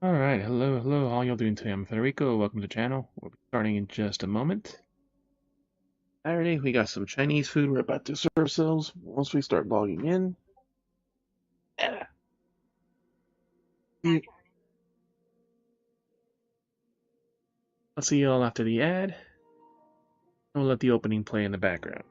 Alright, hello, how y'all doing today? I'm Federico, welcome to the channel. We'll be starting in just a moment. Saturday, we got some Chinese food we're about to serve ourselves once we start logging in. Yeah. I'll see y'all after the ad. We'll let the opening play in the background.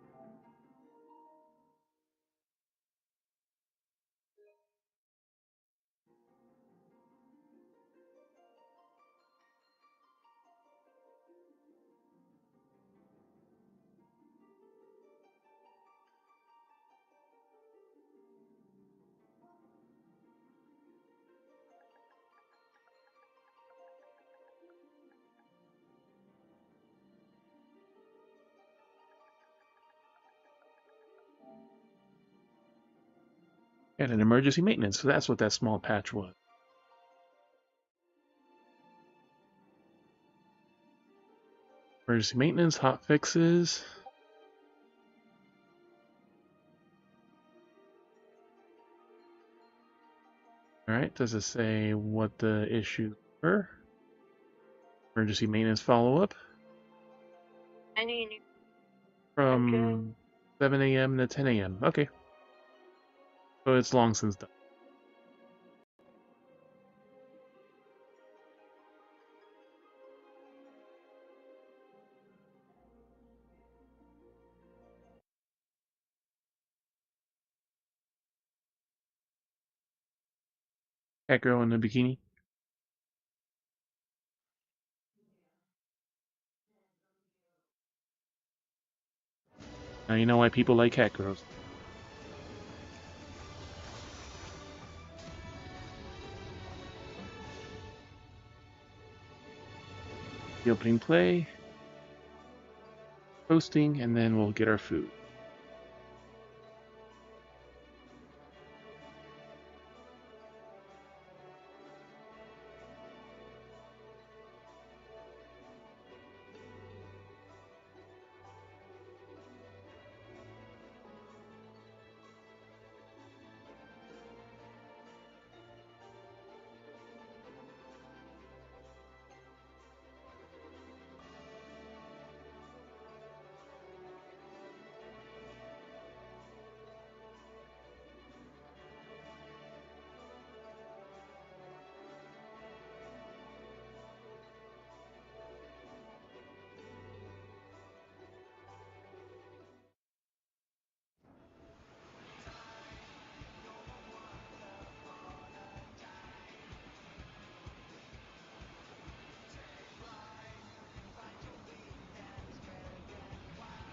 And an emergency maintenance, so that's what that small patch was. Emergency maintenance, hot fixes. Alright, does it say what the issues were? Emergency maintenance follow-up. From 7 a.m. to 10 a.m. Okay. So it's long since done. Cat girl in the bikini. Now you know why people like cat girls. The opening play, posting, and then we'll get our food.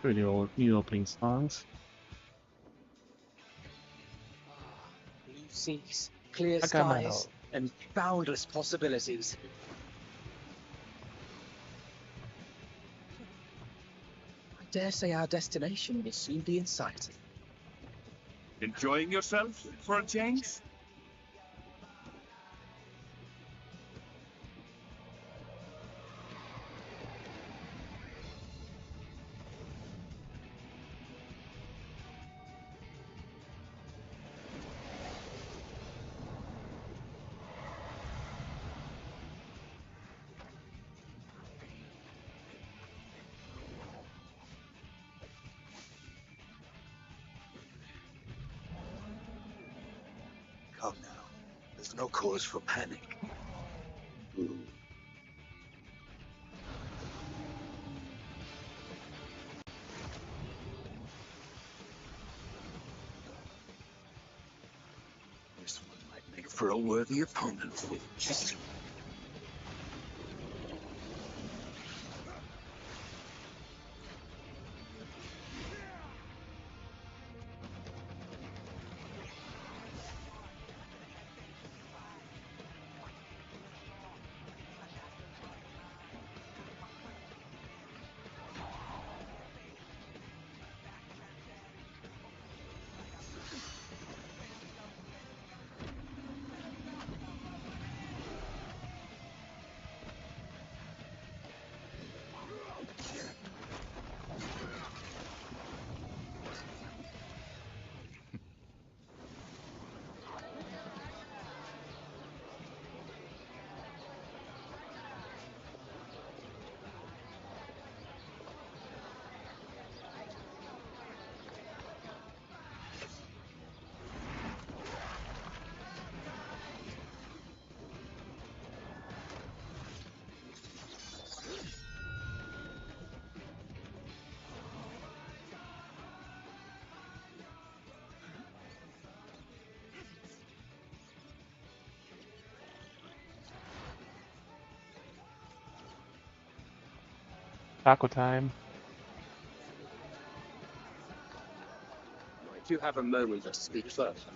For the new opening songs. Blue seas, clear Akamado. skies, and boundless possibilities. I dare say our destination will soon be in sight. Enjoying yourself for a change? Come now. There's no cause for panic. This one might make for a worthy opponent. Taco time. If you have a moment to speak first.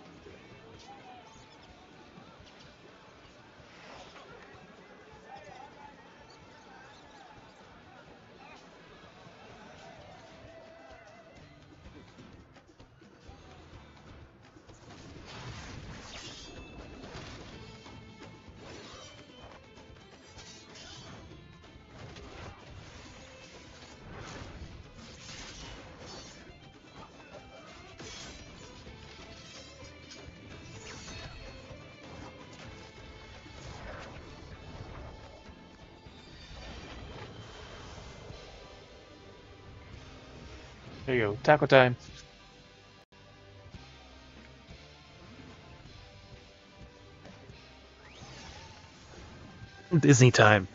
There you go. Taco time. Disney time.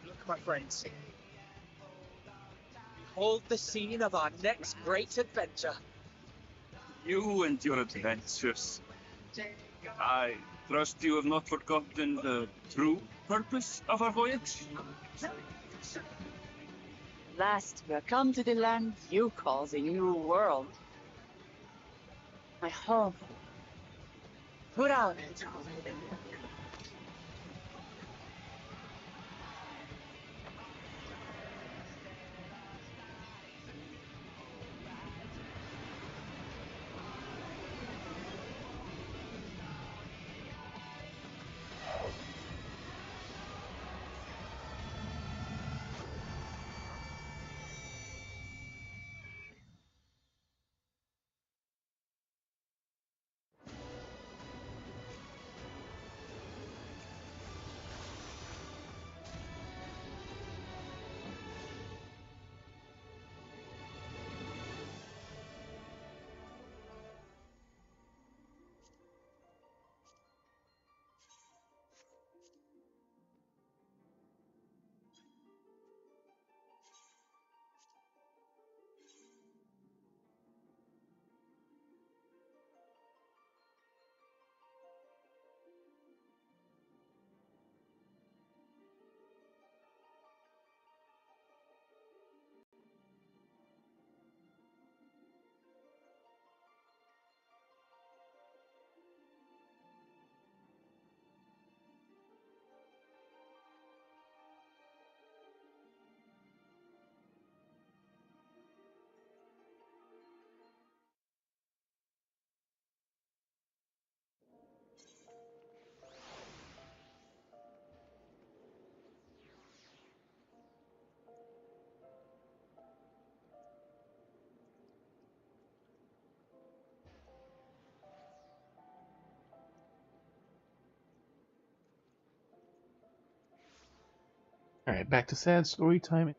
Look, my friends. Behold the scene of our next great adventure. You and your adventures. I trust you have not forgotten the true purpose of our voyage? Last, we are come to the land you call the New World. My home. Put out. Alright, back to sad story time.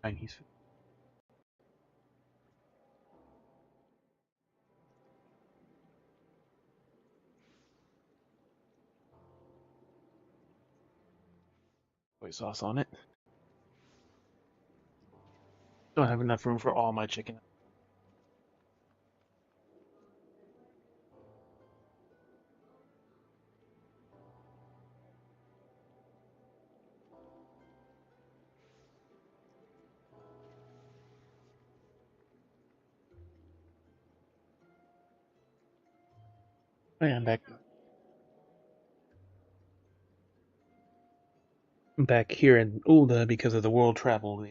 Chinese food. Soy sauce on it. Don't have enough room for all my chicken. Oh, yeah, I'm back here in Ulda because of the world travel.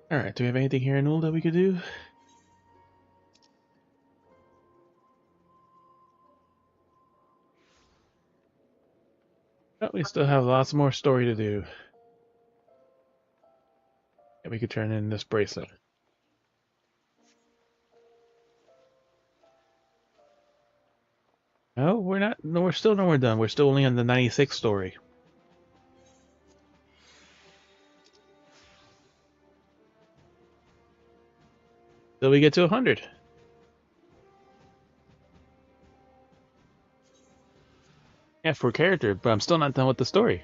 Alright, do we have anything here in Ulda we could do? Oh, we still have lots more story to do. Yeah, we could turn in this bracelet. No, we're not. No, we're still nowhere done. We're still only on the 96th story. Till we get to 100. Yeah, for character, but I'm still not done with the story.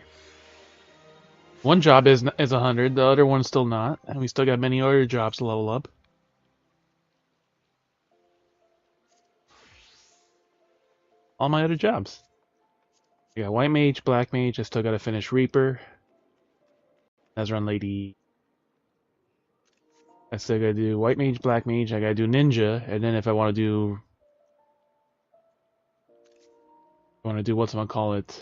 One job is 100, the other one's still not, and we still got many other jobs to level up. All my other jobs. I got White Mage, Black Mage, I still gotta finish Reaper. Run Lady. I still gotta do White Mage, Black Mage, I gotta do Ninja, and then if I wanna do... whatchamacallit...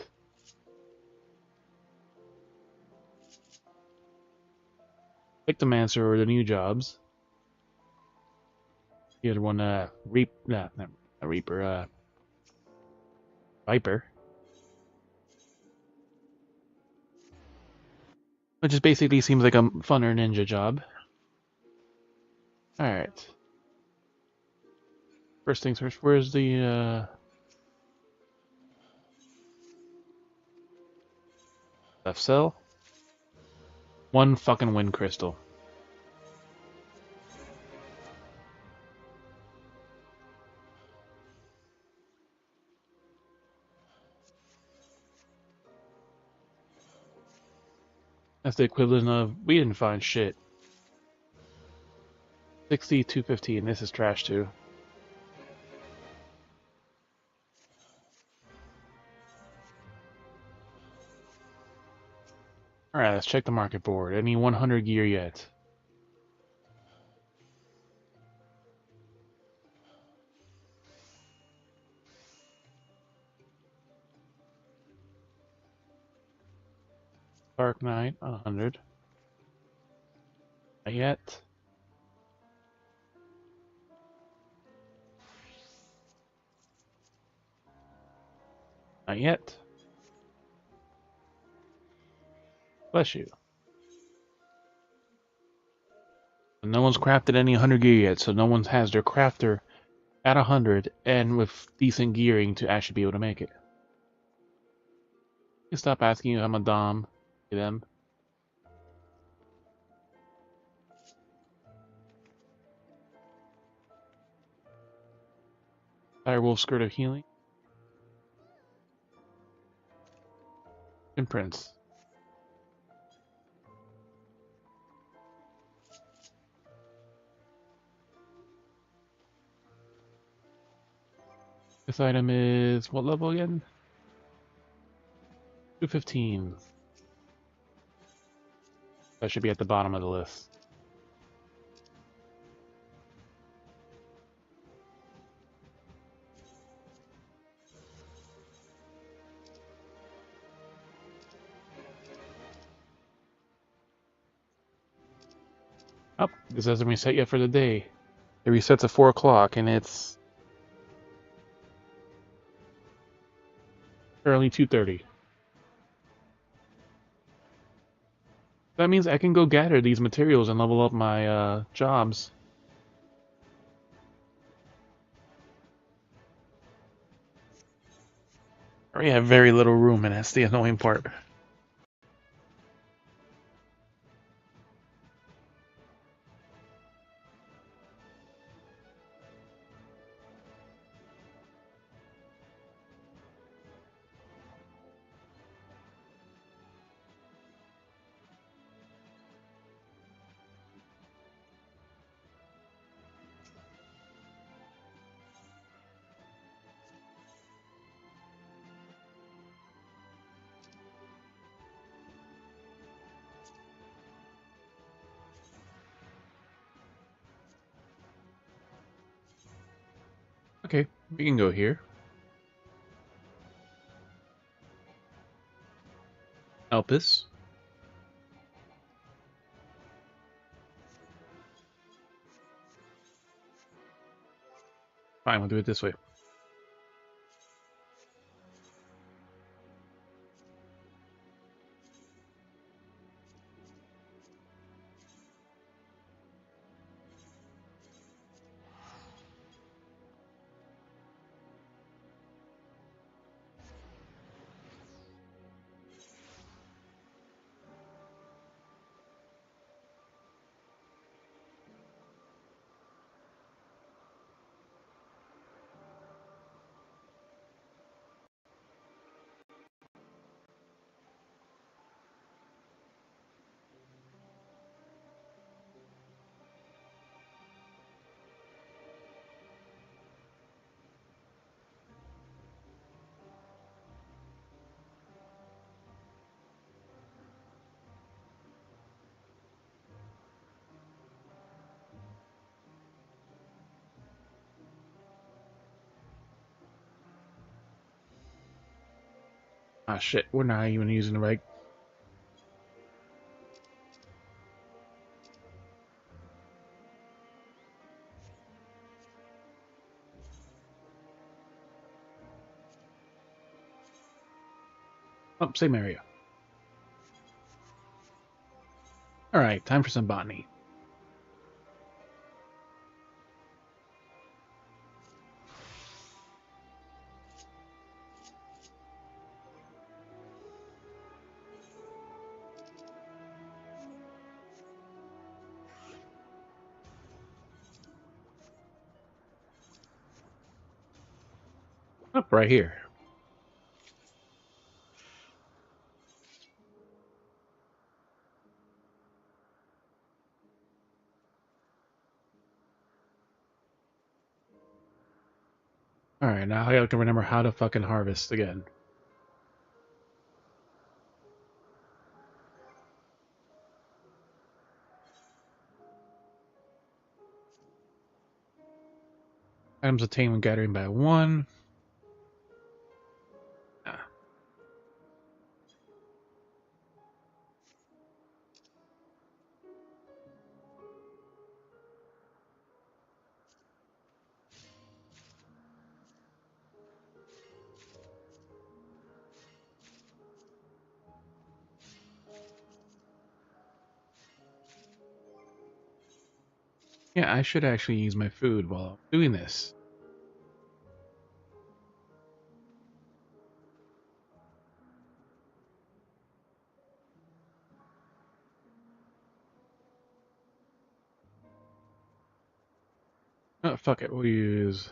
Victimancer or the new jobs. The other one, Reaper, Viper. Which just basically seems like a funner ninja job. Alright. First things first, where's the, left cell? One fucking wind crystal. That's the equivalent of, we didn't find shit. 60, 215, this is trash too. Alright, let's check the market board. Any 100 gear yet? Dark Knight, 100. Not yet. Not yet. Bless you. No one's crafted any 100 gear yet, so no one has their crafter at 100 and with decent gearing to actually be able to make it. You stop asking if I'm a Dom to them. Direwolf Skirt of Healing. Imprints. This item is what level again? 215. That should be at the bottom of the list. Oh, this hasn't reset yet for the day. It resets at 4 o'clock, and it's currently 2:30. That means I can go gather these materials and level up my jobs. I already have very little room, and that's the annoying part. Okay, we can go here. Elpis. Fine, we'll do it this way. Ah, shit, we're not even using the right. Oh, same area. Alright, time for some botany. Up right here. Alright, now I have to remember how to fucking harvest again. Items obtained when gathering by 1. Ah. Yeah, I should actually use my food while I'm doing this. Oh, fuck it, we'll use...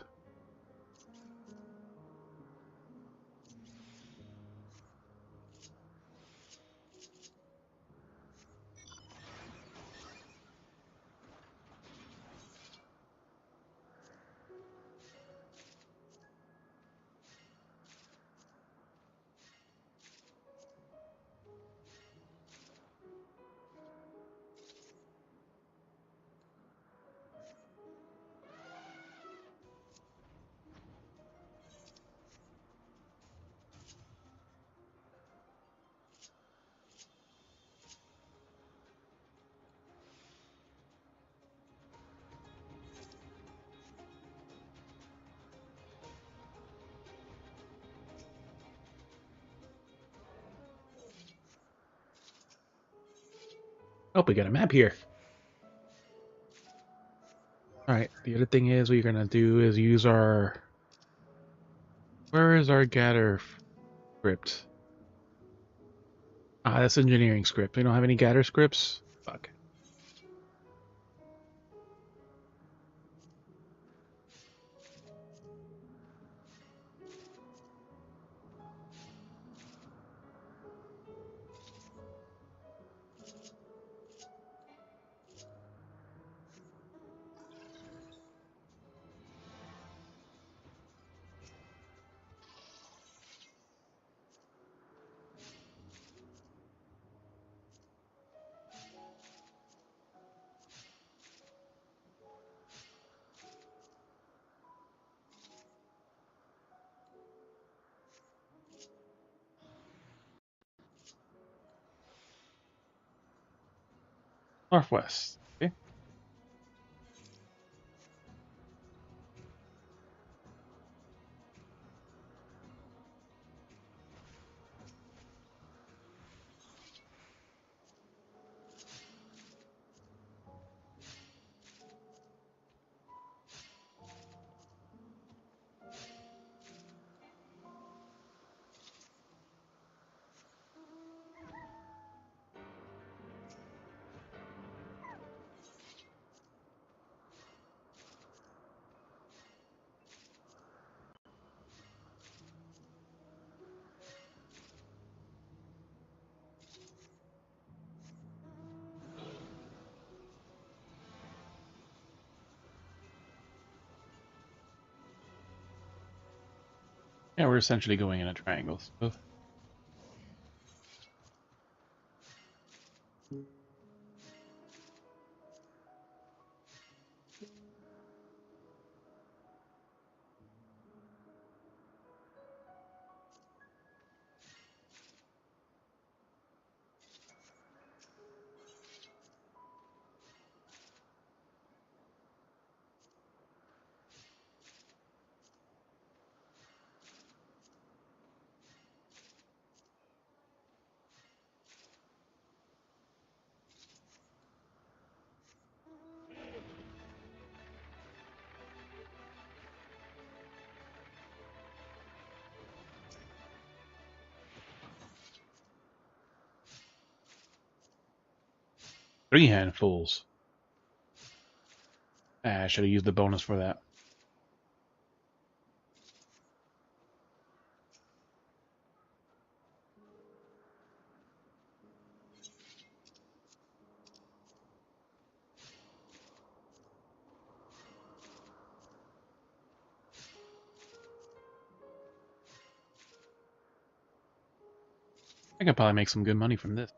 Oh, we got a map here. Alright, the other thing is we're gonna do is use our... Where is our gather script? Ah, that's engineering script. We don't have any gather scripts? Fuck. Northwest. Okay. Yeah, we're essentially going in a triangle. So. Three handfuls. Ah, I should have used the bonus for that. I could probably make some good money from this.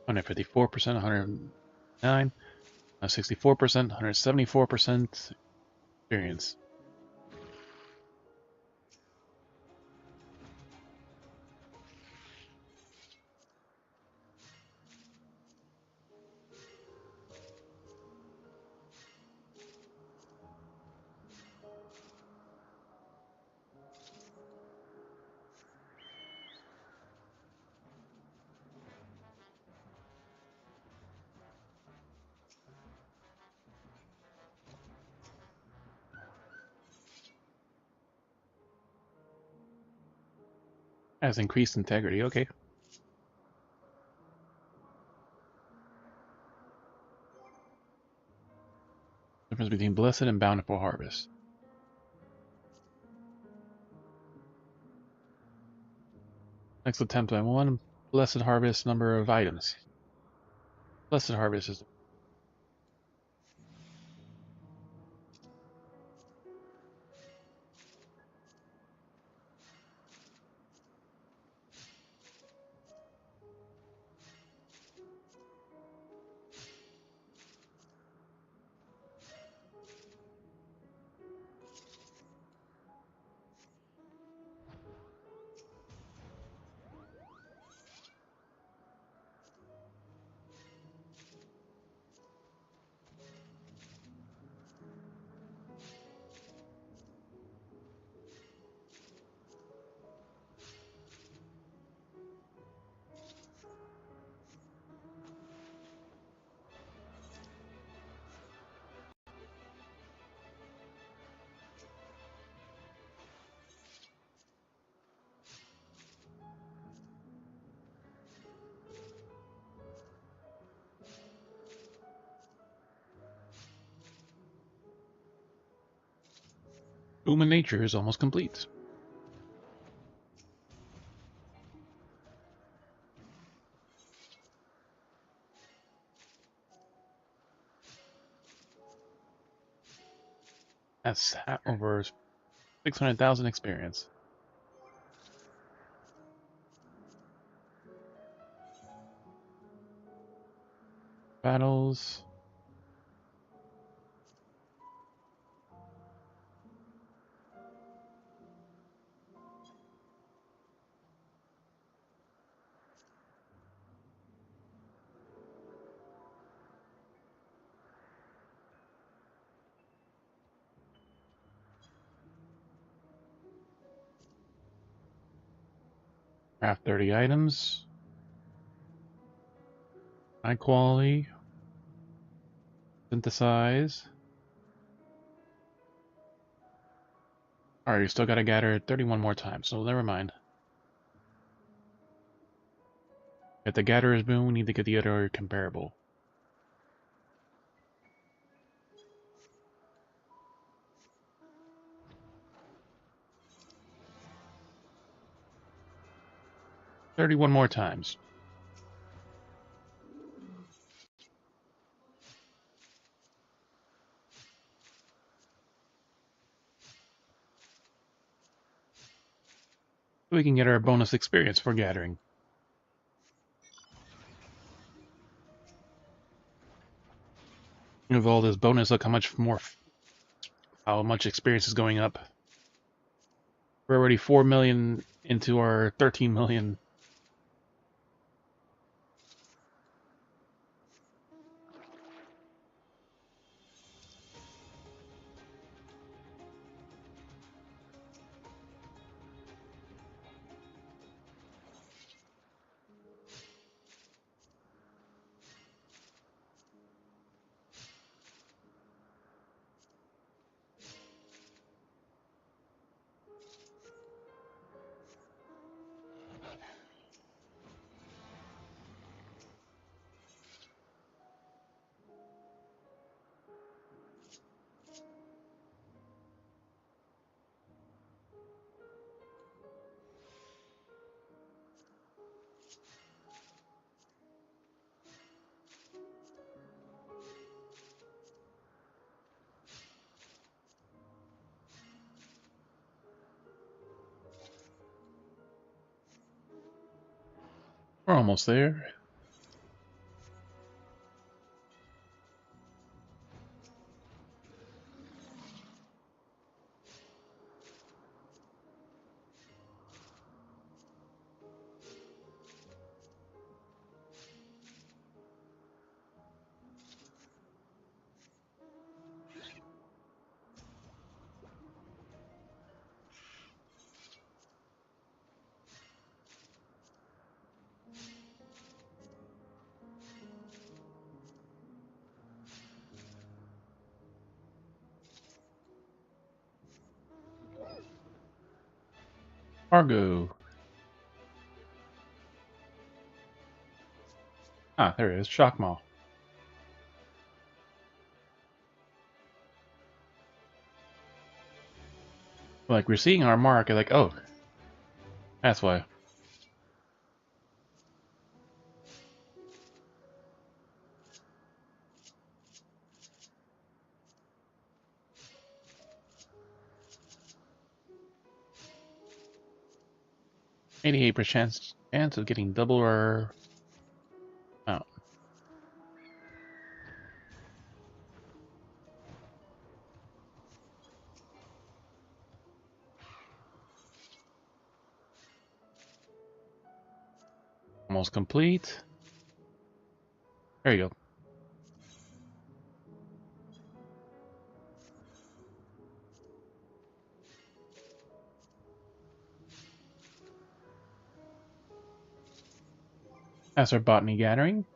$154%, 109, 64%, 174% experience. Has increased integrity, okay. Difference between blessed and bountiful harvest. Next attempt by one blessed harvest number of items. Blessed harvest is Human nature is almost complete. That's over 600,000 experience. Battles. Craft 30 items. High quality. Synthesize. Alright, you still gotta gather 31 more times, so never mind. Get the Gatherer's Boon, we need to get the other comparable. "31 more times." So we can get our bonus experience for gathering. With all this bonus, look how much experience is going up. We're already 4 million into our 13 million. We're almost there. Cargo. Ah, there it is. Shockmaw. Like, we're seeing our mark, like, oh, that's why. 88% chance of getting double our... Oh. Almost complete. There you go. That's our botany gathering.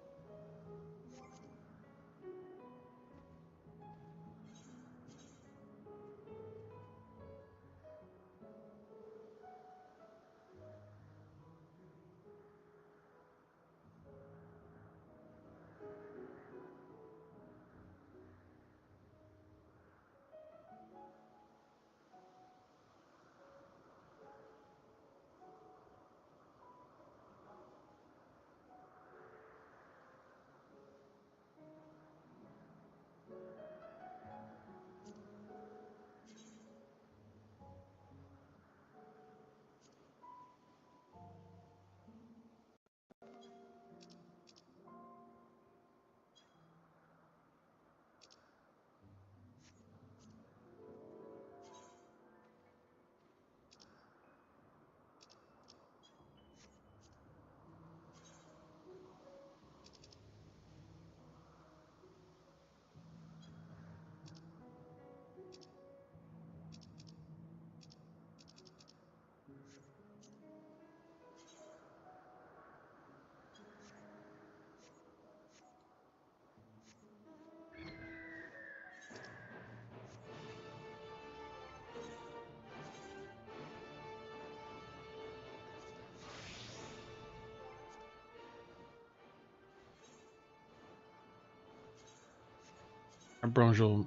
Bronzal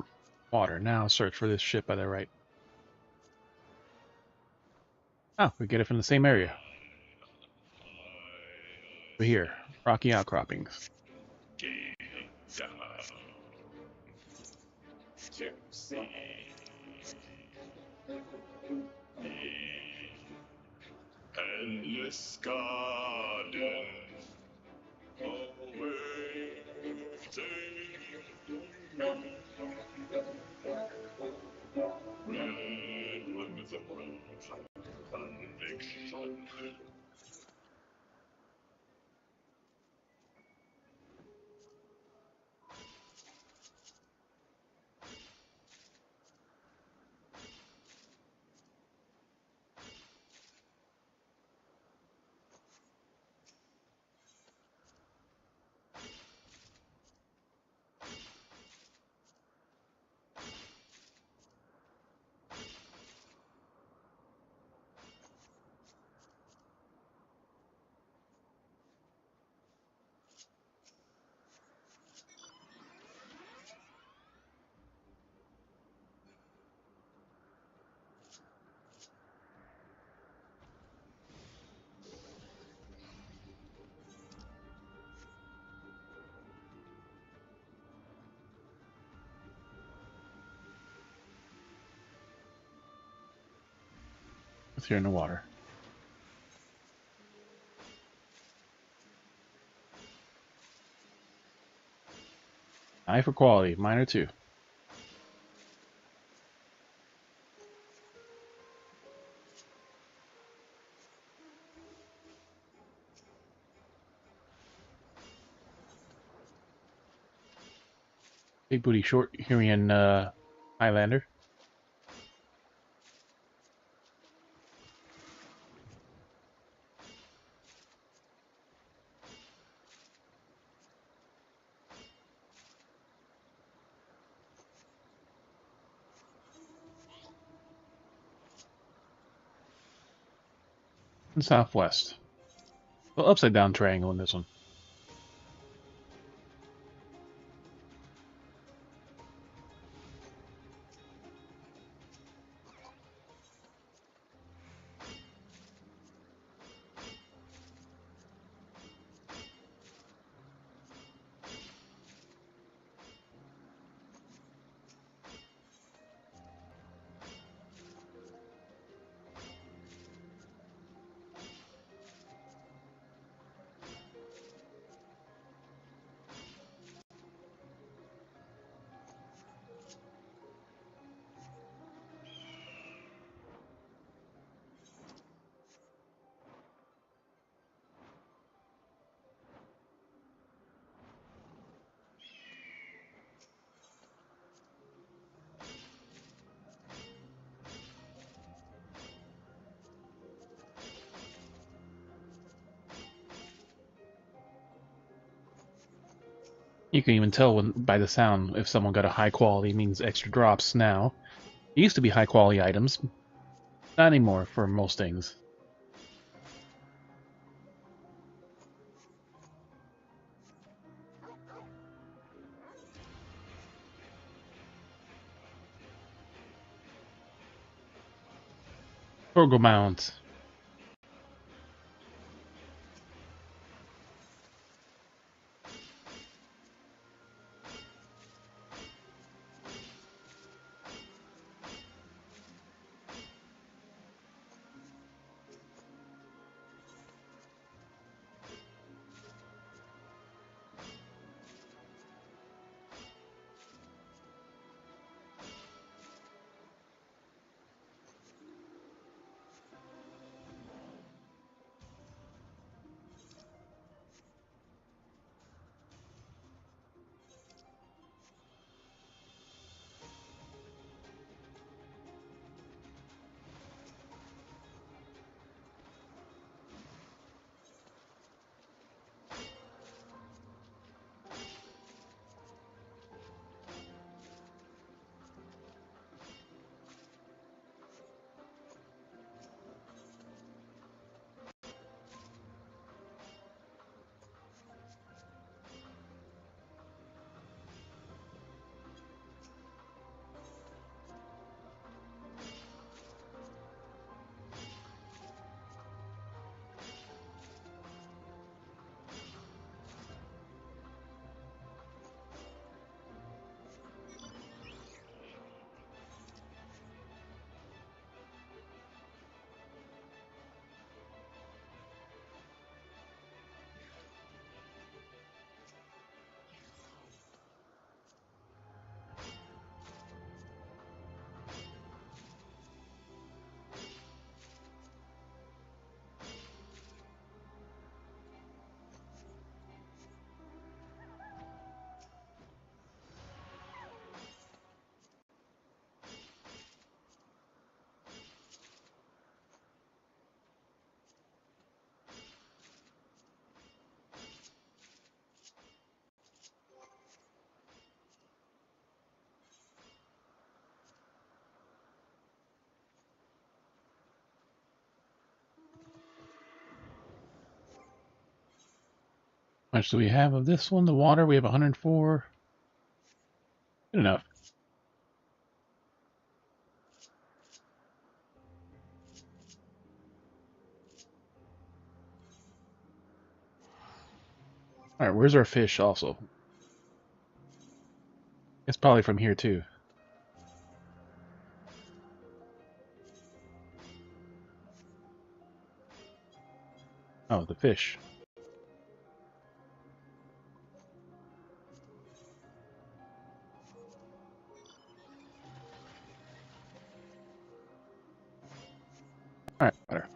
water. Now search for this ship by the right. Oh, we get it from the same area. Over here, rocky outcroppings. Endless garden, It's here in the water. Eye for quality, minor 2. Big booty short Hurian Highlander. And southwest. Well, upside down triangle in this one. You can even tell by the sound if someone got a high quality means extra drops now. It used to be high quality items. Not anymore for most things. Torgo mount. How much do we have of this one? The water, we have 104. Good enough. Alright, where's our fish also? It's probably from here too. Oh, the fish. Alright, water.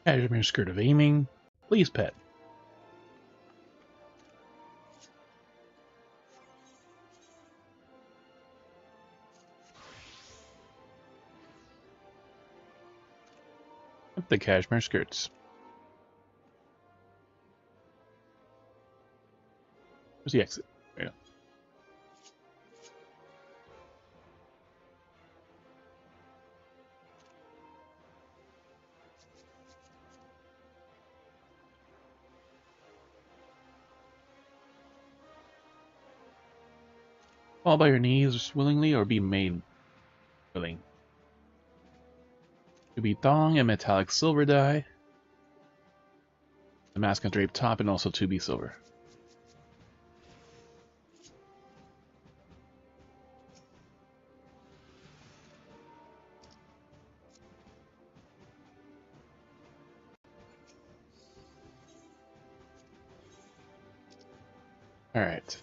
Cashmere skirt of aiming. Please pet. The cashmere skirts. Where's the exit? There you go. Fall by your knees willingly or be made willing. To be thong and metallic silver dye. The mask and drape top and also 2B silver. Alright.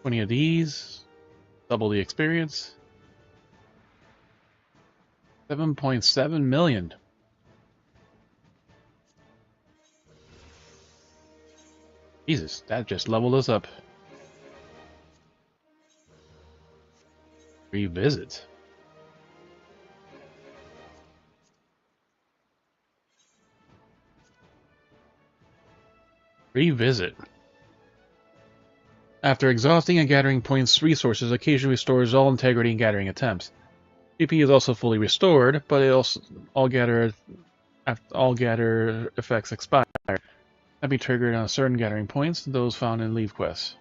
20 of these. Double the experience. 7.7 million. Jesus, that just leveled us up. Revisit. Revisit. After exhausting and gathering points resources, occasionally restores all integrity in gathering attempts. GP is also fully restored, but it also all gather effects expire. That be triggered on certain gathering points, those found in leave quests.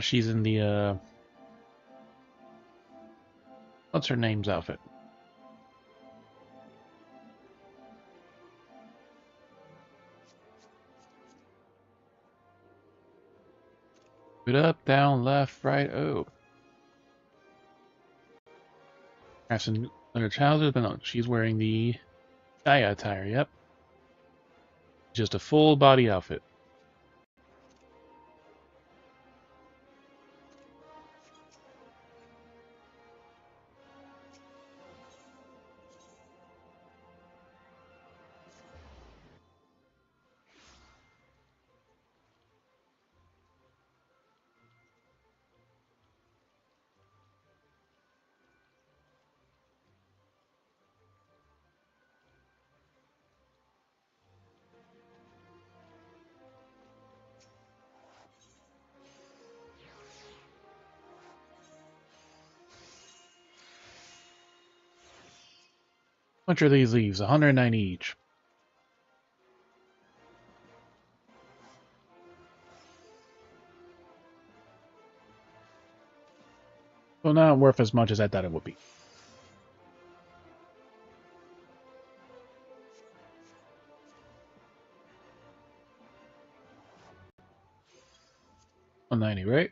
She's in the, what's her name's outfit? Good up, down, left, right, oh. Asking her childhood, but no, she's wearing the Gaia attire, yep. Just a full body outfit. How much are these leaves? 190 each. So not worth as much as I thought it would be. $190, right?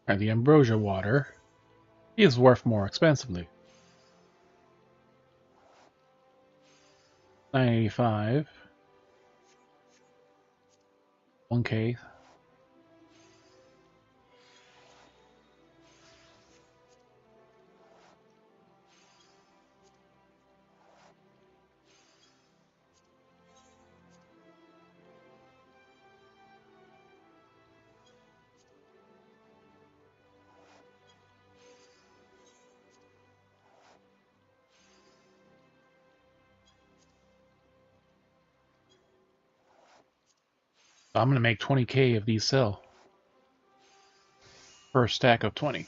And the ambrosia water is worth more expensively. 985. 1K. I'm gonna make 20K if these sell. Per stack of 20.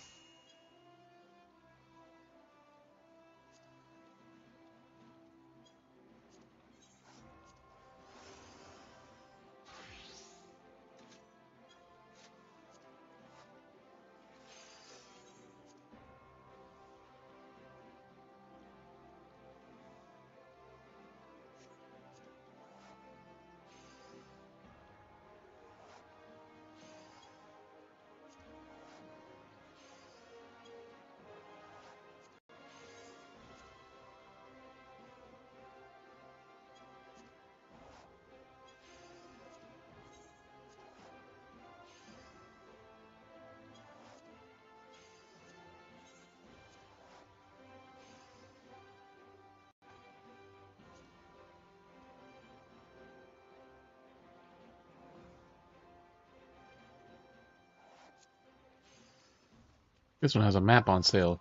This one has a map on sale.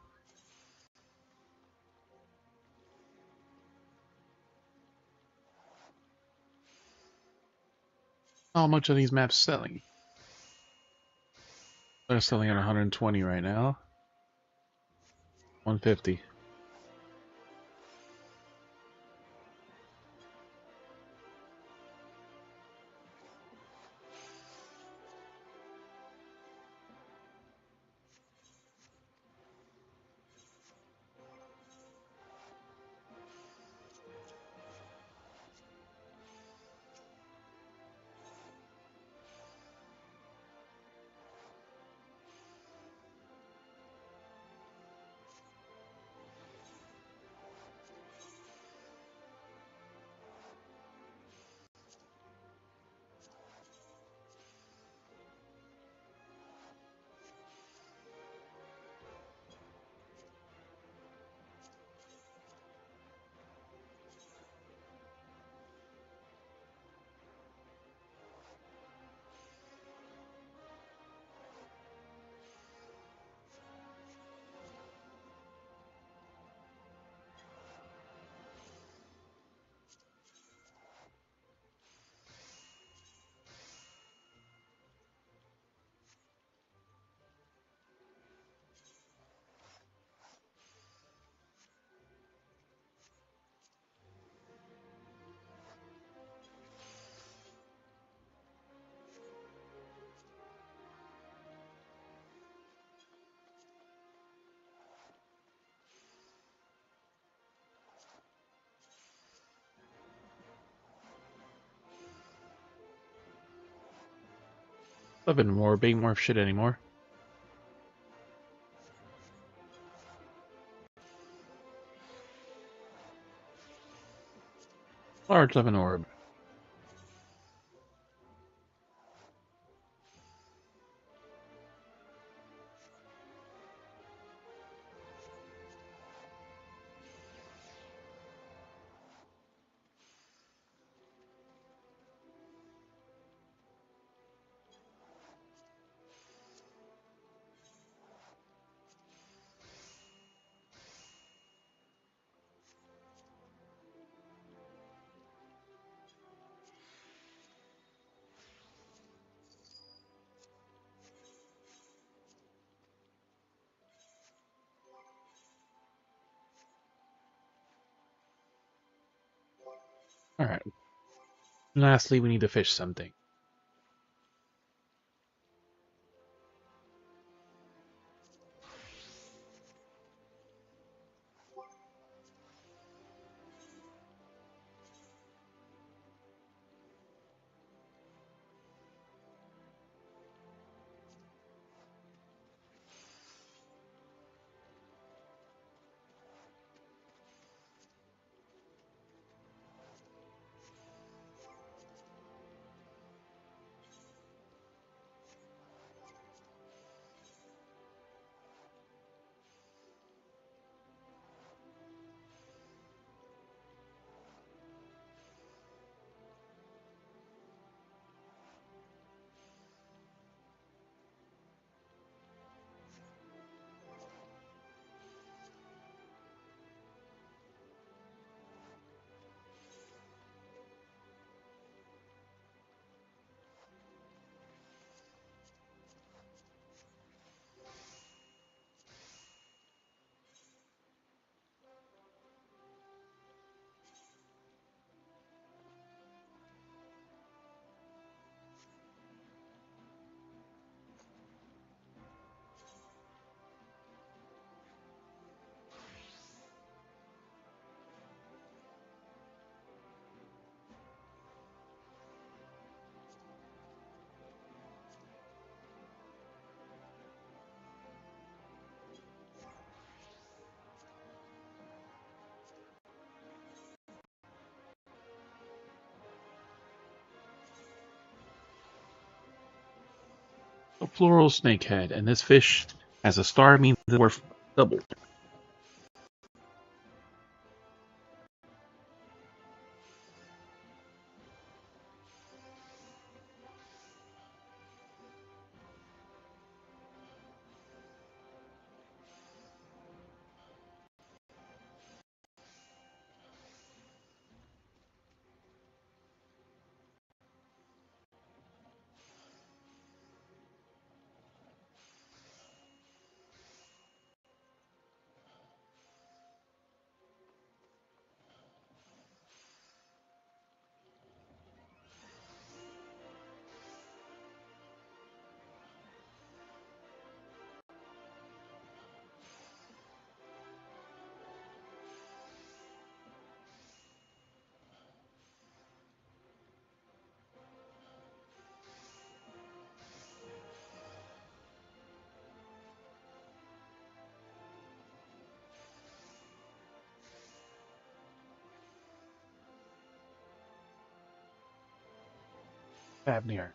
How much are these maps selling? They're selling at 120 right now. 150. Living more, being more shit anymore. Large living orb. Alright. Lastly, we need to fish something. A floral snakehead, and this fish has a star means it's worth double. Fafnir.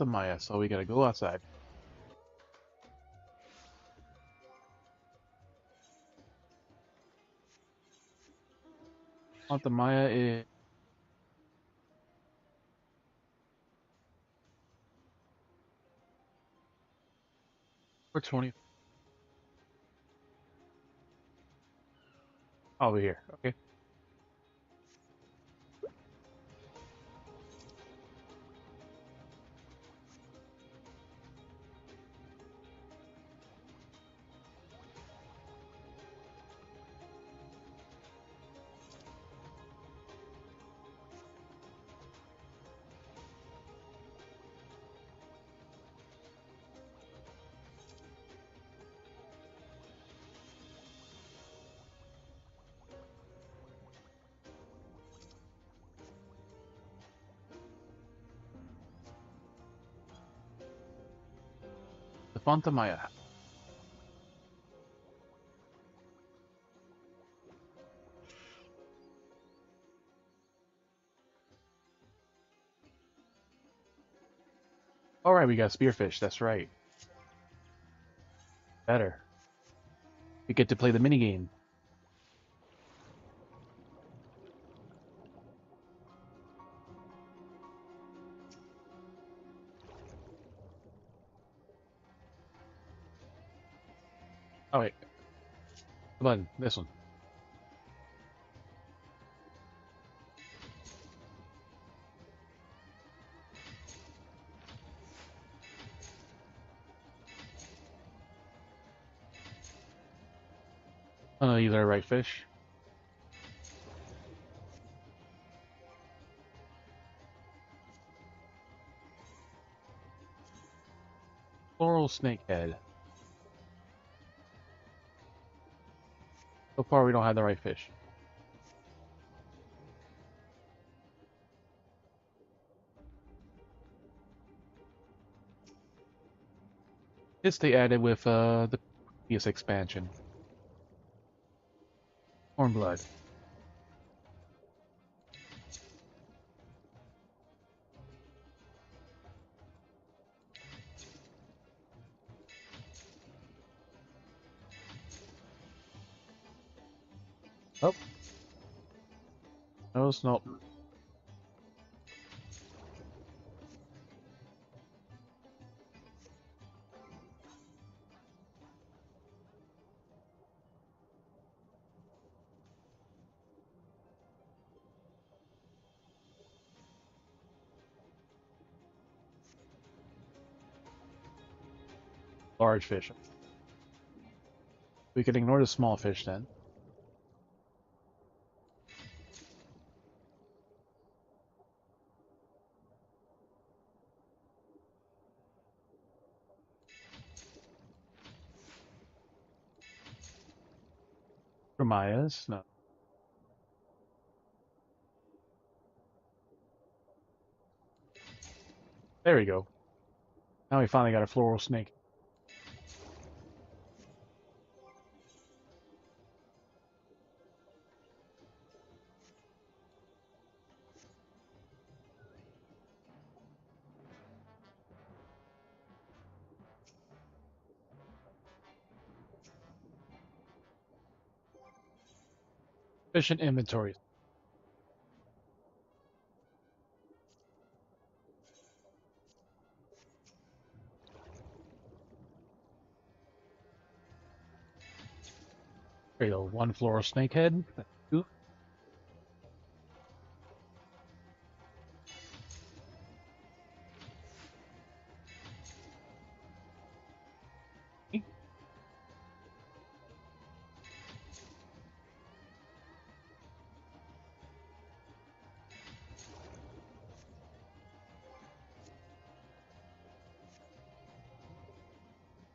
Maya, so we gotta go outside. Maya is 420 over here. Okay. The Maya. Alright, we got spearfish, that's right. Better. We get to play the minigame. Oh wait. The button, this one. Oh, these are right fish. Floral snakehead. So far we don't have the right fish. This they added with the previous expansion. Hornblood. Oh. No, it's not. Large fish. We can ignore the small fish then. Ramayas, no. There we go. Now we finally got a floral snake. Fish in inventory. There you go. One floral snakehead. Two.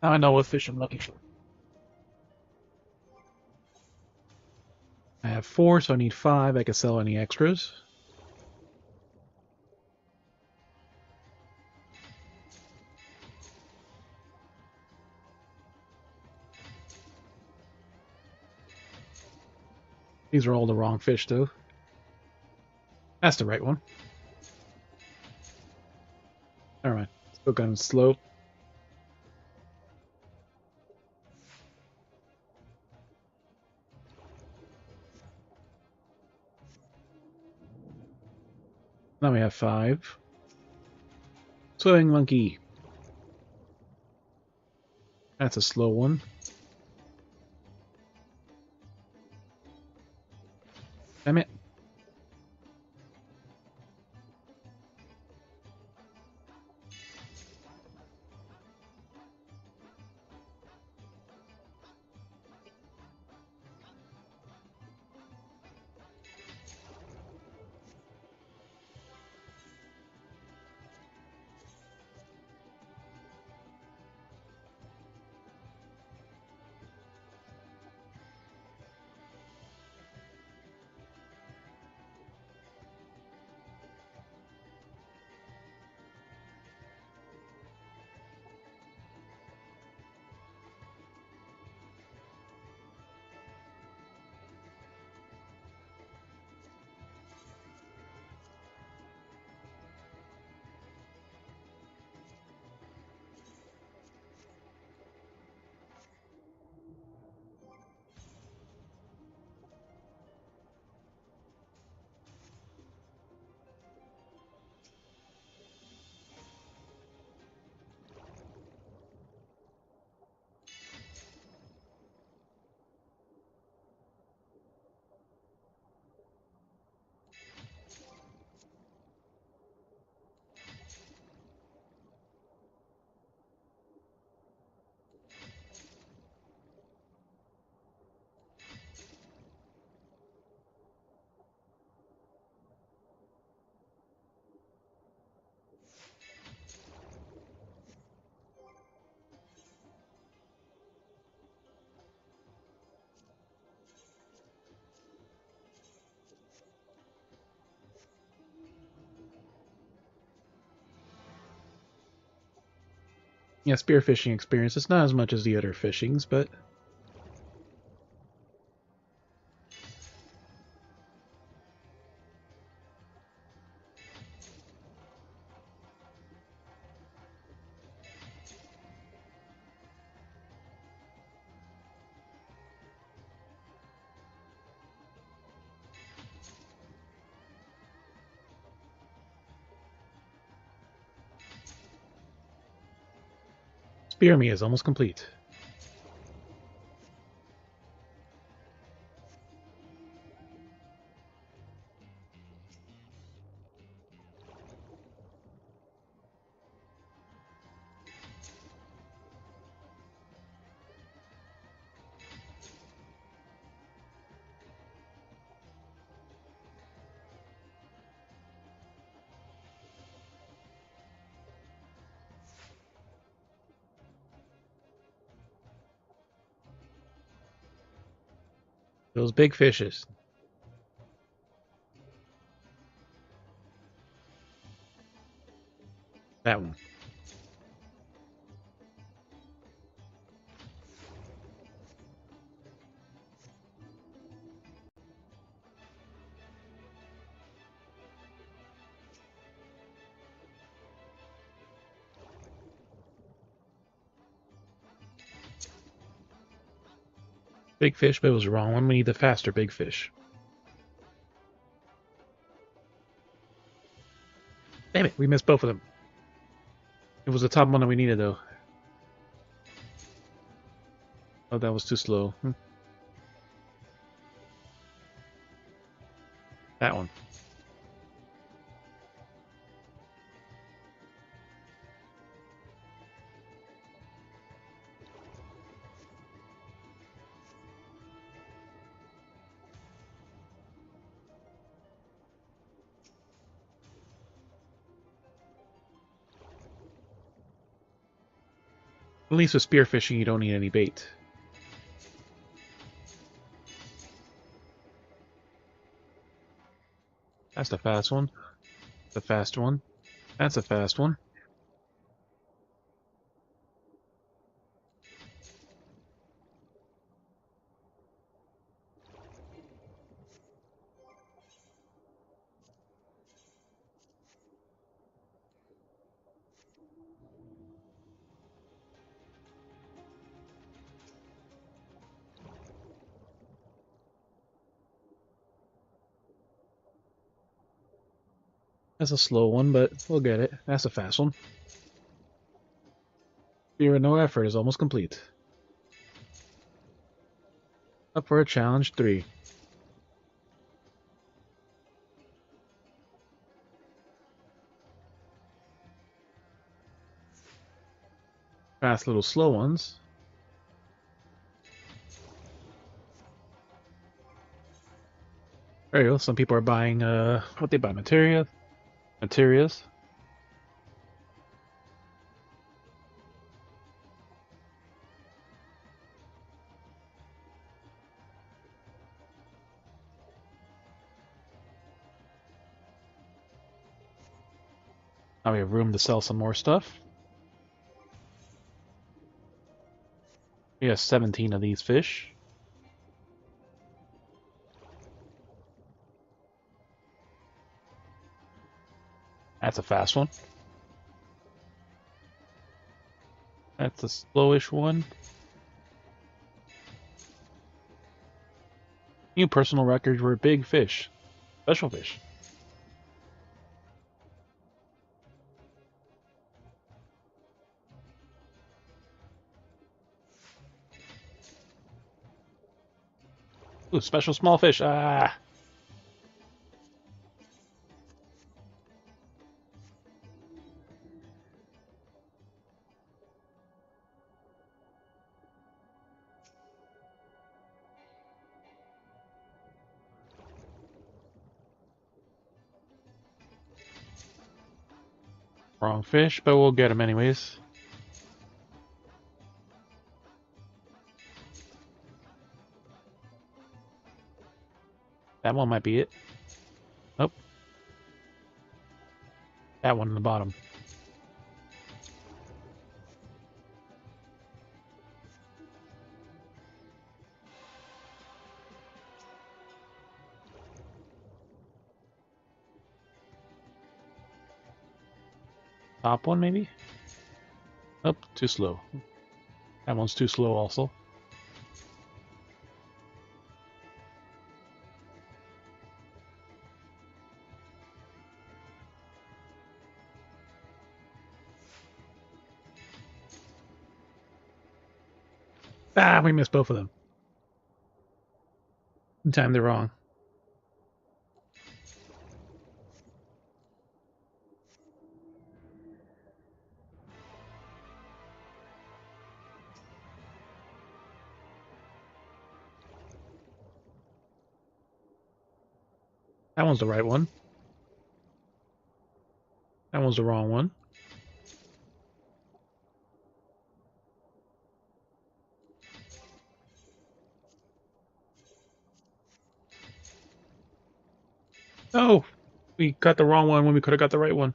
Now I know what fish I'm looking for. I have 4, so I need 5. I can sell any extras. These are all the wrong fish, though. That's the right one. Never mind. Still going slow. Now we have 5. Swimming monkey. That's a slow one. Damn it. Yeah, spearfishing experience. It's not as much as the other fishings, but spear me is almost complete. Those big fishes. That one. Big fish, but it was the wrong one. We need the faster big fish. Damn it, we missed both of them. It was the top one that we needed, though. Oh, that was too slow. That one. At least with spearfishing, you don't need any bait. That's the fast one. The fast one. That's a fast one. That's a slow one, but we'll get it. That's a fast one. Fear and no effort is almost complete. Up for a challenge 3. Fast little slow ones. There you go. Some people are buying, what they buy? Materia? Materias. Now we have room to sell some more stuff. We have 17 of these fish. That's a fast one. That's a slowish one. New personal records were big fish. Special fish. Ooh, special small fish. Ah! Wrong fish, but we'll get them anyways. That one might be it. Nope. That one in the bottom. Top one, maybe? Nope, too slow. That one's too slow also. Ah, we missed both of them. We timed it wrong. That one's the right one. That one's the wrong one. Oh! We got the wrong one when we could have got the right one.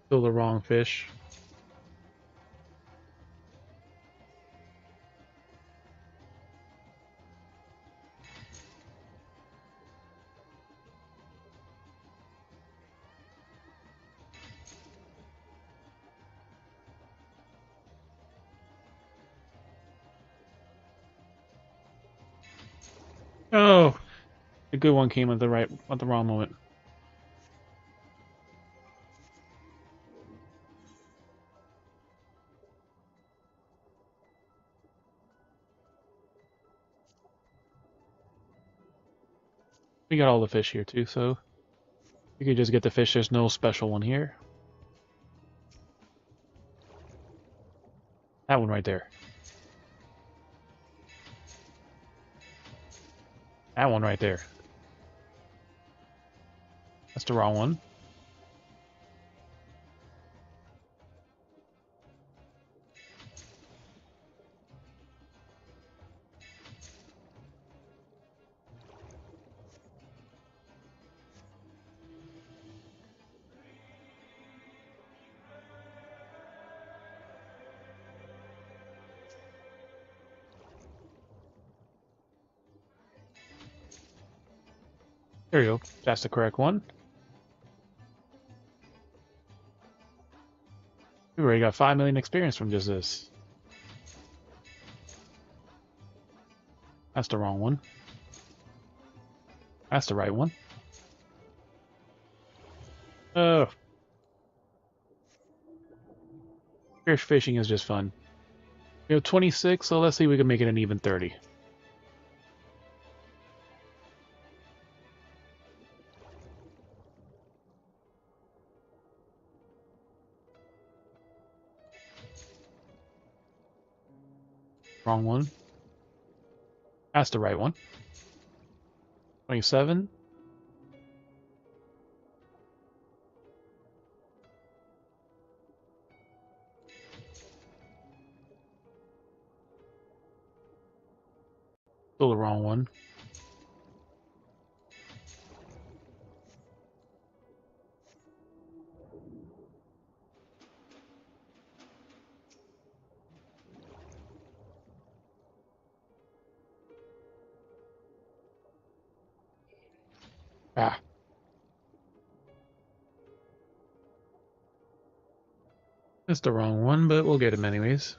Still the wrong fish. Oh! The good one came at the wrong moment. We got all the fish here too, so you could just get the fish. There's no special one here. That one right there. That one right there. That's the wrong one. There we go. That's the correct one. We already got 5 million experience from just this. That's the wrong one. That's the right one. Oh. Fish fishing is just fun. We have 26, so let's see if we can make it an even 30. Wrong one. That's the right one. 27. Still the wrong one. Ah. It's the wrong one, but we'll get him anyways.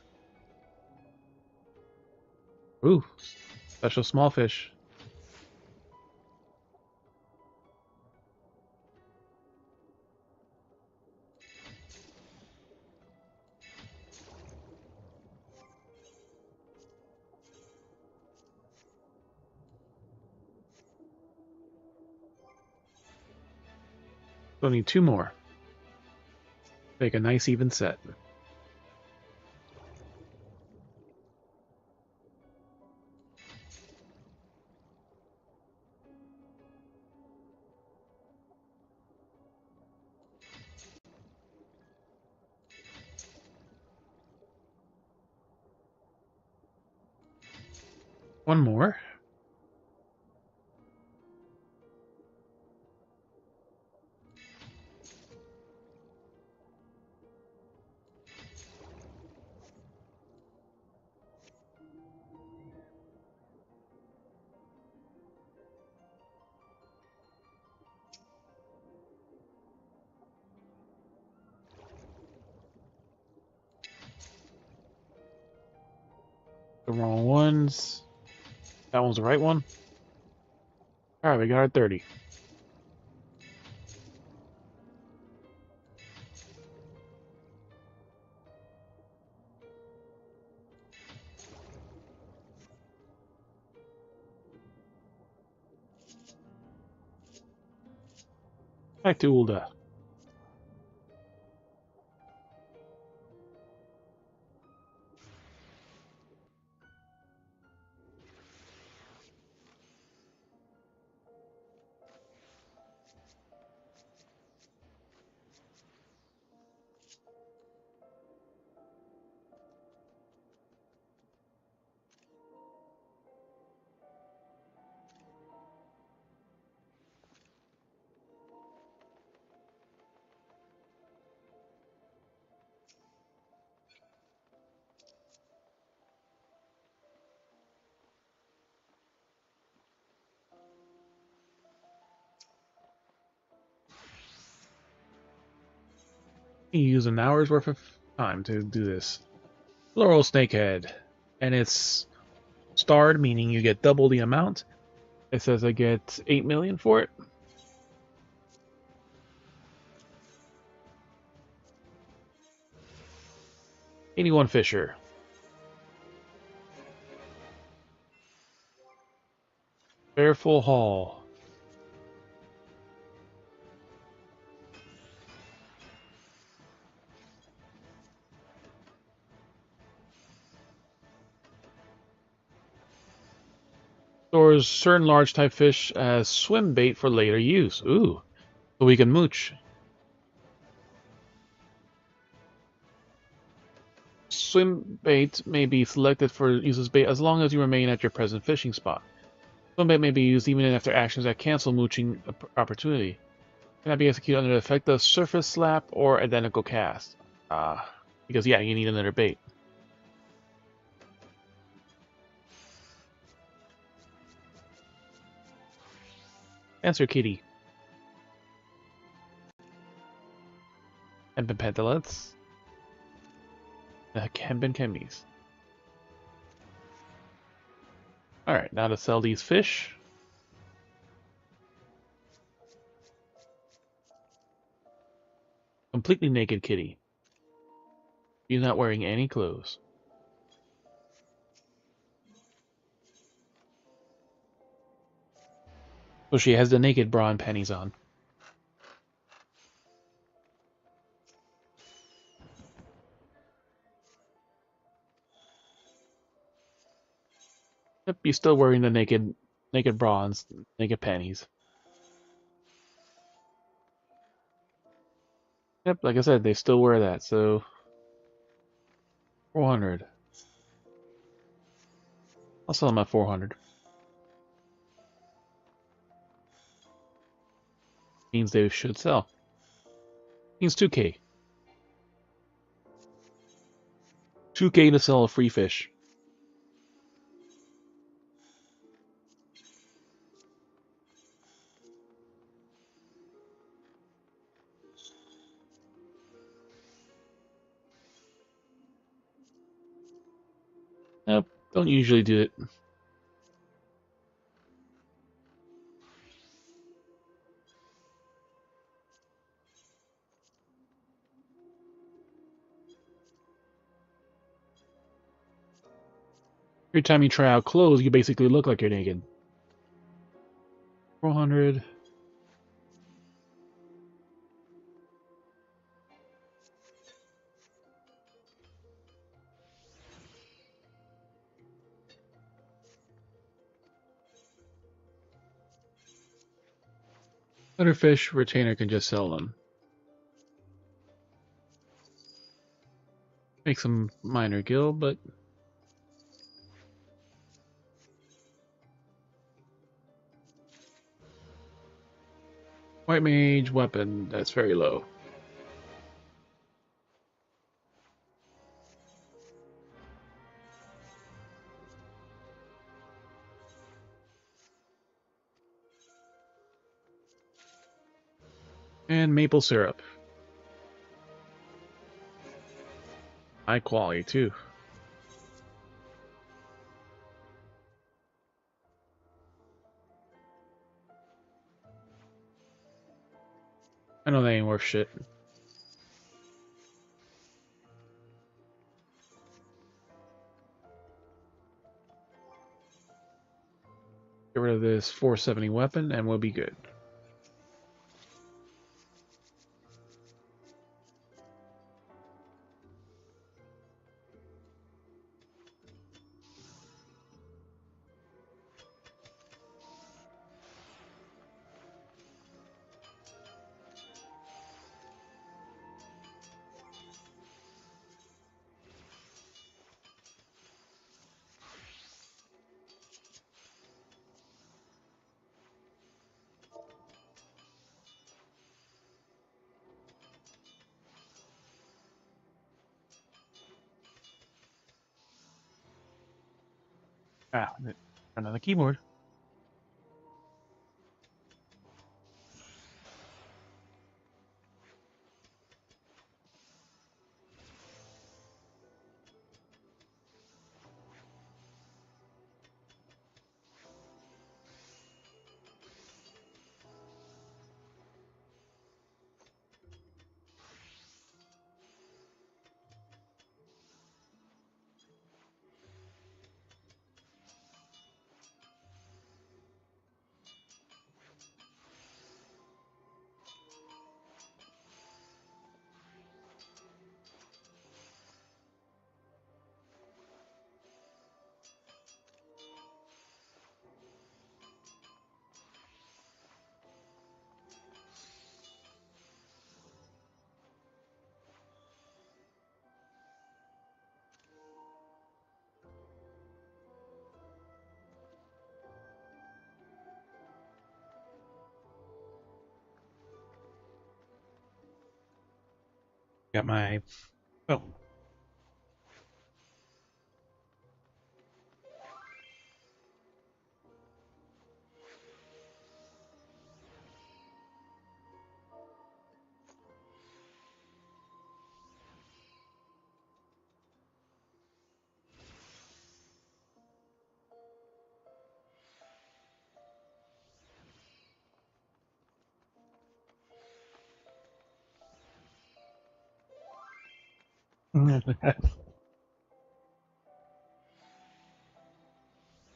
Ooh. Special small fish. We'll need 2 more. Make a nice even set. One more. The wrong ones. That one's the right one. Alright, we got our 30. Back to Ulda. You use an hour's worth of time to do this. Floral snakehead. And it's starred, meaning you get double the amount. It says I get 8 million for it. $81 Fisher. Fairful Hall. Stores certain large type fish as swim bait for later use. Ooh. So we can mooch. Swim bait may be selected for use as bait as long as you remain at your present fishing spot. Swim bait may be used even after actions that cancel mooching opportunity. Cannot be executed under the effect of surface slap or identical cast. Because yeah, you need another bait. Answer Kitty. Empenpentalets. Chemis. Alright, now to sell these fish. Completely naked kitty. She's not wearing any clothes. So she has the naked bra and panties on. Yep, you're still wearing the naked bra and naked panties. Yep, like I said, they still wear that, so 400. I'll sell them at 400. Means they should sell. Means 2K. 2K to sell a free fish. Nope, don't usually do it. Every time you try out clothes, you basically look like you're naked. 400. Other fish, retainer can just sell them. Make some minor gill, but white mage weapon, that's very low. And maple syrup. High quality too. I know they ain't worth shit. Get rid of this 470 weapon and we'll be good. Ah, another keyboard. Got my... Oh.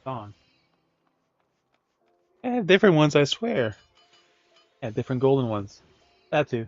Gone. I have different ones, I swear. Yeah, different golden ones. That too.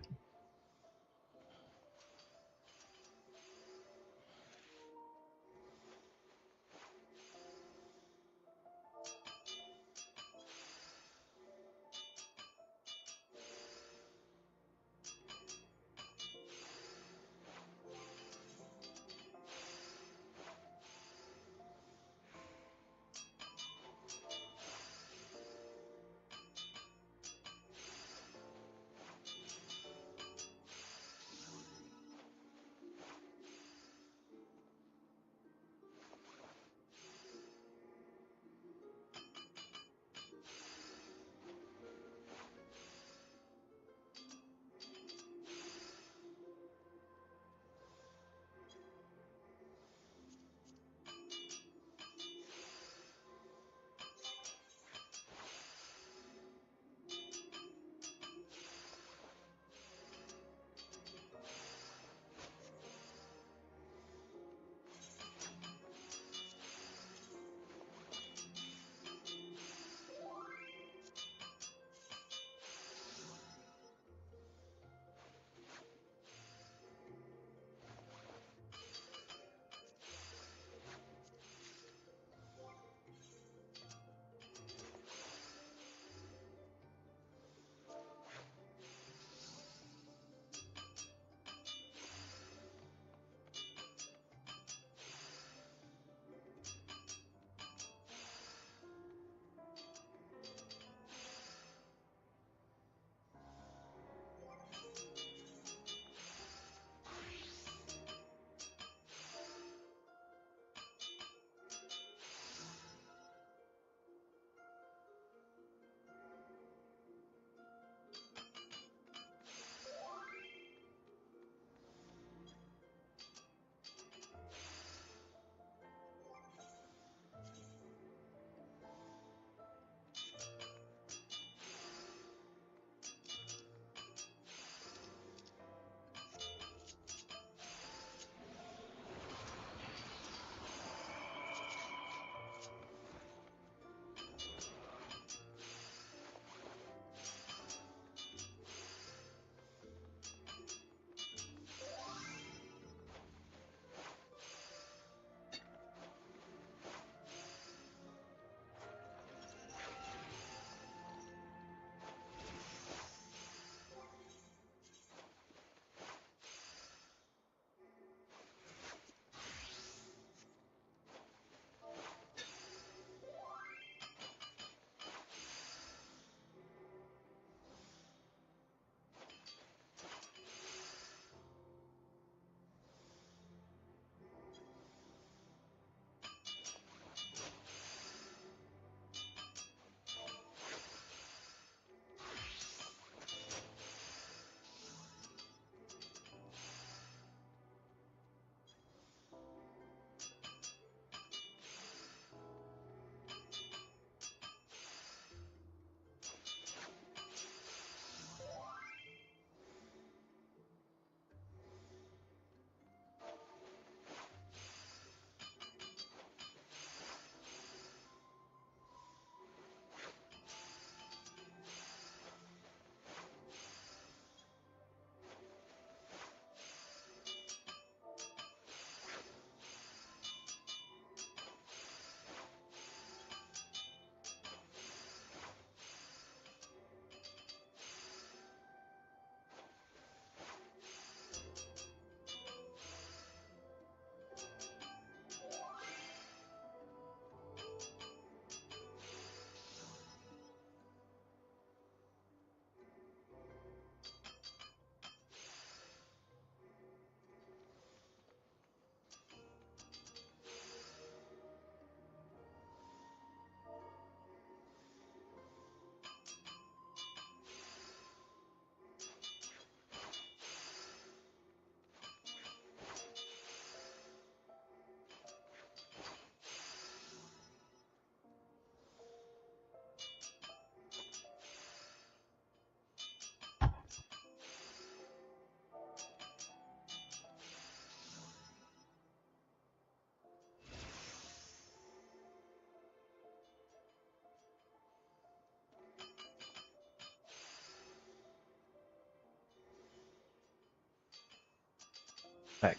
Heck.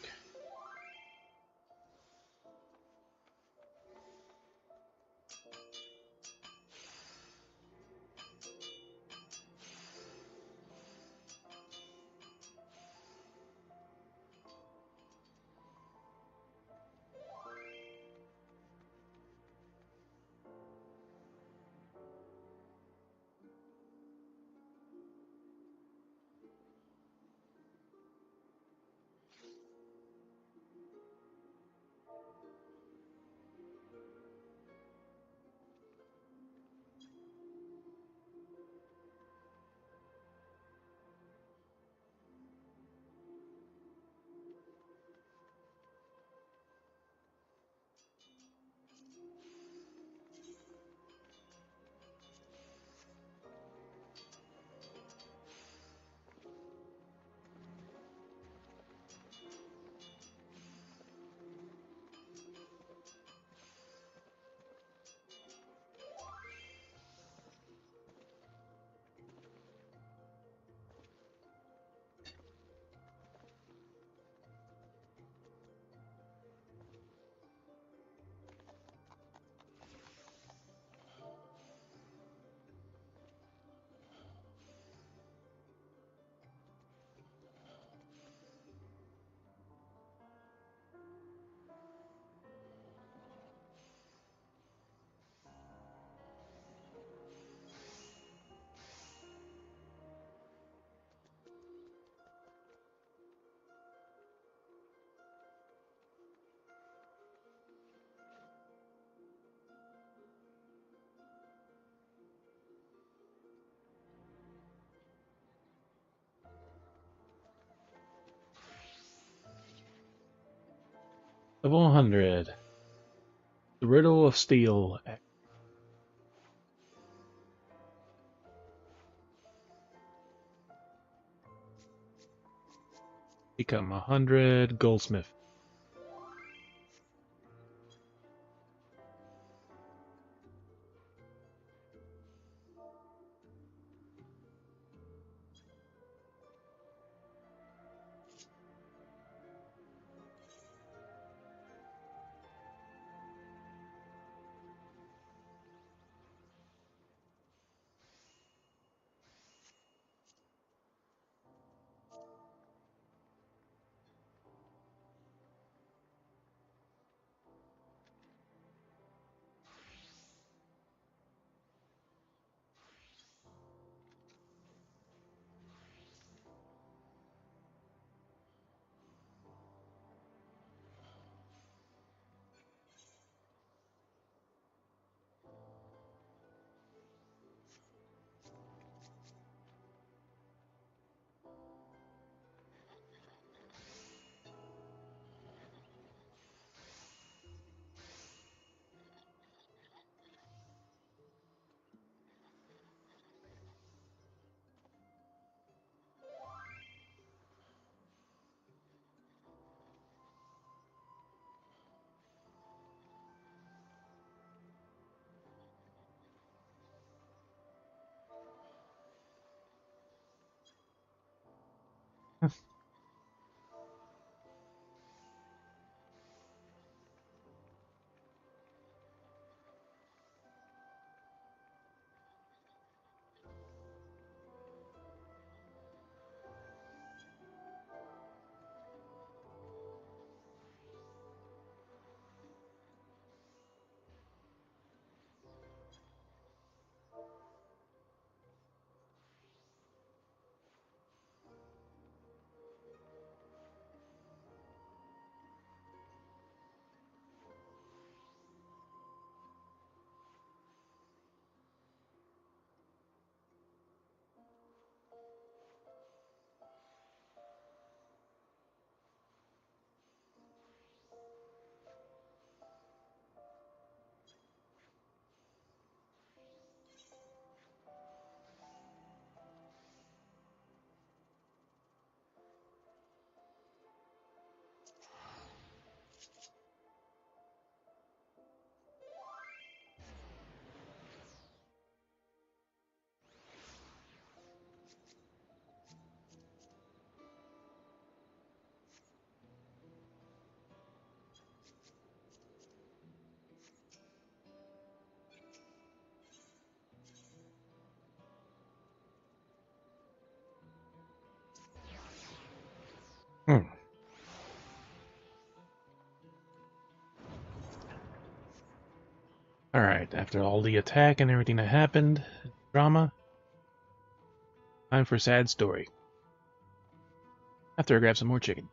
Level 100. The Riddle of Steel. Become 100 Goldsmith. Hmm. Alright, after all the attack and everything that happened, drama, time for sad story. After I grab some more chicken.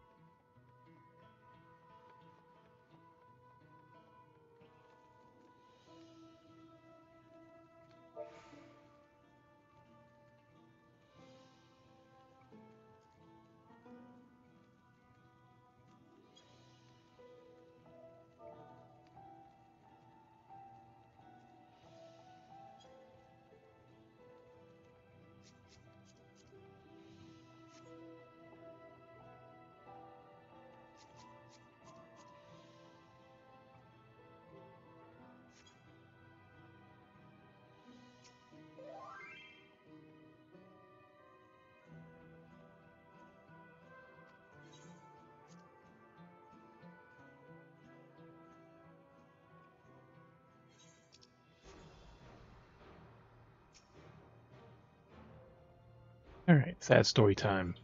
Alright, sad story time.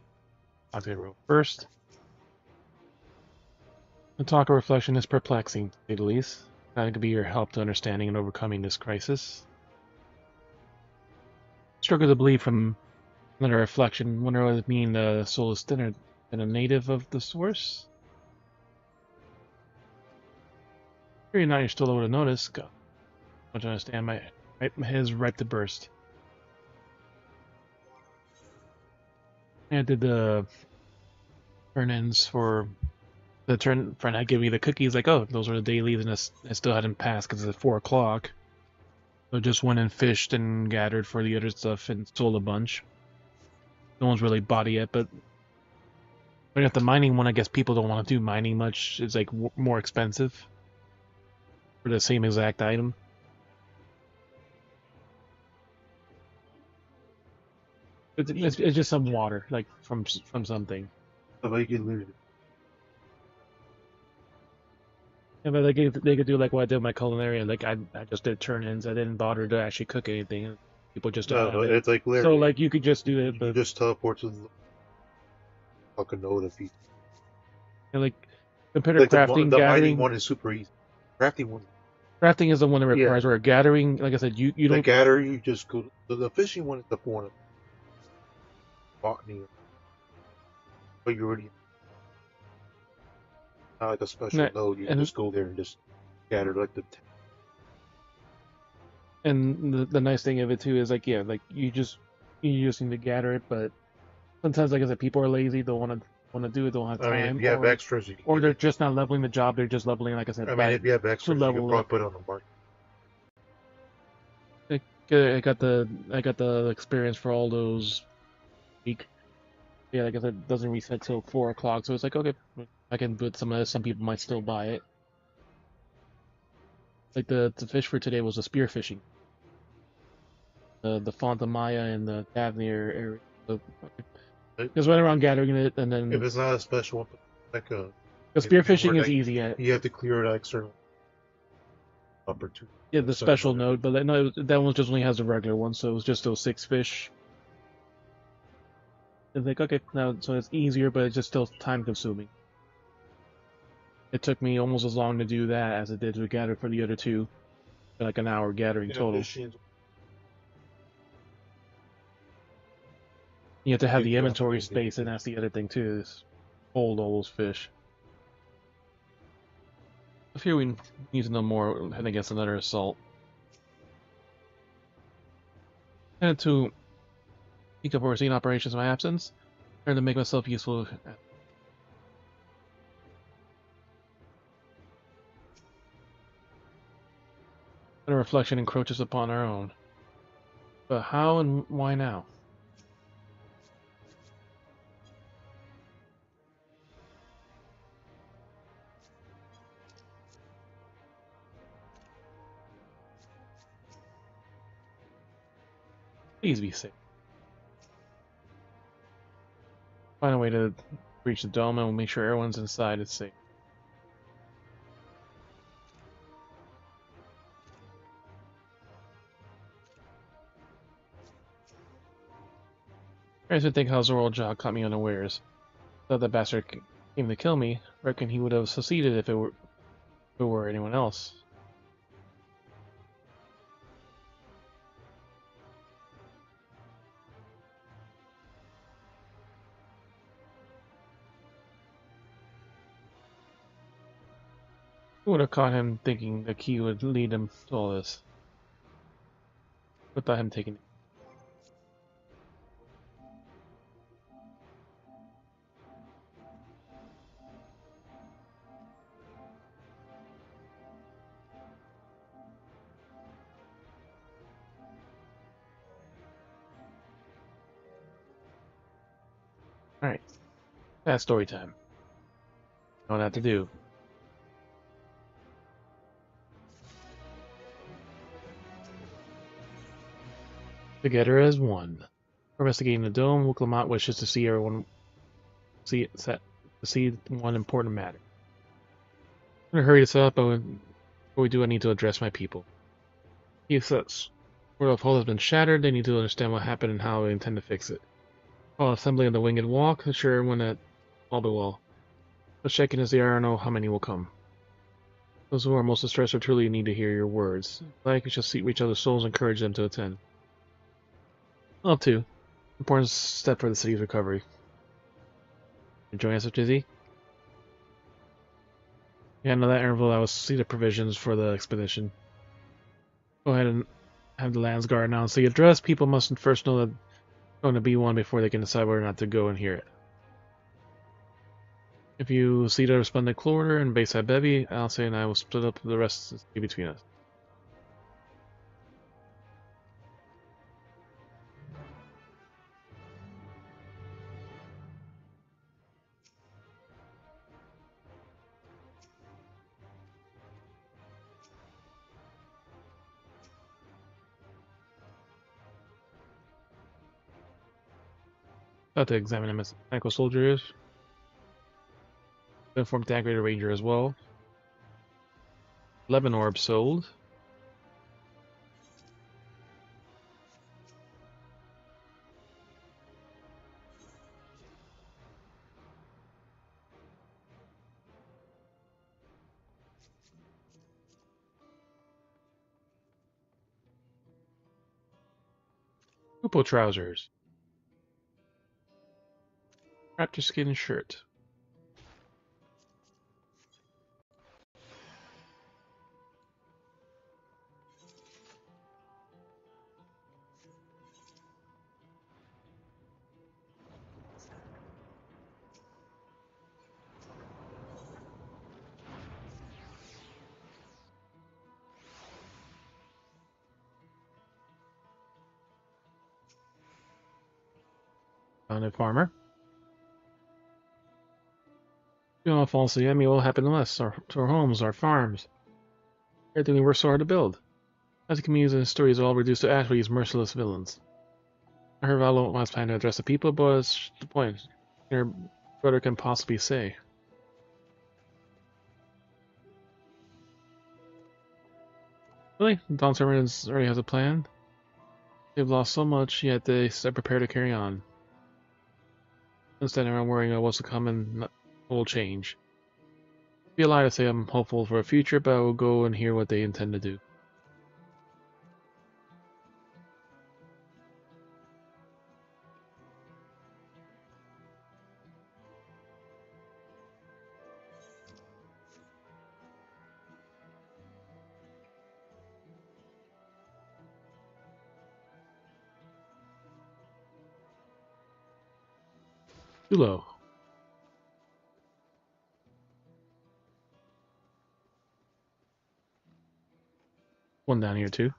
I'll get real first. The talk of reflection is perplexing, to say the least. That could be your help to understanding and overcoming this crisis. Struggle to believe from another reflection. Wonder what it mean the soul is thinner than a native of the source? Sure, you're still able to notice. God, I want to understand. My head is ripe to burst. I did the turn-ins for the turn friend had given me the cookies. Like, oh, those are the dailies, and I still hadn't passed because it's at 4 o'clock. So just went and fished and gathered for the other stuff and sold a bunch. No one's really bought it yet, but when you have the mining one, I guess people don't want to do mining much. It's like more expensive for the same exact item. It's just some water, like from something. So they can lose it. Yeah, but they could do like what I did with my culinary. Like I just did turn-ins. I didn't bother to actually cook anything. People just don't No, have it. it's like So literally. like you could just do it, You but just teleport to the fucking node of people. like compared to Like crafting, the mining gathering, one is super easy. Crafting one, crafting is the one that yeah. requires where gathering. Like I said, you The don't. gather, you just go. The fishing one is the one of botany, but you already not like a special node. You can And just go there and just gather like the. the nice thing of it too is like yeah, like you just need to gather it, but sometimes like I said, people are lazy, don't want to do it, don't have I mean, if time, you have extras, you can. or they're just not leveling the job. They're just leveling, like I said, I mean, if you have to extras, you can level probably up. put it on the market. I got the experience for all those week. Yeah, like I said, it doesn't reset till 4 o'clock, so it's like okay, I can put some of this. Some people might still buy it. Like the fish for today was the spear fishing. The Font Maya and the Davnir area. So, just went around gathering it, and If then it's not a special one, like a. the spear if you fishing were, is like, easy. At You have to clear like certain opportunity. yeah, the special node, but no, that one just only has the regular one, so it was just those 6 fish. It's like okay, now so it's easier, but it's just still time consuming. It took me almost as long to do that as it did to gather for the other two, like an hour gathering total. You have to have the inventory space, and that's the other thing too, is hold all those fish. I fear we need to know more heading against another assault. Headed to peak up overseeing operations in my absence. Trying to make myself useful. A reflection encroaches upon our own. But how and why now? Please be safe. Find a way to reach the dome and we'll make sure everyone's inside is safe. I used to think how Zoral Job caught me unawares. Thought that bastard came to kill me. Reckon he would have succeeded if it were anyone else. Who would have caught him thinking the key would lead him to all this? Without him taking it. Alright. That's story time. Know what I have to do. Together as one. We're investigating the dome. Clement wishes to see everyone see one important matter. I'm gonna hurry this up, but before we do, I need to address my people. He says, World of Hull has been shattered. They need to understand what happened and how we intend to fix it. While assembling the winged walk, assure everyone that all be well. As shaken as they are, I know how many will come. Those who are most distressed or truly need to hear your words. Like we shall seek each other's souls and encourage them to attend. Up to. Important step for the city's recovery. Enjoying us, Jizzy? Yeah, no, that interval I will see the provisions for the expedition. Go ahead and have the Landsguard announce the address. People must first know that there's going to be one before they can decide whether or not to go and hear it. If you see the resplendent corridor and Bayside Bevy, Alcé and I will split up the rest between us. About to examine him as a mechanical soldier is. Informed to activate a ranger as well. 11 orbs sold. Purple trousers. Raptor skin shirt. Founded farmer. You know, falls to the enemy, what will happen to us, to our homes, our farms, everything we worked so hard to build. As the communities and stories are all reduced to ash by these merciless villains. I heard Valo was planning to address the people, but what's the point? Your brother can possibly say. Really? Dawntrail already has a plan? They've lost so much, yet they are prepared to carry on. Instead, I'm worrying about what's to come and will change. It'd be a lie to say I'm hopeful for a future, but I will go and hear what they intend to do. Too low. One down here too.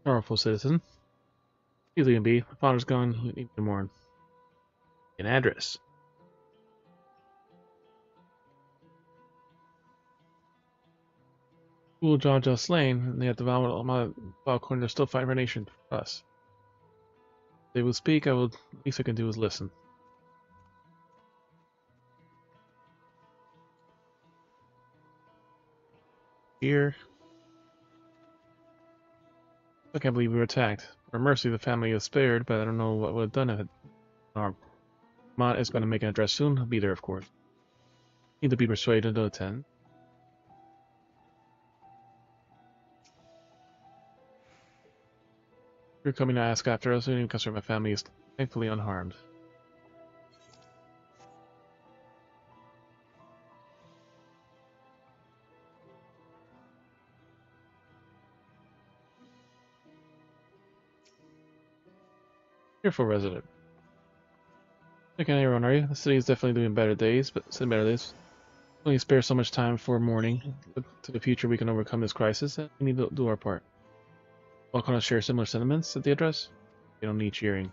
Powerful citizen. Easily can be. My father's gone. We need to mourn. An address. School John just slain, and they have to vow my corner. They're still fighting for nation for us. If they will speak, least I can do is listen. Here. I can't believe we were attacked. For mercy, the family is spared, but I don't know what would have done if it. Mott is going to make an address soon. He'll be there, of course. Need to be persuaded to attend. You're coming to ask after us, and because my family is thankfully unharmed. Cheerful resident. Checking everyone, are you? The city is definitely doing better days, but some better days. Only spare so much time for mourning. Look to the future, we can overcome this crisis, and we need to do our part. All kind of share similar sentiments at the address. You don't need cheering.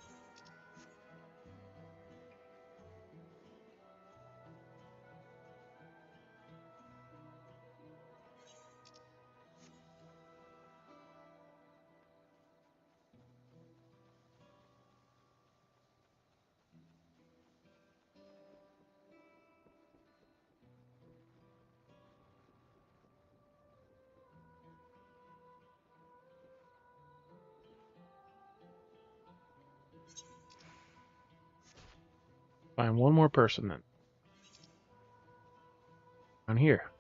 Find one more person then. Down here.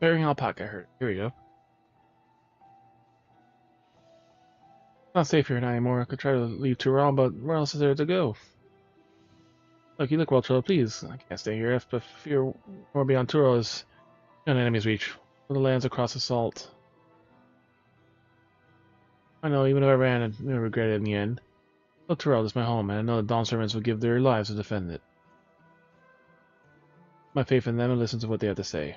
Bearing alpaca herd. Here we go. Not safe here anymore. I could try to leave Turon, but where else is there to go? Look, you look well troubled, please. I can't stay here. If fear more beyond Turo is an enemy's reach. For the lands across the salt. I know, even if I ran, I never regret it in the end. Look, Tyrell is my home, and I know the Dawn servants would give their lives to defend it. My faith in them and listen to what they have to say.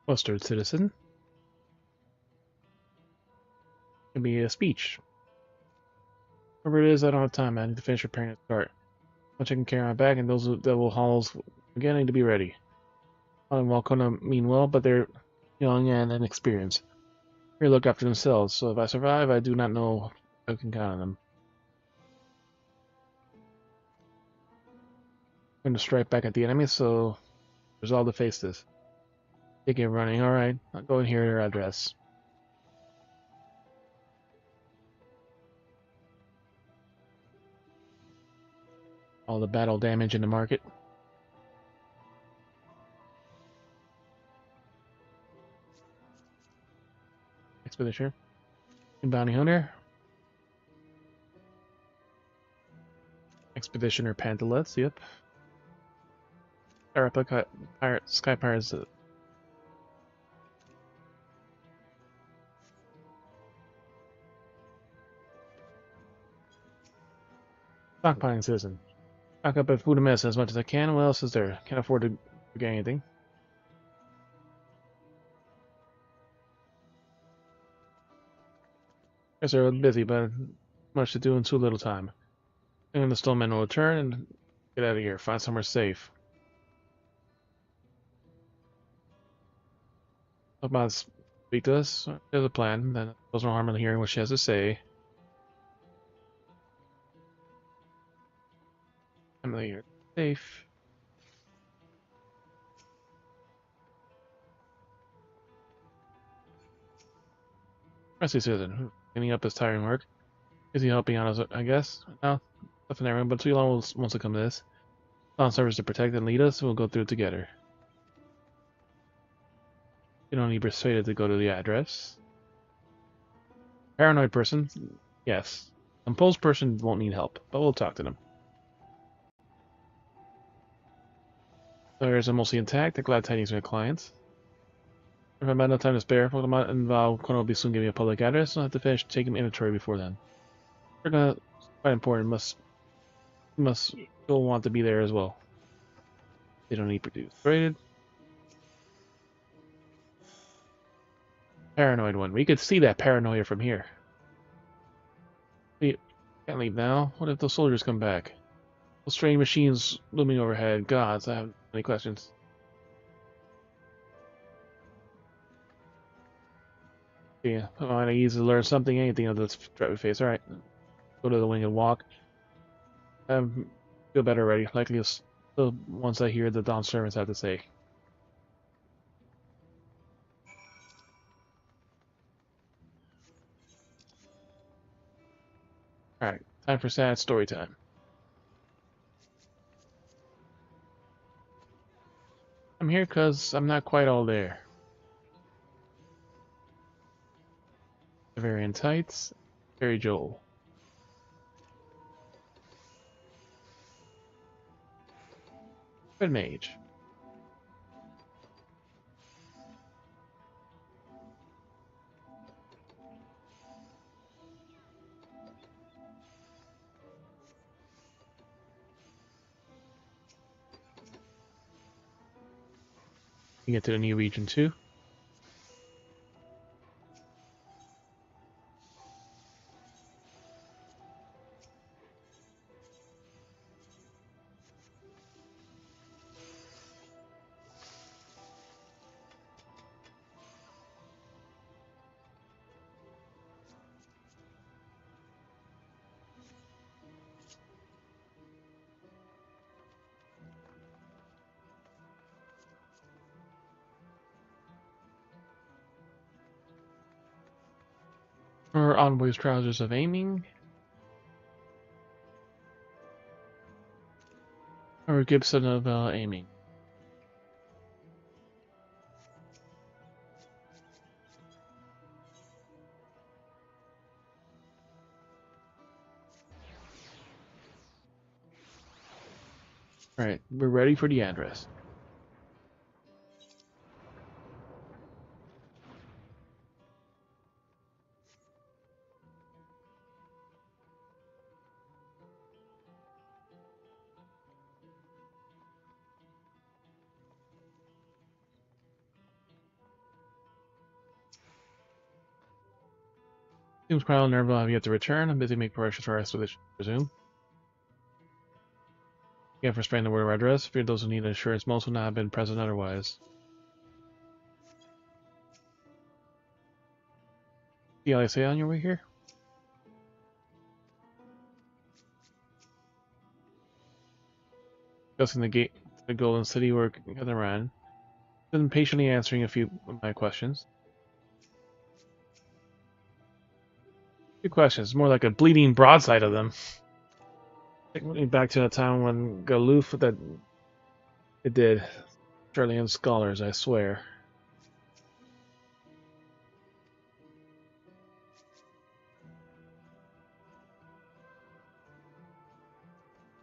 Mustard citizen. Give me a speech. Whatever it is, I don't have time. I need to finish repairing the start. I'm taking care of my back, and those devil halls again need to be ready. I'm welcome to mean well, but they're young and inexperienced. They look after themselves, so if I survive, I do not know if I can count on them. I'm going to strike back at the enemy, so resolve to face this. Take it running, alright. I'll go and hear their address. All the battle damage in the market. Expedition. Bounty hunter. Expeditioner Pantalets, yep. Sky Pirates. Stockpiling citizen. Stock up at food and medicine as much as I can. What else is there? Can't afford to forget anything. Guess they're busy, but much to do in too little time. And the stonemen will return and get out of here. Find somewhere safe. About speak to us. There's a plan. Then there's no harm in hearing what she has to say. I'm here. Safe. Rescue citizen. Cleaning up his tiring work. Is he helping out us, I guess? No. Nothing everyone, but too long wants to come to this. On service to protect and lead us, we'll go through it together. You don't need persuaded to go to the address. Paranoid person? Yes. Composed person won't need help, but we'll talk to them. Players are mostly intact. The glad tidings from clients. If I'm no time to spare, Pokemon involved Kono will be soon giving a public address. I'll have to finish taking inventory before then. They're gonna quite important. Must still want to be there as well. They don't need produced. Rated. Paranoid one. We could see that paranoia from here. We can't leave now. What if those soldiers come back? Those strange machines looming overhead. Gods, I have many questions. Yeah, I'm gonna use to learn something, anything of this threat we face. Alright. Go to the wing and walk. Feel better already. Likely still once I hear the Dawn servants have to say. Alright, time for sad story time. I'm here because I'm not quite all there. Bavarian tights, Harry Joel. Red mage. You get to the new region too. Or Envoy's trousers of aiming. Or Gibson of aiming. Alright, we're ready for the address. Seems Crown Nerva have yet to return. I'm busy making preparations for our expedition, I presume. Again for spreading the word of our address. Fear those who need assurance most will not have been present otherwise. See how I say on your way here? Discussing the gate to the Golden City where Heather ran. Been patiently answering a few of my questions. Few questions, more like a bleeding broadside of them. Taking me back to the time when Galoof that it did. Australian scholars, I swear.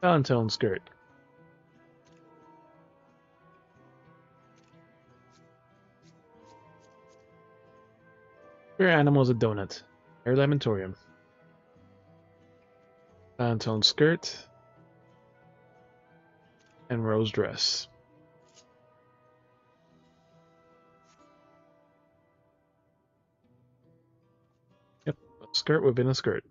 Valentone skirt. Your animal is a donut. Air Lamentorium. Valentone skirt. And rose dress. Yep, a skirt within a skirt.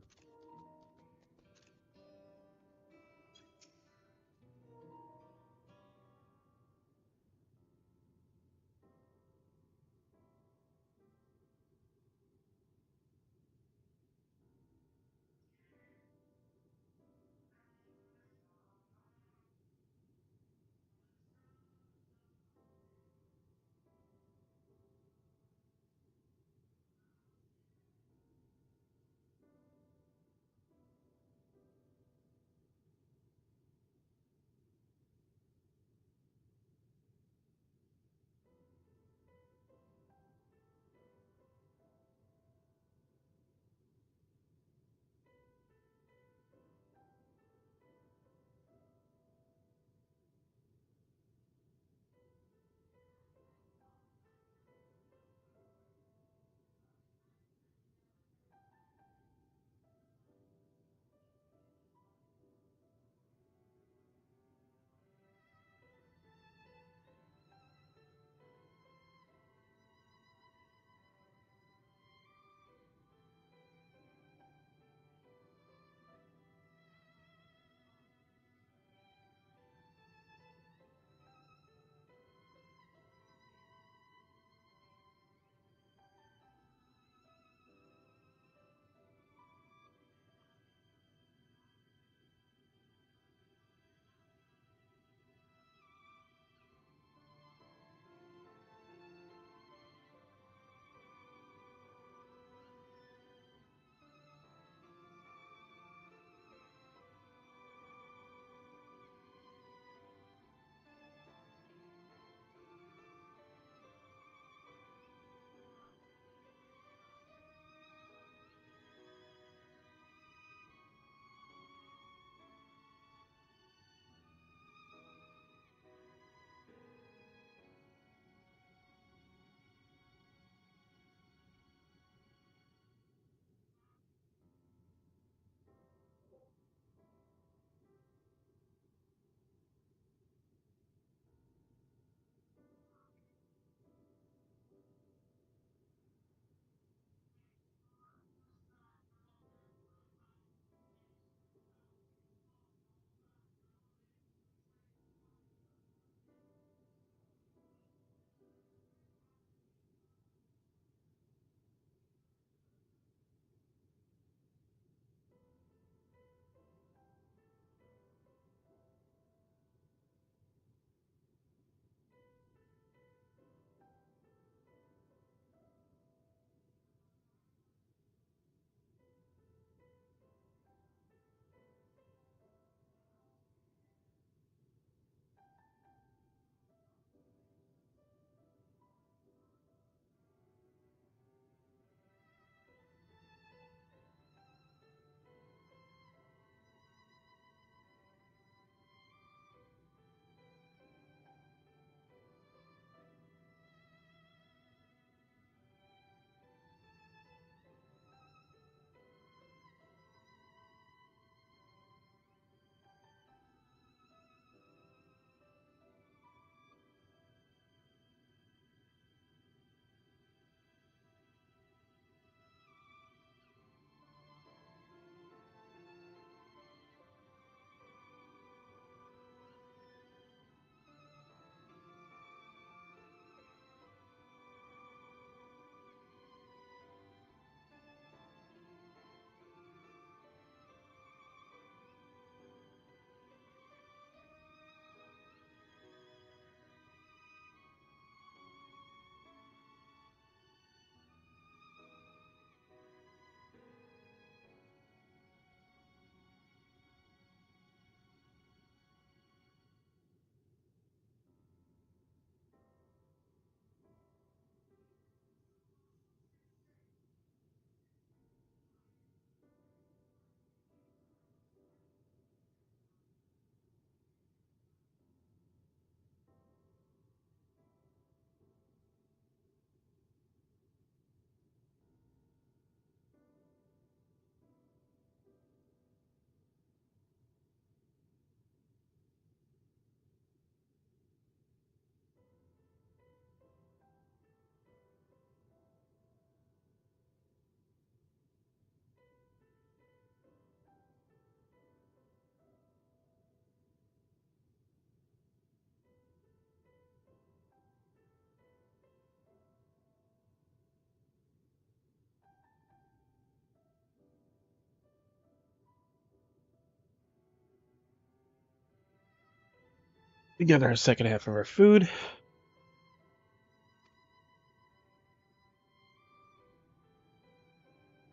We got our second half of our food.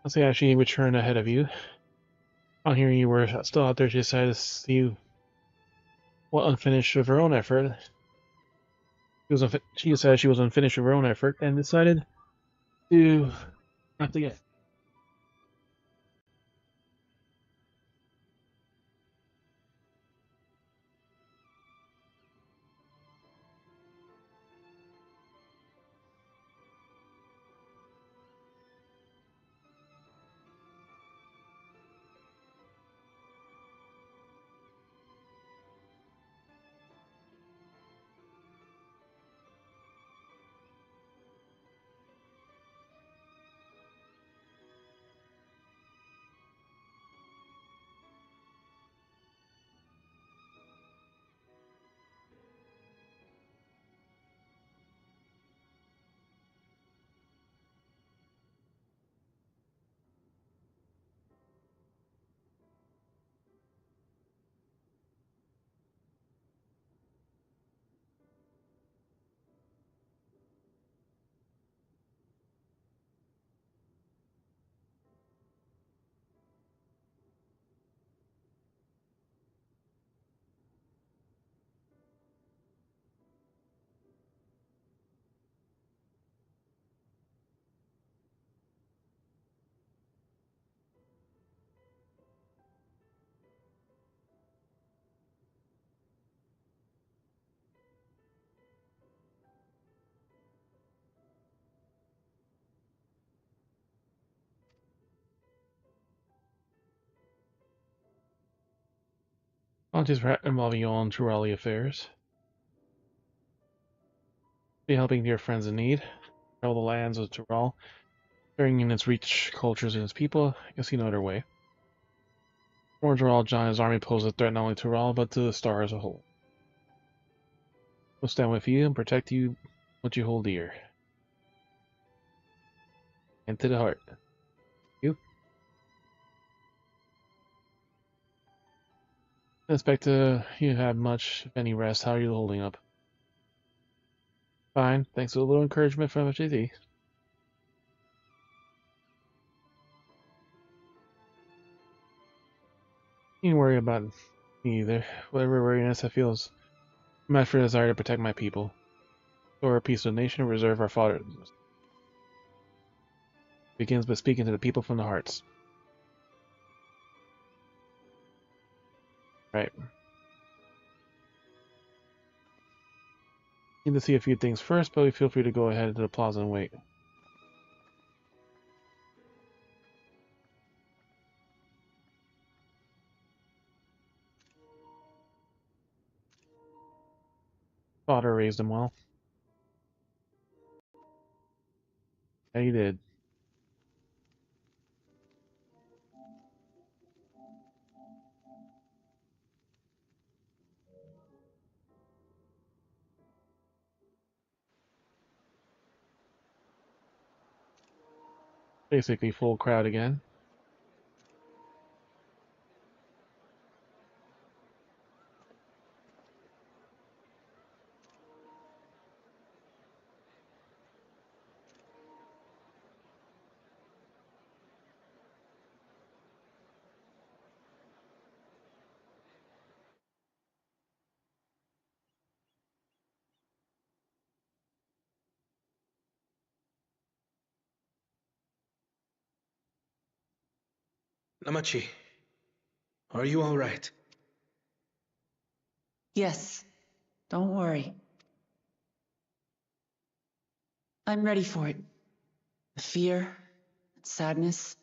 Let's say actually return ahead of you. On hearing you were still out there, she decided to see what unfinished of her own effort. She decided she was unfinished with her own effort and decided to have to get. Volunteers involving you all in Turali affairs. Be helping your friends in need. Travel the lands of Tural, sharing in its rich cultures and its people. I guess you know their way. More Tural, John and his army pose a threat not only to Tural, but to the star as a whole. We'll stand with you and protect you what you hold dear. And to the heart. You? I expect you have much, if any, rest. How are you holding up? Fine, thanks to a little encouragement from FFXIV. You don't worry about me either. Whatever weariness I feel is my for desire to protect my people. For a peaceful nation, reserve our father. Begins by speaking to the people from the hearts. Right. Need to see a few things first, but feel free to go ahead to the plaza and wait. Father raised him well. Yeah, he did. Basically full crowd again. Namachi, are you all right? Yes, don't worry. I'm ready for it. The fear, and sadness,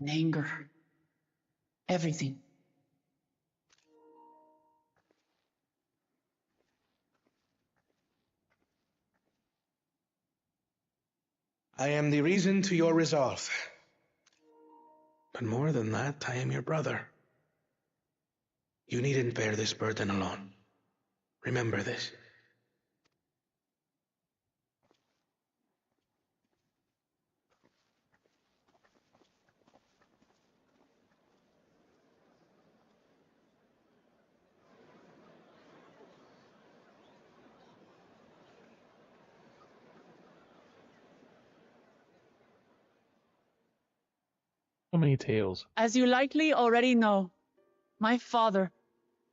and anger. Everything. I am the reason to your resolve. But more than that, I am your brother. You needn't bear this burden alone. Remember this. So many tales. As you likely already know, my father,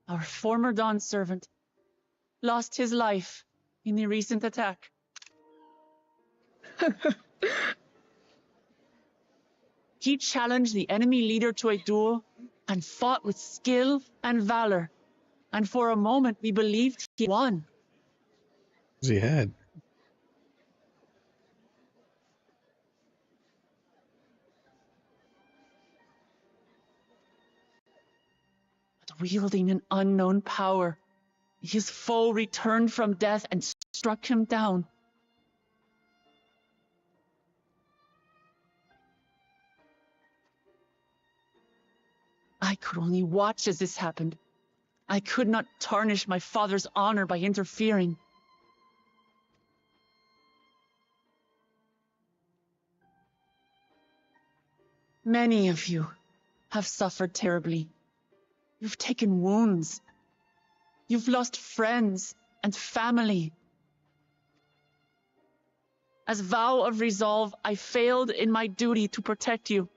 our former Dawn servant, lost his life in the recent attack. He challenged the enemy leader to a duel and fought with skill and valor. And for a moment, we believed he won. He had. But wielding an unknown power, his foe returned from death and struck him down. I could only watch as this happened. I could not tarnish my father's honor by interfering. Many of you have suffered terribly. You've taken wounds. You've lost friends and family. As vow of resolve, I failed in my duty to protect you.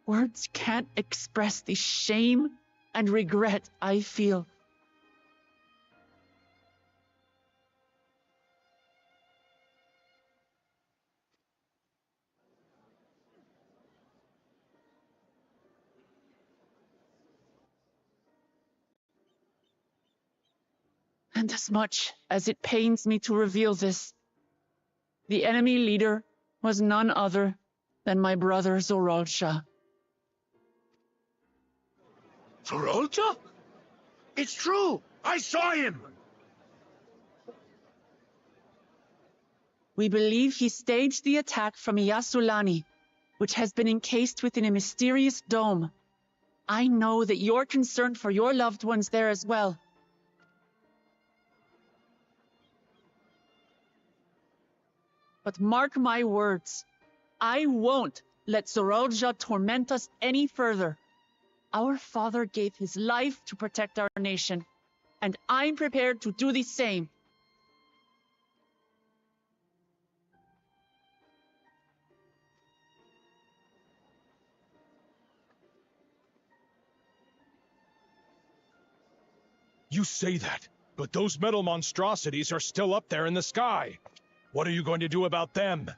Words can't express the shame and regret I feel. And as much as it pains me to reveal this, the enemy leader was none other than my brother Zorolsha. Zorolcha? It's true! I saw him! We believe he staged the attack from Yasulani, which has been encased within a mysterious dome. I know that you're concerned for your loved ones there as well. But mark my words, I won't let Zorolja torment us any further. Our father gave his life to protect our nation, and I'm prepared to do the same. You say that, but those metal monstrosities are still up there in the sky. What are you going to do about them?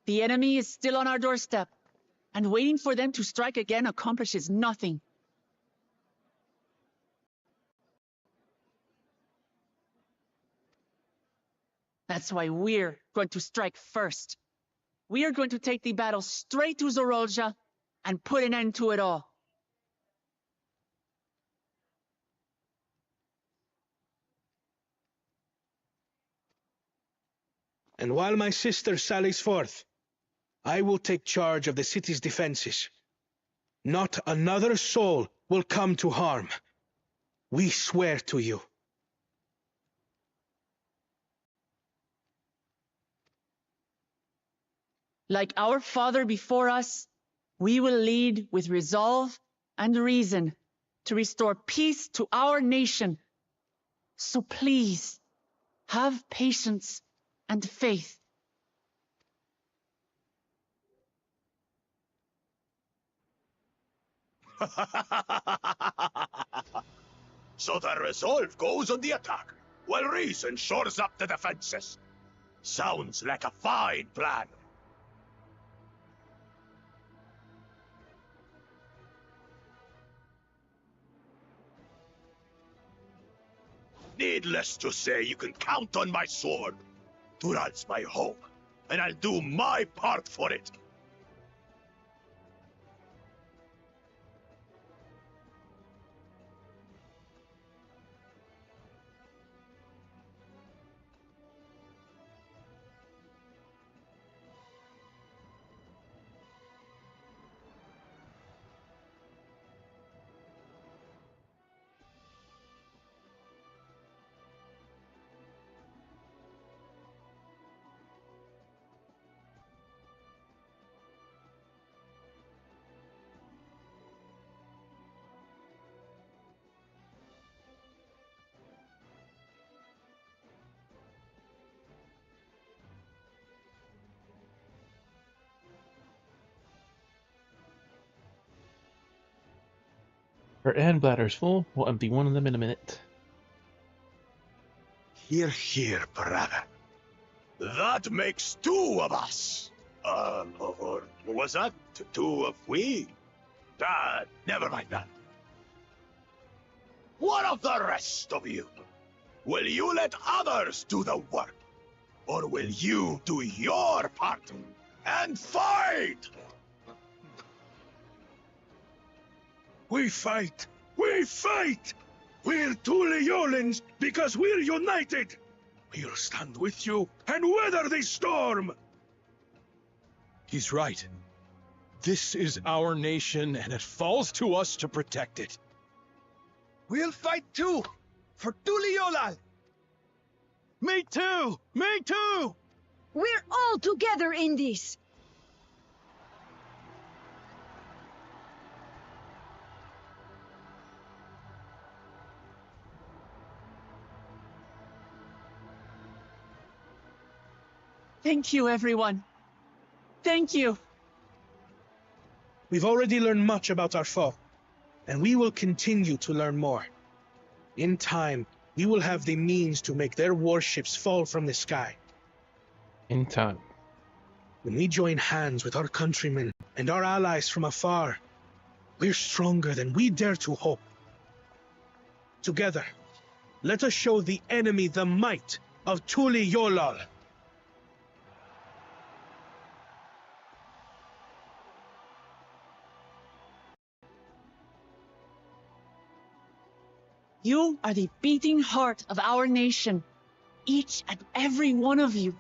The enemy is still on our doorstep, and waiting for them to strike again accomplishes nothing. That's why we're going to strike first. We are going to take the battle straight to Zorolja and put an end to it all. And while my sister sallies forth, I will take charge of the city's defenses. Not another soul will come to harm. We swear to you. Like our father before us, we will lead with resolve and reason to restore peace to our nation. So please, have patience and faith. So the resolve goes on the attack, while reason shores up the defenses. Sounds like a fine plan. Needless to say, you can count on my sword. Dural's my home, and I'll do my part for it. and bladder's full. We'll empty one of them in a minute. Here, brother. That makes two of us. Or was that two of we? Never mind that. What of the rest of you? Will you let others do the work? Or will you do your part and fight? We fight! We fight! We're Tuliolans because we're united! We'll stand with you and weather this storm! He's right. This is our nation, and it falls to us to protect it. We'll fight too! For Tuliolal! Me too! Me too! We're all together in this! Thank you, everyone. Thank you. We've already learned much about our foe, and we will continue to learn more. In time, we will have the means to make their warships fall from the sky. In time. When we join hands with our countrymen and our allies from afar, we're stronger than we dare to hope. Together, let us show the enemy the might of Tuliolal. You are the beating heart of our nation, each and every one of you.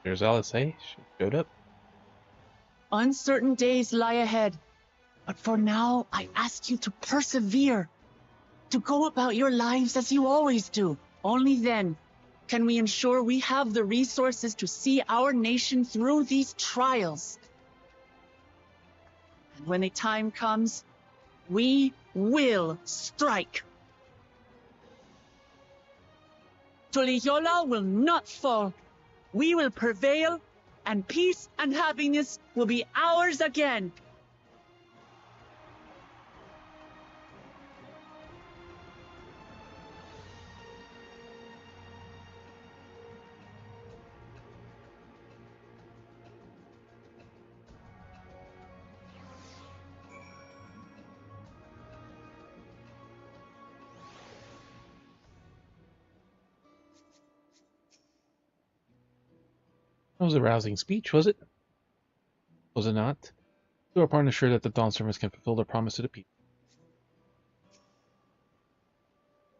There's Alice, eh? She showed up. Uncertain days lie ahead, but for now, I ask you to persevere, to go about your lives as you always do. Only then can we ensure we have the resources to see our nation through these trials. And when the time comes, we will strike. Tuliyola will not fall. We will prevail, and peace and happiness will be ours again. That was a rousing speech, was it? Was it not? Do our part ensure that the Dawn servants can fulfill their promise to the people.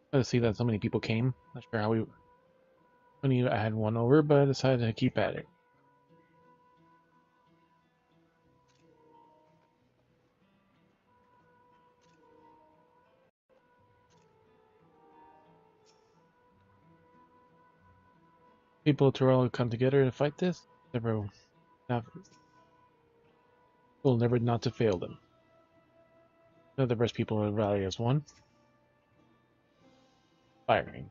Glad to see that so many people came. Not sure how we knew I had one over, but I decided to keep at it. People to all come together to fight this. We'll never not to fail them. They're the best people to rally as one. Firing.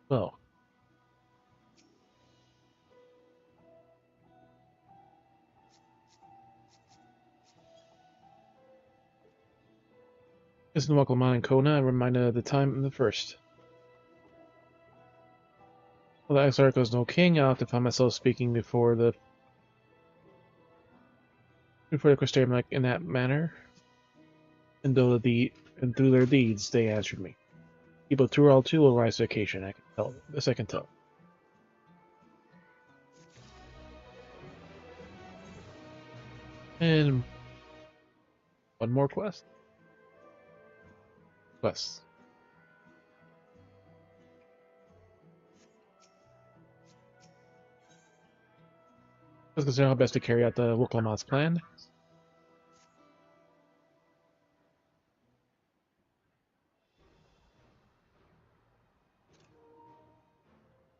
Well. This is Nwakaman and Kona, a reminder of the time in the first. Well, the Exarch was no king. I often find myself speaking before the Crystarium like in that manner. And through their deeds they answered me. People through all too will rise to the occasion, I can tell. This I can tell. And one more quest. Let's consider how best to carry out the Woklamat's plan.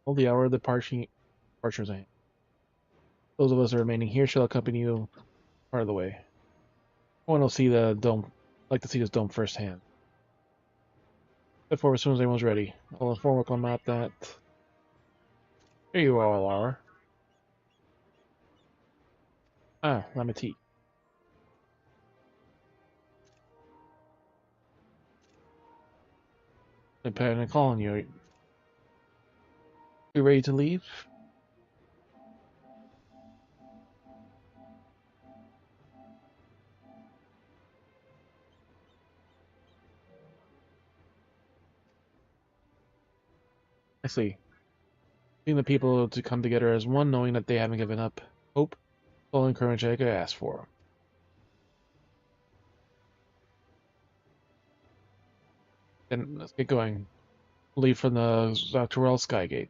Hold the hour of departure's aim. Those of us remaining here shall accompany you part of the way. I want to see the dome. Like to see this dome firsthand. Therefore, as soon as everyone's ready, I'll inform Woklamat that Here you all are. Ah, lemon tea. I'm planning on calling you. You ready to leave? I see. Getting the people to come together as one, knowing that they haven't given up hope, full encouragement I could ask for. Then let's get going. Leave from the Dawntrail Skygate.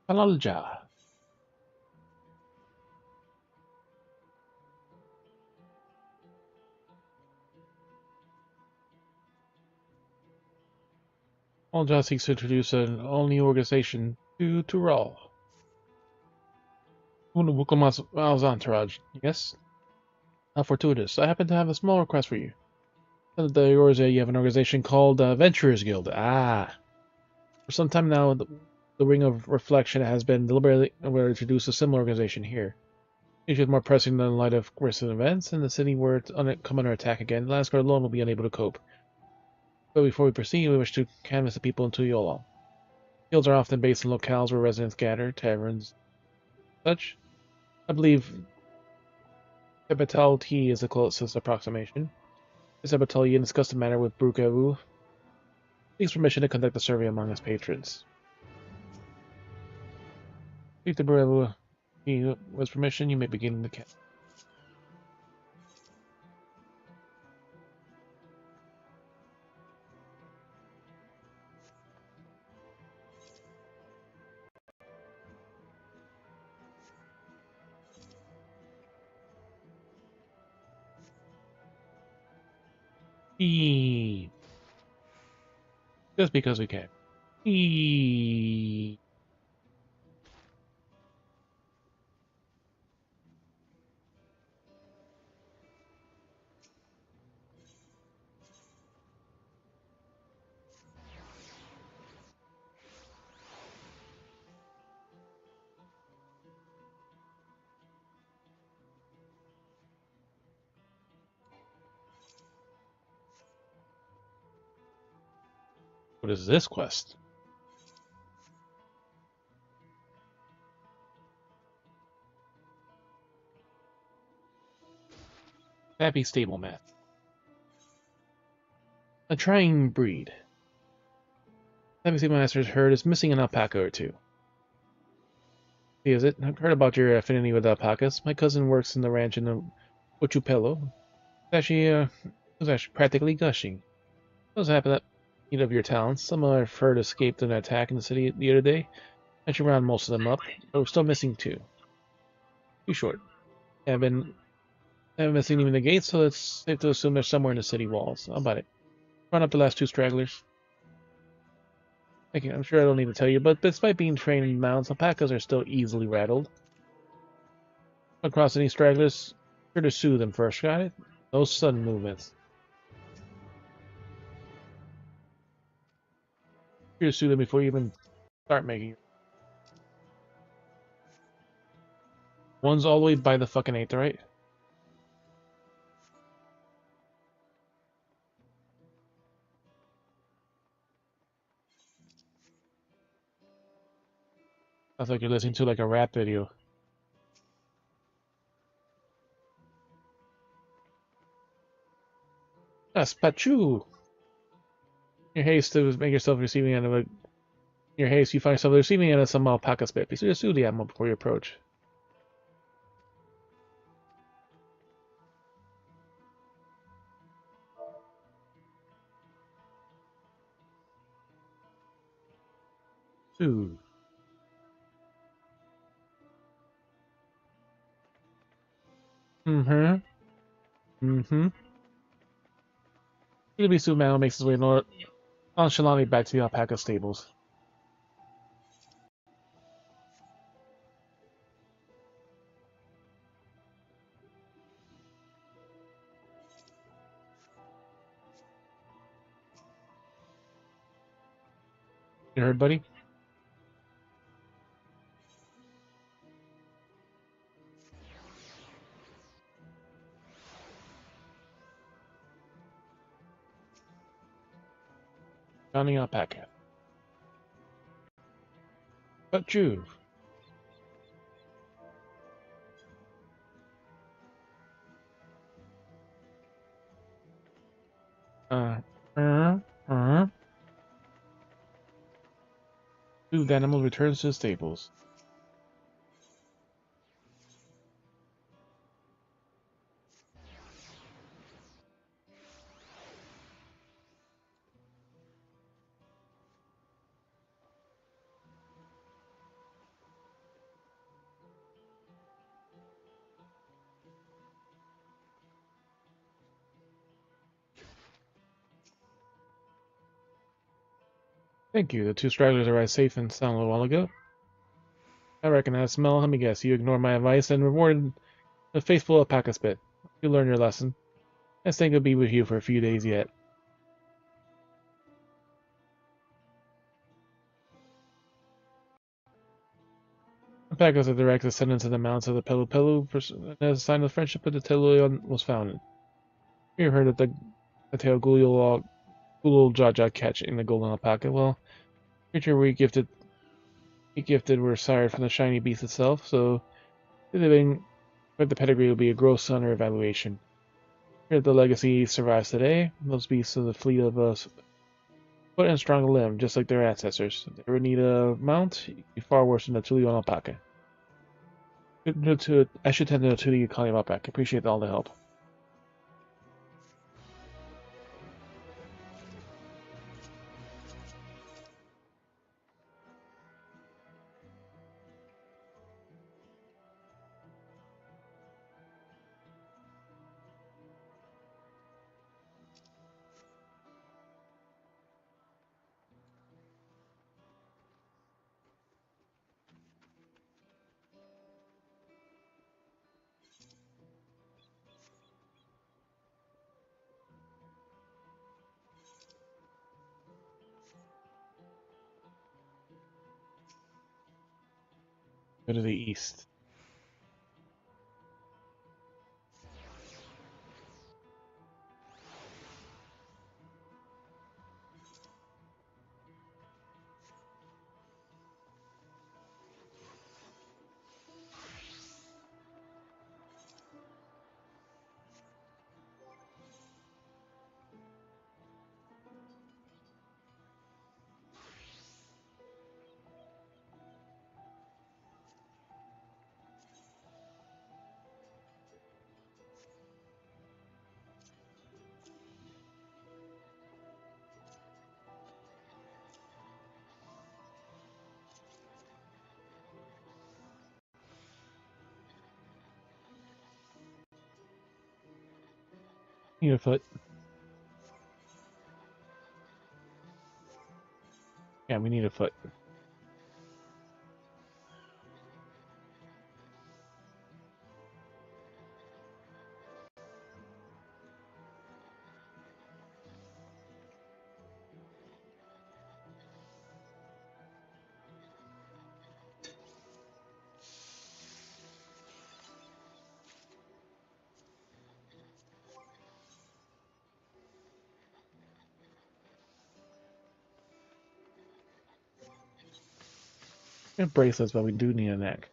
Palalja. Palalja seeks to introduce an all-new organization to Tural. Wukuma's entourage, yes? How fortuitous. I happen to have a small request for you. You have an organization called Venturers Guild. Ah. For some time now, the Ring of Reflection has been deliberately to introduce a similar organization here. Issue is more pressing than in light of recent events, and the city were to come under attack again. Lasgard alone will be unable to cope. But before we proceed, we wish to canvass the people in Tuyolal. Guilds are often based in locales where residents gather, taverns, such. I believe Ebetal Tea is the closest approximation. This Ebetal discussed the matter with Brukevu. Seeks permission to conduct a survey among his patrons. Speak to Brukevu. With permission, you may begin the count. Just because we can. What is this quest? Happy Stableman. A trying breed. Happy Stableman's herd is missing an alpaca or two. Is it? I've heard about your affinity with alpacas. My cousin works in the ranch in the Uchupelo. It was actually practically gushing. It was happy that need of your talents. Some I've heard escaped an attack in the city the other day. I should round most of them up, but we're still missing two. Too short. Haven't seen even the gates, so it's safe to assume they're somewhere in the city walls. How about it? Run up the last two stragglers. Thank you. I'm sure I don't need to tell you, but despite being trained in mounts, alpacas are still easily rattled. Across any stragglers, sure to soothe them first, got it? No sudden movements. Sure to soothe them before you even start making. One's all the way by the fucking 8th, right? Sounds like you're listening to like a rap video. Yes, Pachu! In your haste to make yourself receiving end of a... In your haste, you find yourself receiving end of some alpaca spit. Be sure to soothe the animal before you approach. Soothe. Mm-hmm. Mm-hmm. Maybe soon Mano makes his way nonchalantly back to the alpaca stables. You heard, buddy? Founding alpaca. But you. Uh, uh, uh. Soothed animal returns to the stables. Thank you. The two stragglers arrived safe and sound a little while ago. I recognize the smell. Let me guess. You ignored my advice and rewarded a faithful alpaca spit. You learned your lesson. I think I'll be with you for a few days yet. Alpacas are direct descendants of the mounts of the Pelu Pelu, and as a sign of friendship with the Teluion was founded. You heard that the Ateo Gulul Jaja catch in the golden alpaca. Well, creature we gifted were sired from the shiny beast itself, so but the pedigree will be a gross under evaluation. Here the legacy survives today. Those beasts of the fleet of us foot and strong limb, just like their ancestors. If they ever need a mount, you'd be far worse than a Tulion alpaca. I should tend to the Tuli Kali alpaca. Appreciate all the help. Go to the east. Need a foot. Yeah, we need a foot. We have bracelets, but we do need a neck.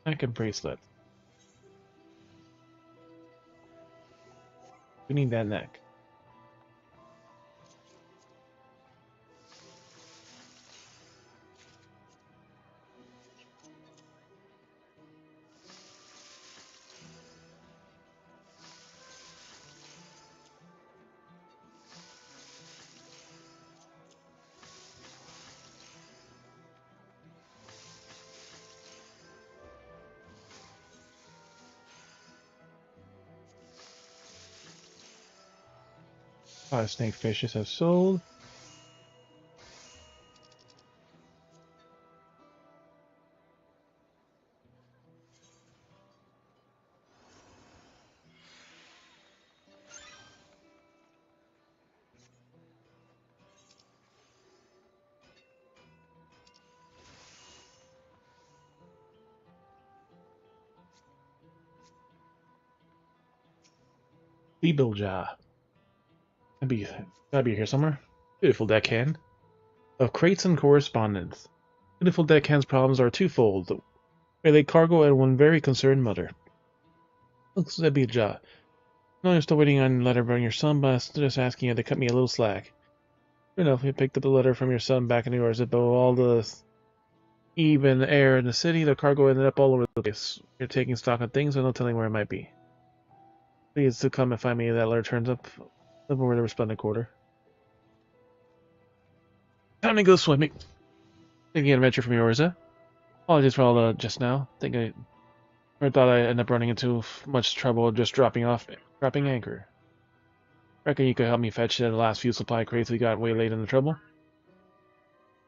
Neck and bracelet. We need that neck. Five snake fishes have sold. Beetle jaw. Gotta be here somewhere. Beautiful deckhand. Of crates and correspondence. Beautiful deckhand's problems are twofold. Relay cargo and one very concerned mother. Looks that'd be a job. No, you're still waiting on a letter from your son, but I'm just asking you to cut me a little slack. Sure enough, you picked up the letter from your son back in New York, but with all the even air in the city, the cargo ended up all over the place. You're taking stock of things, and no telling where it might be. Please to come and find me if that letter turns up over the resplendent quarter. Time to go swimming. Taking an adventure from yours, eh? Apologies for all the just now. I thought I'd end up running into much trouble just dropping anchor. Reckon you could help me fetch the last few supply crates we got way late in the trouble?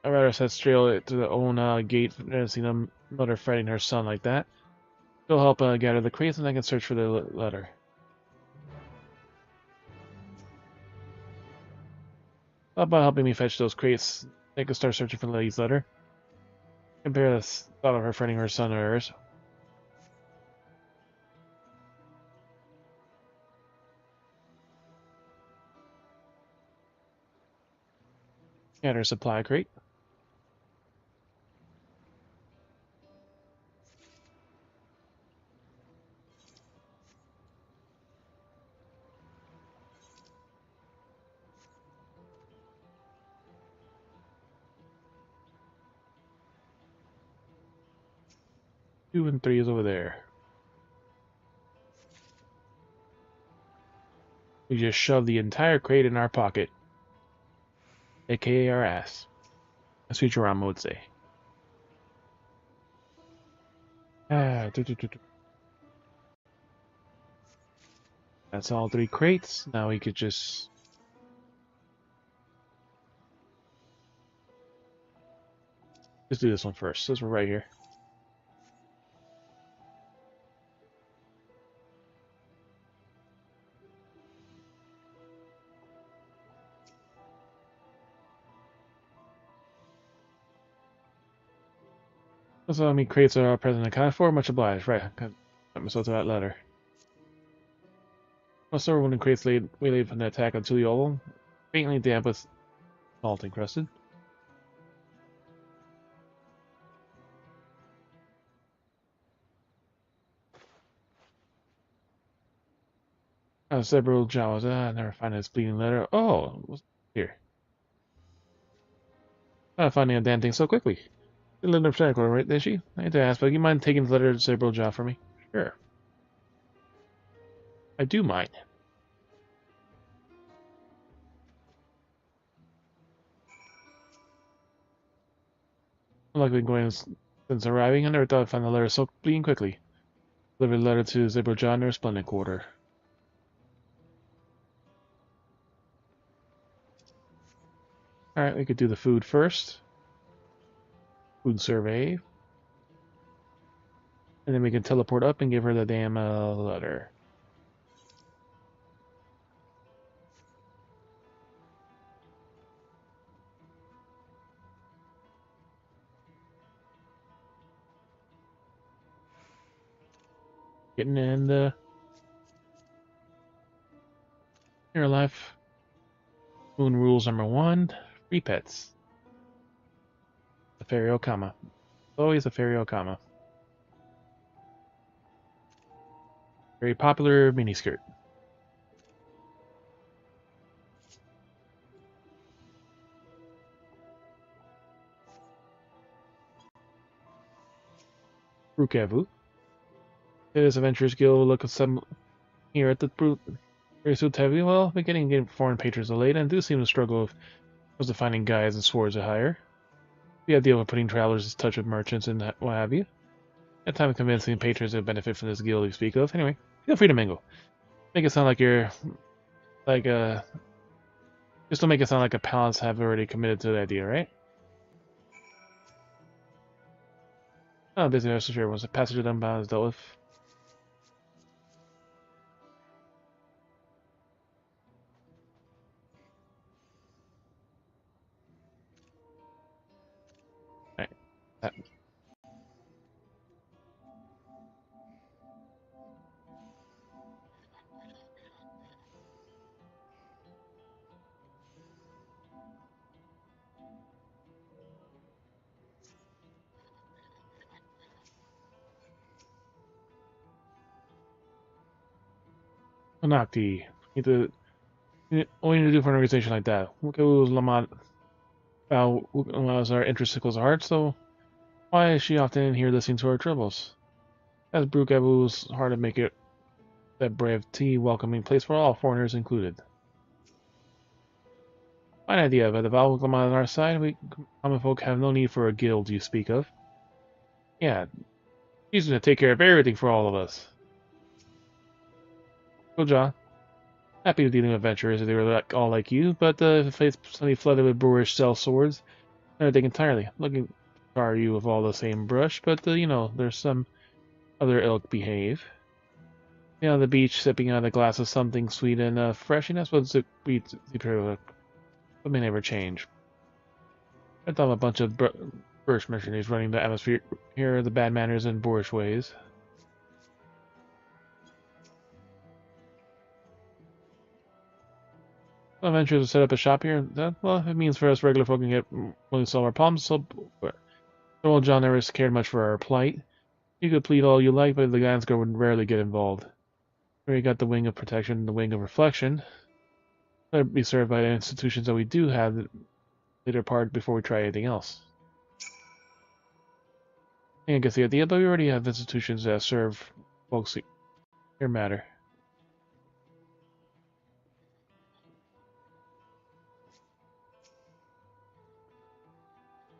I'd rather set straight to the own gate than see the mother fighting her son like that. She'll help gather the crates and I can search for the letter. How about helping me fetch those crates? They can start searching for the lady's letter. Compare the thought of her fighting her son or hers. Gather supply crate. Two and three is over there. We just shoved the entire crate in our pocket, aka our ass, as Futurama would say. That's all three crates. Now we could just do this one first, since we're right here. So how many crates are present accounted for? Much obliged. Right, got myself to that letter. Most several wooden crates we laid from the attack on Tuliolo, faintly damp with salt encrusted. Several Jawas. I never find this bleeding letter. Oh, what's here? Not finding a damn thing so quickly. Didn't let her finish, right, did she? I hate to ask, but you mind taking the letter to Cerebral Jaw for me? Sure. I do mind. Unlikely going since arriving. I never thought I'd find the letter so bleeding quickly. Delivered the letter to Cerebral Jaw in their splendid quarter. Alright, we could do the food first. Food survey. And then we can teleport up and give her the damn letter. Getting in the inner life. Moon rules #1. Free pets. A fairy Okama. Always a fairy Okama. Very popular miniskirt. Rukevu. This Adventurers Guild will look at some here at the Brute. Very so heavy. Well, beginning getting foreign patrons are late and do seem to struggle with was finding guides and swords to hire. The idea of putting travelers in touch with merchants and what have you. At time of convincing patrons to benefit from this guild you speak of. Anyway, feel free to mingle. Make it sound like you're like just don't make it sound like a palace have already committed to the idea, right? Oh, busy messenger once a passenger unbound is dealt with. Right. Nocti. All you need to do for an organization like that. Wuka's Lamont was our interest sickles heart, so why is she often in here listening to our troubles? As Brukabu's hard to make it that brave tea welcoming place for all, foreigners included. Fine idea, but the Val Lamont on our side, we common folk have no need for a guild you speak of. Yeah, she's gonna take care of everything for all of us. Go, John. Happy with dealing with adventurers if they were all like you, but if the place suddenly flooded with brewers sell swords, another thing entirely. Looking to tar you with all the same brush, but you know, there's some other ilk behave. You know, on the beach, sipping out a glass of something sweet and fresh, and that's what we but may never change. I thought a bunch of British missionaries running the atmosphere here are the bad manners and boorish ways. Some adventurers to set up a shop here. That, well, it means for us regular folk can get when we solve our problems. So, old John never cared much for our plight. You could plead all you like, but the Gansgar would rarely get involved. We got the wing of protection and the wing of reflection. Let be served by the institutions that we do have the later part before we try anything else. I think I get the idea, but we already have institutions that serve folks here matter.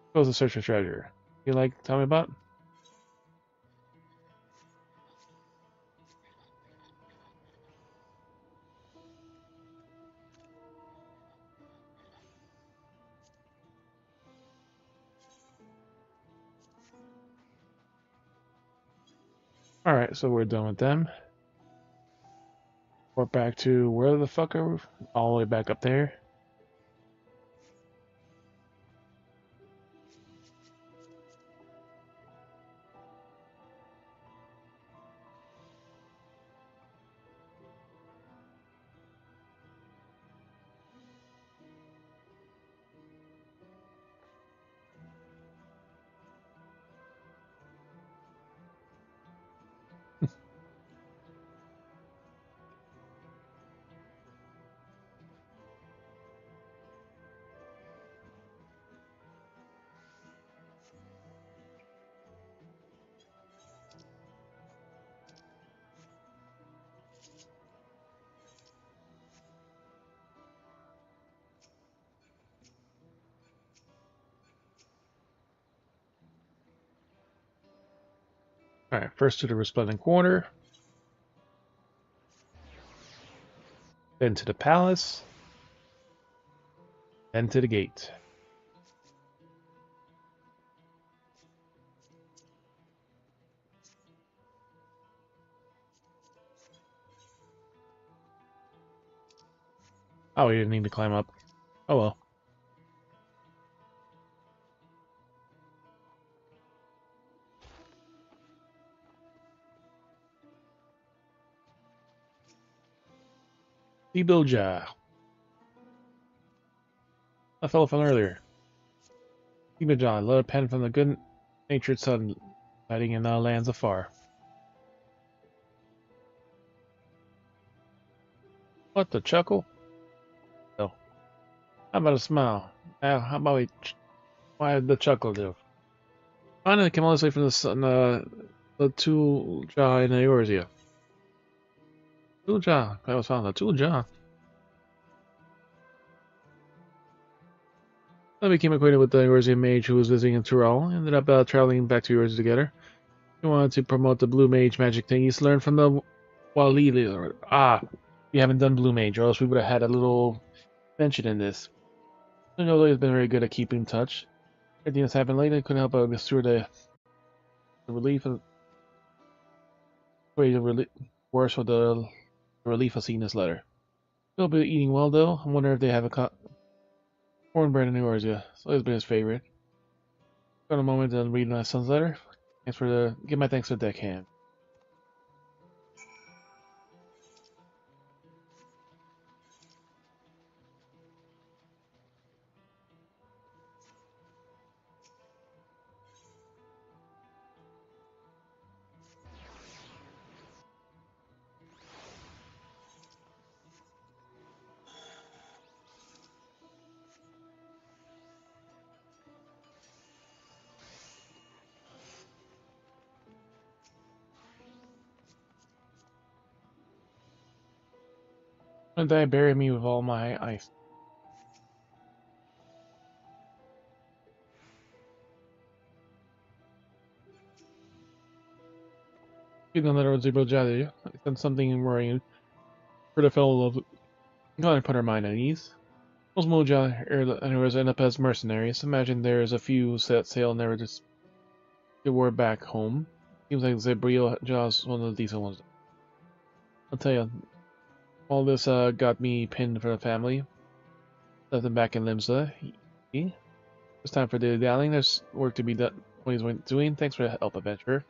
Suppose the search for treasure. You like tell me about? Alright, so we're done with them. We're back to where the fuck are we? All the way back up there. Alright, first to the Resplendent Quarter. Then to the palace. Then to the gate. Oh, we didn't need to climb up. Oh well. Sibilja. A fellow from earlier. Sibilja, let a pen from the good-natured sun, hiding in lands afar. What the chuckle? No. How about a smile? Now, how about we? Why the chuckle do? Finally, came all this way from the two jaw in Eorzea. Two jaw. I was found the two jaw. I became acquainted with the Eorzean mage who was visiting in Tyrol. Ended up traveling back to Eorzea together. He wanted to promote the blue mage magic thing he's learned from the Walili. We haven't done blue mage, or else we would have had a little mention in this. I know he's been very good at keeping in touch. Everything that's happened lately couldn't help but assure the relief of worse for the relief of seeing this letter. Still be eating well though. I wonder if they have a cornbread in Eorzea. It's always been his favorite. Got a moment to read my son's letter. Give my thanks to the deckhand. And they bury me with all my ice. You know that I was able to gather you. I said something worrying for the fellow love. Gotta put her mind at ease. Most Moja heroes end up as mercenaries. Imagine there's a few set sail and never just get word back home. Seems like Zabrio Jaw's one of the decent ones. I'll tell you, all this got me pinned for the family. Left them back in Limsa. It's time for daily dallying. There's work to be done. What he's doing. Thanks for the help, adventurer.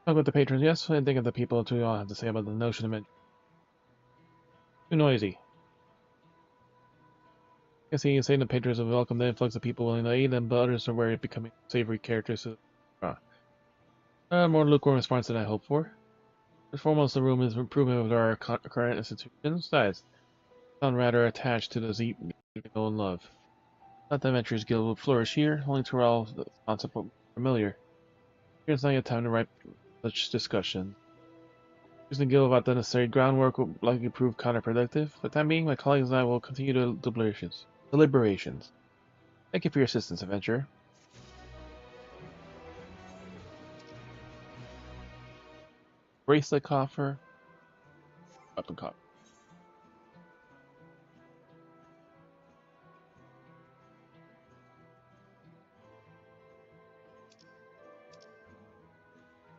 Talk about the patrons, yes. I think of the people too. All have to say about the notion of it. Too noisy. I see you saying the patrons have welcomed the influx of people willing to aid them, but others are wary of becoming savory characters. More lukewarm response than I hoped for. First foremost, the room is improvement of our current institutions. Besides, I sound rather attached to the Zeep know and love. Not that Adventurers Guild would flourish here, only to all the concept of familiar. Here's not yet time to write such discussion. Using the guild without the necessary groundwork will likely prove counterproductive. For the time being, my colleagues and I will continue the deliberations. Thank you for your assistance, adventurer. Bracelet coffer. Weapon coffer.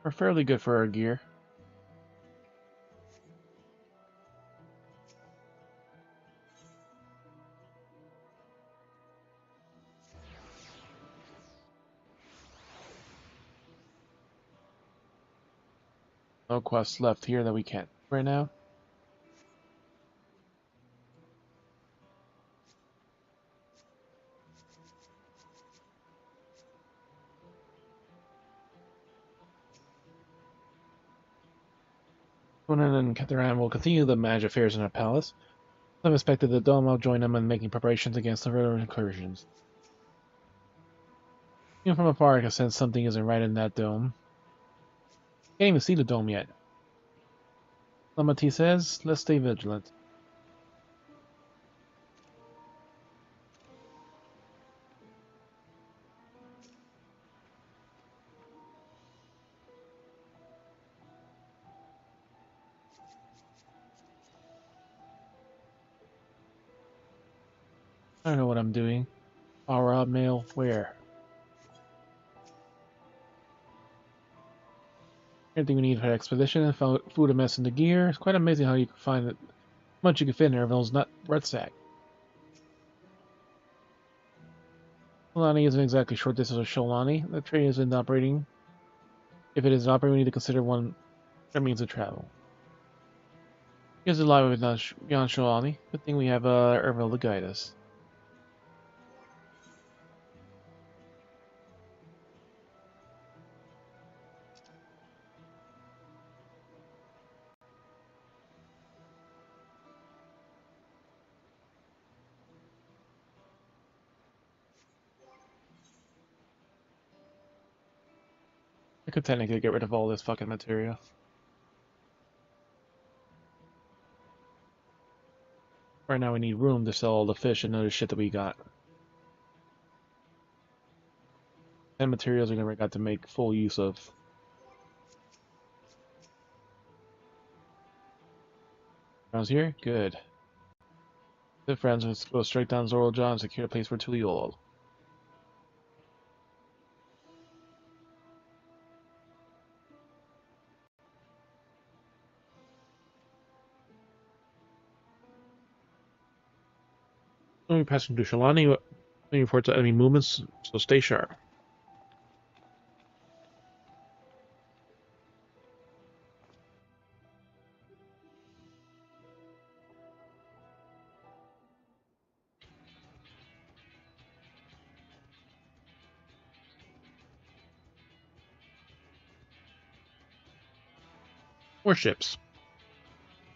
We're fairly good for our gear. No quests left here that we can't do right now. Conan and Catharan will continue the magic affairs in our palace. Some expected the Dome will join them in making preparations against the further incursions. Even from afar, I can sense something isn't right in that dome. Can't even see the dome yet. Lamati says, let's stay vigilant. I don't know what I'm doing. Aura mail, where? Everything we need for the expedition, and found food and mess in the gear. It's quite amazing how you can find it. How much you can fit in Ervil's nut rucksack. Sholani isn't exactly short distance with Sholani. The train isn't operating. If it is operating, we need to consider one other means of travel. Here's a lot with beyond Sholani. Good thing we have Ervil to guide us. I could technically get rid of all this fucking material. Right now we need room to sell all the fish and other shit that we got. And materials we never got to make full use of. Friends here? Good. Good friends, let's go straight down Zoral Jaw and secure a place for Tuliol. When we passing through Sholani, any reports of enemy movements, so stay sharp. More ships.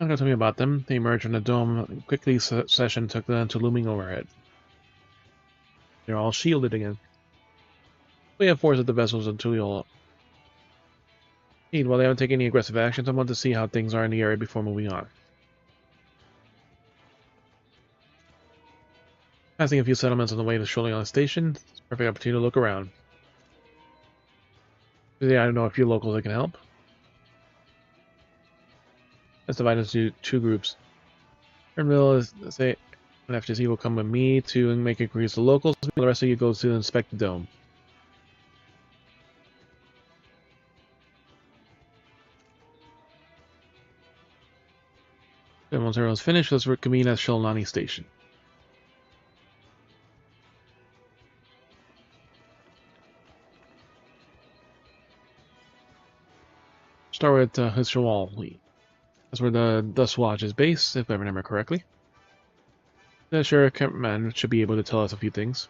Not gonna tell me about them. They emerged from the dome. Quickly, session took them to looming overhead. They're all shielded again. We have force at the vessels in Tuliol. While they haven't taken any aggressive actions, I want to see how things are in the area before moving on. Passing a few settlements on the way to Sholion Station, it's a perfect opportunity to look around. Yeah, I don't know a few locals that can help. Let's divide into two groups. Ernville is, say, and FGC will come with me to make inquiries to locals, the rest of you go to inspect the dome. Then once everyone's finished, let's reconvene at Sholani Station. Start with Hishawali. That's where the Dust Watch is based, if I remember correctly. The Sheriff man should be able to tell us a few things.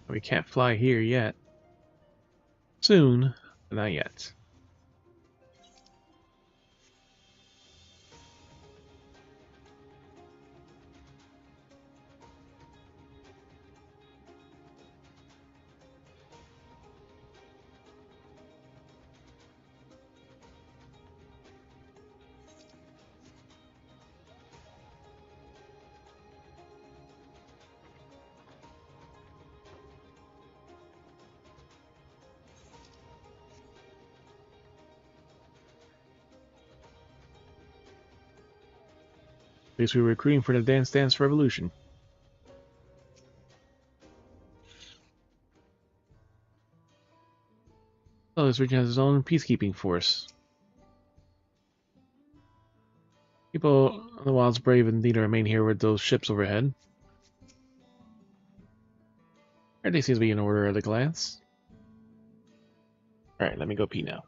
We can't fly here yet. Soon, but not yet. At least we were recruiting for the Dance Revolution. Oh, this region has its own peacekeeping force. People on the Wild's brave and need to remain here with those ships overhead. Everything seems to be in order at a glance. Alright, let me go pee now.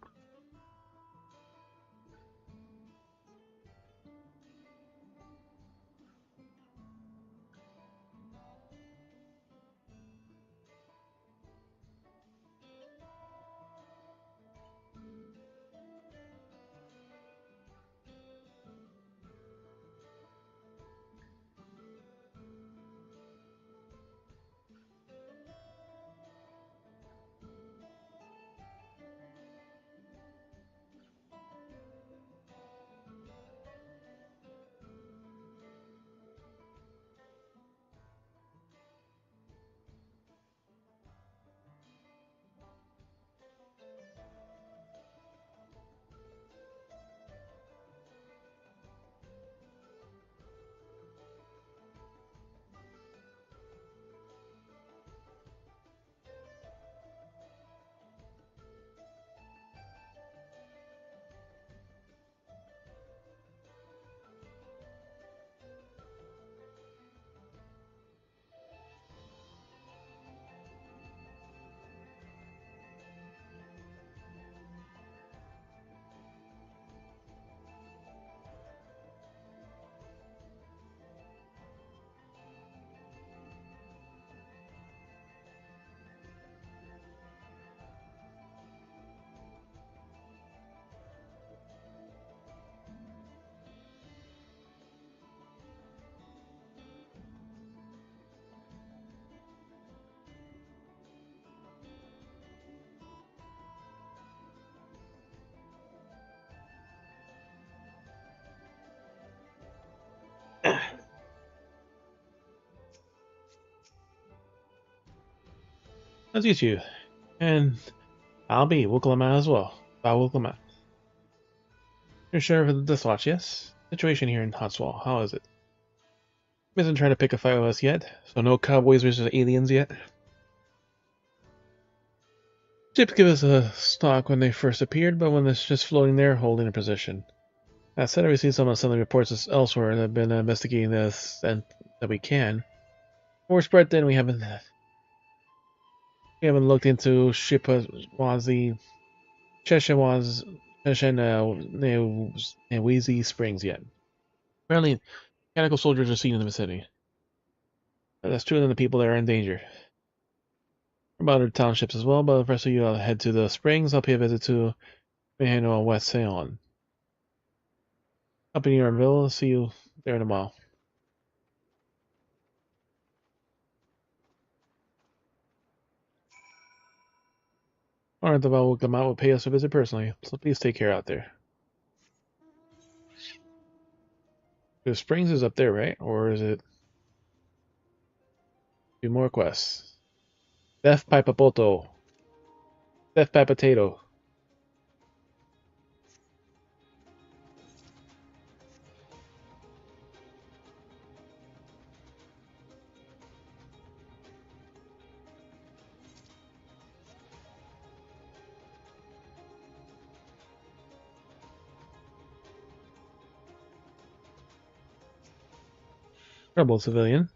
As you two. And I'll be Wuklama as well. Wuklama. You're Sheriff of the Death Watch, yes? Situation here in Hotswall, how is it? Isn't trying to pick a fight with us yet, so no cowboys versus aliens yet. Ships give us a stock when they first appeared, but when it's just floating there, holding a position. That said, I received some unsettling reports elsewhere that have been investigating this and that we can. More spread than we haven't looked into Shipwazi Wheezy Springs yet. Apparently, mechanical soldiers are seen in the vicinity. That's true, then the people there are in danger. About other townships as well, but the rest of you head to the springs. I'll pay a visit to Mehano and West Ceylon. Up in Yarnville, see you there tomorrow. Alright, the Val will come out will pay us a visit personally, so please take care out there. The springs is up there, right? Or is it... Two more quests. Death by Papoto. Death by Potato. Trouble, civilian.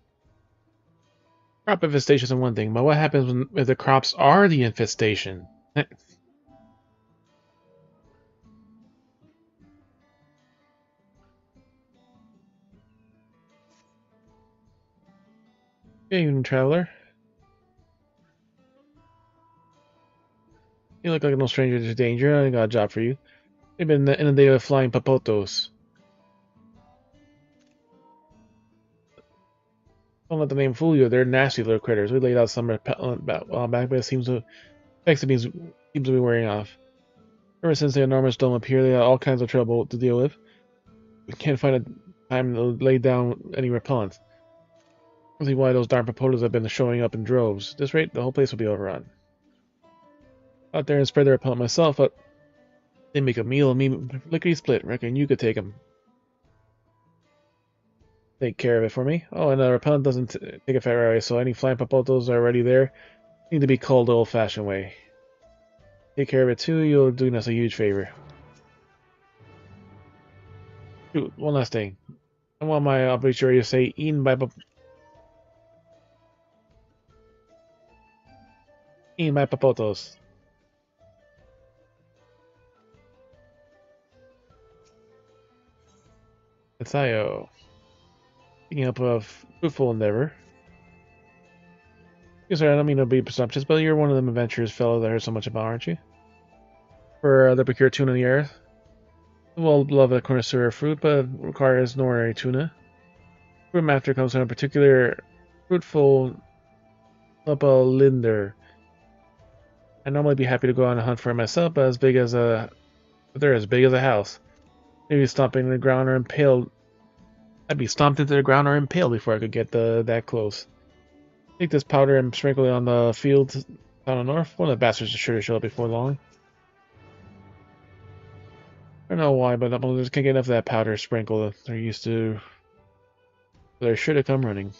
Crop infestation is one thing, but what happens when if the crops are the infestation? Yeah, evening, traveler. You look like no stranger to danger. I got a job for you. You've been inundated with flying papotos. Don't let the name fool you. They're nasty little critters. We laid out some repellent a while back, but it seems to be wearing off. Ever since the enormous dome appeared, they had all kinds of trouble to deal with. We can't find a time to lay down any repellent. I see why those darn papotas have been showing up in droves. At this rate, the whole place will be overrun. Out there and spread the repellent myself, but they make a meal of me lickety split. Reckon you could take 'em. Take care of it for me. Oh, and the repellent doesn't take effect right away, so any flying papotos are already there need to be culled the old-fashioned way. Take care of it too, you'll do us a huge favor. Shoot, one last thing. I want my obituary to say eaten by papotos. It's IO. Picking up a fruitful endeavor. Yes, sir, I don't mean to be presumptuous, but you're one of them adventurous fellows I heard so much about, aren't you? For the procure tuna in the earth. Well, love a connoisseur of fruit, but requires no ordinary tuna. Fruit master comes from a particular fruitful Linder. I'd normally be happy to go on a hunt for it myself, but they're as big as a house. Maybe stomping the ground or impaled. I'd be stomped into the ground or impaled before I could get that close. Take this powder and sprinkle it on the fields down the north. One of the bastards is sure to show up before long. I don't know why, but I just can't get enough of that powder sprinkle. They're used to. They're sure to come running.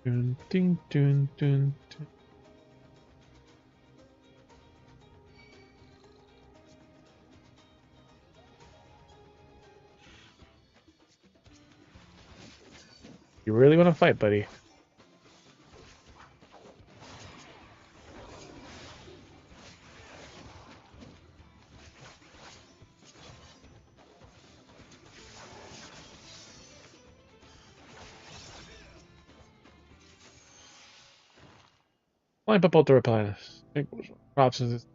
Dun, dun, dun, dun, dun. You really want to fight, buddy? Line up out the reply. Props is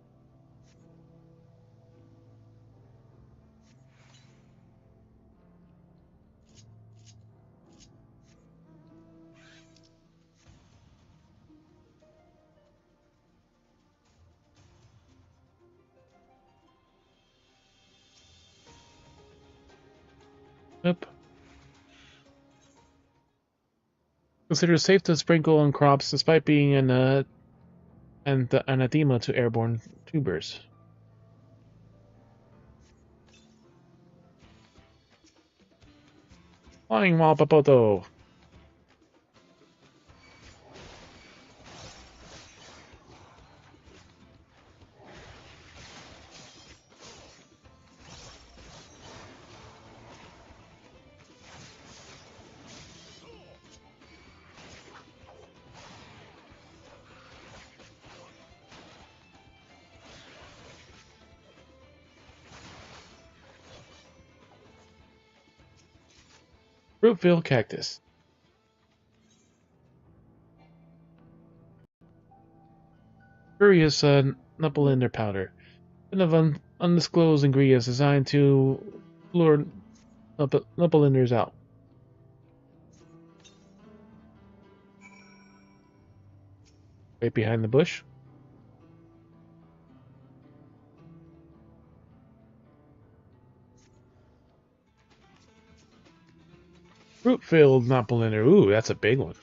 Considered safe to sprinkle on crops despite being an anathema to airborne tubers. Flying Wapapoto. Fruitville cactus. Curious Nuppelander powder. Of undisclosed ingredients designed to lure Nuppelanders out. Right behind the bush. Fruit-filled Nuppelander. Ooh, that's a big one.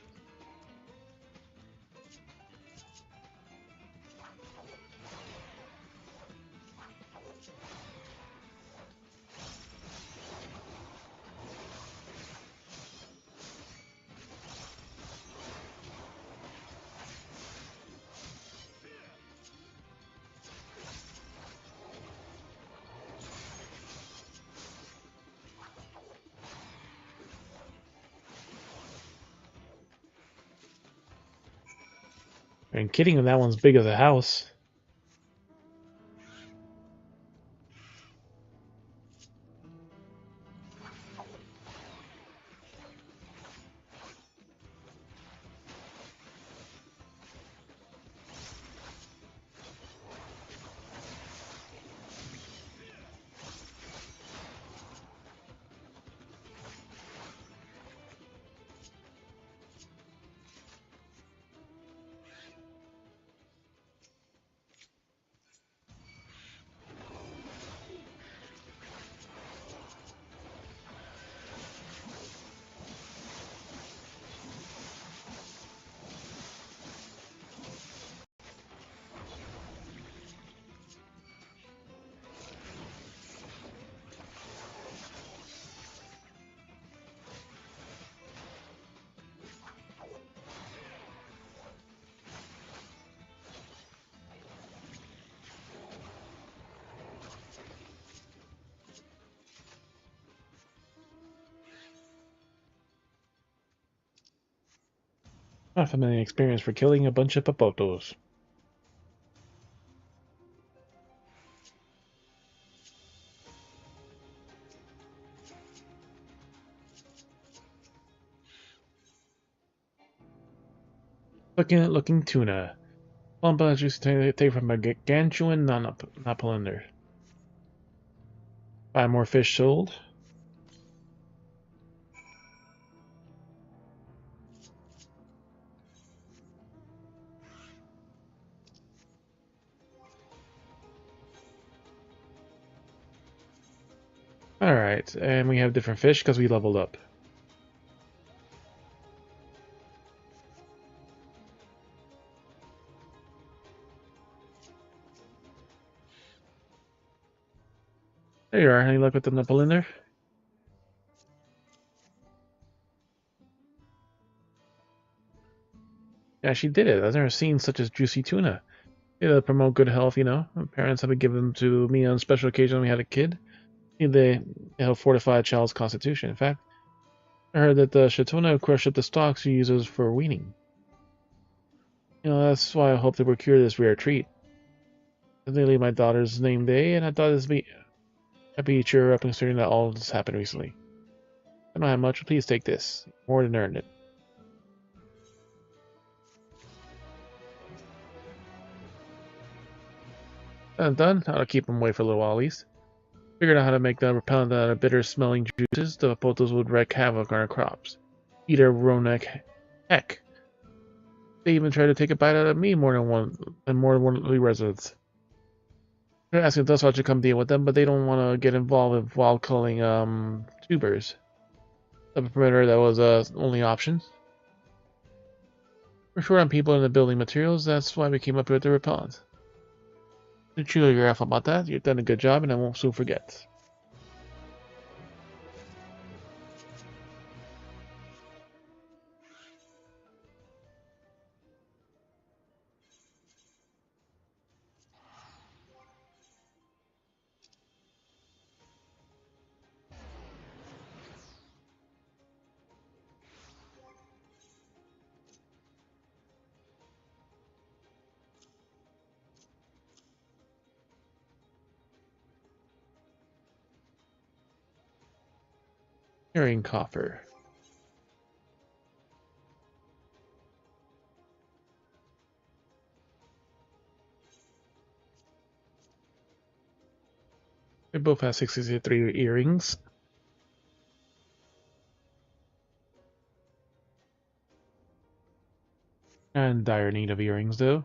And kidding if that one's big as a house. Not a familiar experience for killing a bunch of papotos. Looking tuna. Plumpa juicy take from a gargantuan Nuppelander. Buy more fish sold. Alright, and we have different fish because we leveled up. There you are. Any luck with the Nuppelander? Yeah, she did it. I've never seen such as juicy tuna. They promote good health, you know. My parents have given them to me on special occasions when we had a kid. They help fortify a child's constitution. In fact, I heard that the Shatuna crush up the stalks she uses for weaning. You know, that's why I hope to procure this rare treat. It's nearly my daughter's name day, and I thought this would be happy to cheer her up considering that all this happened recently. I don't have much, please take this. More than earned it. Done. I'll keep them away for a little while at least. Figured out how to make them repellent out of bitter-smelling juices. The potos would wreak havoc on our crops. Eat our Ronak heck. They even tried to take a bite out of me more than one of the residents. They're asking us to come deal with them, but they don't want to get involved in wild culling tubers. The perimeter that was only option. We're short on people in the building materials, that's why we came up here with the repellent. Truly, you're awful about that. You've done a good job, and I won't soon forget. Carrying coffer. They both have 63 earrings. And dire need of earrings, though.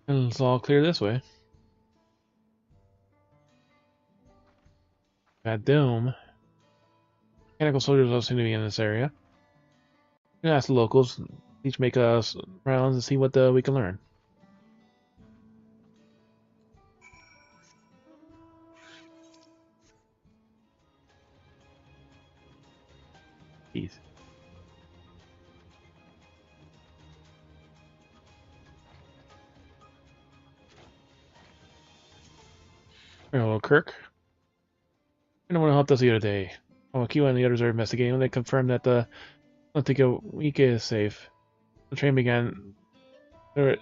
And it's all clear this way. That dome. Mechanical soldiers don't seem to be in this area. We can ask the locals. Each make us rounds and see what we can learn. Jeez. Hello, Kirk. You know what helped us the other day. Oh, Q and the others are investigating. They confirmed that the Antigua is safe. The train began. It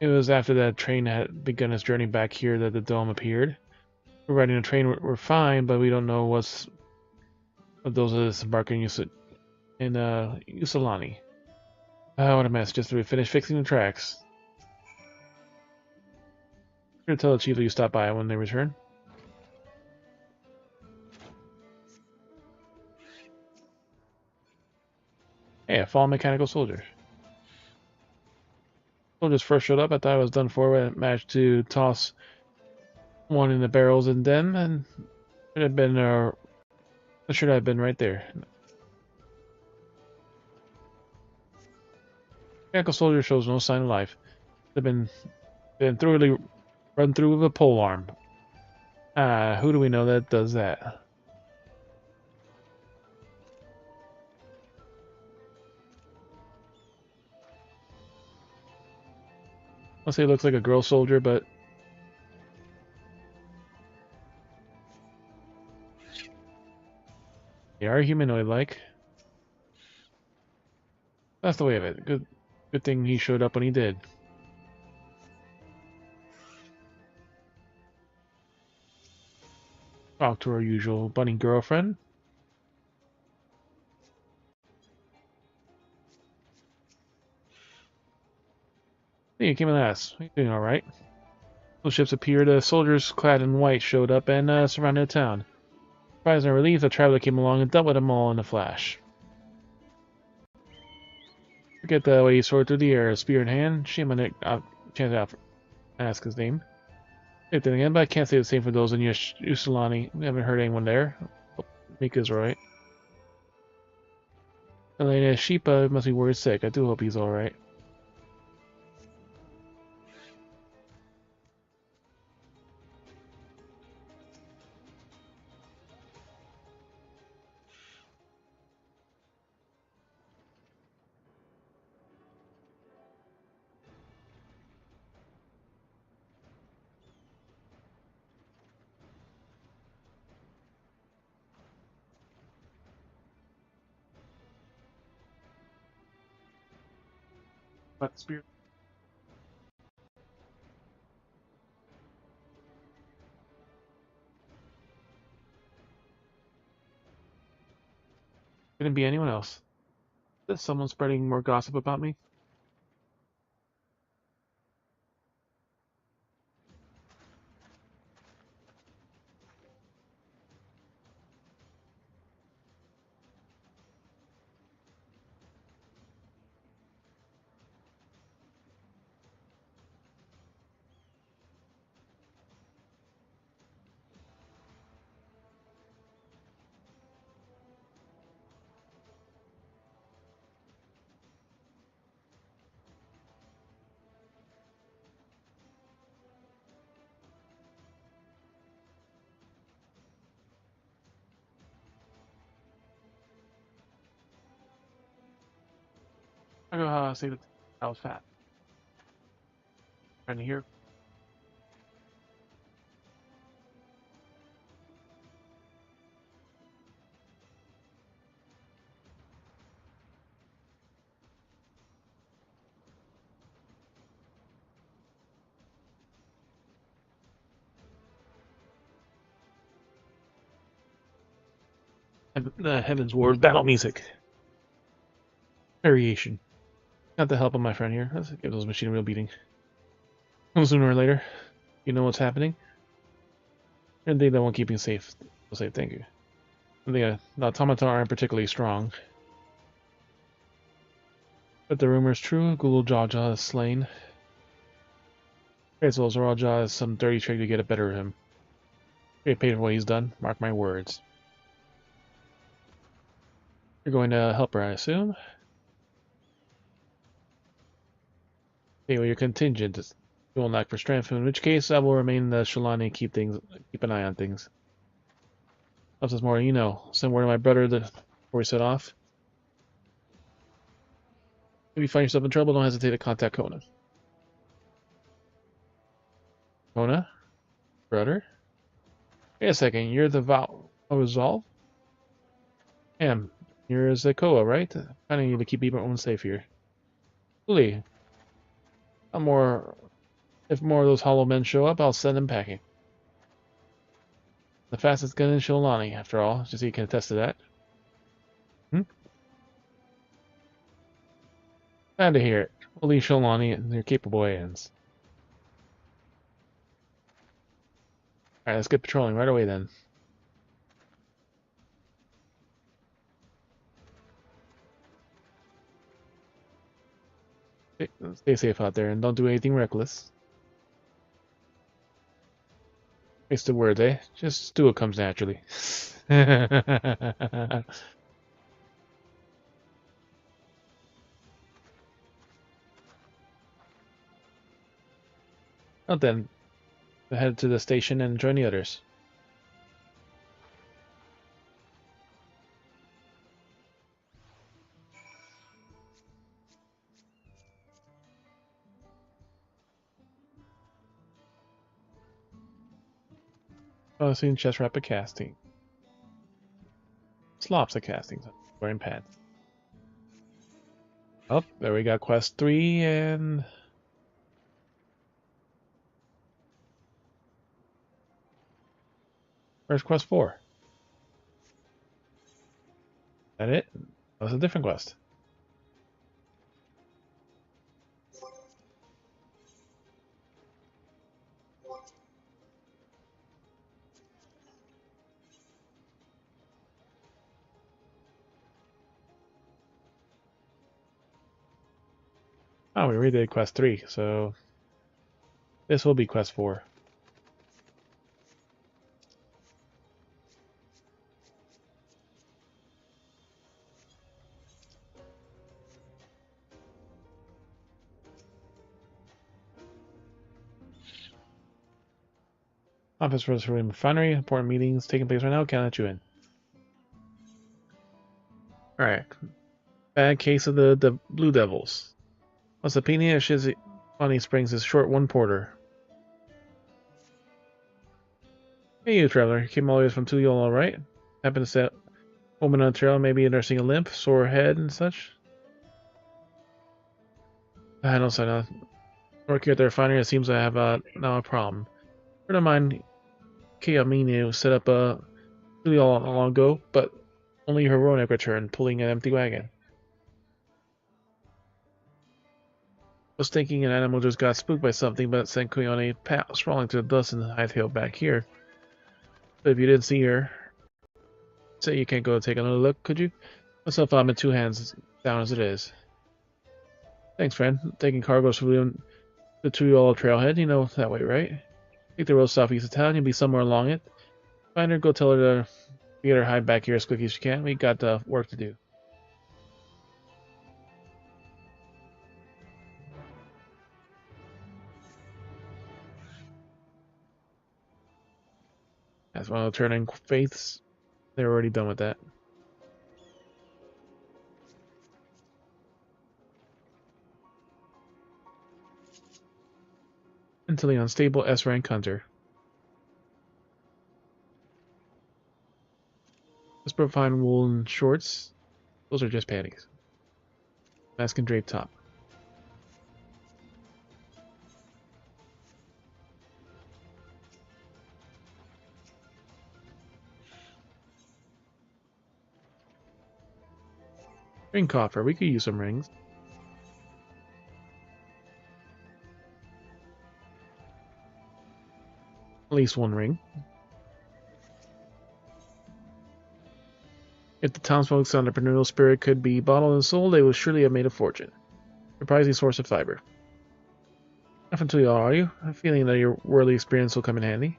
was after that train had begun its journey back here that the dome appeared. We're riding the train. We're fine, but we don't know what's of those that disembarking in Usulani. Oh, what a mess! Just to finish fixing the tracks. I'm gonna tell the chief that you stop by when they return. Hey, a fallen mechanical soldier. Soldiers first showed up, I thought I was done for. I managed to toss one in the barrels and them, and should have been should have been right there. Mechanical soldier shows no sign of life. They've been thoroughly run through with a pole arm. Who do we know that does that? I'll say it looks like a girl soldier, but they are humanoid-like. That's the way of it. Good thing he showed up when he did. Talk to our usual bunny girlfriend. Hey, you came in last. You doing all right? Those ships appeared. Soldiers clad in white showed up and surrounded the town. Surprised and relieved, a traveler came along and dealt with them all in a flash. Forget the way he soared through the air, spear in hand. Shame on it. Chance to ask his name. Same thing again, but I can't say the same for those in Usulani. We haven't heard anyone there. Oh, Mika's right. Elena Sheepa must be worried sick. I do hope he's alright. But spear. Couldn't be anyone else. Is someone spreading more gossip about me? I don't know how I say that I was fat. Trying to hear. The Heaven's Ward battle music. Variation. Got the help of my friend here. Let's give those machine a real beating. Sooner or later, you know what's happening. And they won't keep you safe. I'll say thank you. The automata aren't particularly strong. But the rumor is true. Gulul Jaja is slain. Okay, so Zoraja has some dirty trick to get it better of him. Get paid for what he's done. Mark my words. You're going to help her, I assume. Okay, well, your contingent is going lack for strength, in which case I will remain in the Shalani and keep an eye on things. Else is more you know. Send word to my brother before we set off. If you find yourself in trouble, don't hesitate to contact Kona. Kona? Brother? Wait a second, you're the Resolve? Damn, you're Zakoa, right? I need to keep everyone safe here. Really? If more of those hollow men show up, I'll send them packing. The fastest gun in Sholani, after all, just so you can attest to that. Glad to hear it. We'll leave Sholani in their capable hands. Alright, let's get patrolling right away then. Stay safe out there and don't do anything reckless. Wasted words, eh? Just do what comes naturally. Well then, head to the station and join the others. Oh, seen chest rapid casting. Slops of casting, wearing pants. Oh, there we got quest 3 and... Where's quest 4? Is that it? That was a different quest. Oh, we already did quest 3, so this will be quest 4. Office for the refinery, important meetings taking place right now, can't let you in. Alright. Bad case of the Blue Devils. Wasapini of Shizipani Springs is short 1 porter. Hey you traveler, you came all the way from Tuyol alright? Happen to set woman on the trail, maybe nursing a limp, sore head and such? I don't say nothing. Working at the refinery, it seems I have now a problem. A friend of mine, Kiaminu, set up really all long ago, but Only Heroic returned, pulling an empty wagon. Was thinking an animal just got spooked by something, but sent Koyone sprawling to the dust and hightailed back here. But if you didn't see her, say you can't go take another look, could you? Myself, I'm in two hands, down as it is. Thanks, friend. Taking cargoes from the Dawntrail trailhead, you know that way, right? Take the road southeast of town, you'll be somewhere along it. Find her, go tell her to get her hide back here as quickly as you can. We got work to do. That's one of the turning faiths. They're already done with that. Until the unstable S-rank hunter. Whisper fine woolen shorts. Those are just panties. Mask and drape top. Ring coffer. We could use some rings. At least one ring. If the townsfolk's entrepreneurial spirit could be bottled and sold, they would surely have made a fortune. Surprising source of fiber. Nothing to you all, are you? I'm feeling that your worldly experience will come in handy.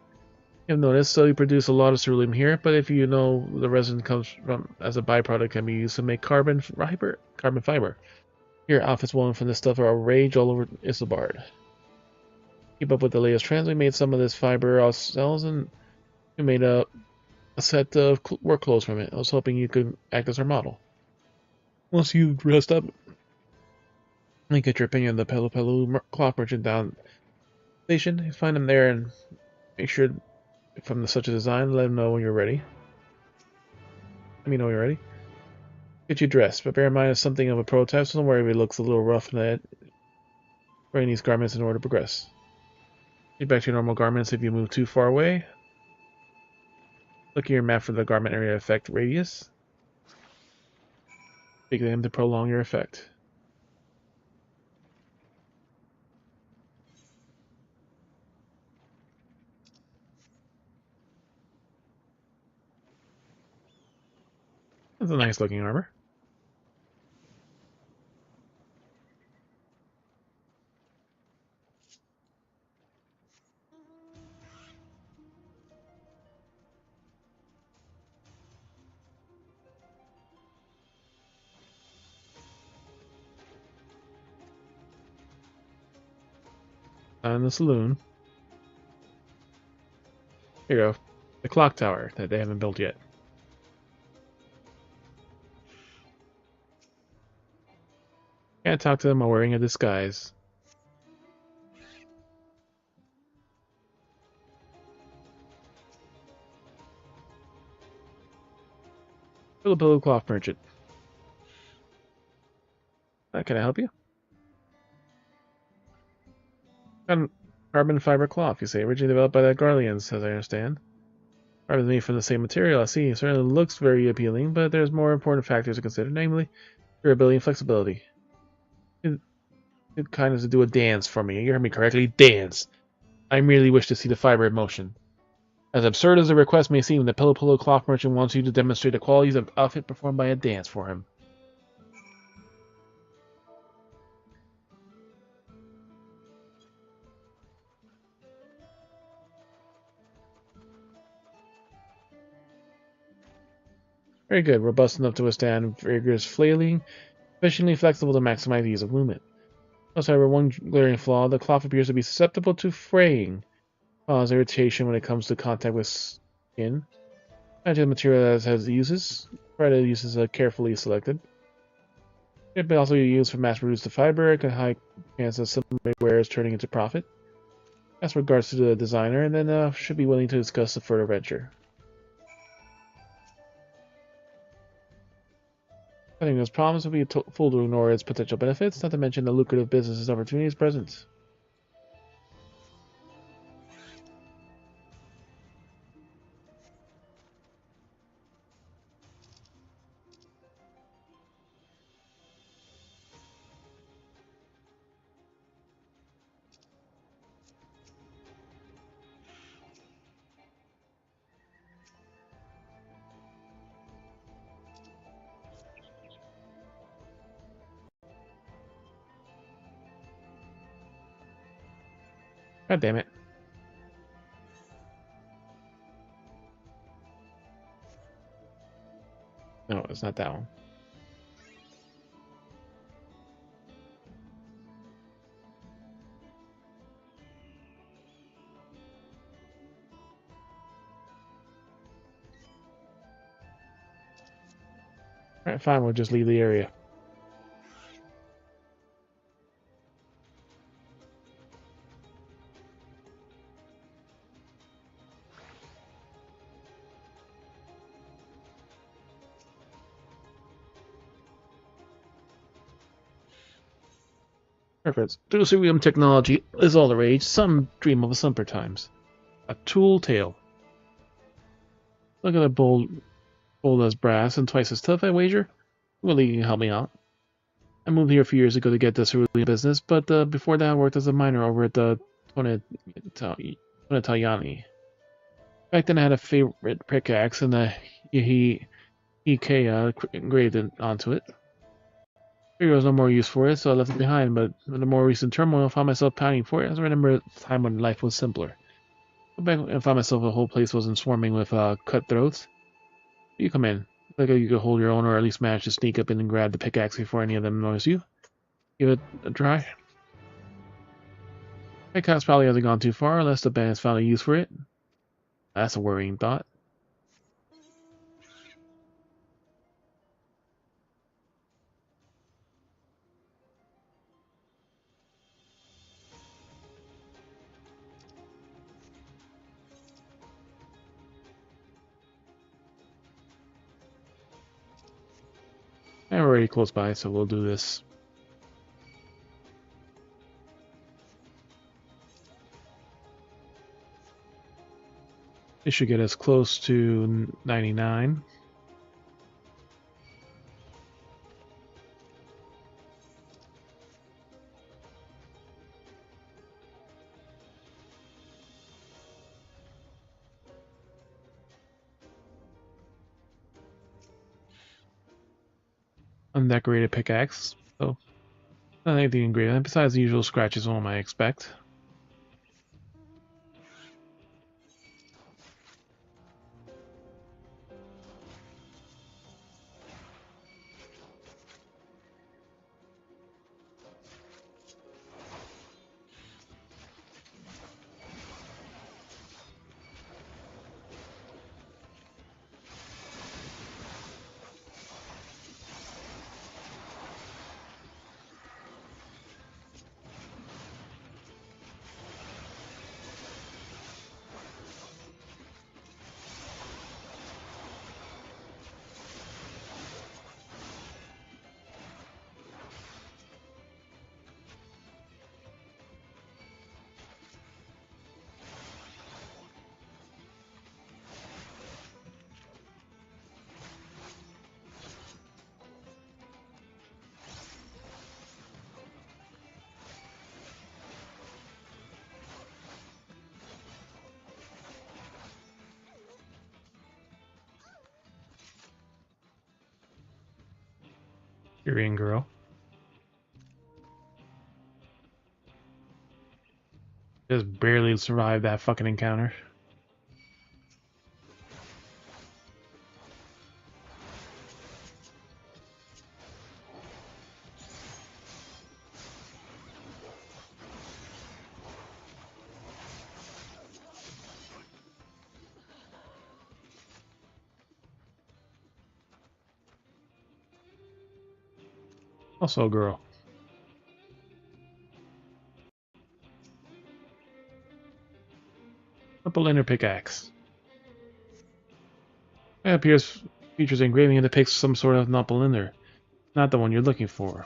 You've noticed, so you produce a lot of ceruleum here, but if you know the resin comes from as a byproduct can be used to make carbon fiber. Your outfits woven from this stuff are a rage all over Isilbard. Keep up with the latest trends. We made some of this fiber ourselves, and we made a set of work clothes from it. I was hoping you could act as our model. Once you dressed up, and get your opinion of the Pelu cloth merchant down station. Find him there and make sure from such a design, let him know when you're ready. Let me know when you're ready. Get you dressed, but bear in mind it's something of a prototype, so don't worry if it looks a little rough in the head. Wearing these garments in order to progress. Get back to your normal garments if you move too far away. Look at your map for the garment area effect radius. Pick them to prolong your effect. That's a nice looking armor. In the saloon. Here you go. The clock tower that they haven't built yet. Can't talk to them while wearing a disguise. Pillow cloth merchant. Can I help you? Carbon fiber cloth, you say, originally developed by the Garleans, as I understand. Carbon is made from the same material, I see. It certainly looks very appealing, but there's more important factors to consider, namely durability and flexibility. Good kindness to do a dance for me. You heard me correctly. Dance. I merely wish to see the fiber in motion. As absurd as the request may seem, the Pillow cloth merchant wants you to demonstrate the qualities of outfit performed by a dance for him. Very good. Robust enough to withstand vigorous flailing, sufficiently flexible to maximize ease of movement. However, one glaring flaw, the cloth appears to be susceptible to fraying, cause irritation when it comes to contact with skin. The material has uses. Credit uses are carefully selected. It may also be used for mass-produced fiber. It can high chance of some wares turning into profit. As regards to the designer, and then should be willing to discuss the further venture. I think this promise would be a fool to ignore its potential benefits, not to mention the lucrative business opportunities present. God damn it. No, it's not that one. Alright, fine, we'll just leave the area. Perfect. Deuterium technology is all the rage. Some dream of a simpler times. A tool tail. Look at that bold as brass and twice as tough, I wager. Well, you can help me out. I moved here a few years ago to get this early business, but before that I worked as a miner over at the Tonitaliani. Back then I had a favorite pickaxe and the Ikea engraved onto it. There was no more use for it, so I left it behind, but in the more recent turmoil I found myself pining for it, as I remember a time when life was simpler. Back when I found myself the whole place wasn't swarming with cutthroats. You come in. Like you could hold your own, or at least manage to sneak up in and grab the pickaxe before any of them notice you. Give it a try. Pickaxe probably hasn't gone too far, unless the bandits found a use for it. That's a worrying thought. And we're already close by, so we'll do this. This should get us close to 99. Undecorated pickaxe, so not anything engraved. Besides the usual scratches one might expect. Syrian girl. Just barely survived that fucking encounter. Also a girl. Purple inner pickaxe. It appears features engraving and depicts some sort of Nopalinder. Not the one you're looking for.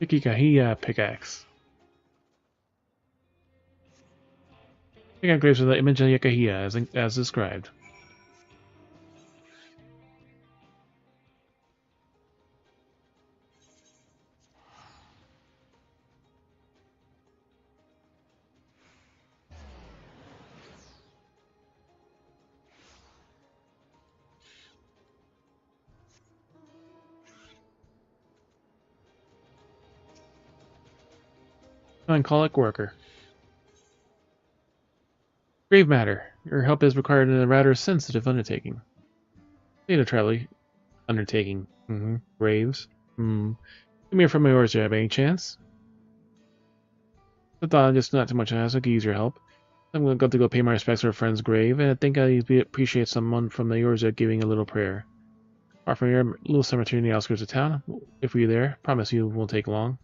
Ikikahia pickaxe. Pickaxe engraves with the image of Yakahia as described. Melancholic worker. Grave matter. Your help is required in a rather sensitive undertaking. Data travel undertaking. Graves. Come here from yours, you have any chance? I thought just not too much I could use your help. I'm going to go pay my respects to a friend's grave, and I think I'd appreciate someone from the yours giving a little prayer. Apart from your little cemetery in the outskirts of town, if we're there, promise you it won't take long.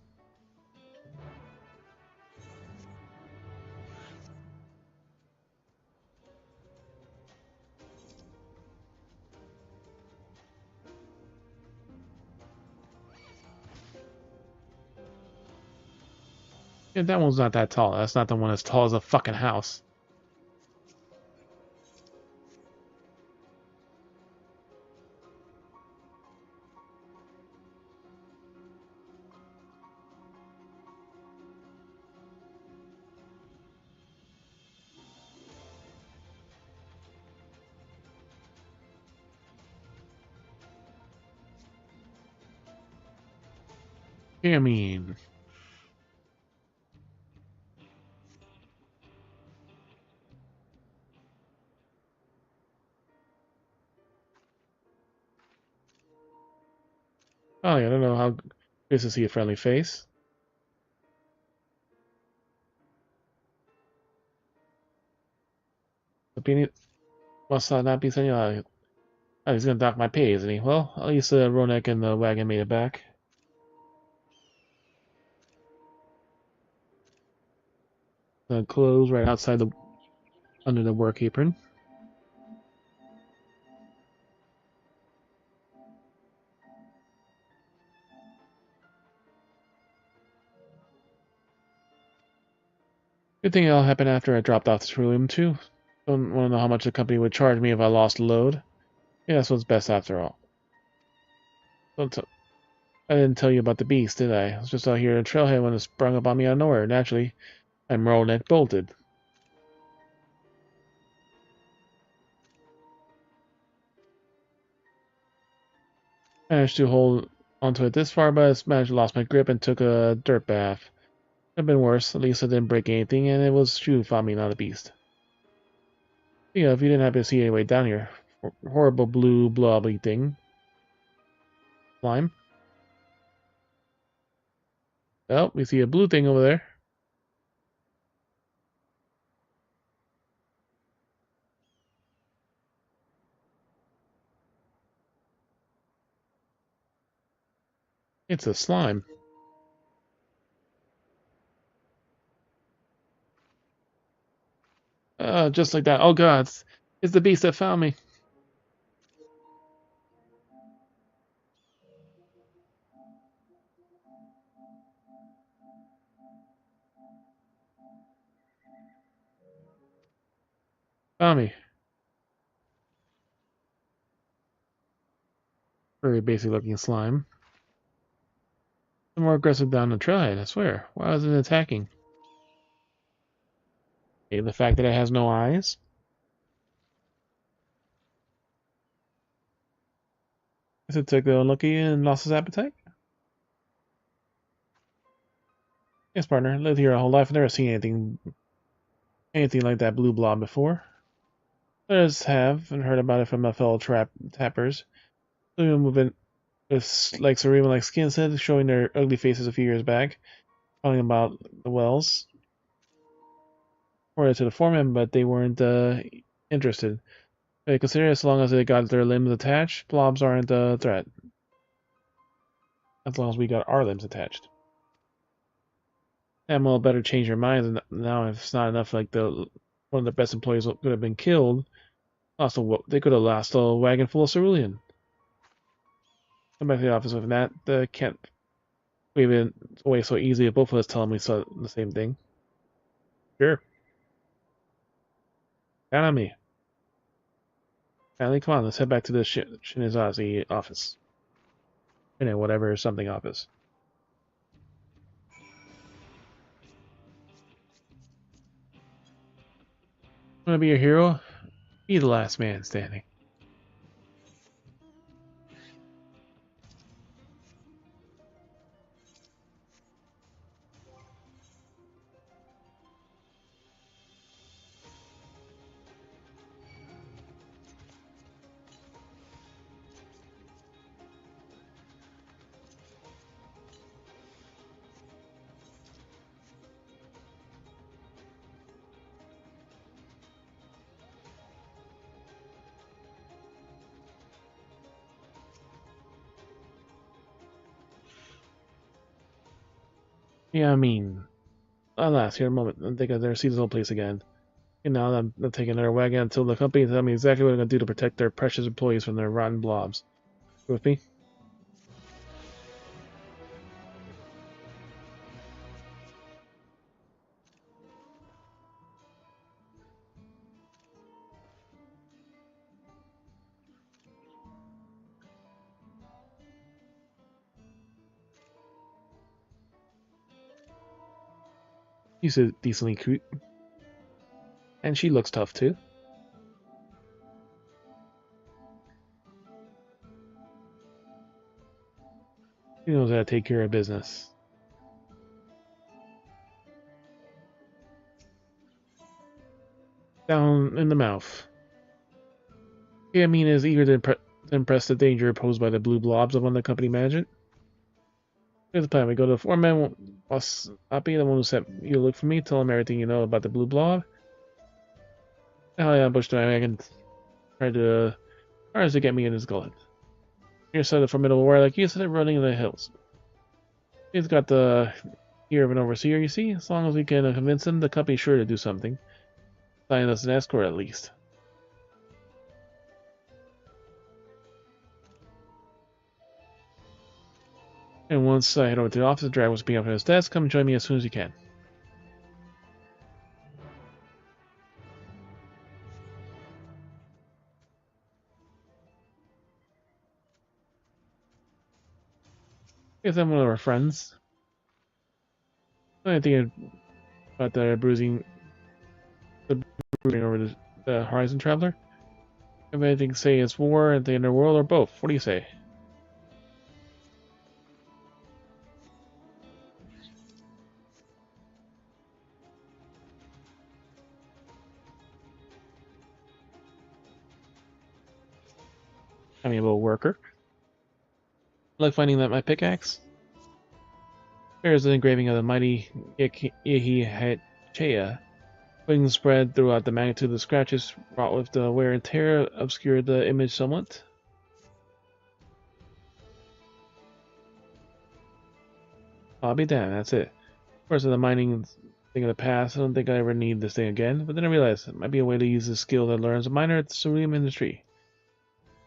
Yeah, that one's not that tall. That's not the one as tall as a fucking house. I mean... Oh, yeah, I don't know how good to see a friendly face. Must not be saying, oh, he's gonna dock my pay, isn't he? Well, at least Ronek and the wagon made it back. The clothes right outside under the work apron. Good thing it all happened after I dropped off the room too. Don't want to know how much the company would charge me if I lost a load. Yeah, that's what's best after all. I didn't tell you about the beast, did I? I was just out here in Trailhead when it sprung up on me out of nowhere. Naturally, I'm roll-neck bolted. Managed to hold onto it this far, but I managed to lost my grip and took a dirt bath. Could have been worse. At least I didn't break anything, and it was Shoe found me, not a beast. Yeah, if you didn't happen to see anyway down here. Horrible blue blobby thing. Slime. Oh, we see a blue thing over there. It's a slime. Just like that. Oh god, it's the beast that found me. Found me. Very basic looking slime. More aggressive down the trailhead, I swear. Why was it attacking? Maybe the fact that it has no eyes? Guess it took the unlucky and lost his appetite? Yes, partner. Lived here a whole life. I've never seen anything like that blue blob before. Others have, and heard about it from my fellow tappers. Some of them moving with like cerebral like skin said, showing their ugly faces a few years back, talking about the wells. Reported to the foreman, but they weren't interested. They consider as long as they got their limbs attached, blobs aren't a threat. As long as we got our limbs attached. Ammo better change their minds, and now if it's not enough, like one of the best employees could have been killed. They could have lost a wagon full of cerulean. Come back to the office with that. Can't wave it away so easily if both of us tell him we saw the same thing. Sure. Count on me. Finally, come on, let's head back to the Shinizazi office. Whatever, something office. Wanna be a hero? Be the last man standing. Yeah, I mean, alas, here a moment. I think I've never seen this whole place again. And now I'm taking another wagon until the company tells me exactly what I'm going to do to protect their precious employees from their rotten blobs. You with me? She's decently cute. And she looks tough, too. She knows how to take care of business. Down in the mouth. Gamine is eager to impress the danger posed by the blue blobs of one of the company management. Here's the plan. We go to the foreman, boss Appy, the one who sent you to look for me, tell him everything you know about the blue blob. Now I ambushed my wagon, tried to tries to get me in his gullet. Your side of the formidable warrior like you said running in the hills. He's got the ear of an overseer, you see? As long as we can convince him, the company's sure to do something. Sign us an escort at least. And once I head over to the office, Drag will be up at his desk. Come join me as soon as you can. Guess I'm one of our friends. Anything about the bruising over the Horizon Traveler? If anything, say it's war at the underworld or both. What do you say? Amiable worker. Like finding that my pickaxe? There is an engraving of the mighty Yehihachea. Wings spread throughout the magnitude of the scratches wrought with the wear and tear obscured the image somewhat. I'll be damned, that's it. Of course, the mining thing of the past, I don't think I ever need this thing again, but then I realized it might be a way to use this skill that I learned as a miner at the cerulean industry.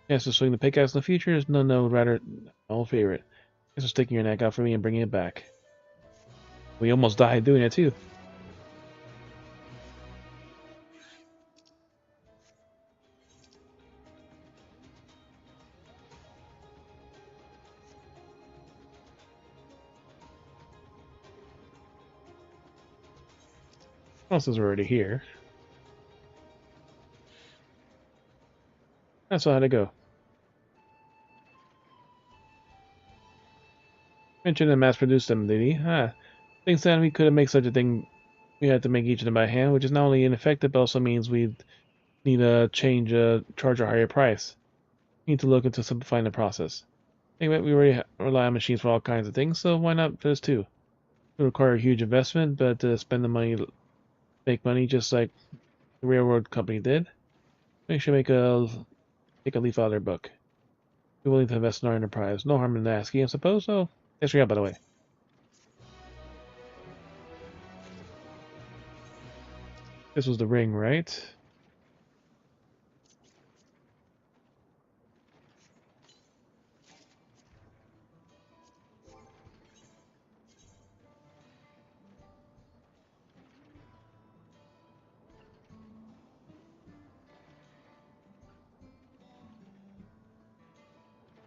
Yes, to swing the pickaxe in the future is no, rather, my favorite. Thanks for sticking your neck out for me and bringing it back. We almost died doing it too. Well, since we're already here. That's how to go. Mentioned and mass-produced them, did he? Ah, thinks that we couldn't make such a thing. We had to make each of them by hand, which is not only ineffective, but also means we need to charge a higher price. We need to look into simplifying the process. Anyway, we already rely on machines for all kinds of things, so why not this too? It will require a huge investment, but to spend the money, make money just like the railroad company did. Make sure take a leaf out of their book. We're willing to invest in our enterprise. No harm in asking, I suppose. So, thanks for your help, by the way. This was the ring, right?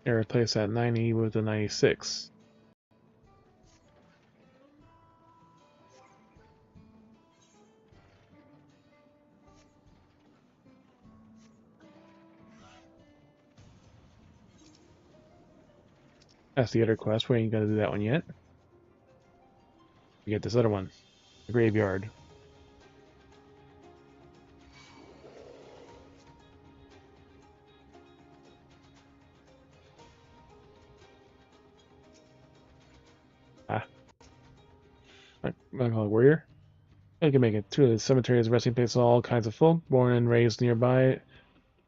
I replaced that 90 with a 96. That's the other quest. We ain't gonna do that one yet. We get this other one. The graveyard. Ah. Warrior. I can make it. Truly, the cemetery is a resting place of all kinds of folk, born and raised nearby,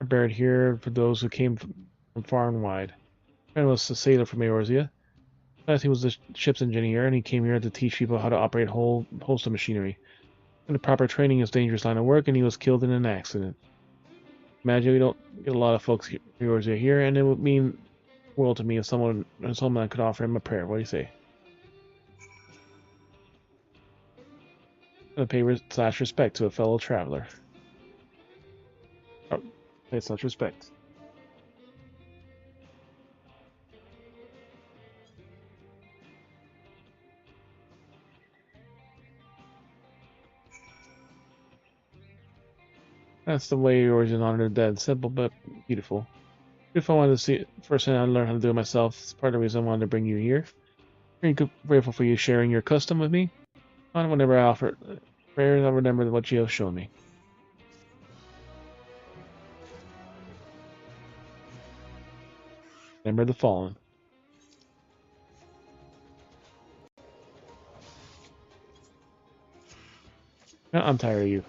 are buried here for those who came from far and wide. I was a sailor from Eorzea. Last he was the ship's engineer, and he came here to teach people how to operate a whole host of machinery. And the proper training is a dangerous line of work, and he was killed in an accident. Imagine we don't get a lot of folks heroes here, and it would mean the world to me if someone could offer him a prayer. What do you say? And pay / respect to a fellow traveler. Oh, pay / respect. That's the way origin honor the dead. Simple but beautiful. If I wanted to see it first, I learned how to do it myself. It's part of the reason I wanted to bring you here. I'm grateful for you sharing your custom with me. And whenever I offer prayers, I'll remember what you have shown me. Remember the fallen. I'm tired of you.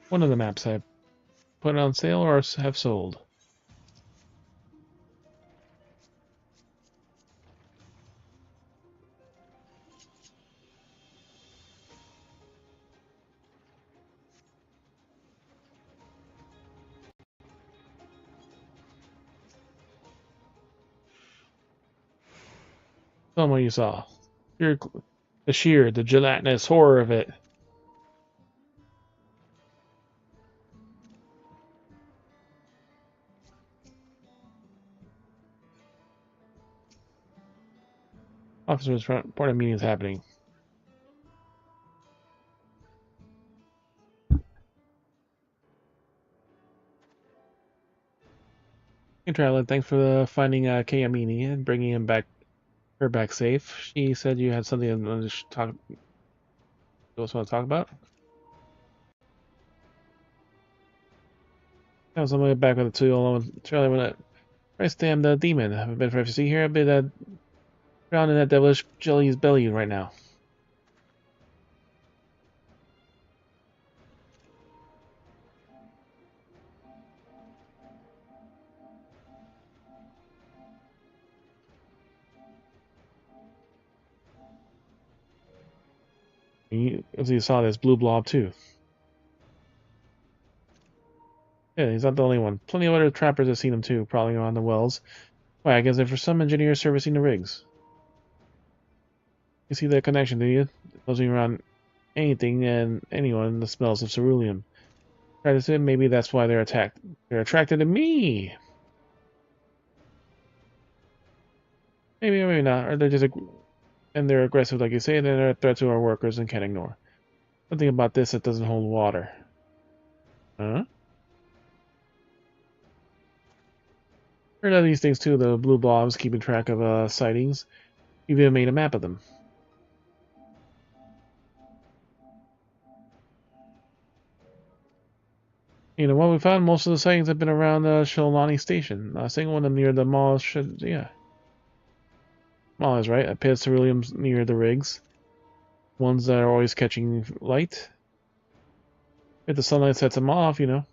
One of the maps I put on sale or have sold. Tell me what you saw. The gelatinous horror of it. Officers front part of meeting is happening. Hey, Traveler, thanks for finding Kayamini and bringing her back safe. She said you had something you want to talk about. I was on my way back with the 2 alone. Charlie went at Christ damn the demon. I haven't been for FFC here. I've been drowned in that devilish jelly's belly right now. As you saw, this blue blob too. Yeah, he's not the only one. Plenty of other trappers have seen him too, probably around the wells. Why, I guess they're for some engineers servicing the rigs. You see that connection, do you? Buzzing around anything and anyone that smells of ceruleum. Try to say maybe that's why they're attacked. They're attracted to me. Maybe or maybe not. Or they're just and they're aggressive, like you say, and they're a threat to our workers and can't ignore. Something about this that doesn't hold water. Huh? Heard of these things too, the blue blobs keeping track of sightings. You've even made a map of them. You know what? We found most of the sightings have been around Sholani Station. A single one of them near the mall should, yeah. Mall is right. A pit of ceruleum near the rigs. Ones that are always catching light. If the sunlight sets them off, you know,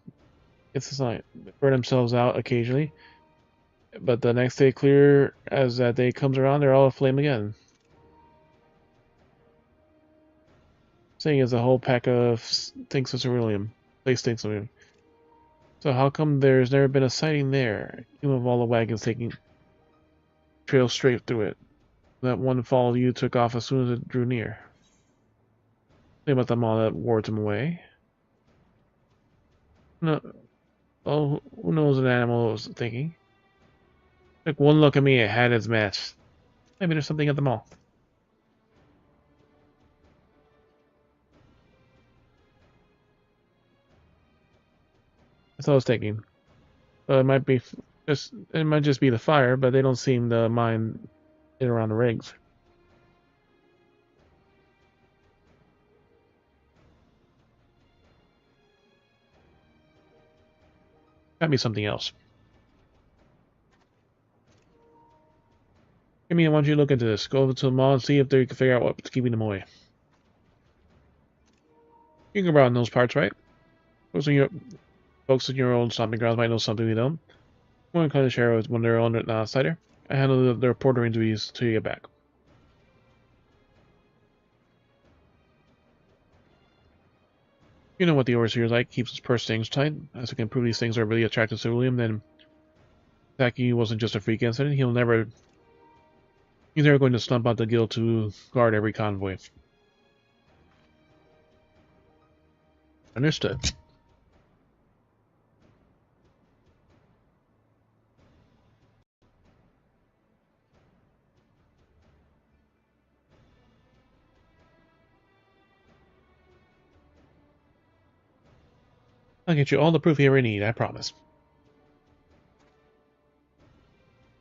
it's the sunlight. They burn themselves out occasionally. But the next day, clear as that day comes around, they're all aflame again. Saying is a whole pack of stinks of ceruleum. They stinks of it. So how come there's never been a sighting there? Even with all the wagons taking trail straight through it. That one followed you took off as soon as it drew near. Think about them all that wards him away. No, oh, who knows what animal was thinking? Took one look at me, it had its match. Maybe there's something at the mall. That's what I was thinking. It might be it might just be the fire, but they don't seem to mind it around the rigs. Gotta be something else. I mean, I want you to look into this. Go over to the mall and see if they can figure out what's keeping them away. You can go around those parts, right? Folks in your own stomping grounds might know something we don't. I'm going to kind of share with when they're on an outsider. I handle the reporting duties till you get back. You know what the overseer is like. Keeps his purse strings tight. As we can prove these things are really attractive to William, then Zaki wasn't just a freak incident. He's never going to slump out the guild to guard every convoy. Understood. I'll get you all the proof you ever need, I promise.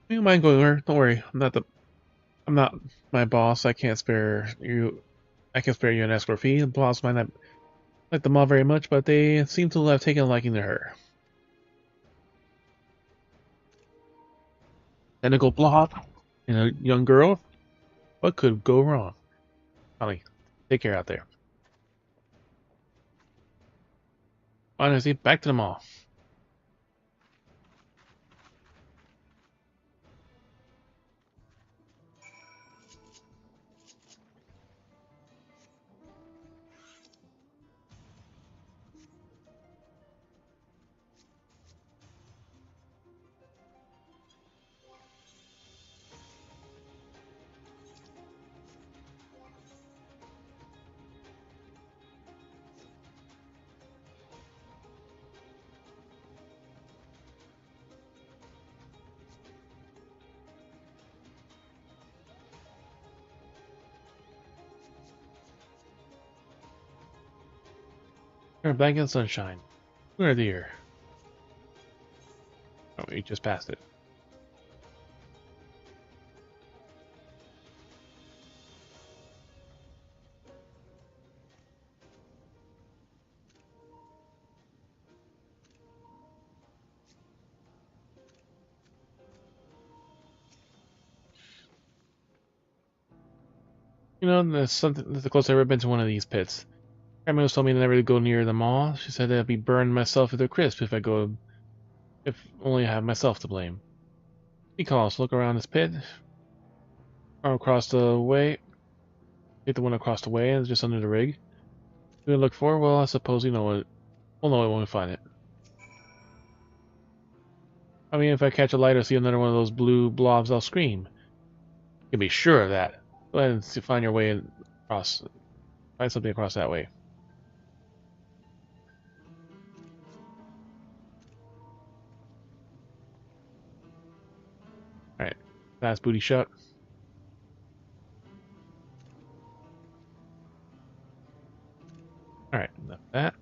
You don't mind going there? Don't worry. I'm not my boss. I can't spare you an escort fee. The boss might not like the mob very much, but they seem to have taken a liking to her. Tentacle blob and a young girl? What could go wrong? Holly, take care out there. Honestly, back to the mall. We're back in sunshine. Where the year? Oh, we just passed it. You know, that's the closest I've ever been to one of these pits. Grandma told me to never go near the mall. She said I'd be burned myself to the crisp if only I have myself to blame. He calls, look around this pit. Or across the way. Take the one across the way and just under the rig. What do we look for? Well, I suppose we'll know it when we find it. I mean, if I catch a light or see another one of those blue blobs, I'll scream. You can be sure of that. Go ahead and find your way across. Find something across that way. Alright. Fast booty shot. Alright, enough of that.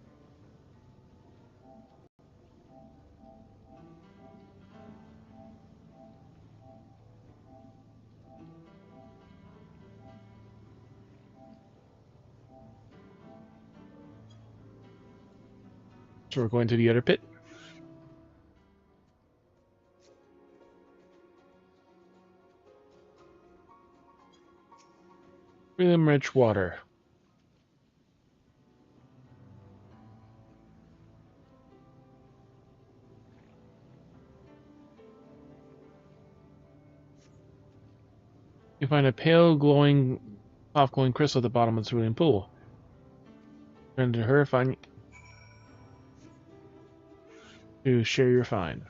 So we're going to the other pit. Rhythm rich water. You find a pale, soft glowing crystal at the bottom of the cerulean pool. Turn to her, find to share your find.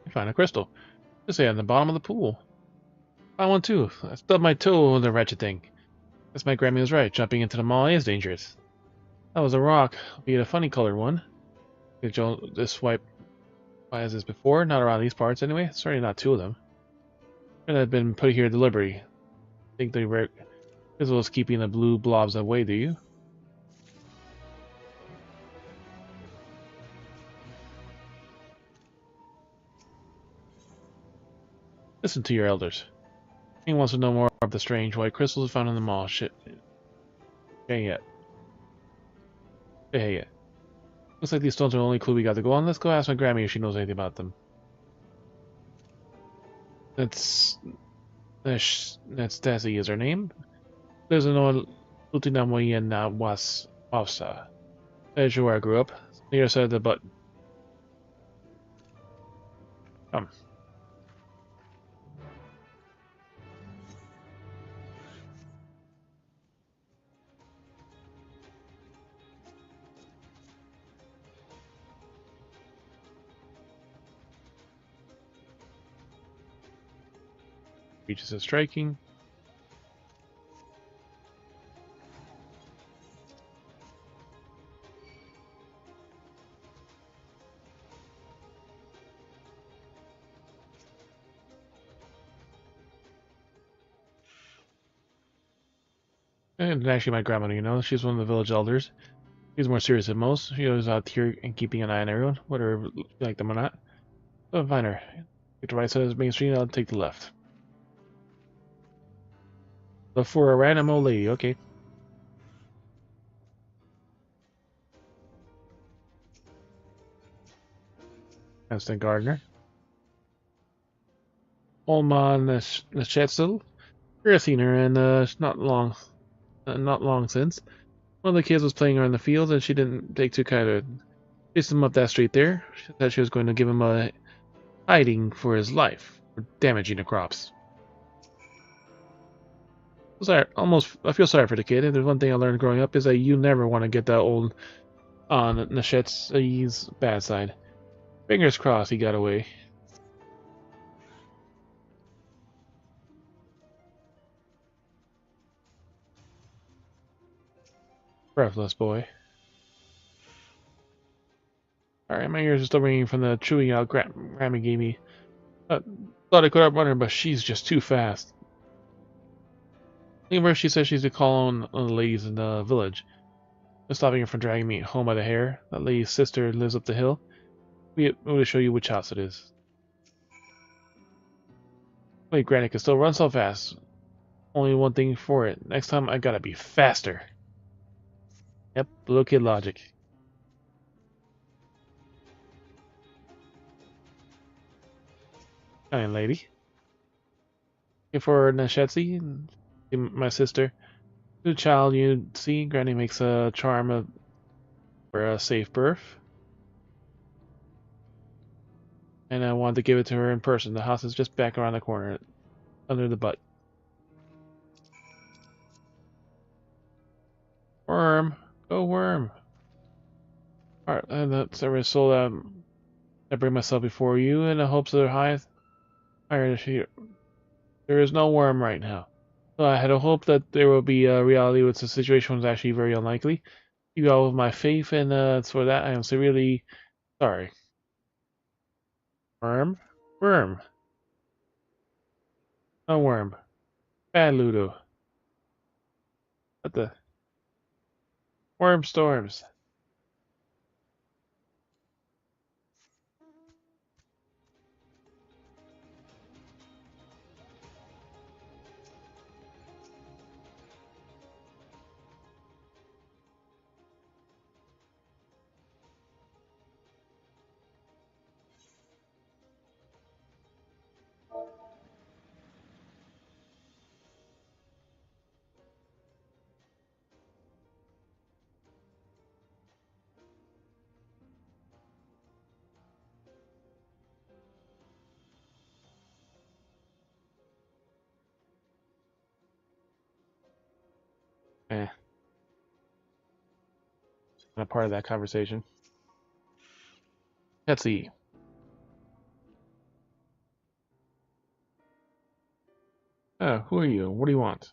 You find a crystal. Just say on the bottom of the pool. I want too. I stubbed my toe on the wretched thing. Guess my Grammy was right. Jumping into the mall is dangerous. That was a rock, be it a funny colored one. Did you this swipe as this before? Not around these parts anyway. Certainly not two of them. And I've been put here deliberately. I think the Crystal is keeping the blue blobs away, do you? Listen to your elders. He wants to know more of the strange white crystals found in the mall. Shit. Okay, yet. Hey, yet. Looks like these stones are the only clue we got to go on. Let's go ask my Grammy if she knows anything about them. That's Desi is her name. There's an Lutina Moyena was Wausa. That's where I grew up. Near side of the button. Come. Reaches a striking. And actually my grandmother, you know, she's one of the village elders. She's more serious than most. She was out here and keeping an eye on everyone, whether you like them or not. So find her. Take the right side of the main street, I'll take the left. Look for a random old lady, okay. Constant Gardener. Olma Neshetzel. I've seen her, and not long since. One of the kids was playing her in the field, and she didn't take too kind of it. Chased him up that street there. She said she was going to give him a hiding for his life for damaging the crops. Sorry, I feel sorry for the kid. If there's one thing I learned growing up is that you never want to get that old on Neshet's bad side. Fingers crossed he got away. Breathless boy. Alright, my ears are still ringing from the chewing out Grammy gave me. Thought I could outrun her, but she's just too fast. Anywhere she says she's to call on the ladies in the village. No stopping her from dragging me home by the hair. That lady's sister lives up the hill. We will show you which house it is. Wait, Granny can still run so fast. Only one thing for it. Next time I gotta be faster. Yep, little kid logic. Kind lady. Here for Neshetsi, my sister. Good child, you see, Granny makes a charm for a safe birth. And I wanted to give it to her in person. The house is just back around the corner, under the butt. Worm! Go worm! Alright, and that's every soul I bring myself before you in the hopes of their highest. There is no worm right now. So I had a hope that there will be a reality which the situation was actually very unlikely. You all with my faith, and for that I am severely sorry. Worm? Worm. No worm. Bad Ludo. What the? Worm storms. Eh. Not part of that conversation. Let's see. Who are you? What do you want?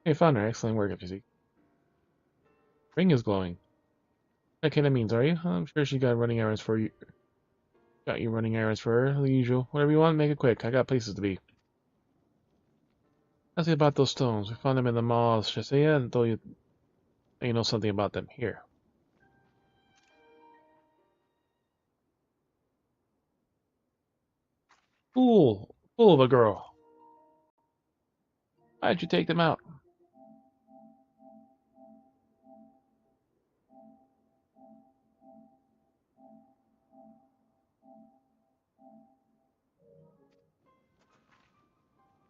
Hey, found her. Excellent work, FFXIV. Ring is glowing. That kind of means, are you? I'm sure she got running errands for you. Got you running errands for her, the usual. Whatever you want, make it quick. I got places to be. Ask you about those stones. We found them in the mall's Shasea and told you know something about them. Here. Fool of a girl. Why'd you take them out?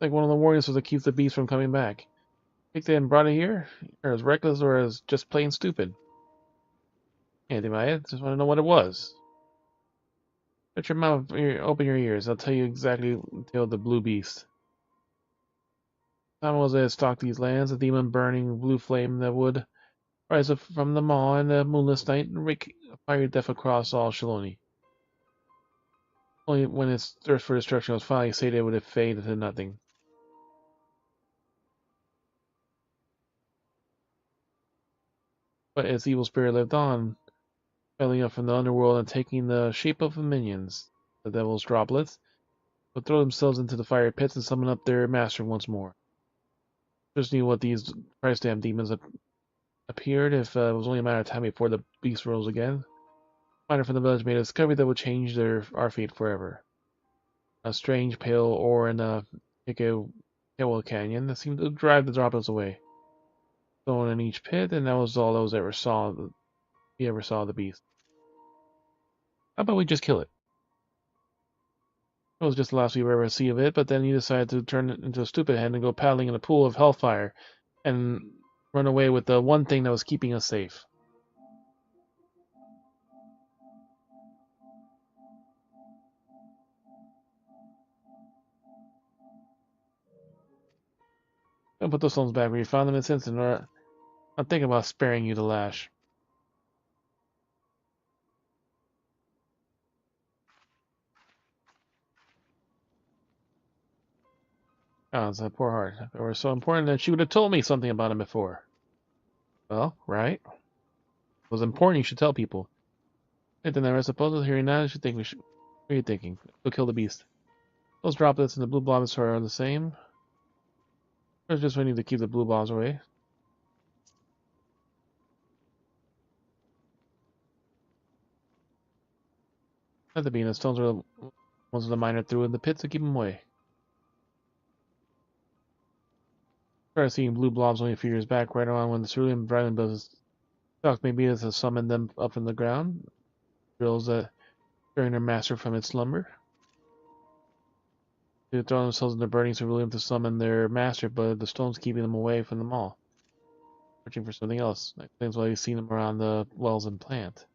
Like one of the warriors was to keep the beast from coming back. Picked it and brought it here? Or as reckless or as just plain stupid? Anything about it? Just want to know what it was. Shut your mouth, open your ears. I'll tell you exactly the tale of the blue beast. Time was it stalked these lands, a demon burning blue flame that would rise up from the maw in the moonless night and wreak a fiery death across all Shaloni. Only when its thirst for destruction was finally sated would it fade into nothing. But its evil spirit lived on, belling up from the underworld and taking the shape of minions. The devil's droplets would throw themselves into the fiery pits and summon up their master once more. Just knew what these Christ damn demons appeared if it was only a matter of time before the beast rose again. A miner from the village made a discovery that would change our fate forever. A strange pale ore in the Hikawa Canyon that seemed to drive the droplets away. Thrown in each pit, and that was all those ever saw. He ever saw the beast. How about we just kill it? It was just the last we ever see of it, but then he decided to turn it into a stupid head and go paddling in a pool of hellfire and run away with the one thing that was keeping us safe. Don't put those stones back where you found them in this instant, or I'm thinking about sparing you the lash. Oh, it's a poor heart. If it were so important, then she would have told me something about him before. Well, right? If it was important, you should tell people. And then I suppose hearing that, you should think we should. What are you thinking? Go kill the beast. Those droplets and the blue blobs are the same. Or just we need to keep the blue blobs away. Let the bean. The stones are the ones the miner threw in the pit to keep them away. Started seeing blue blobs only a few years back, right around when the cerulean Bryland business talks maybe as to summon them up from the ground. Drills that stirring their master from its slumber. They throw themselves into burning cerulean to summon their master, but the stone's keeping them away from them all. Searching for something else. That's why you've seen them around the wells and plant.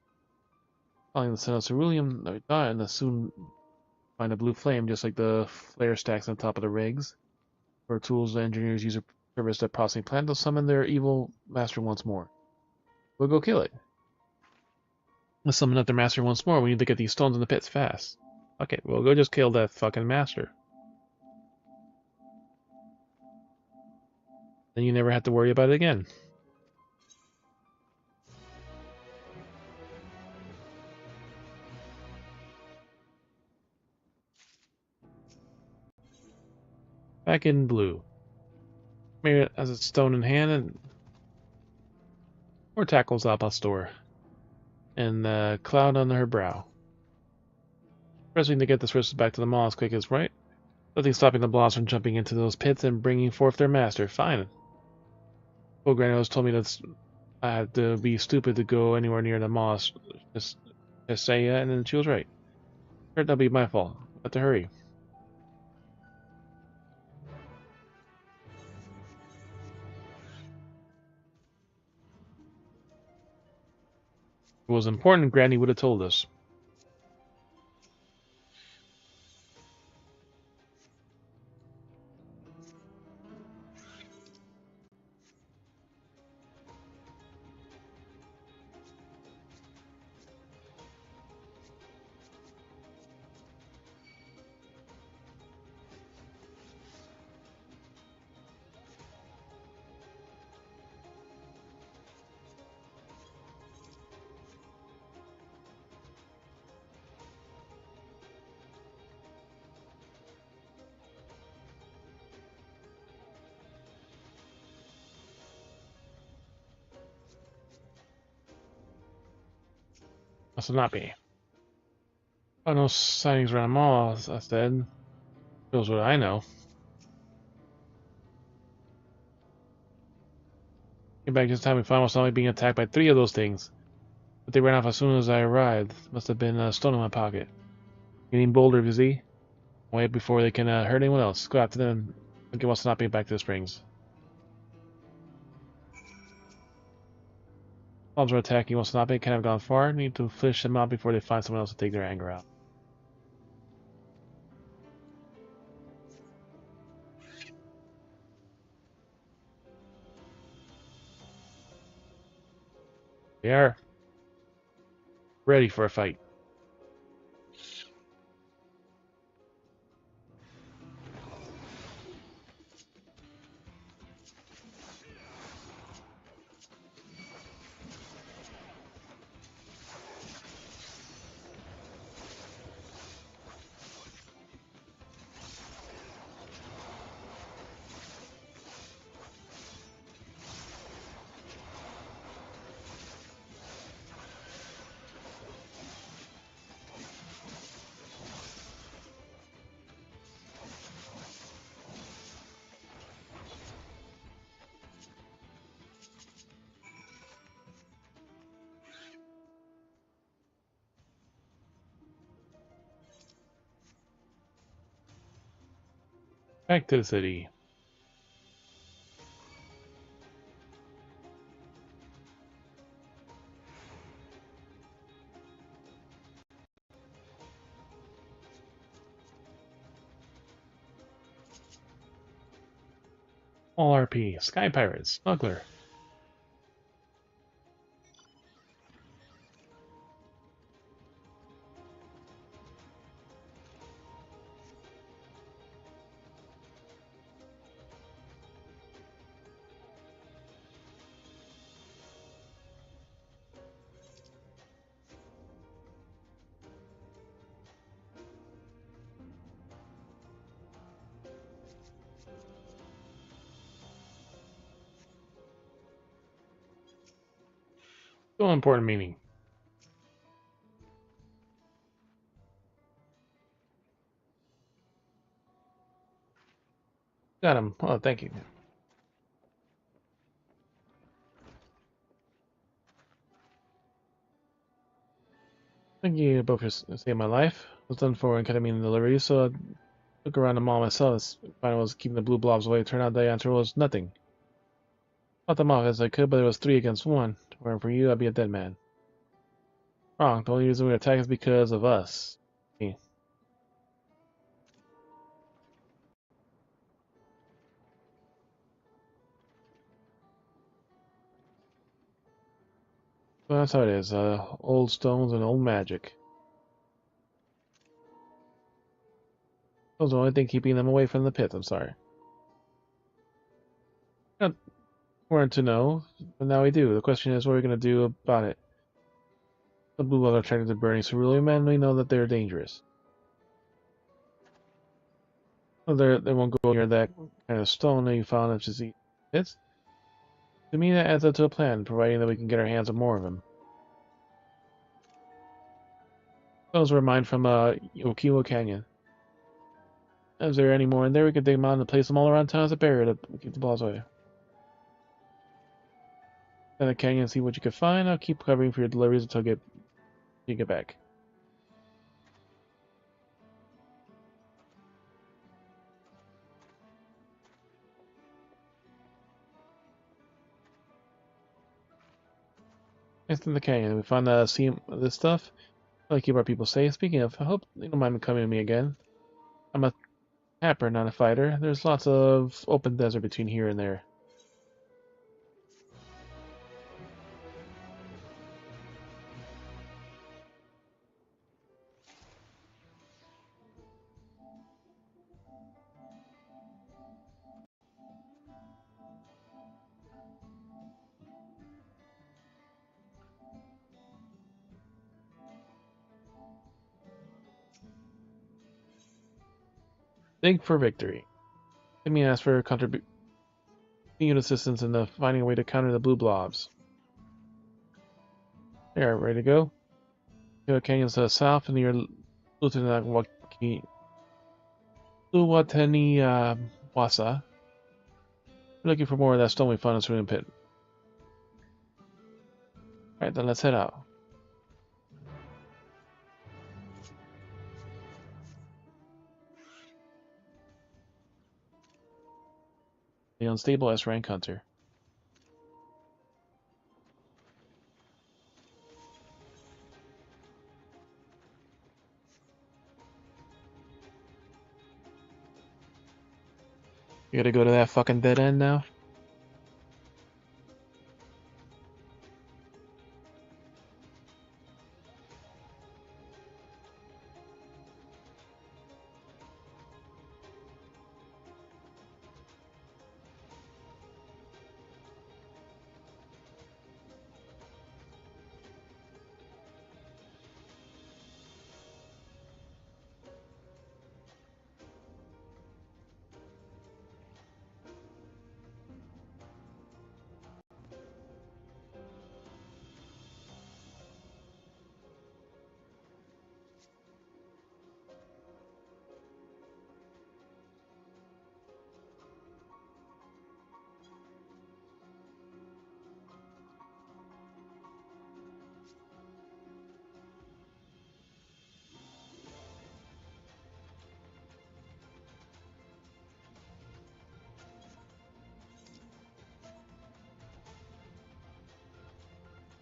Following the scent of cerulean, they die and soon find a blue flame, just like the flare stacks on top of the rigs. Or tools the engineers use to purpose that processing plant to summon their evil master once more. We'll go kill it. Let's summon up their master once more. We need to get these stones in the pits fast. Okay, we'll go just kill that fucking master. Then you never have to worry about it again. Back in blue. Mary has a stone in hand and more tackles up a store. And the cloud under her brow. Pressing to get this person back to the mall as quick as right. Nothing stopping the blobs from jumping into those pits and bringing forth their master. Fine. Well, Granny always told me that I had to be stupid to go anywhere near the mall. Just say and then she was right. That'll be my fault. But to hurry. If it was important, Granny would have told us. Must not be. Oh, no sightings around the mall, I said. Shows what I know. Came back just in time we found Wasami being attacked by 3 of those things. But they ran off as soon as I arrived. Must have been a stone in my pocket. Getting bolder, busy. Wait before they can hurt anyone else. Go after them and get Wasanabe back to the springs. Mobs are attacking Wasanabe, can't have gone far. Need to finish them out before they find someone else to take their anger out. They are ready for a fight. Back to the city. All RP. Sky Pirates. Smuggler. Still important meaning. Got him. Oh, thank you. Thank you both for saving my life. I was done for in ketamine delivery, so I took around the mall myself. Finally was keeping the blue blobs away. It turned out the answer was nothing. Fought them off as I could, but it was 3 against 1. If it weren't for you, I'd be a dead man. Wrong. The only reason we attack is because of us. Me. Well, that's how it is. Old stones and old magic. That was the only thing keeping them away from the pit. I'm sorry. Not weren't to know, but now we do. The question is, what are we going to do about it? The blue blobs are attracted to burning cerulean, and we know that they're dangerous. Well, they won't go near that kind of stone that you found in the pits. To me, that adds up to a plan, providing that we can get our hands on more of them. Those were mine from Okiwa Canyon. Is there any more in there? We could dig them out and place them all around town as a barrier to keep the balls away. Then the canyon and see what you can find. I'll keep covering for your deliveries until you get back. Next in the canyon, we found this stuff. I'll keep our people safe. Speaking of, I hope you don't mind coming to me again. I'm a tapper, not a fighter. There's lots of open desert between here and there. Think for victory. Let me ask for continued assistance in the finding a way to counter the blue blobs. There, ready to go? There are canyons to the south and near Luwatani Wasa. We're looking for more of that stone we found in the swimming pit. Alright, then let's head out. The unstable S-rank hunter. You gotta go to that fucking dead end now?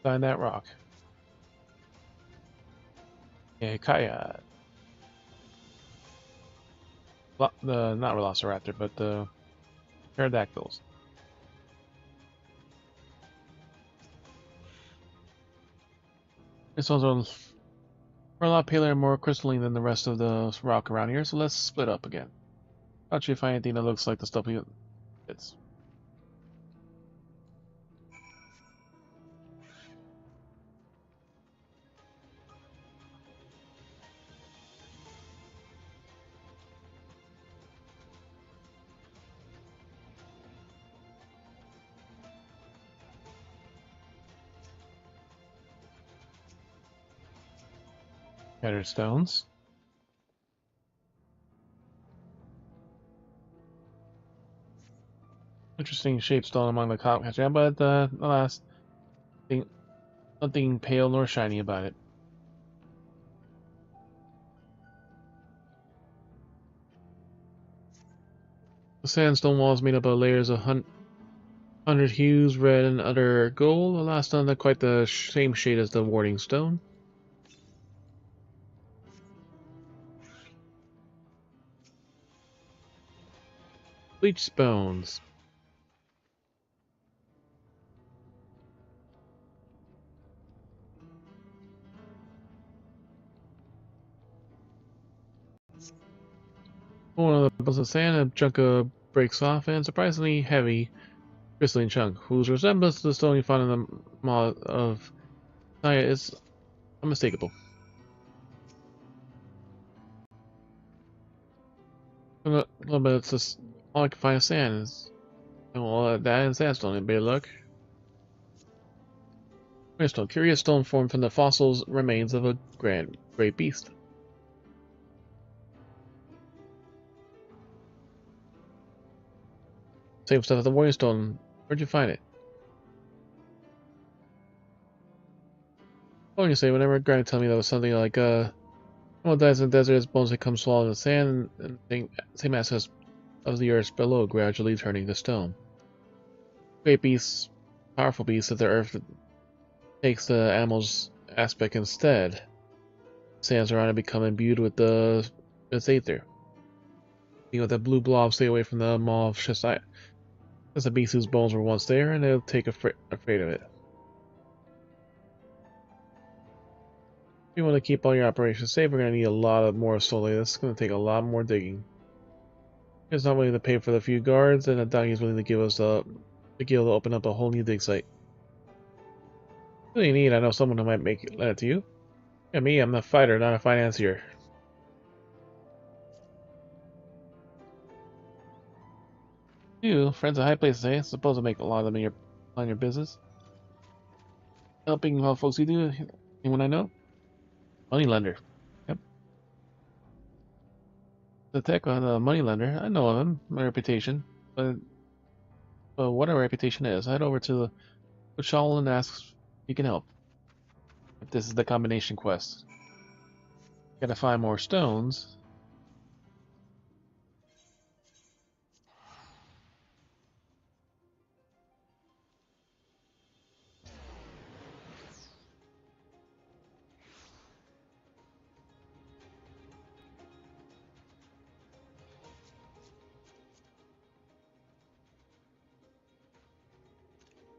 Find that rock. Yeah, Kaya. The not Velociraptor, but the pterodactyls. This one's a lot paler and more crystalline than the rest of the rock around here, so let's split up again. Not sure if find anything that looks like the stuff we fits. Scattered stones. Interesting shape stone among the copper, but alas, nothing pale nor shiny about it. The sandstone wall is made up of layers of 100 hues, red and other gold. The last none are quite the same shade as the warding stone. Bleached bones. One of the bubbles of sand, a chunk breaks off, and surprisingly heavy, crystalline chunk, whose resemblance to the stone you found in the maw of Naya is unmistakable. But it's just all I can find is sand. Well, that and sandstone, in bad luck. Stone, curious stone formed from the fossils remains of a great beast. Same stuff as the warrior stone. Where'd you find it? Oh, you say whenever Granny told me that was something like well, dies in the desert as bones become swallowed in the sand, and same access of the earth below, gradually turning to stone. Great beasts, powerful beasts of the earth takes the animal's aspect instead. Sands around it become imbued with its aether. You know, that blue blob stay away from the maw of Shesai. That's a beast whose bones were once there, and they'll take afraid of it. If you want to keep all your operations safe, we're going to need a lot more solar. This is going to take a lot more digging. He's not willing to pay for the few guards, and I doubt he's willing to give us the guild to open up a whole new dig site. What do you need? I know someone who might let it to you. Yeah, me, I'm a fighter, not a financier. You, friends of high places, eh? Suppose to make a lot of them on your business. Helping all folks you do, anyone I know? Moneylender. Yep. The tech on the moneylender. I know of him. My reputation. But what a reputation is. Head over to the Shawl and ask if you can help. If this is the combination quest. Gotta find more stones.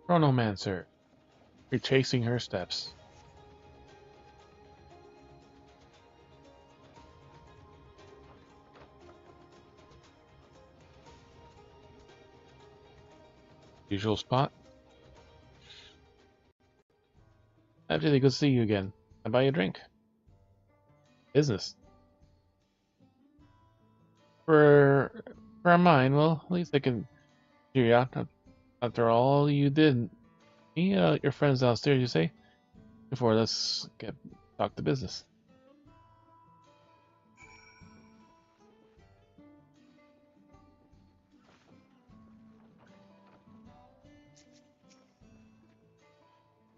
Chronomancer. Retracing her steps. Usual spot. Absolutely good to see you again. I buy you a drink. Business. For mine, well, at least I can hear you out. After all you did, me, your friends downstairs, you say? Before let's get talk to business.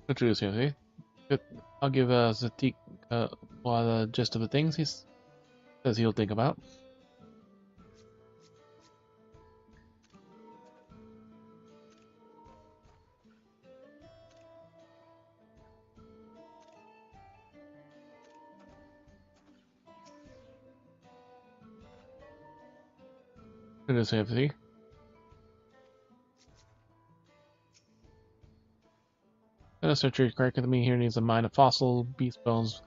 Introduce him, see? Good. I'll give Zatik the gist of the things he says he'll think about. Introduce him, see? Searcher corrected me here needs a mine of fossil beast bones.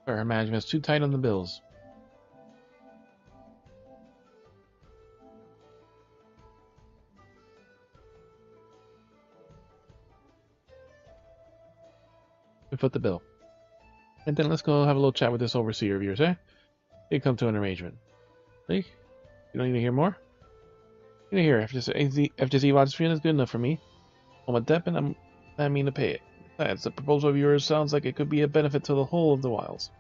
Where her management's too tight on the bills. We foot the bill. And then let's go have a little chat with this overseer of yours, eh? You come to an arrangement. See? You don't need to hear more? You need to hear. If just EVOD's friend is good enough for me, I'm a dep and I mean to pay it. Besides, the proposal of yours sounds like it could be a benefit to the whole of the wilds.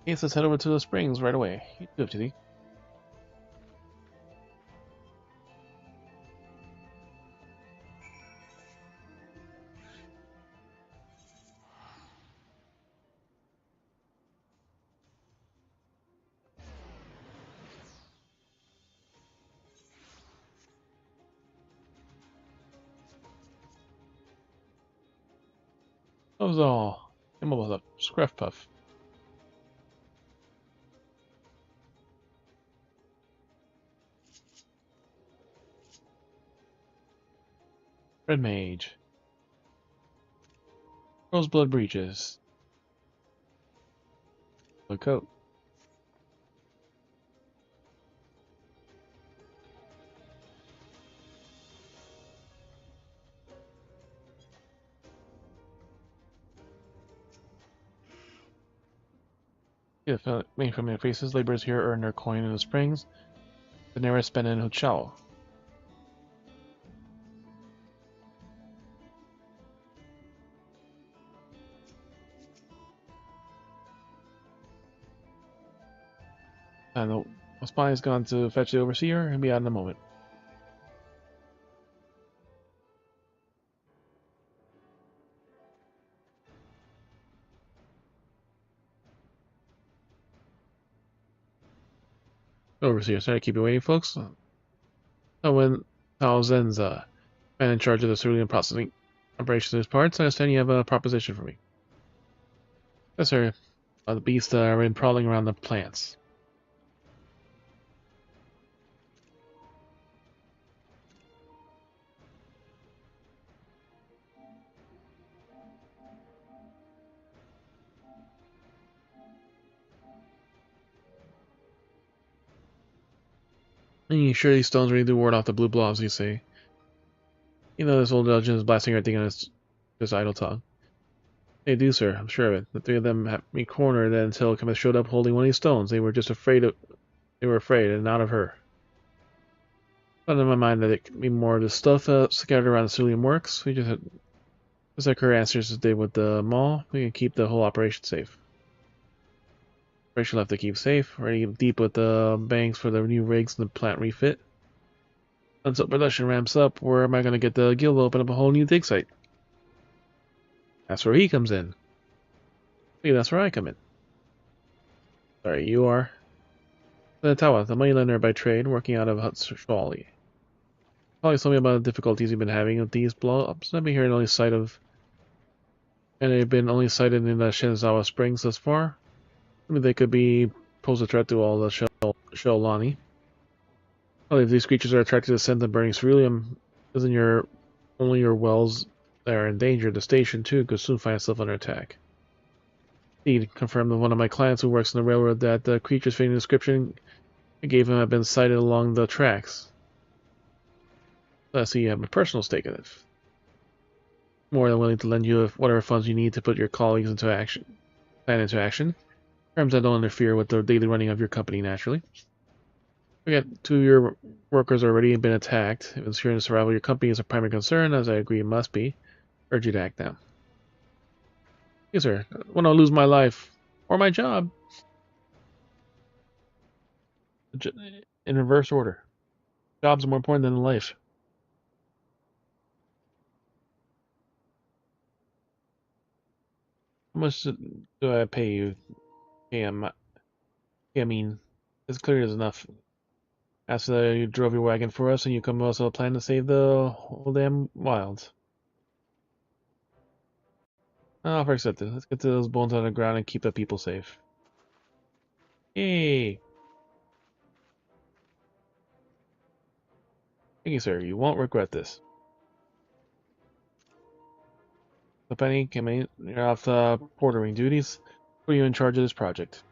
Yes, let's head over to the springs right away. You do, FTD. That was all. And what was up? Scruff Puff. Red Mage. Roseblood Breeches. Blue Coat. Yeah, many familiar faces. Laborers here earn their coin in the springs. The nearest spend in Huchao. I know. A spy has gone to fetch the overseer and be out in a moment. Overseer, sorry to keep you waiting, folks. When Tao Zen's man in charge of the cerulean processing operation of his parts, I understand you have a proposition for me. Yes, sir. The beasts are been prowling around the plants. And you sure these stones really do ward off the blue blobs, you say? You know this old legend is blasting everything on his idle tongue. They do, sir, I'm sure of it. The three of them had me cornered until Cometh showed up holding one of these stones. They were afraid, and not of her. But in my mind that it could be more of the stuff scattered around the cerulean works. We just had Just like her ancestors did with the mall, we can keep the whole operation safe. Operation left to keep safe, already deep with the banks for the new rigs and the plant refit. Until production ramps up, where am I going to get the guild to open up a whole new dig site? That's where he comes in. Maybe that's where I come in. Sorry, you are. Tawa, the moneylender by trade, working out of Hutshawley. Probably told me about the difficulties you've been having with these blow-ups. I've been hearing only sight of, and they've been only sighted in the Shinzawa Springs thus far. I mean, they could pose a threat to all the Shelani. Well, if these creatures are attracted to the scent of burning ceruleum, isn't only your wells that are in danger? The station too could soon find itself under attack. Indeed, confirmed with one of my clients who works on the railroad that the creatures fitting the description I gave him have been sighted along the tracks. I see you have a personal stake in it. More than willing to lend you whatever funds you need to put your colleagues into action. Terms that don't interfere with the daily running of your company, naturally. We got 2 of your workers already been attacked. If ensuring the survival of your company is a primary concern, as I agree it must be, urge you to act now. Yes, sir. I want to lose my life. Or my job. In reverse order. Jobs are more important than life. How much do I pay you? I mean, as clear as enough. After you drove your wagon for us, and you come to us with a plan to save the whole damn wild. Offer accepted. Let's get to those bones on the ground and keep the people safe. Yay! Thank you, sir. You won't regret this. The Penny, you're off the portering duties. Put you in charge of this project.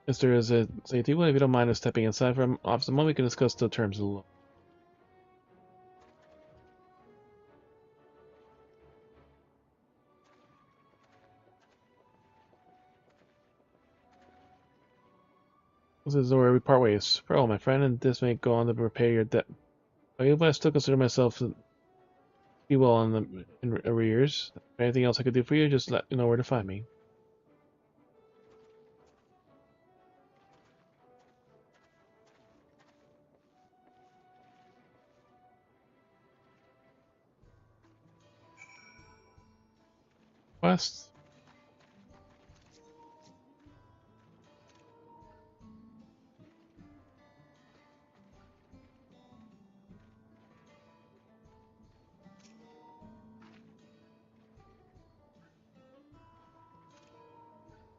Mr. Zaytiwa, if you don't mind us stepping inside for office a moment, we can discuss the terms of the loan. This is where we part ways. Farewell, my friend, and this may go on to repay your debt. I still consider myself to be well in arrears. If anything else I could do for you, just let you know where to find me. Quest?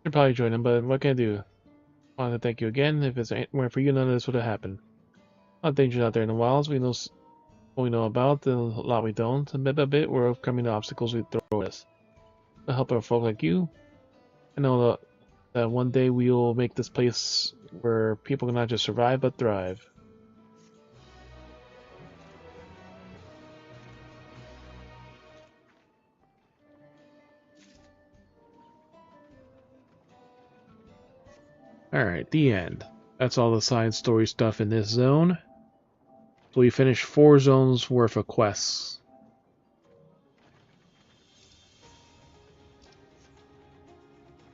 Should probably join him, but what can I do? I want to thank you again. If it's anywhere for you, none of this would have happened. A lot of dangers out there in the wilds. We know what we know about, and a lot we don't. And bit by bit, we're overcoming the obstacles we throw at us. To help our folk like you, I know that one day we will make this place where people can not just survive, but thrive. Alright, the end. That's all the side story stuff in this zone. So we finished 4 zones worth of quests.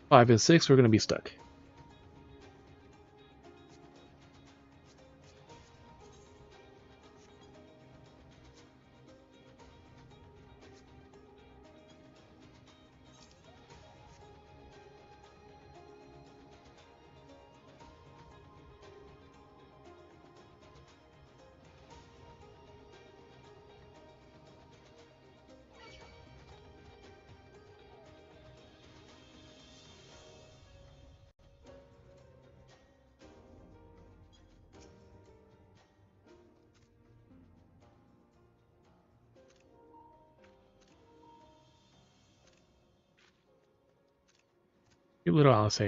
Five and 6, we're going to be stuck. Cute little Alice.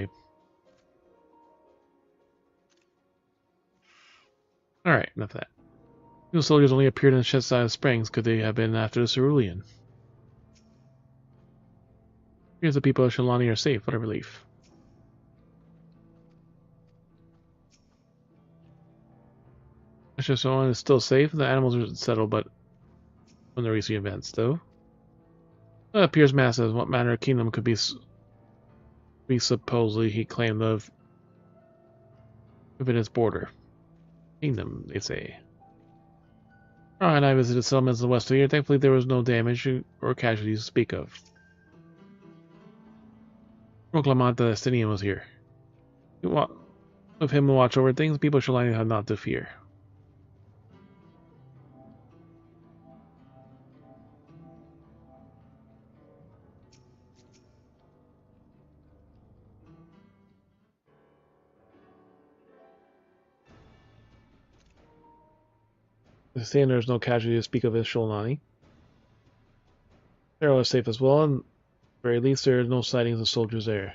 Alright, enough of that. Those soldiers only appeared in Shetside Springs. Could they have been after the Cerulean? Here's the people of Shalani are safe. What a relief. Ashison is still safe. The animals are settled, but from the recent events, though. It appears massive. What manner of kingdom could be supposedly he claimed of within its border? Kingdom, they say. And I visited settlements in the west of here. Thankfully, there was no damage or casualties to speak of. Proclamant the Destinian was here. With him to watch over things, people should likely have not to fear. The saying there is no casualty to speak of in Sholani. They're all safe as well, and at the very least there are no sightings of soldiers there.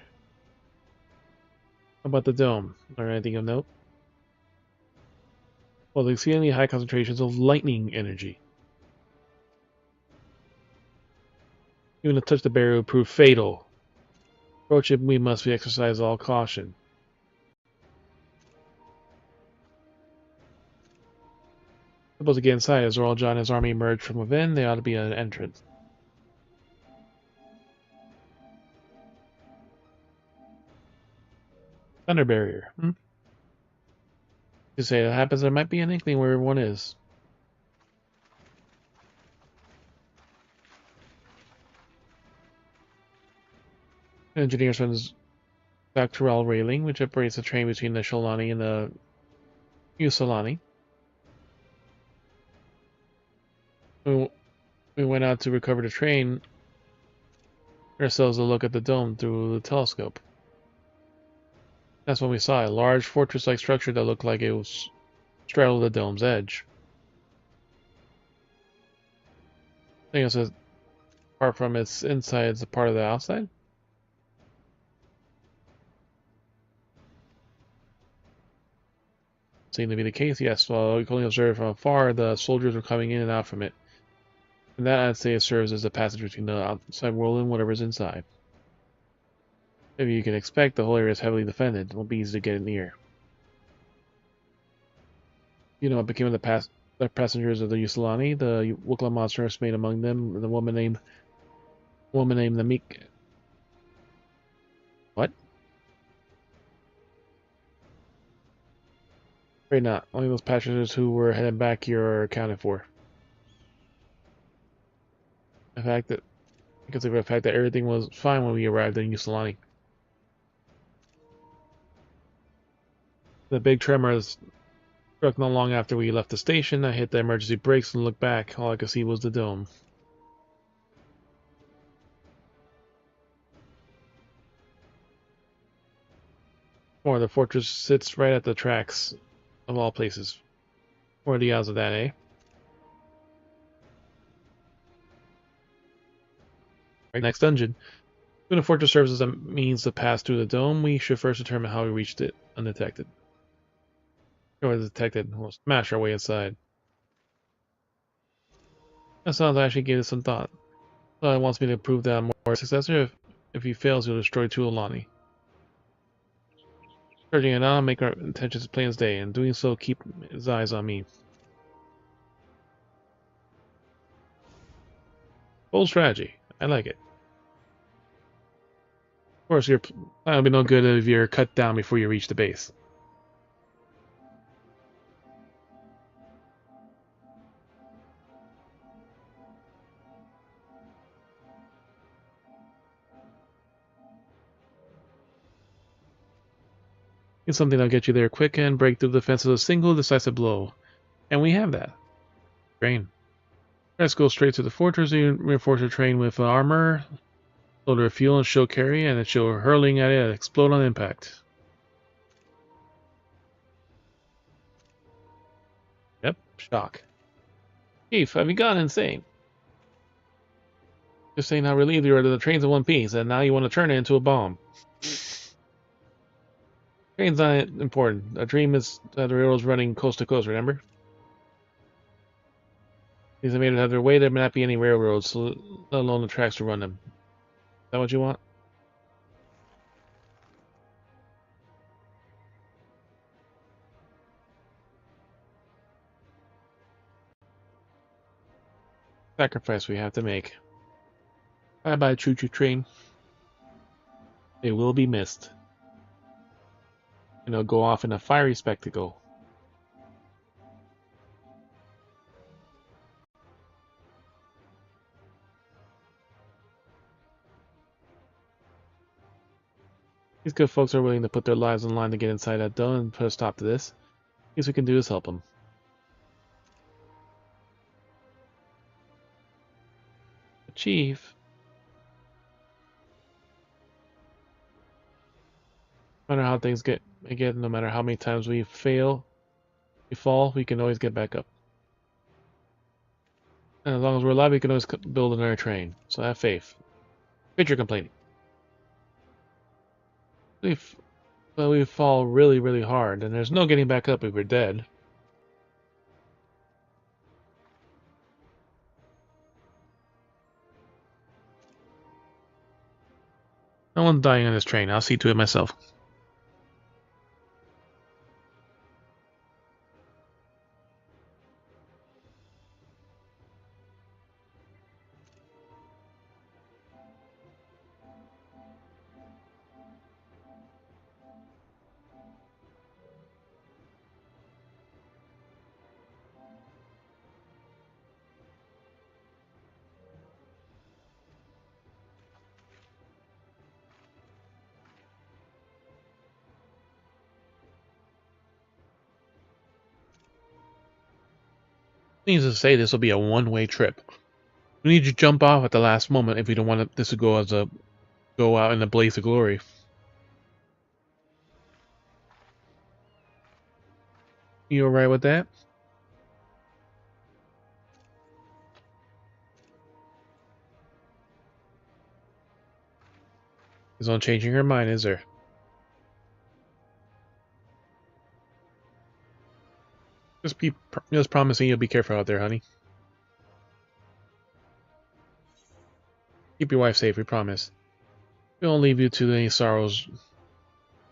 How about the dome? Or anything of note? Well, they exceedingly high concentrations of lightning energy. Even to touch the barrier would prove fatal. Approach it, we must exercise all caution. Supposed to get inside. As Earl John and his army emerge from within, they ought to be an entrance. Thunder barrier. You say that happens, there might be an inkling where everyone is. Engineers from the Dawntrail railing, which operates the train between the Sholani and the Usolani. We went out to recover the train, ourselves a look at the dome through the telescope. That's when we saw a large fortress-like structure that looked like it was straddled the dome's edge. I think it says, apart from its inside, it's a part of the outside? Seemed to be the case, yes. While we could only observe from afar, the soldiers were coming in and out from it. And that, I'd say, serves as a passage between the outside world and whatever's inside. Maybe you can expect, the whole area is heavily defended. It won't be easy to get near. You know what became of the passengers of the Usolani? The Wukla monster made among them the woman named Namik. What? Afraid not. Only those passengers who were headed back here are accounted for. Because of the fact that everything was fine when we arrived in Usolani. The big tremor struck not long after we left the station. I hit the emergency brakes and looked back. All I could see was the dome. More, the fortress sits right at the tracks of all places. What are the odds of that, eh? Right, next dungeon. When a fortress serves as a means to pass through the dome, we should first determine how we reached it undetected. Or detected, we'll smash our way inside. That sounds actually gave it some thought. He wants me to prove that I'm more successor. If he fails, he'll destroy Tuolani. Charging it on, make our intentions plain as day, and doing so, keep his eyes on me. Bold strategy. I like it. Of course, your plan will be no good if you're cut down before you reach the base. It's something that'll get you there quick and break through the defense with a single decisive blow. And we have that. Train. Let's go straight to the fortress and reinforce the train with armor, load her fuel and show carry, and it show hurling at it and explode on impact. Yep, shock. Chief, have you gone insane? Just saying how relieved you are that the train's in one piece, and now you want to turn it into a bomb. Train's not important. A dream is that the railroad's running coast to coast, remember? These are made to have their way, there may not be any railroads, let alone the tracks to run them. Is that what you want? sacrifice we have to make. Bye bye, choo choo train. They will be missed. And they'll go off in a fiery spectacle. These good folks are willing to put their lives on the line to get inside that door and put a stop to this. Least we can do is help them. Chief. No matter how things get, again, no matter how many times we fail, we fall, we can always get back up. And as long as we're alive, we can always build another train. So have faith. Quit your complaining. Well, we fall really, really hard, and there's no getting back up if we're dead. No one's dying on this train. I'll see to it myself. Needless to say, this will be a one-way trip. We need to jump off at the last moment if we don't want this to go out in a blaze of glory. You alright with that? There's no changing her mind, is there? Just promising you'll be careful out there, honey. Keep your wife safe, we promise. We won't leave you to any sorrows.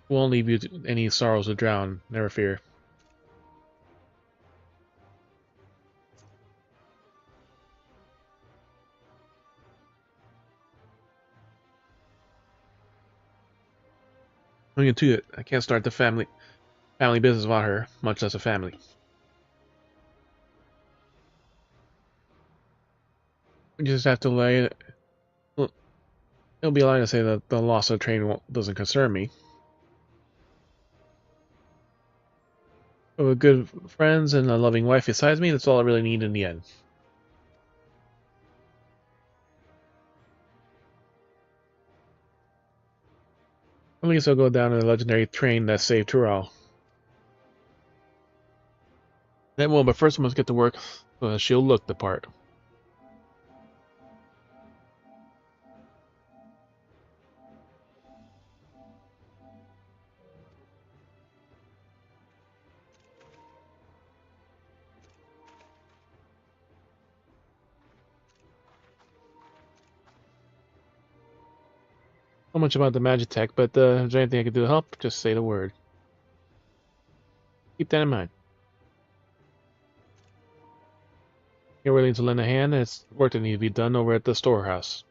We won't leave you to any sorrows to drown, never fear. I'm going to it. I can't start the family business without her, much less a family. We just have to lay it. Well, it'll be a lie to say that the loss of the train doesn't concern me. But with good friends and a loving wife besides me, that's all I really need in the end. At least I'll go down in a legendary train that saved Tural. Then, well, but first I must get to work so that she'll look the part. Not much about the magic tech, but if there's anything I can do to help, just say the word. Keep that in mind. You're willing to lend a hand, and it's work that needs to be done over at the storehouse.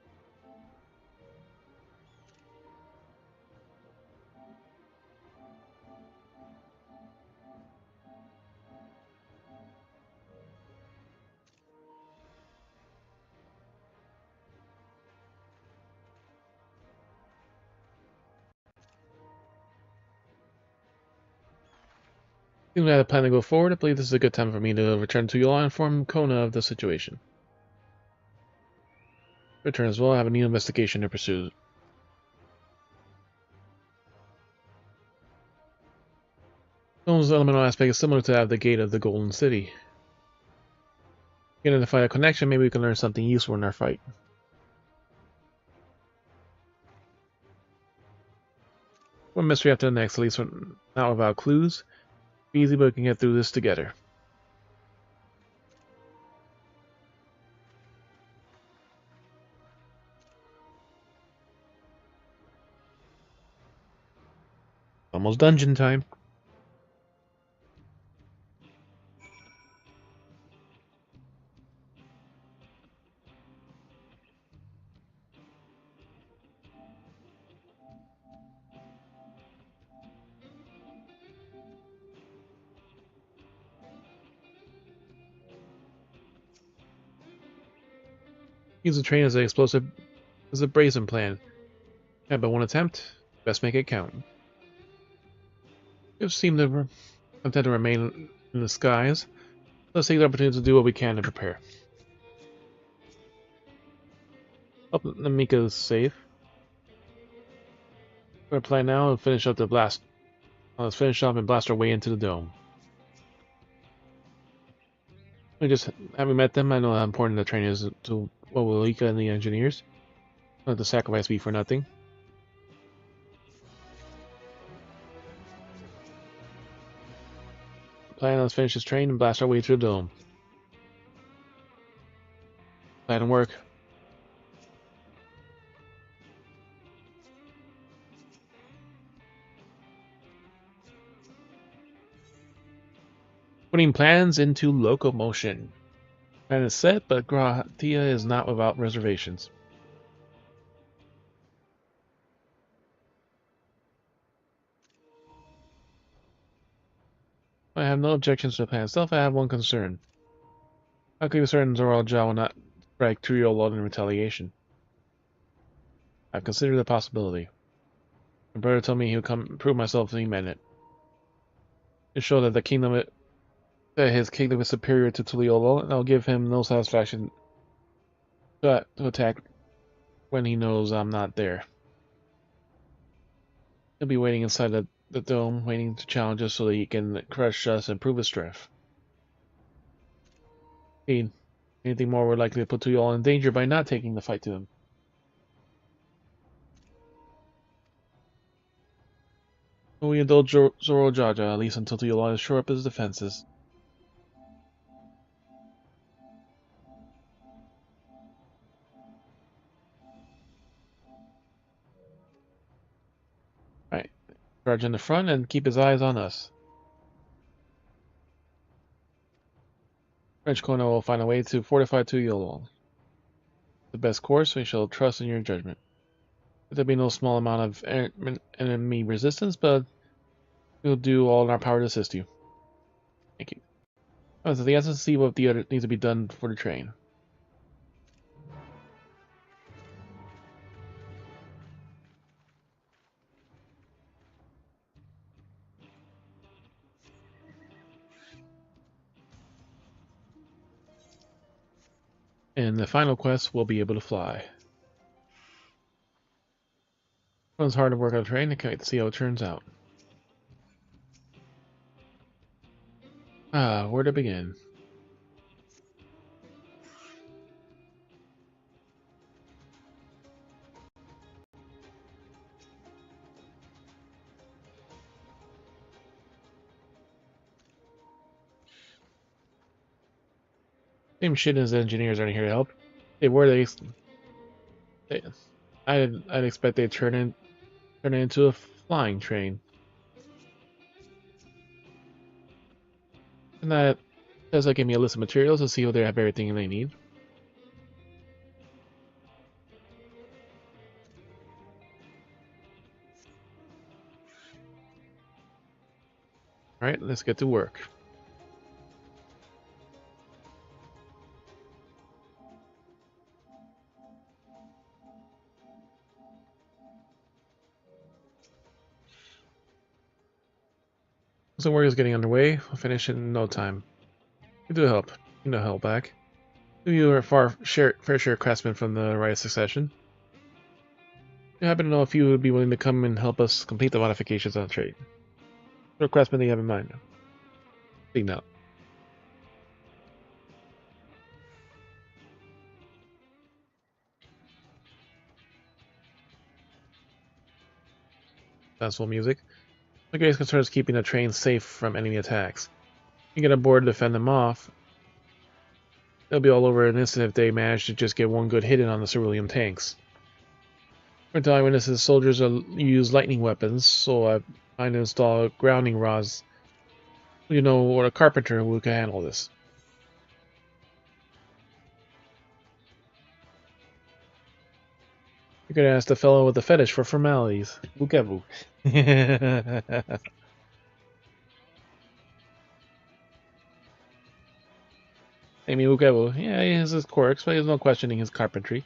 Seems I had a plan to go forward. I believe this is a good time for me to return to Yola and inform Kona of the situation. Return as well. I have a new investigation to pursue. Kona's elemental aspect is similar to that of the gate of the Golden City. Identify a connection, maybe we can learn something useful in our fight. One mystery after the next, at least not without clues. Easy, but we can get through this together. Almost dungeon time. Use the train as a brazen plan. Yeah, but one attempt, best make it count. We seem to content to remain in the skies. Let's take the opportunity to do what we can and prepare. Hope Namika is safe. We're gonna plan now and finish up the blast. Let's finish up and blast our way into the dome. Having met them, I know how important the train is to Wawalika and the engineers. Not to sacrifice me for nothing. Let's finish this train and blast our way through the dome. Plan and work. Putting plans into locomotion. Plan is set, but Gratia is not without reservations. I have no objections to the plan itself. I have one concern. How can we be certain Zoralja will not strike Turiol in retaliation? I've considered the possibility. My brother told me he would come prove myself if he meant it. To show that his kingdom is superior to Tuliolo, and I'll give him no satisfaction to attack when he knows I'm not there. He'll be waiting inside the dome, waiting to challenge us so that he can crush us and prove his strength. Anything more would likely put Tuliolo in danger by not taking the fight to him. We indulge Zorojaja, at least until Tuliolo is shore up his defenses. Right. Charge in the front and keep his eyes on us. French Kono will find a way to fortify Tuliolo. The best course, we shall trust in your judgment. There'll be no small amount of enemy resistance, but we'll do all in our power to assist you. Thank you. Oh, so the essence to see what the other needs to be done for the train. And the final quest, we'll be able to fly. It's hard to work on a train. I can't wait to see how it turns out. Where to begin? Same shit as the engineers aren't here to help. They were I'd expect they'd turn it into a flying train. And that does give me a list of materials to see if they have everything they need. Alright, let's get to work. So work is getting underway. We'll finish in no time. You do help. You know help back. You are fair share craftsmen from the right succession. You happen to know if you would be willing to come and help us complete the modifications on the trade. What craftsmen do you have in mind? Speak now. Sensible music. The greatest concern is keeping the train safe from enemy attacks. You get aboard to defend them off. They'll be all over in an instant if they manage to just get one good hit in on the cerulean tanks. For time witnesses, soldiers use lightning weapons, so I find to install grounding rods. You know, or a carpenter who can handle this. You could ask the fellow with the fetish for formalities. Bukevu. Amy Ukebu. Yeah, he has his quirks, but there's no questioning his carpentry.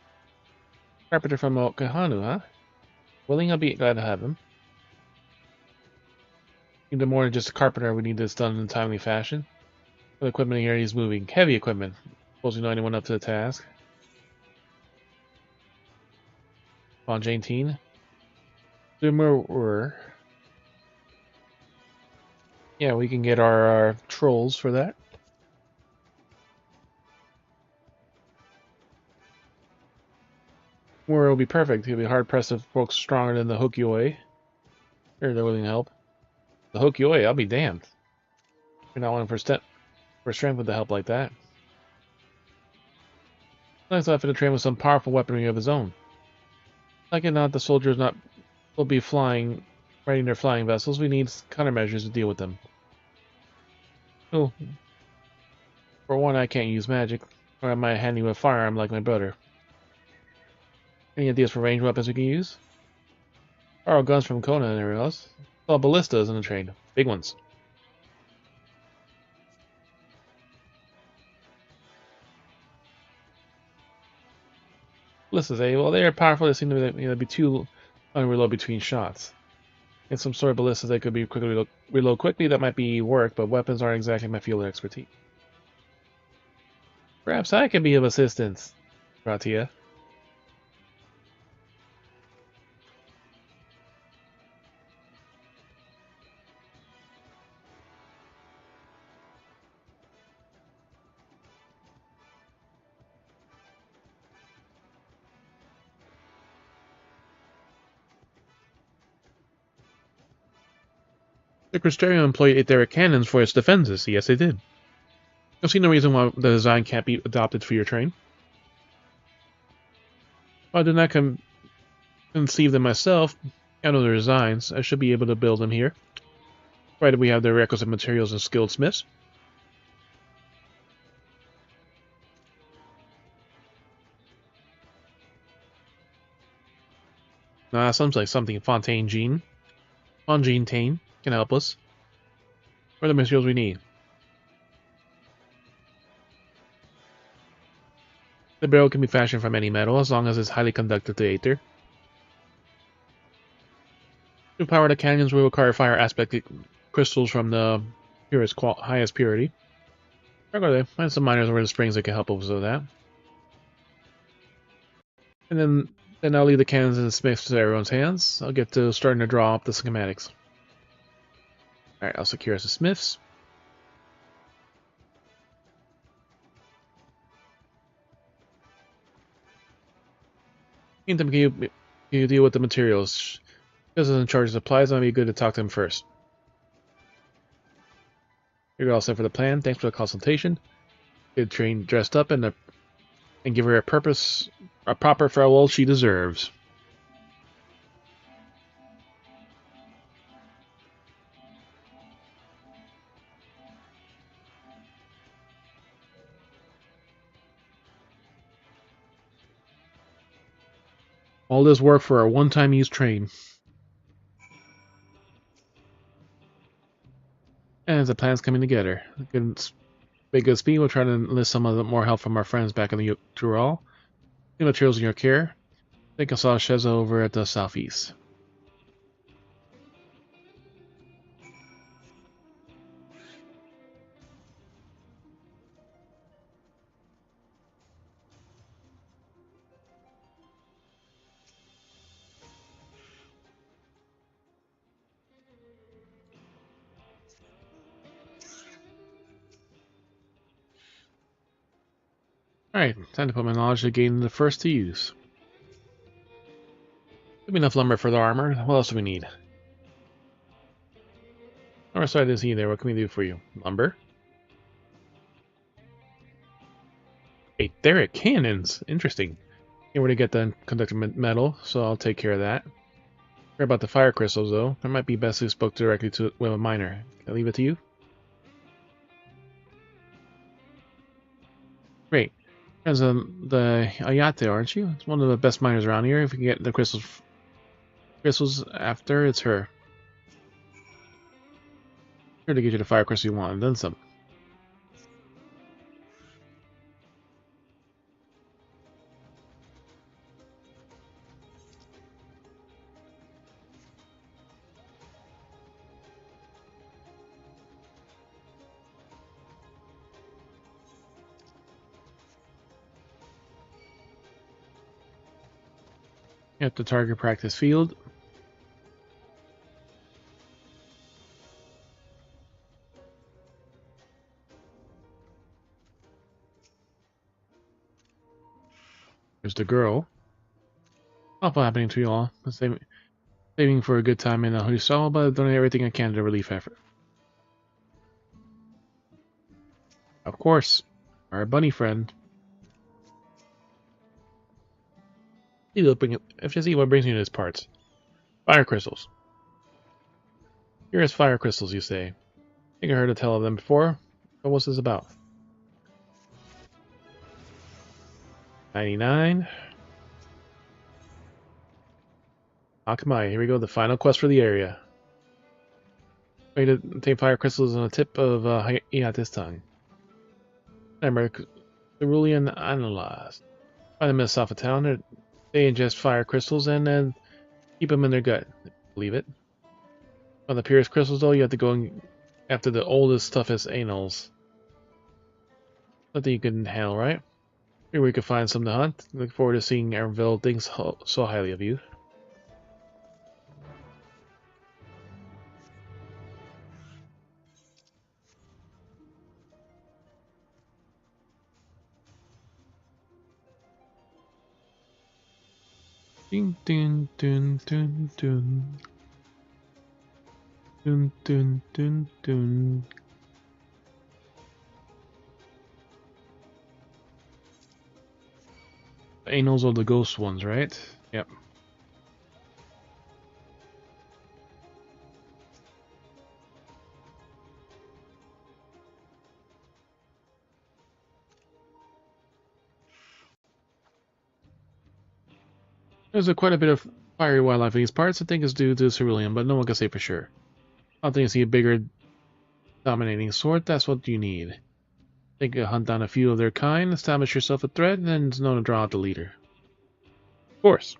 Carpenter from Okahanu, huh? Willing, I'll be glad to have him. Even more than just a carpenter, we need this done in a timely fashion. The equipment here he's moving. Heavy equipment. Suppose you know anyone up to the task. On Jane Teen. Zoomer. Yeah, we can get our trolls for that. Where will be perfect. He'll be hard pressed if folks stronger than the Hokyoi. Sure, they're willing to help. The Hokyoi, I'll be damned. You're not willing for strength with the help like that. Nice enough to train with some powerful weaponry of his own. Like it not, the soldiers will be riding their flying vessels. We need countermeasures to deal with them. Oh, for one, I can't use magic, or am I handy with a firearm like my brother? Any ideas for ranged weapons we can use? Borrow guns from Kona and everyone else. Well, ballistas in the trade. Big ones. Ballistas, eh? Well, they are powerful. They seem to be too unreload between shots. In some sort of ballistas, they could be quickly reload quickly. That might be work, but weapons aren't exactly my field of expertise. Perhaps I can be of assistance, Ratia. The Cristerio employed etheric cannons for its defenses. Yes, they did. I see no reason why the design can't be adopted for your train. While I did not conceive them myself, I know the designs. I should be able to build them here. Provided we have the requisite materials and skilled smiths. Sounds like something Fontaine Jean Tain can help us. What are the materials we need? The barrel can be fashioned from any metal as long as it's highly conductive to aether. To power the cannons, we require fire aspect crystals from the highest purity. Regularly, find some miners over the springs that can help us with that. And then I'll leave the cannons and the smiths to everyone's hands. I'll get to starting to draw up the schematics. Alright, I'll secure us the smiths. Meantime, can you deal with the materials? Because in charge of supplies, it might be good to talk to him first. You're all set for the plan. Thanks for the consultation. Get train dressed up and give her a proper farewell she deserves. All this work for a one-time use train. And the plan's coming together. Make good speed. We'll try to enlist some of the more help from our friends back in the Tural. The materials in your care. I think I saw Sheza over at the southeast. Alright, time to put my knowledge to gain the first to use. Give me enough lumber for the armor. What else do we need? Or side is he there? What can we do for you? Lumber? Etheric cannons! Interesting. Can't really get the conductive metal, so I'll take care of that. Care about the fire crystals, though. It might be best if we spoke directly to a miner. Can I leave it to you? Great. As the Ayate, aren't you? It's one of the best miners around here. If we can get the crystals after, it's her. Sure to get you the fire crystal you want, and then some. At the target practice field. There's the girl. Awful happening to you all. Saving for a good time in a hotel, but doing everything I can to relief effort. Of course, our bunny friend. FFXIV, what brings you to this parts? Fire crystals. Here is fire crystals, you say. I think I heard a tell of them before. But what's this about? 99. Akamai, here we go, the final quest for the area. Way to obtain fire crystals on the tip of this tongue. Remember, cerulean analyzed. Find them in the south of town. They ingest fire crystals and then keep them in their gut. Believe it. On the purest crystals, though, you have to go after the oldest, toughest anals. Nothing you can handle, right? Maybe we could find some to hunt. Look forward to seeing Arville thinks so highly of you. Ding ding dun dun dun. Dun dun dun dun. The anals are the ghost ones, right? Yep. There's quite a bit of fiery wildlife in these parts. I think it's due to cerulean, but no one can say for sure. I don't think you see a bigger dominating sort. That's what you need. I think you hunt down a few of their kind, establish yourself a threat, and then it's known to draw out the leader. Of course.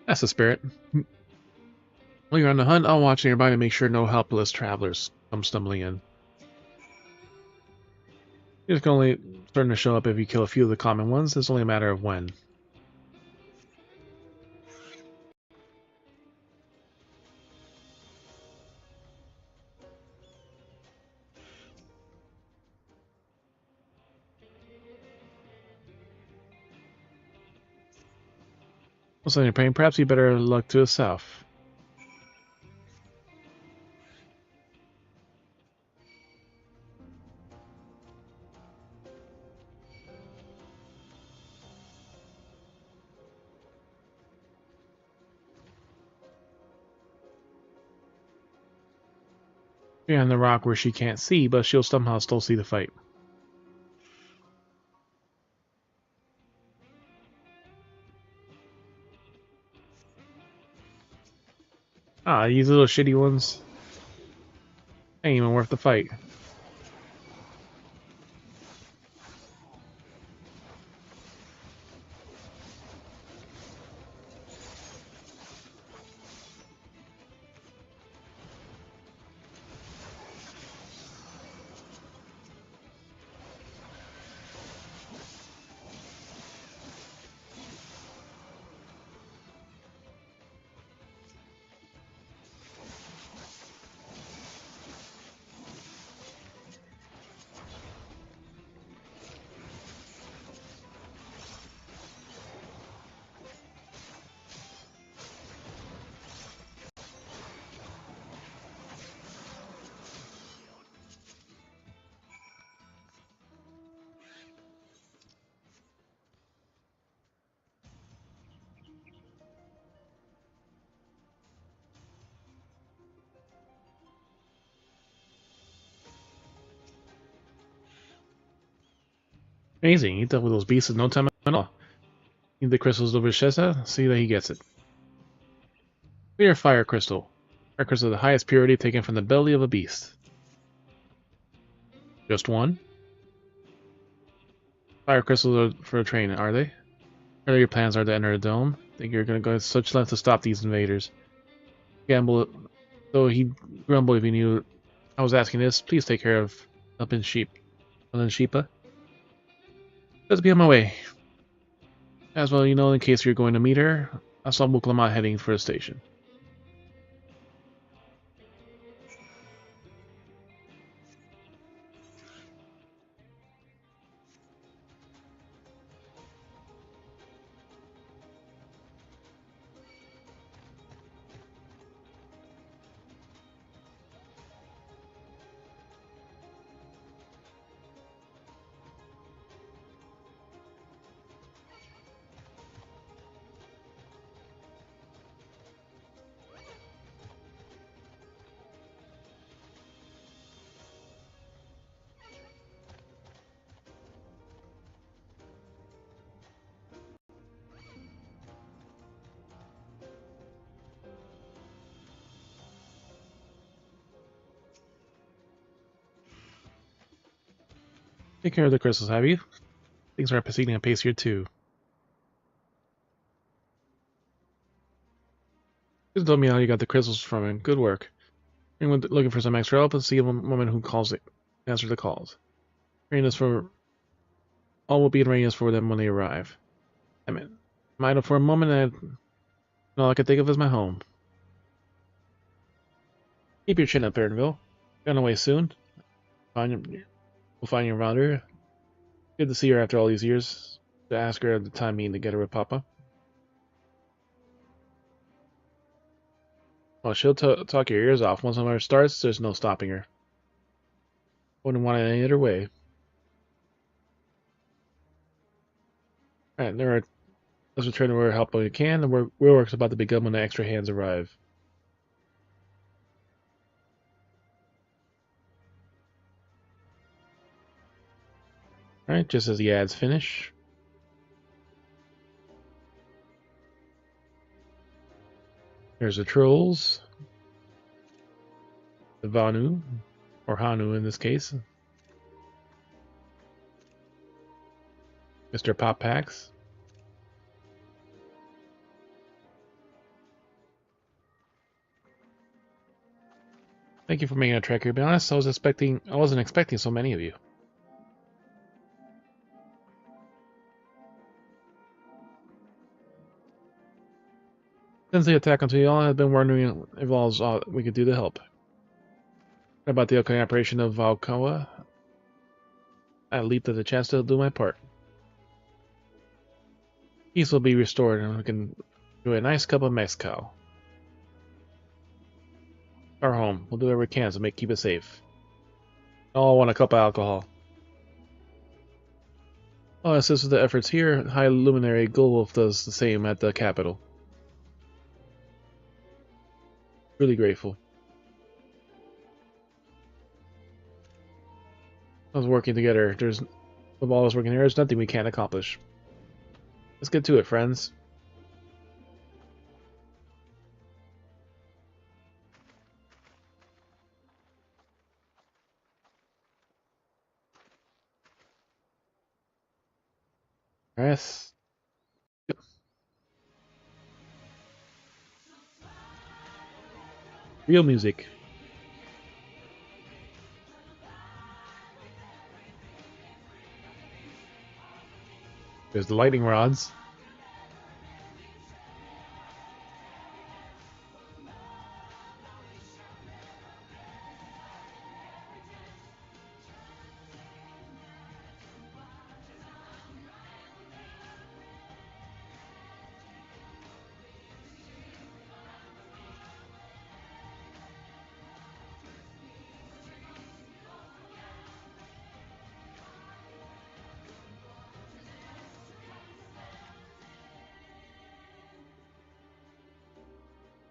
That's the spirit. While you're on the hunt, I'll watch nearby to make sure no helpless travelers come stumbling in. You're just only starting to show up if you kill a few of the common ones. It's only a matter of when. What's on your pain? Perhaps you better look to the south. Behind the rock where she can't see, but she'll somehow still see the fight. Ah, these little shitty ones. Ain't even worth the fight. Amazing, he dealt with those beasts in no time at all. Need the crystals over Shesa, see that he gets it. Clear fire crystal. Fire crystal of the highest purity taken from the belly of a beast. Just one? Fire crystals are for a train, are they? Or your plans are to enter a dome? Think you're gonna go to such lengths to stop these invaders? Gamble, though he'd grumble if he knew I was asking this. Please take care of Sheepa. Let's be on my way. As well, you know, in case you're going to meet her, I saw Muklama heading for the station. Take care of the crystals, have you? Things are proceeding at pace here too. Just told me how you got the crystals from him. Good work. Anyone looking for some extra help? Let's see a woman who calls it. Answer the calls. Readiness for all will be in readiness for them when they arrive. I mean, I'm idle for a moment, and all I can think of is my home. Keep your chin up, Aaronville. Gone away soon. We'll find you around her. Good to see her after all these years. To ask her at the time meeting together with Papa. Well, she'll talk your ears off. Once summer starts, there's no stopping her. Wouldn't want it any other way. Alright, let's return to where help when we can. The real work's about to begin when the extra hands arrive. Alright, just as the ads finish. There's the trolls. The Vanu, or Hanu in this case. Mr. Pop Packs. Thank you for making a trek here. To be honest, I wasn't expecting so many of you. Since the attack on Tuyal, I've been wondering if all we could do to help. About the upcoming operation of Valkoa, I leaped at the chance to do my part. Peace will be restored and we can enjoy a nice cup of mezcal. Our home. We'll do whatever we can to keep it safe. All want a cup of alcohol. I'll assist with the efforts here. High Luminary Goldwolf does the same at the capital. Really grateful. Us working together. With all of us working here, there's nothing we can't accomplish. Let's get to it, friends. Yes. Real music. There's the lightning rods.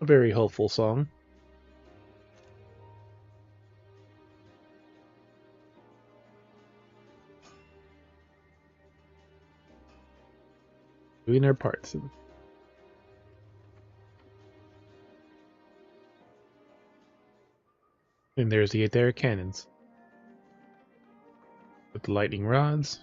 A very hopeful song. Doing their parts. And there's the etheric cannons. With the lightning rods.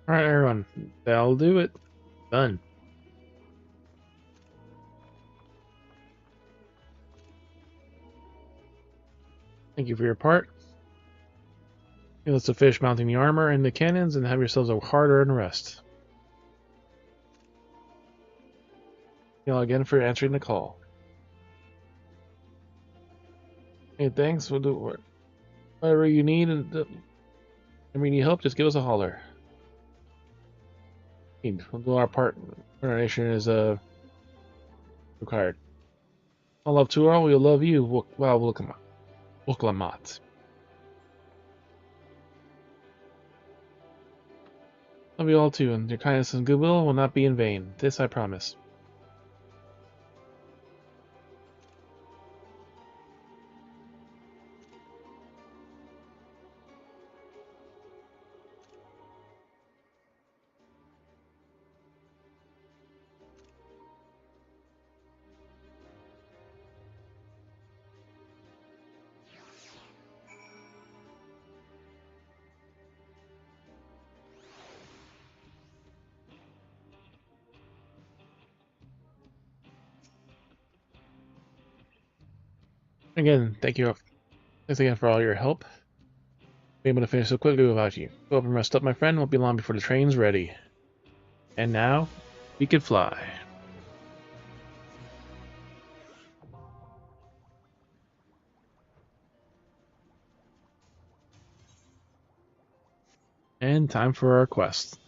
Alright, everyone. That'll do it. Done. Thank you for your part. You list the fish mounting the armor and the cannons, and have yourselves a hard-earned rest. Thank you all again for answering the call. Hey, thanks. We'll do whatever you need, and if you need help, just give us a holler. We'll do our part. Our nation is required. All love to all. We'll love you. Well, Wuklamat. Love you all too, and your kindness and goodwill will not be in vain. This I promise. Again, thanks again for all your help. Be able to finish so quickly without you. Go up and rest up, my friend. Won't be long before the train's ready. And now, we can fly. And time for our quest.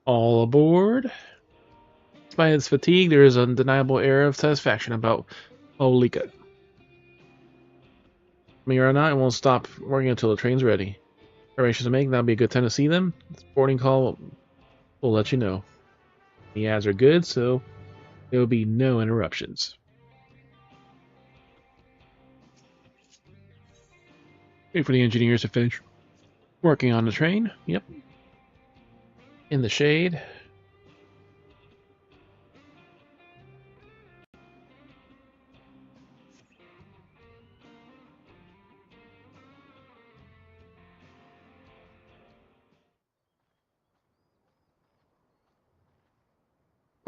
All aboard. Despite its fatigue, there is an undeniable air of satisfaction about Olika. Me or not, it won't stop working until the train's ready. Preparations to make, that'll be a good time to see them. This boarding call will let you know. The ads are good, so there will be no interruptions. Wait for the engineers to finish working on the train. Yep. In the shade.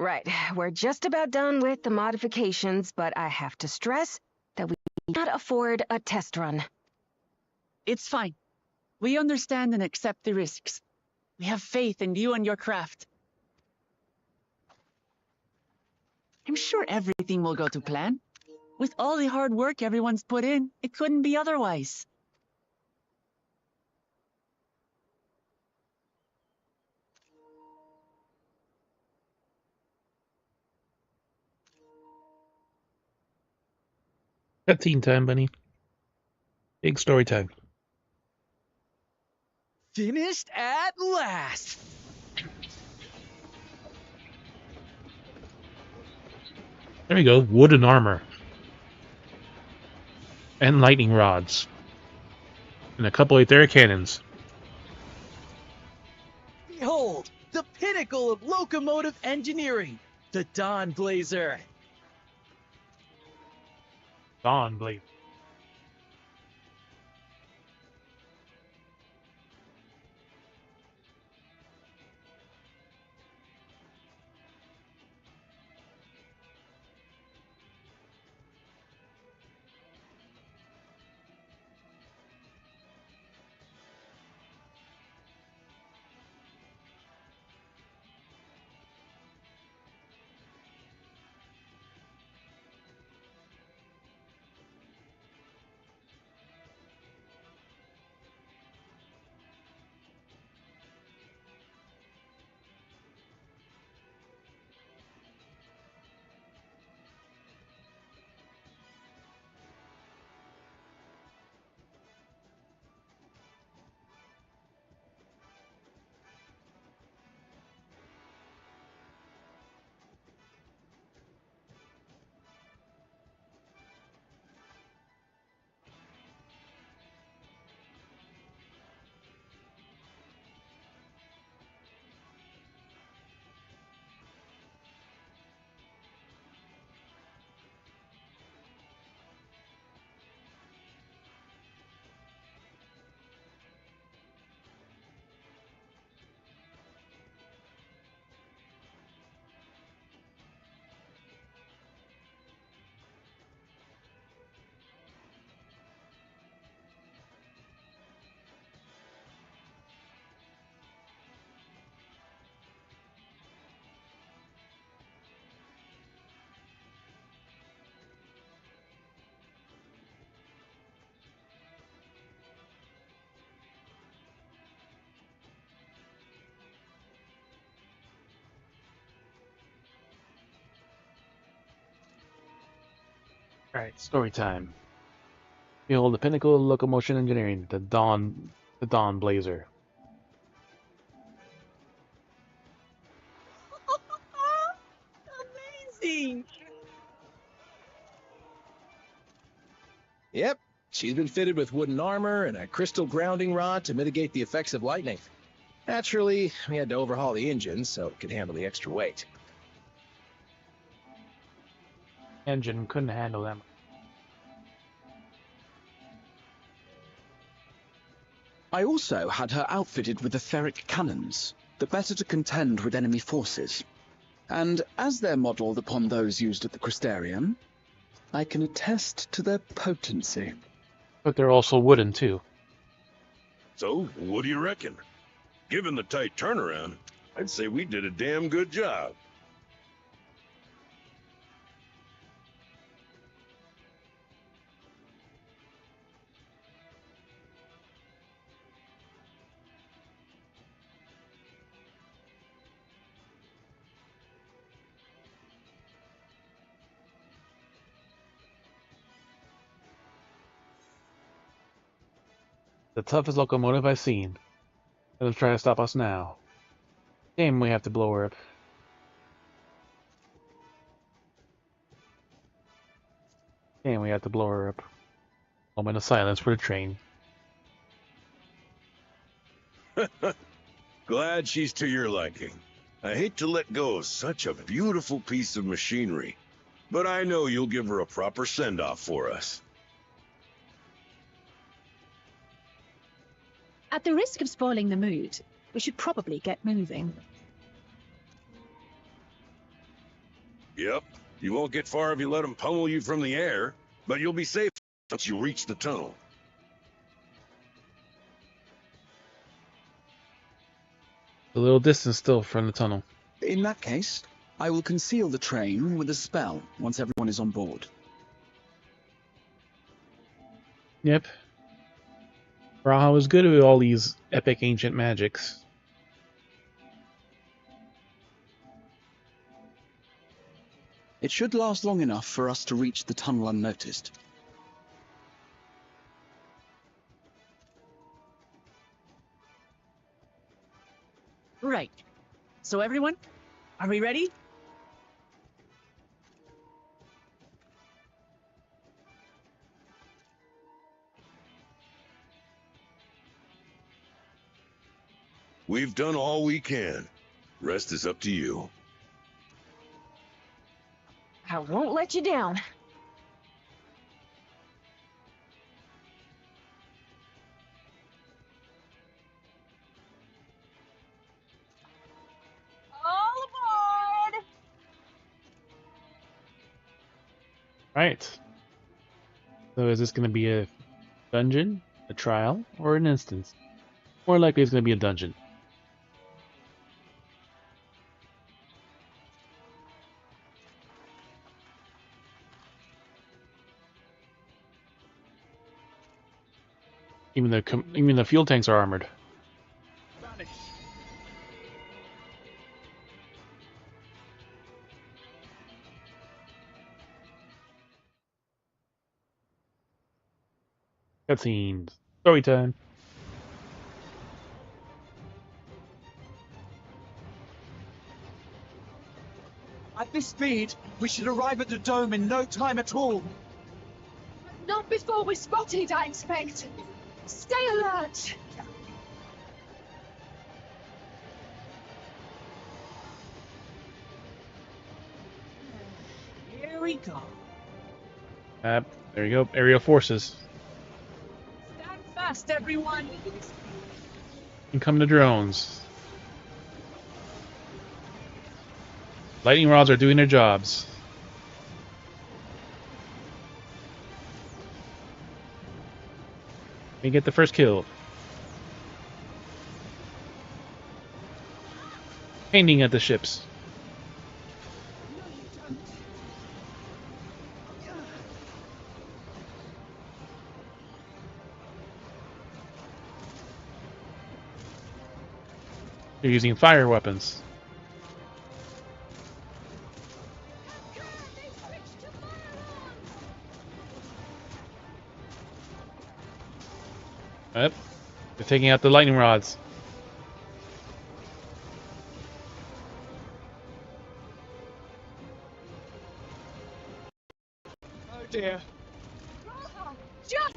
Right, we're just about done with the modifications, but I have to stress that we cannot afford a test run. It's fine. We understand and accept the risks. We have faith in you and your craft. I'm sure everything will go to plan. With all the hard work everyone's put in, it couldn't be otherwise. Cutscene time, bunny. Big story time. Finished at last! There we go. Wooden armor. And lightning rods. And a couple of their cannons. Behold, the pinnacle of locomotive engineering, the Dawn Blazer. Dawn blade. Alright, story time. Behold the pinnacle of locomotion engineering, the Dawn Blazer. Amazing! Yep, she's been fitted with wooden armor and a crystal grounding rod to mitigate the effects of lightning. Naturally, we had to overhaul the engine so it could handle the extra weight. Engine couldn't handle them. I also had her outfitted with etheric cannons, the better to contend with enemy forces. And as they're modelled upon those used at the Crystarium, I can attest to their potency. But they're also wooden too. So, what do you reckon? Given the tight turnaround, I'd say we did a damn good job. The toughest locomotive I've seen. Let them try to stop us now. Damn, we have to blow her up. Damn, we have to blow her up. Moment of silence for the train. Glad she's to your liking. I hate to let go of such a beautiful piece of machinery, but I know you'll give her a proper send-off for us. At the risk of spoiling the mood, we should probably get moving. Yep, you won't get far if you let them pummel you from the air, but you'll be safe once you reach the tunnel. A little distance still from the tunnel. In that case, I will conceal the train with a spell once everyone is on board. Yep. Raha was good with all these epic ancient magics. It should last long enough for us to reach the tunnel unnoticed. Right. So everyone, are we ready? We've done all we can. Rest is up to you. I won't let you down. All aboard! Right. So is this going to be a dungeon, a trial, or an instance? More likely it's going to be a dungeon. Even the fuel tanks are armored. Cutscenes. Story time. At this speed, we should arrive at the dome in no time at all. Not before we're spotted, I expect. Stay alert! Here we go. There you go. Aerial forces. Stand fast, everyone. Incoming the drones. Lightning rods are doing their jobs. We get the first kill. Painting at the ships. They're using fire weapons. Yep. They're taking out the lightning rods. Oh dear. Just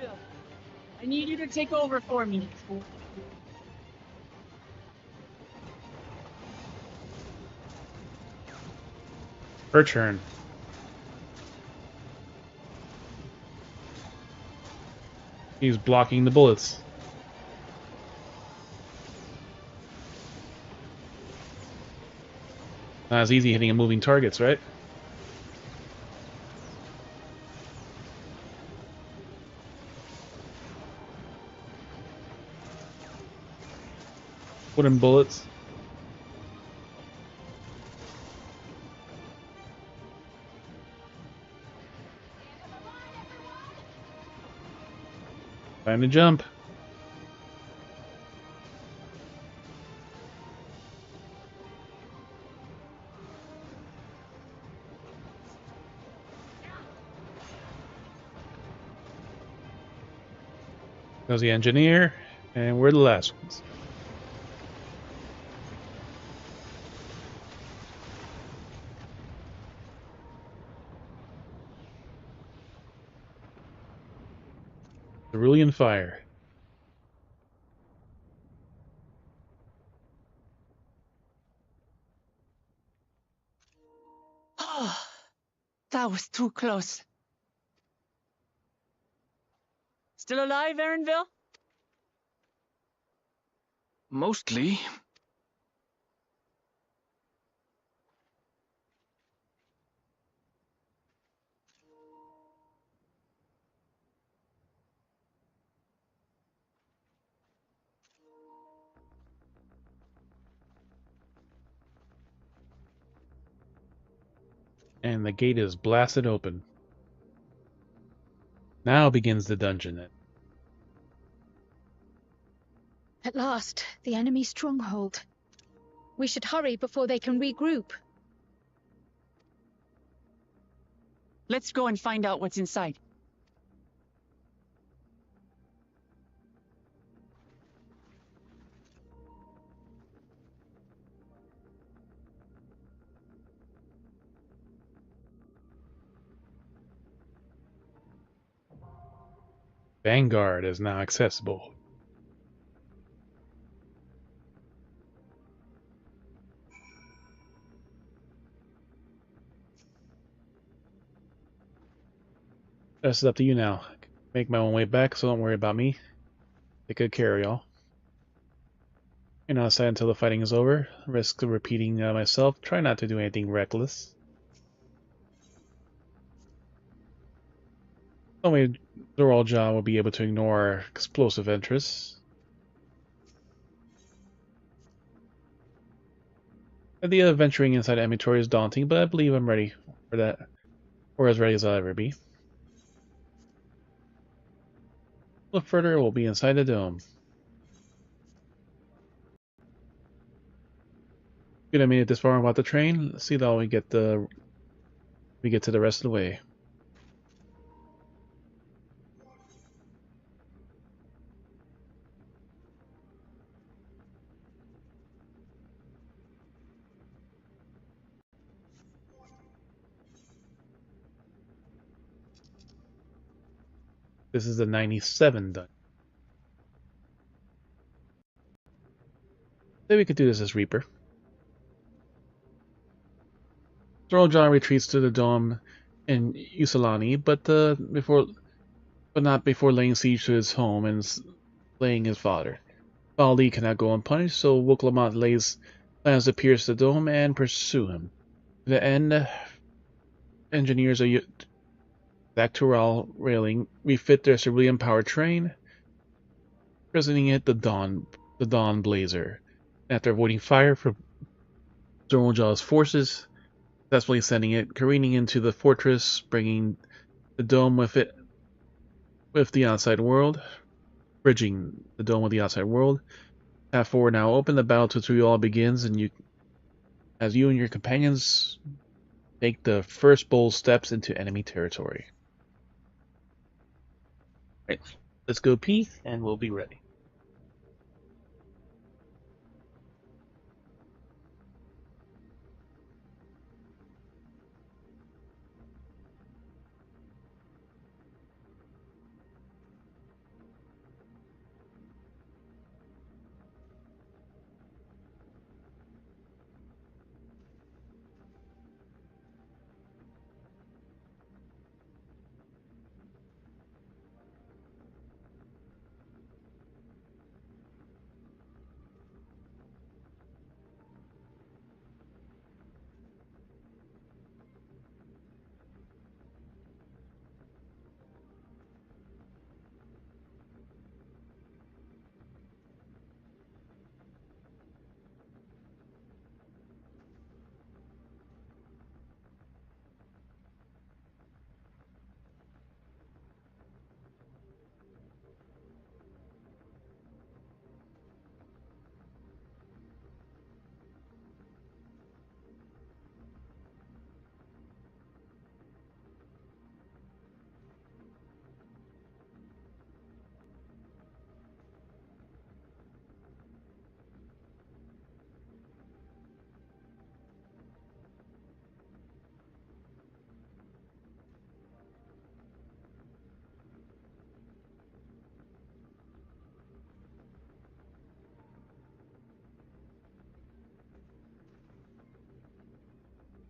Aaronville, I need you to take over for me. Her turn. He's blocking the bullets. Not as easy hitting moving targets, right? Wooden bullets. Time to jump. Goes the engineer, and we're the last ones. Cerulean fire. Oh, that was too close. Still alive, Aaronville? Mostly. And the gate is blasted open. Now begins the dungeon. at last, the enemy stronghold. We should hurry before they can regroup. Let's go and find out what's inside. Vanguard is now accessible. That's up to you now. Make my own way back, so don't worry about me. Take good care of y'all. You're not outside until the fighting is over. Risk repeating myself. Try not to do anything reckless. Only Zoral John will be able to ignore explosive interests. The idea of venturing inside Amatory is daunting, but I believe I'm ready for that, or as ready as I'll ever be. Look further, we'll be inside the dome. Good, I made it this far about the train. Let's see how we get to the rest of the way. This is the 97 dungeon. Then we could do this as Reaper. Zoral John retreats to the dome in Usulani, but before but not before laying siege to his home and slaying his father. Baldi cannot go unpunished, so Wuklamont lays plans to pierce the dome and pursue him. In the end, engineers a Dawntrail railing refit their cerulean-powered train, christening it the Dawn Blazer. After avoiding fire from Zornjaw's forces, successfully sending it careening into the fortress, bringing the dome with it with the outside world, bridging the dome with the outside world. Path forward now open. The battle tutorial begins, and as you and your companions take the first bold steps into enemy territory. Right, let's go pee, and we'll be ready.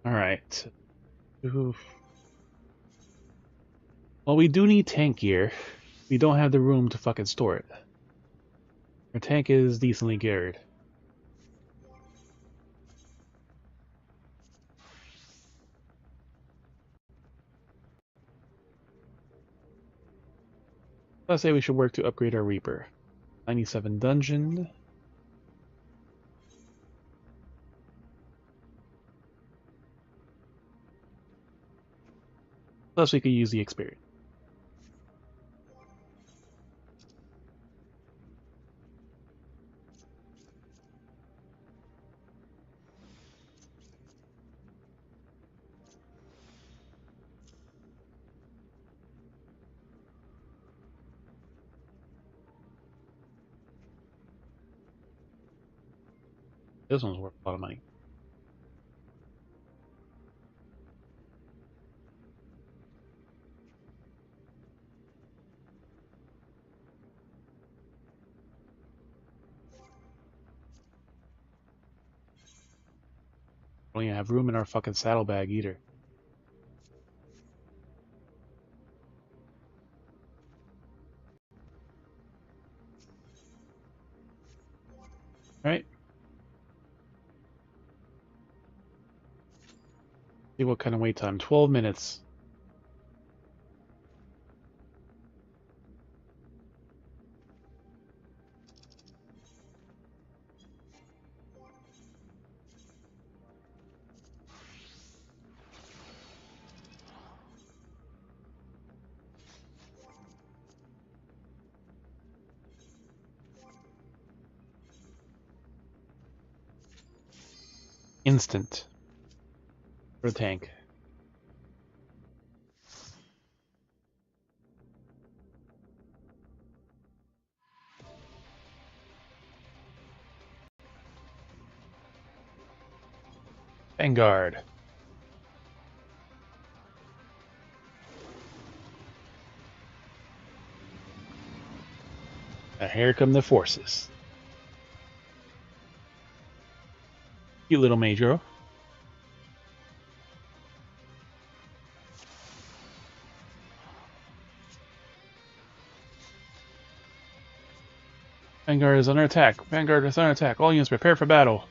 Alright. Well, we do need tank gear. We don't have the room to fucking store it. Our tank is decently geared. Let's say we should work to upgrade our Reaper. 97 dungeon. Plus we could use the experience. This one's worth a lot of money. We don't even have room in our fucking saddlebag either. Alright. See what kind of wait time. 12 minutes. Instant. For a tank. Vanguard. Now here come the forces. Cute little Major. Vanguard is under attack. Vanguard is under attack. All units prepare for battle.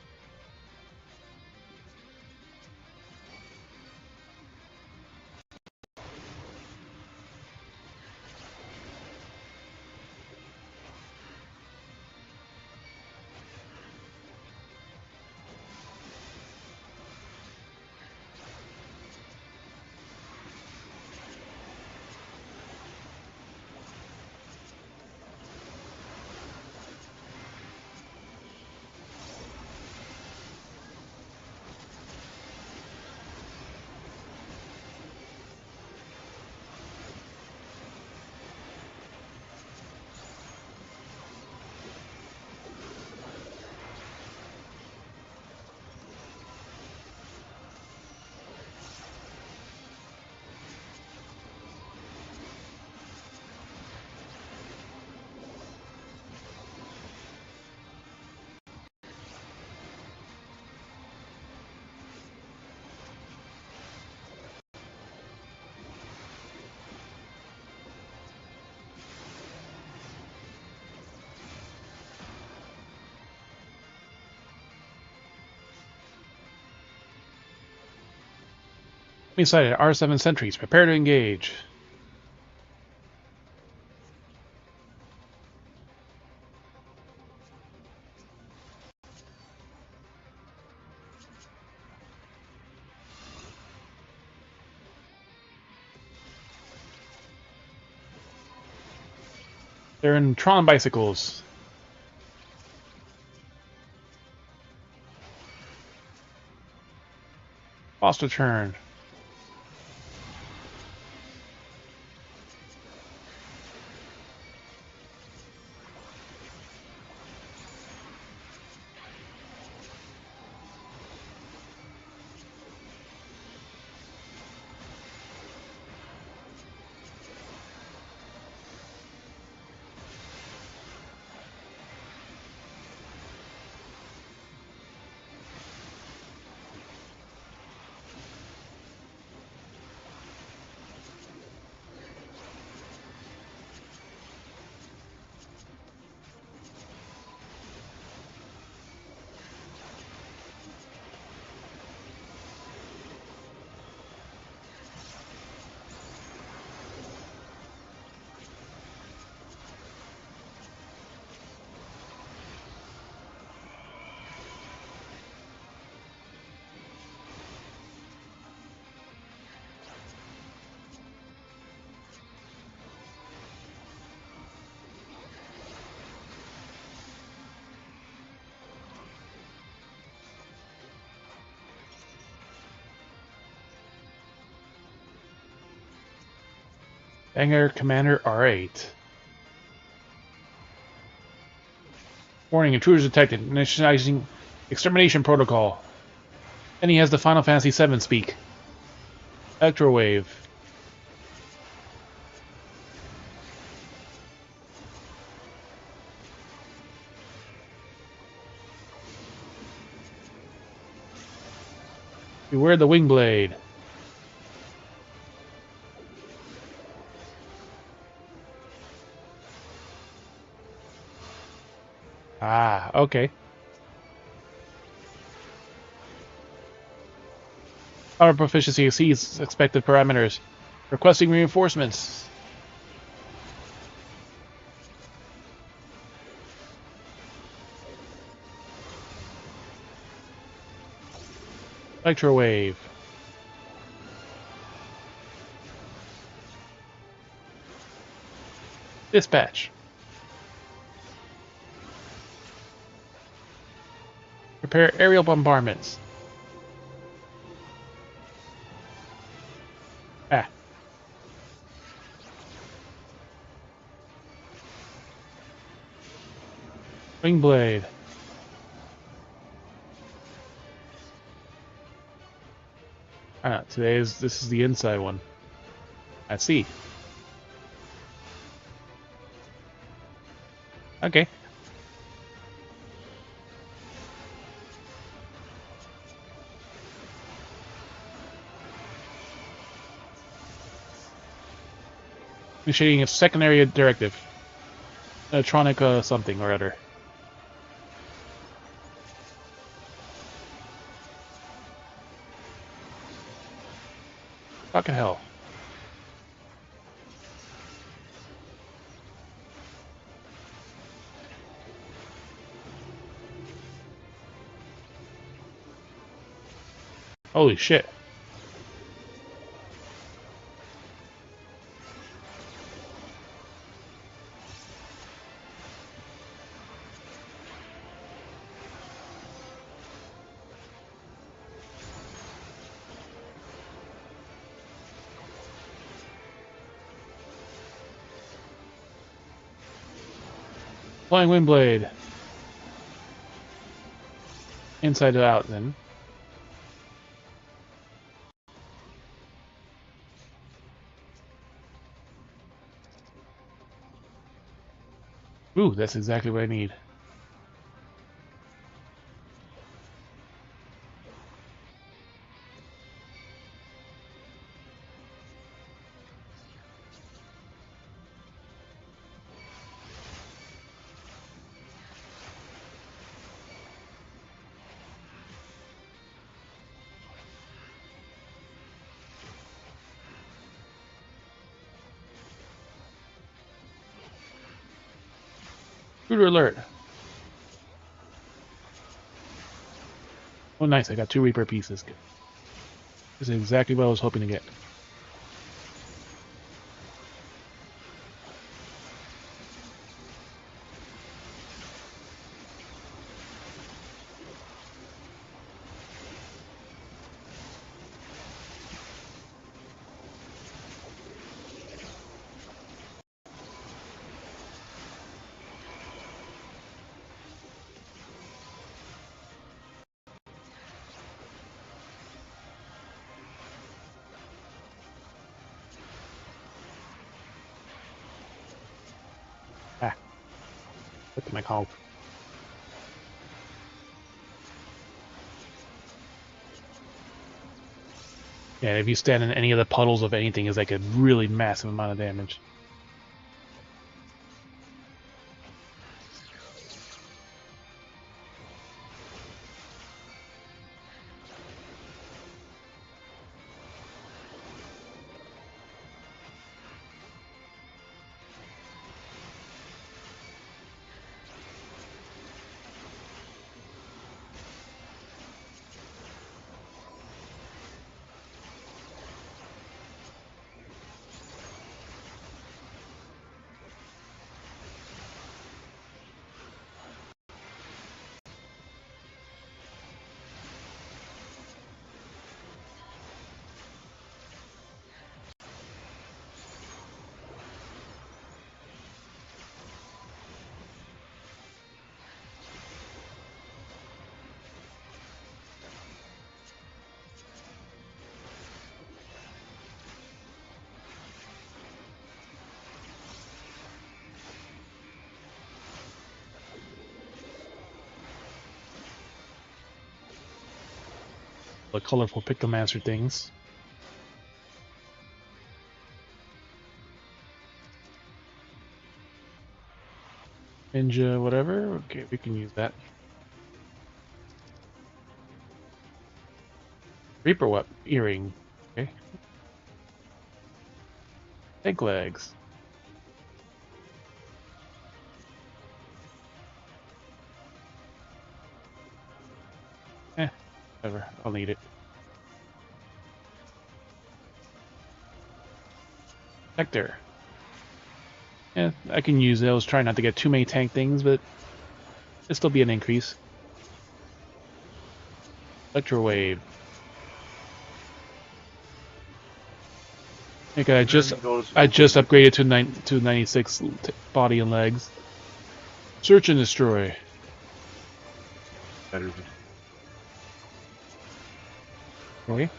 We sighted R7 sentries. Prepare to engage. They're in Tron bicycles. Foster turn. Vanguard Commander R8. Warning, intruders detected. Initializing extermination protocol. Then he has the Final Fantasy VII speak. Electrowave. Beware the wing blade. Ah, okay. Our proficiency exceeds expected parameters. Requesting reinforcements. Electrowave. Dispatch. Prepare aerial bombardments. Ah. Wing blade. Ah, this is the inside one. I see. Okay. Initiating a secondary directive. Electronic something or other. Fucking hell. Holy shit. Flying Wind Blade. Inside out, then. Ooh, that's exactly what I need. Shooter alert. Oh, nice. I got 2 Reaper pieces. Good. This is exactly what I was hoping to get. Ah. What am I called? Yeah, if you stand in any of the puddles of anything, it's like a really massive amount of damage. The colorful Pictomancer things. Ninja, whatever. Okay, we can use that. Reaper what? Earring. Okay. Peg legs. Whatever. I'll need it. Hector. Yeah, I can use it. I was trying not to get too many tank things, but it'll still be an increase. Electro Wave. Okay, I just upgraded to 96 body and legs. Search and destroy. Better. Okay.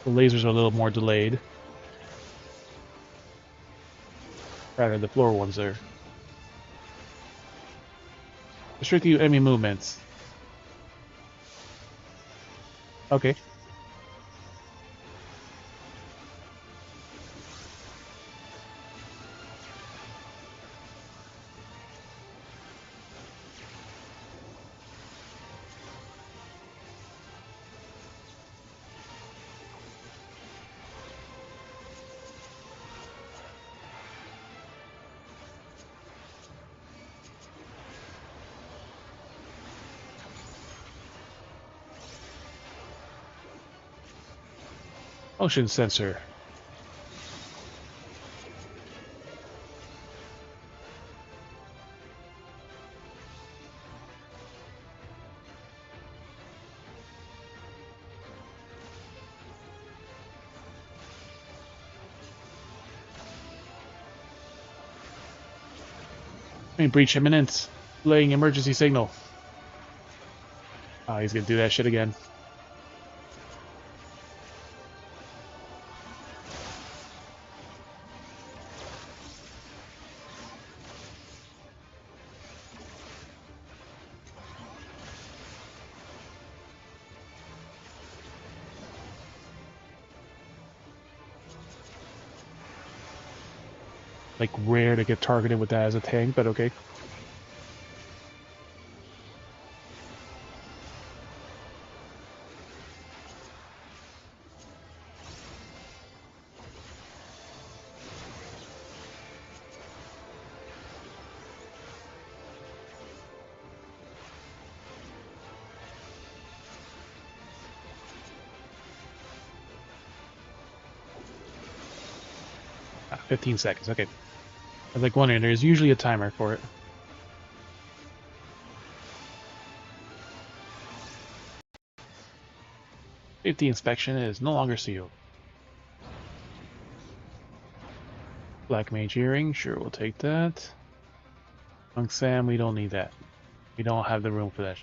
The lasers are a little more delayed. Rather, the floor ones are. Restrict the enemy movements. Okay. Motion sensor. Breach imminent. Laying emergency signal. Oh, he's gonna do that shit again. Like, rare to get targeted with that as a tank, but okay. Ah, 15 seconds, okay. I was like wondering, there's usually a timer for it. Safety inspection is no longer sealed. Black Mage Earring, sure, we'll take that. Monk Sam, we don't need that. We don't have the room for that.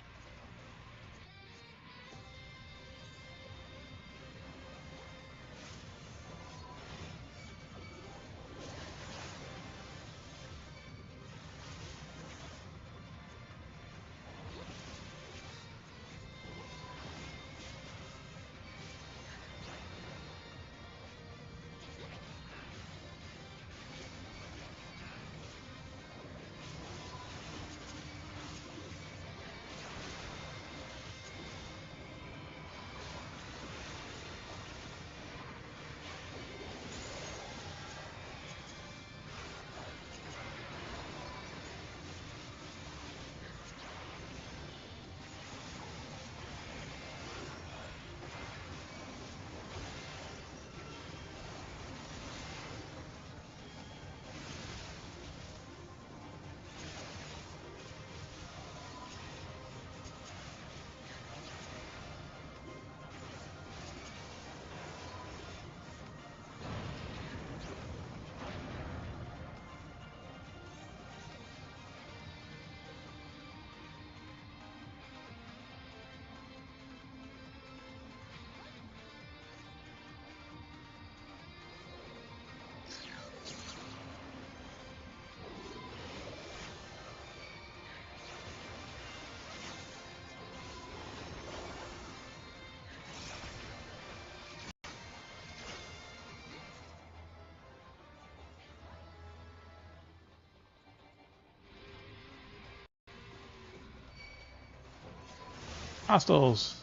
'Hostiles!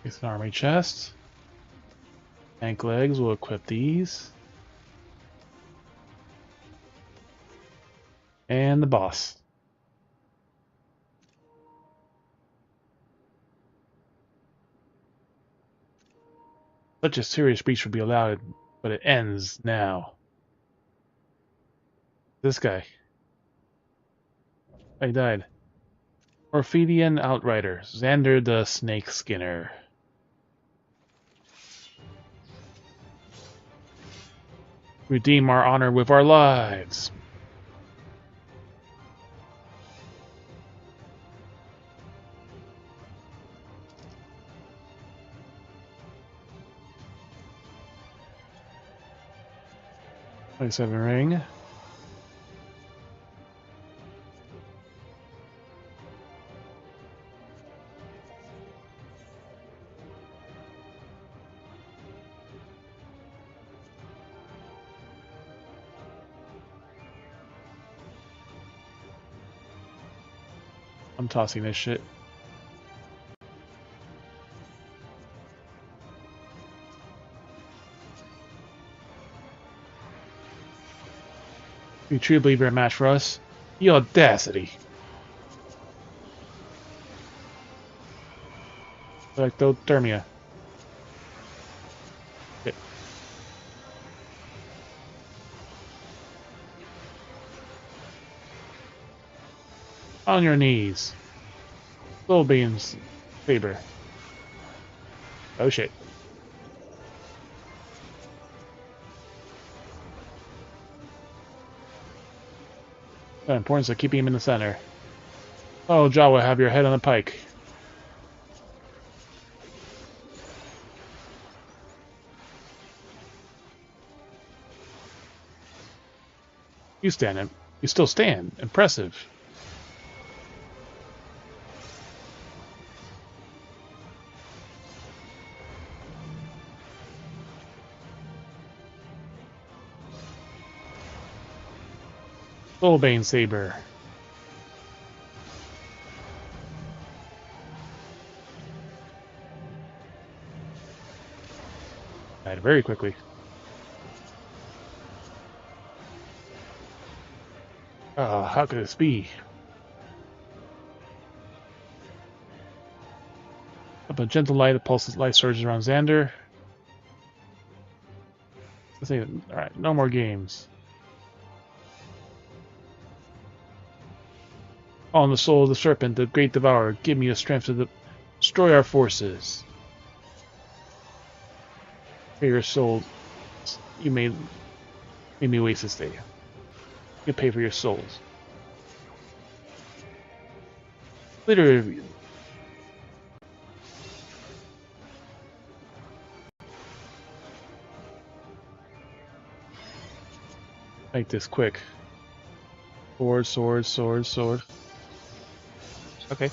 It's an army chest. Tank legs, we'll equip these. And the boss. Such a serious breach would be allowed, but it ends now. This guy. He died. Orphidian Outrider, Xander the Snake Skinner. Redeem our honor with our lives. '27 ring. I'm tossing this shit. You truly believe you're a match for us? The audacity. Ectothermia. Shit. On your knees. Soul beams. Saber. Oh shit. The importance of keeping him in the center. Oh, Jawa, have your head on a pike. You stand. You still stand. Impressive. Soulbane Saber. Died very quickly. Ah, how could this be? Up a gentle light, a pulse of light surges around Xander. Alright, no more games. On the soul of the serpent, the great devourer, give me the strength to destroy our forces. For your soul, you made me waste this day. You pay for your souls. Literally. Make this quick. Sword, sword, sword, sword. Okay.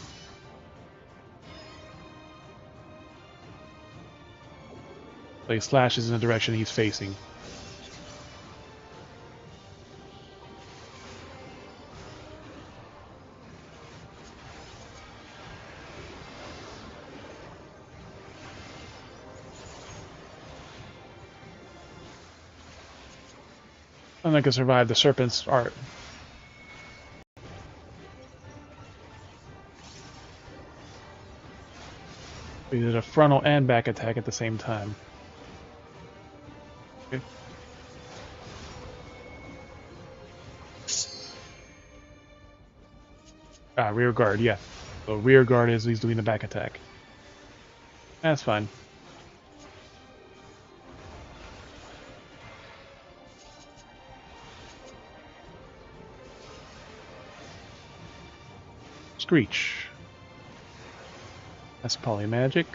So he slashes in the direction he's facing. And I can survive the serpent's art. We did a frontal and back attack at the same time. Okay. Ah, rear guard, yeah. So rear guard is he's doing the back attack. That's fine. Screech. That's polymagic.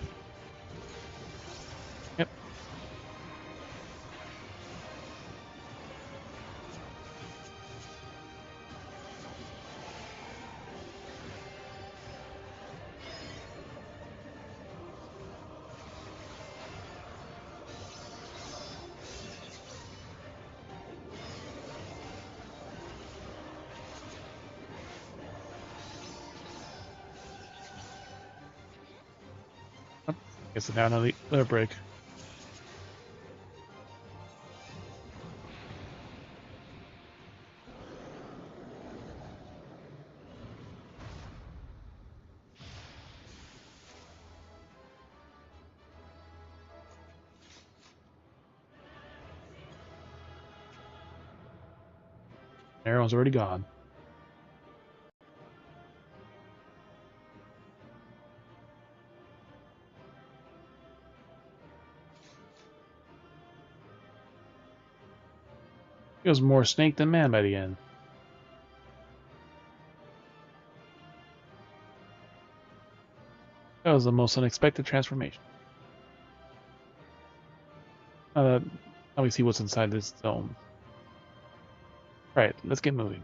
Yep. Guess it down on the break. Arrow's already gone. He was more snake than man by the end. That was the most unexpected transformation. Now we see what's inside this dome. Right, let's get moving.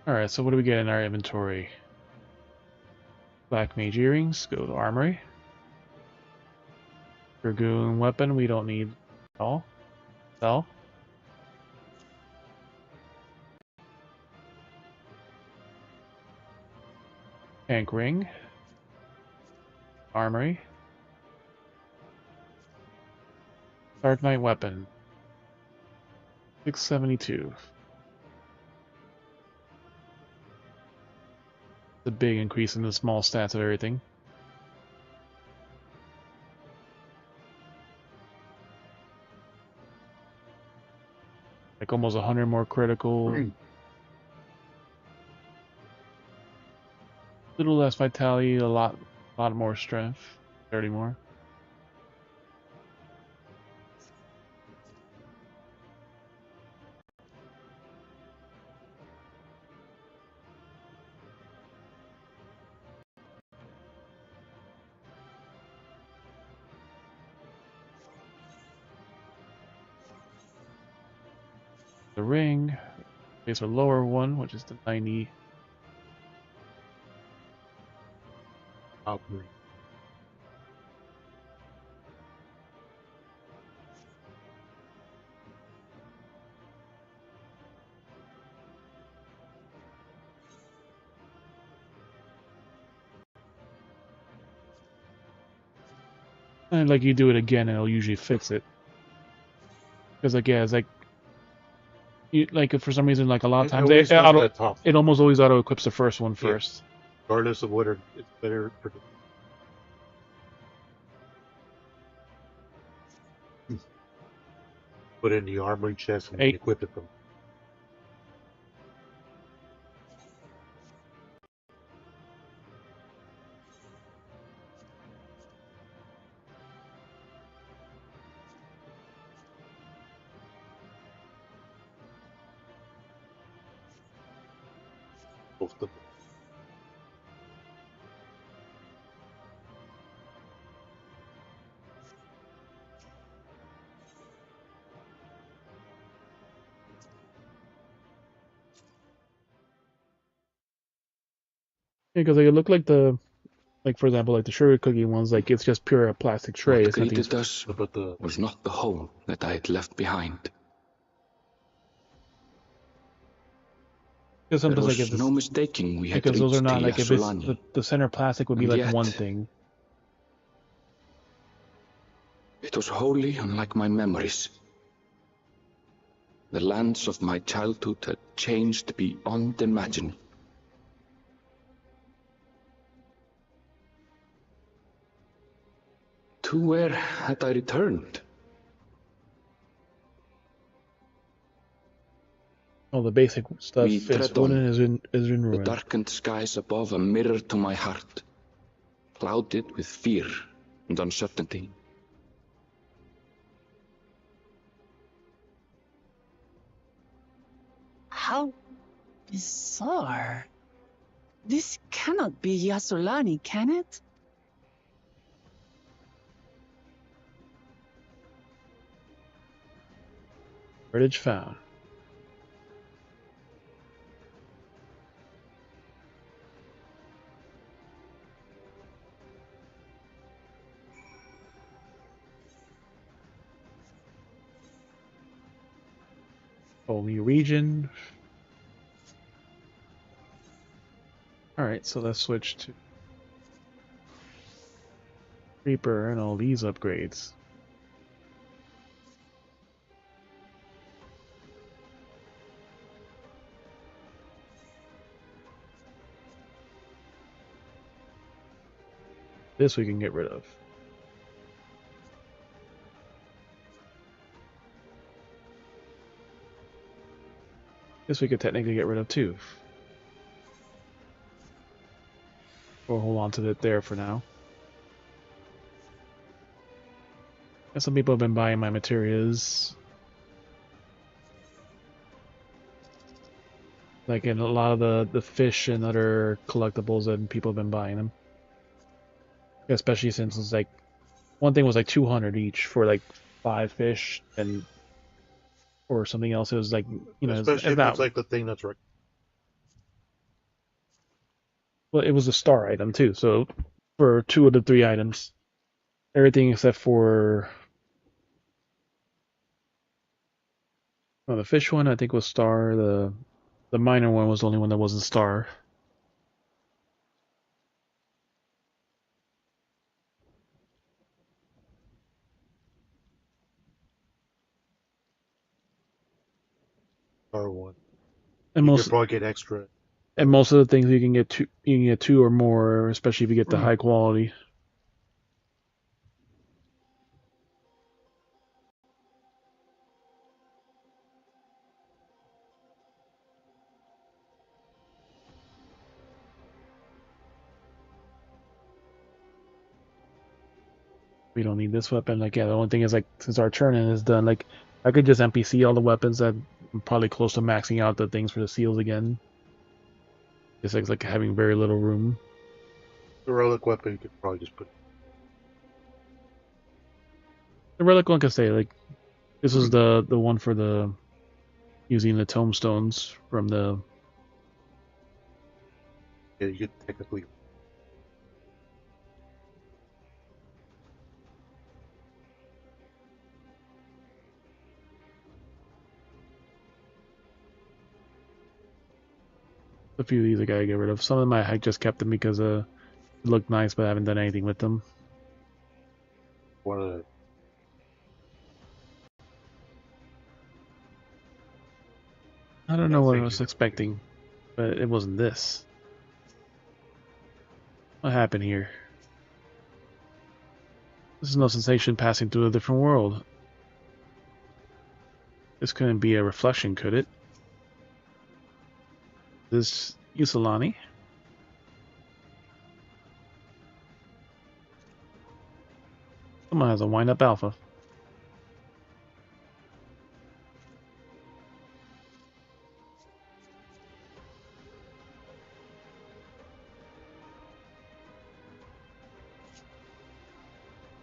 Alright, so what do we get in our inventory? Black mage earrings, go to armory. Dragoon weapon, we don't need at all. Sell. Tank ring. Armory. Dark Knight weapon. 672. The big increase in the small stats of everything. Like almost 100 more critical. Little less vitality, a lot more strength. 30 more. The ring, is a lower one, which is the 90. Upgrade. And like you do it again, and it'll usually fix it. Because like yeah, it's like like for some reason, like a lot of times it almost always auto equips the first one first. Regardless of whether it's better. Put it in the armory chest and equip it from. Both of them. Because like it looked like like for example, like the sugar cookie ones, like it's just pure plastic tray. What greeted us was not the home that I had left behind. Because sometimes there was like if no mistaking we had because those are not like if it's Yasolani. the center plastic would be And like yet, one thing. It was wholly unlike my memories. The lands of my childhood had changed beyond imagining. To where had I returned? Oh, the basic stuff We is tread wooden on. is in The ruin. darkened skies above a mirror to my heart, clouded with fear and uncertainty. How bizarre. This cannot be Yasolani, can it? Wordage found. Whole new region. Alright, so let's switch to Reaper and all these upgrades. This we can get rid of. This we could technically get rid of too. We'll hold on to it there for now. And some people have been buying my materials. Like in a lot of the fish and other collectibles, and people have been buying them. Especially since it's like, one thing was like 200 each for like 5 fish, and or something else. It was like, you know, especially if it's like the thing that's right. Well, it was a star item too. So for 2 of the 3 items, everything except for the fish one, I think was star. The minor one was the only one that wasn't star. Star one. And you most could probably get extra. And most of the things you can get 2, you can get 2 or more, especially if you get the high quality. We don't need this weapon. Like, yeah, the only thing is, like, since our turn-in is done, like, I could just NPC all the weapons that I'm probably close to maxing out the things for the seals again. It's like having very little room. The relic weapon you could probably just put. The relic one could say, like, this was the one for the using the tombstones from the. Yeah, you could technically. A few of these I gotta get rid of. Some of them I just kept them because it looked nice, but I haven't done anything with them. What I don't know what I was expecting, but it wasn't this. What happened here? This is no sensation passing through a different world. This couldn't be a reflection, could it? This Yusolani? Someone has a wind-up alpha.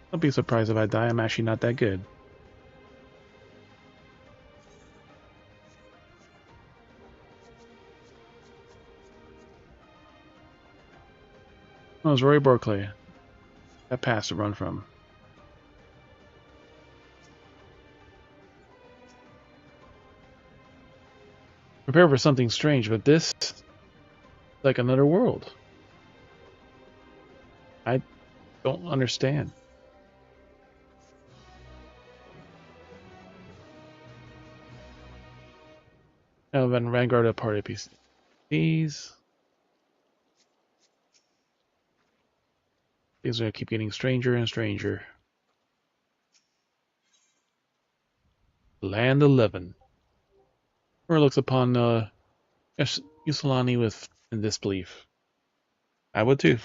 Don't be surprised if I die. I'm actually not that good. Oh, it's Roy Barclay. That pass to run from. Prepare for something strange, but this is like another world. I don't understand. Now then, Vanguard of party pieces. These are gonna keep getting stranger and stranger. Land 11. Or looks upon Yusolani with disbelief. I would too.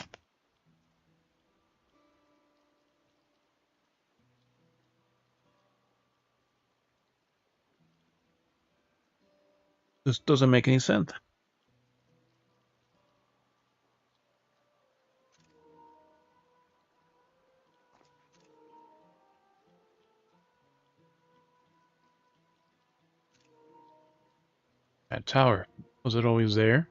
This doesn't make any sense. That tower, was it always there?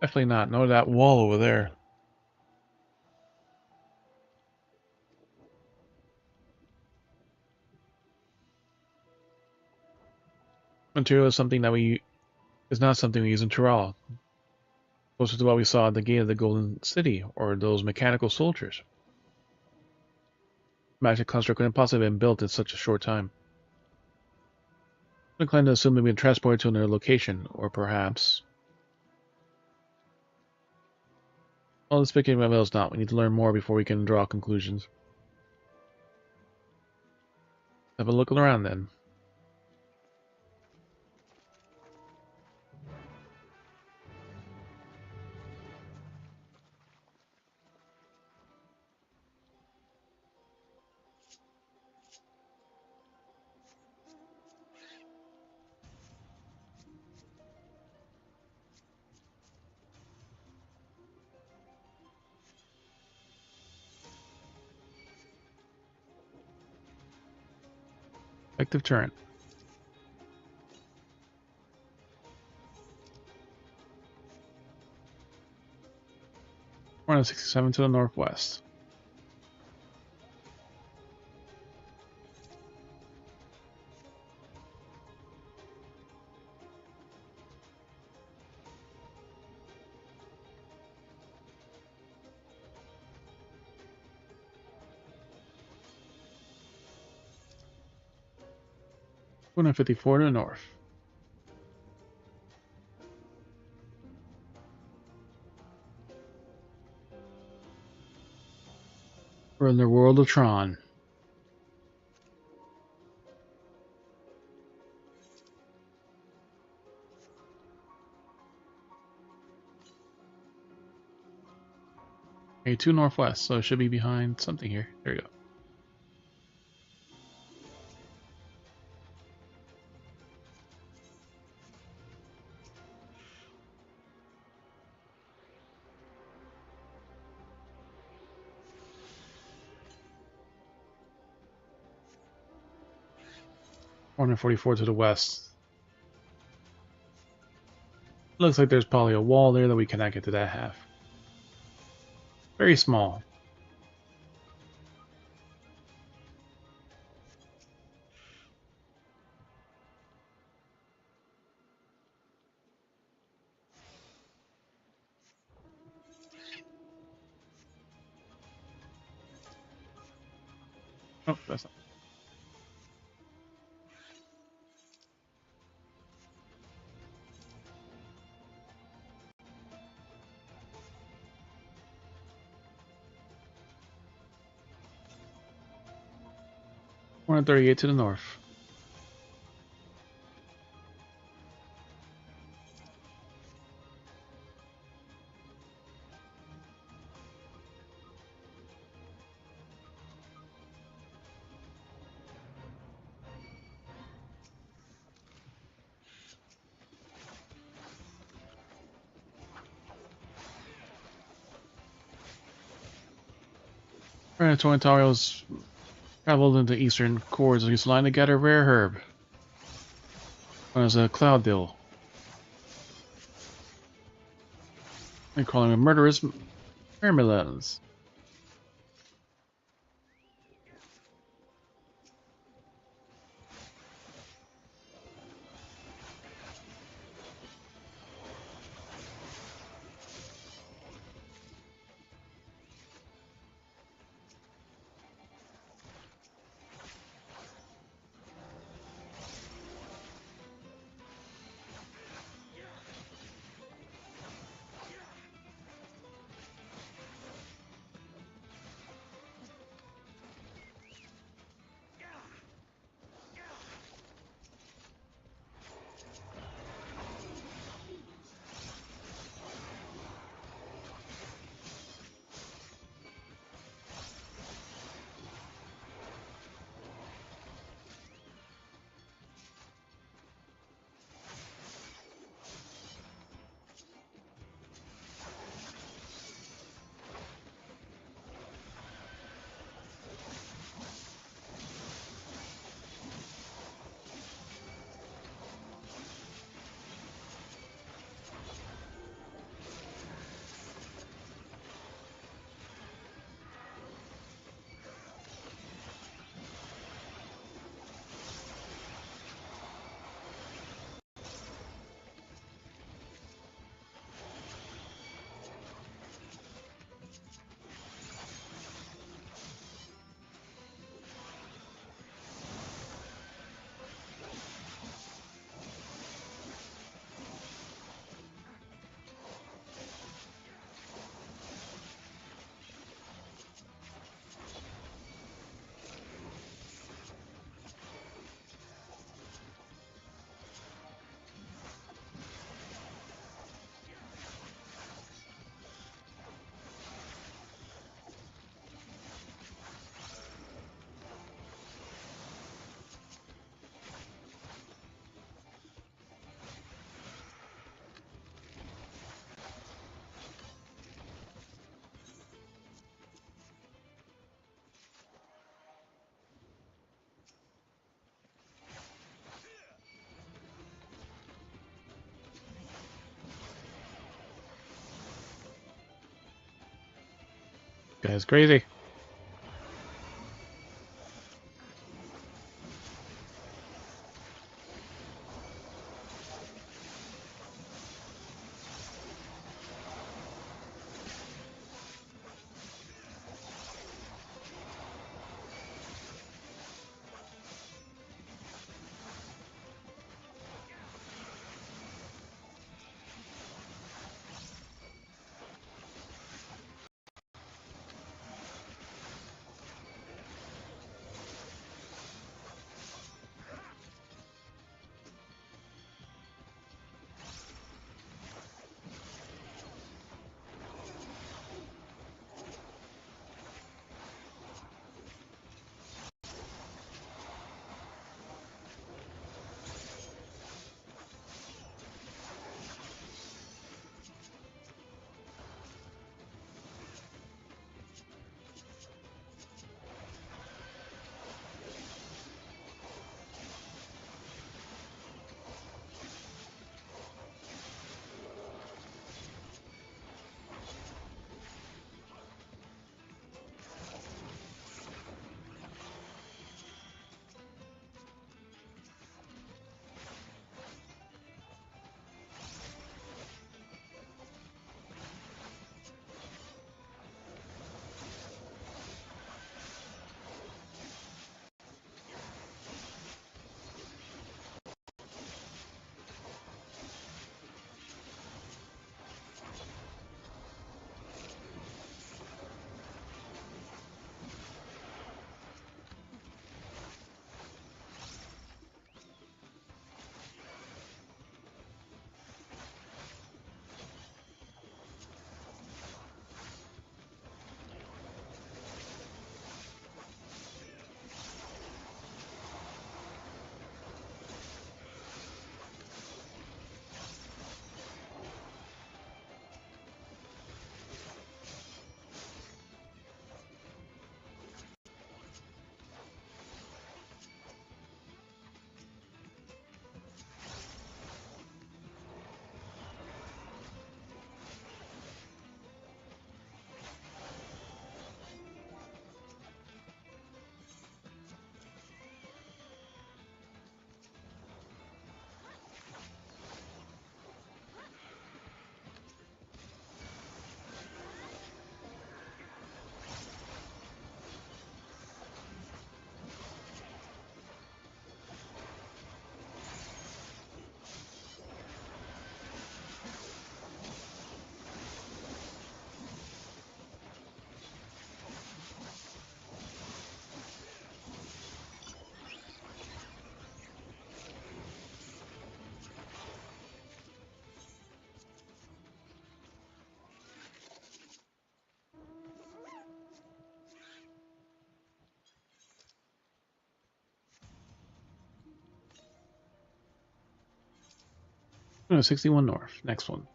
Definitely not. No, that wall over there. Material is something that is not something we use in Tural. Closer to what we saw at the gate of the Golden City, or those mechanical soldiers. Magic construct couldn't possibly have been built in such a short time. I'm inclined to assume they've been transported to another location, or perhaps... All the speculating avails not. We need to learn more before we can draw conclusions. Have a look around then. Effective turret. 467 to the northwest. One 54 to the north. We're in the world of Tron. Okay, 2 northwest, so it should be behind something here. There we go. One 44 to the west. Looks like there's probably a wall there that we cannot get to that half. Very small. Oh, that's not. One 38 to the north. Twin Towers traveled into eastern chords of this line to get a rare herb. Known as a cloud dill. They call him a murderous Mermelons. guy's crazy. Oh, 61 North. Next one.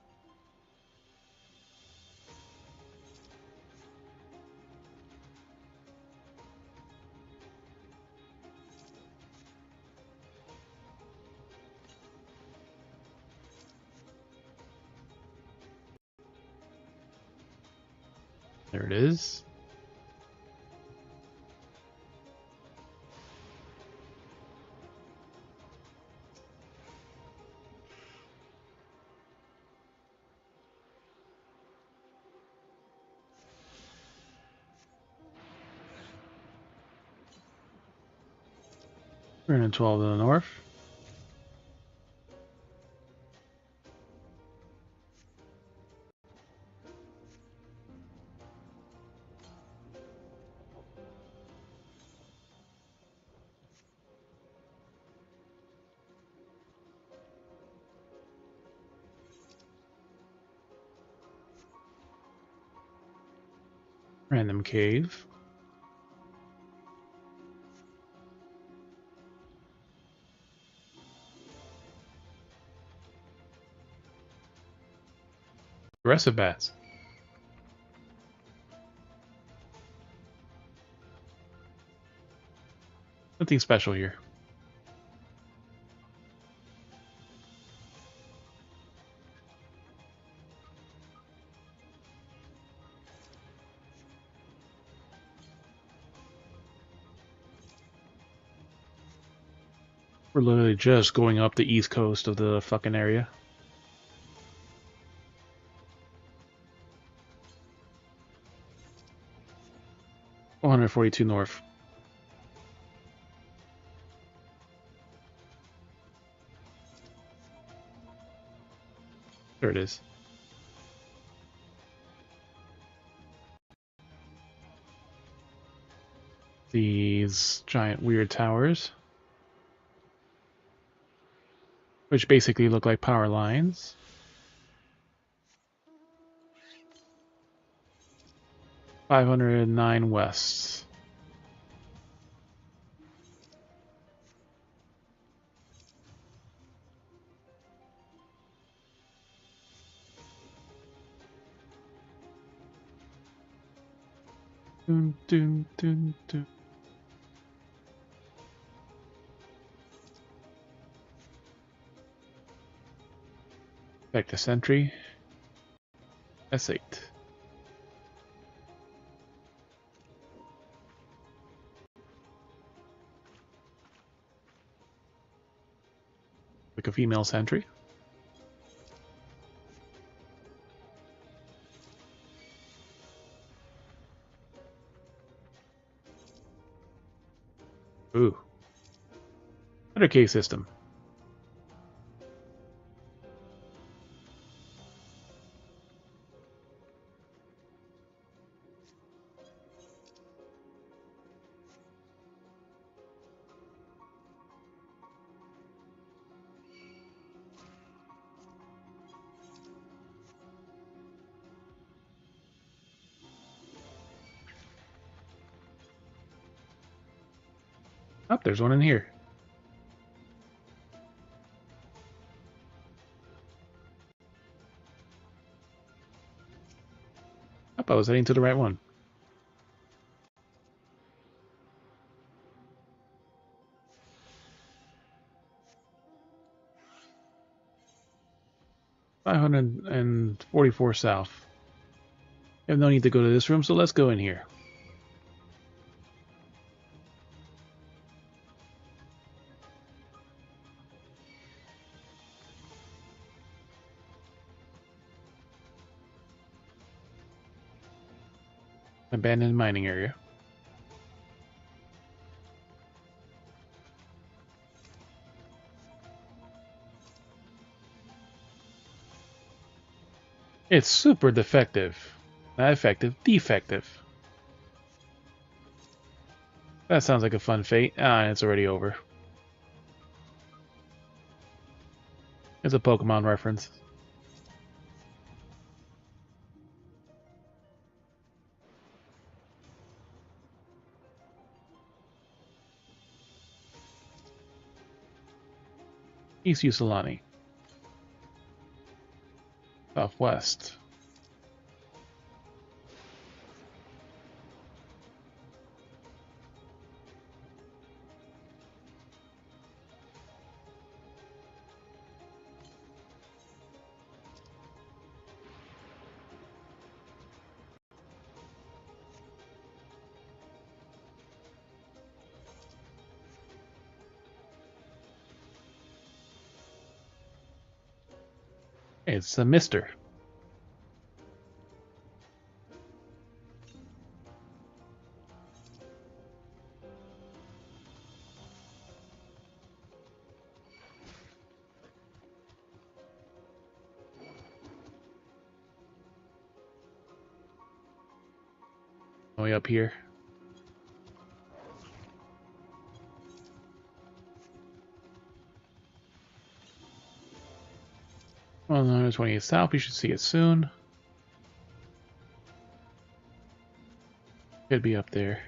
There it is. We're in 12 to the north. Random cave. Aggressive bats. Nothing special here. We're literally just going up the east coast of the fucking area. One 142 north. There it is. These giant weird towers, which basically look like power lines. (509 west). Dun, dun, dun, dun. Back to sentry. S8. Like a female sentry. Ooh. 100K system. Oh, there's one in here. Oh, I was heading to the right one. (544 south). I have no need to go to this room, so let's go in here. Abandoned mining area. It's super defective. Not effective, defective. That sounds like a fun fate. Ah, it's already over. It's a Pokemon reference. East Usulani. Southwest. It's a Mister. Way up here. Well, 128 south, you should see it soon. Could be up there.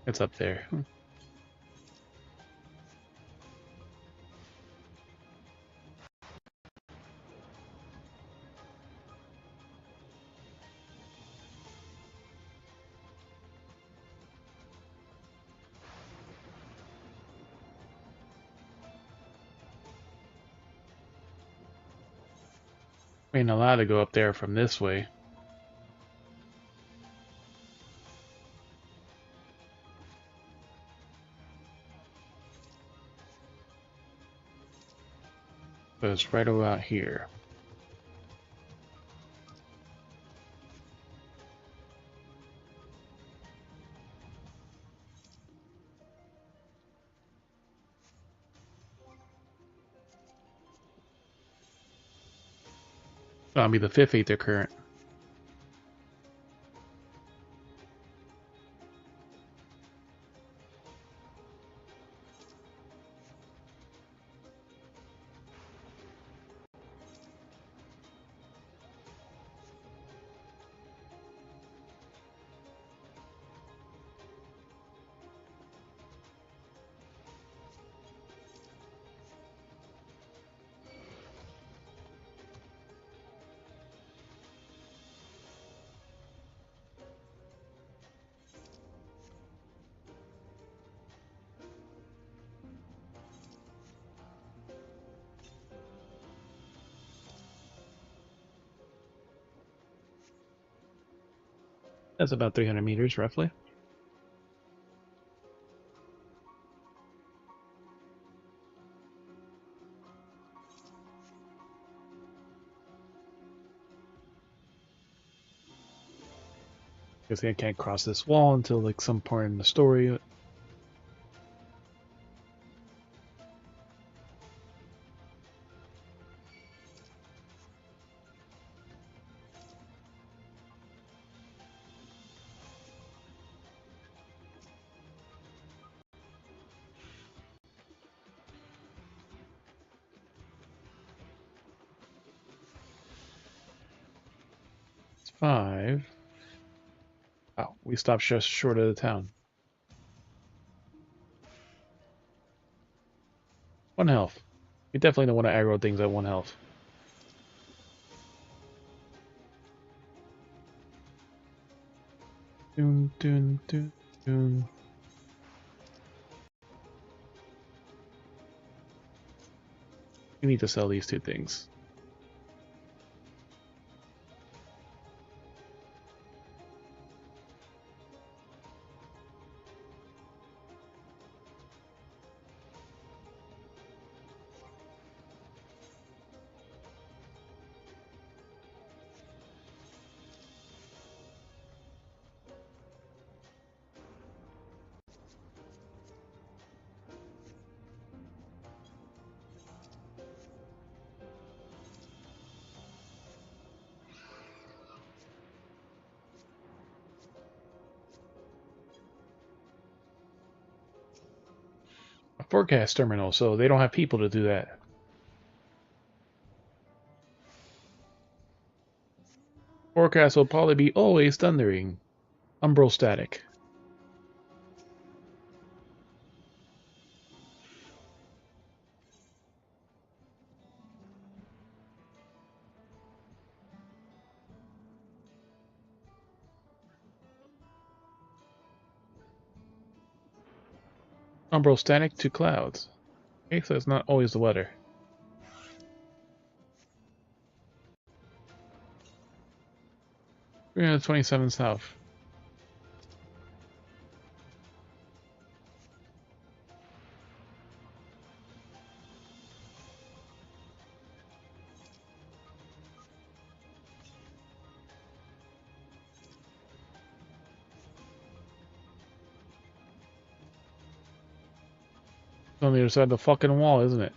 It's up there. We ain't allowed to go up there from this way. So it's right about here. That'll be the 5th Aether current. That's about 300 meters, roughly. Guess I can't cross this wall until like some point in the story. It's 5. Oh, we stopped just short of the town. 1 health. You definitely don't want to aggro things at 1 health. Doom, doom, doom, doom. We need to sell these 2 things. A forecast terminal, so they don't have people to do that. Forecast will probably be always thundering. Umbral static. Umbral static to clouds. Okay, so it's not always the weather. 327 south. It's on the other side of the fucking wall, isn't it?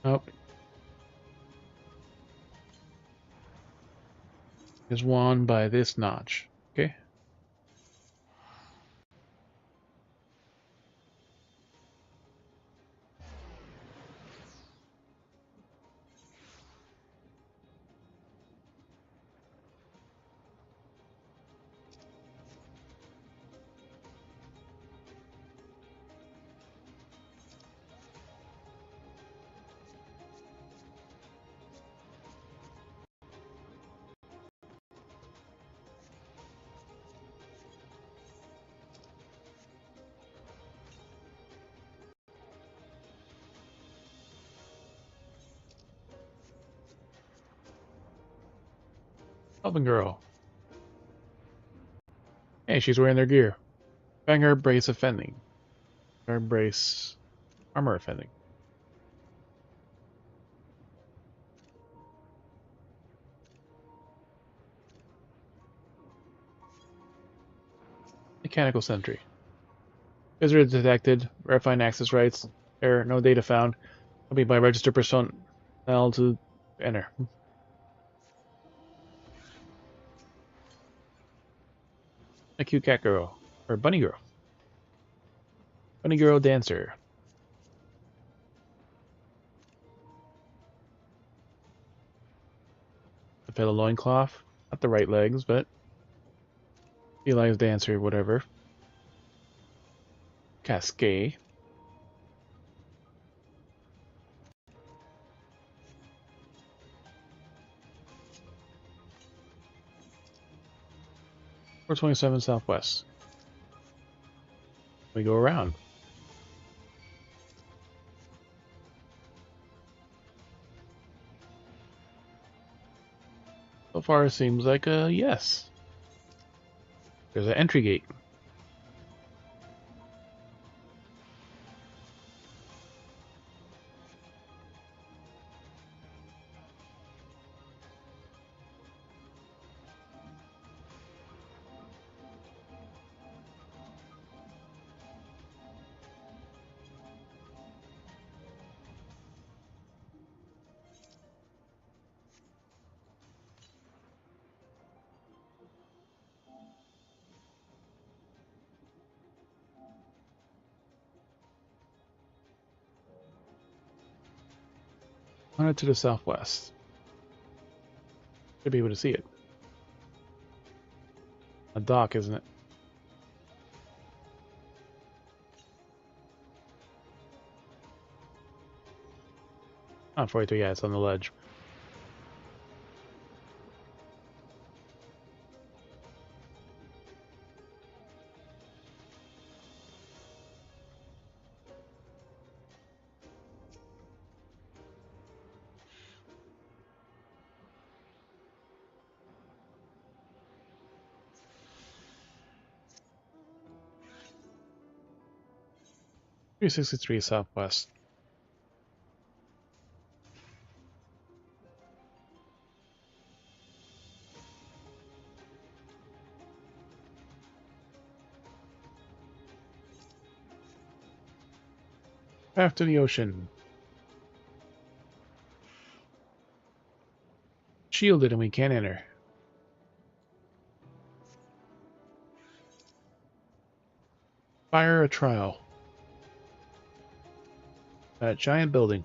Oh. Is one by this notch. Okay. Elven girl. Hey, she's wearing their gear. Banger brace offending. Banger brace armor offending. Mechanical sentry. Visitor detected. Verifying access rights. Error. No data found. Copy by registered personnel to enter. A cute cat girl. Or bunny girl. Bunny girl dancer. A fellow loincloth. Not the right legs, but Eli's dancer, whatever. Cascade. .427 Southwest. We go around. So far it seems like a yes. There's an entry gate. On it to the southwest. Should be able to see it. A dock, isn't it? Not 43, yeah, it's on the ledge. .363 southwest. Path to the ocean. Shielded and we can't enter. Fire a trial. That giant building.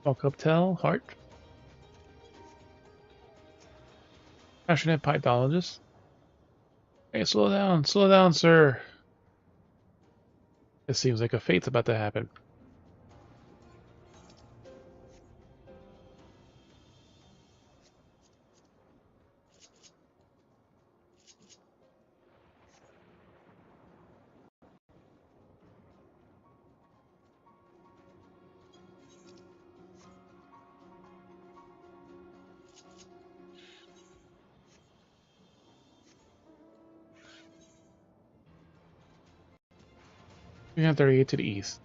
Walk up tell, heart. Passionate pythologist. Hey, slow down, sir. It seems like a fate's about to happen. We have 38 to the east.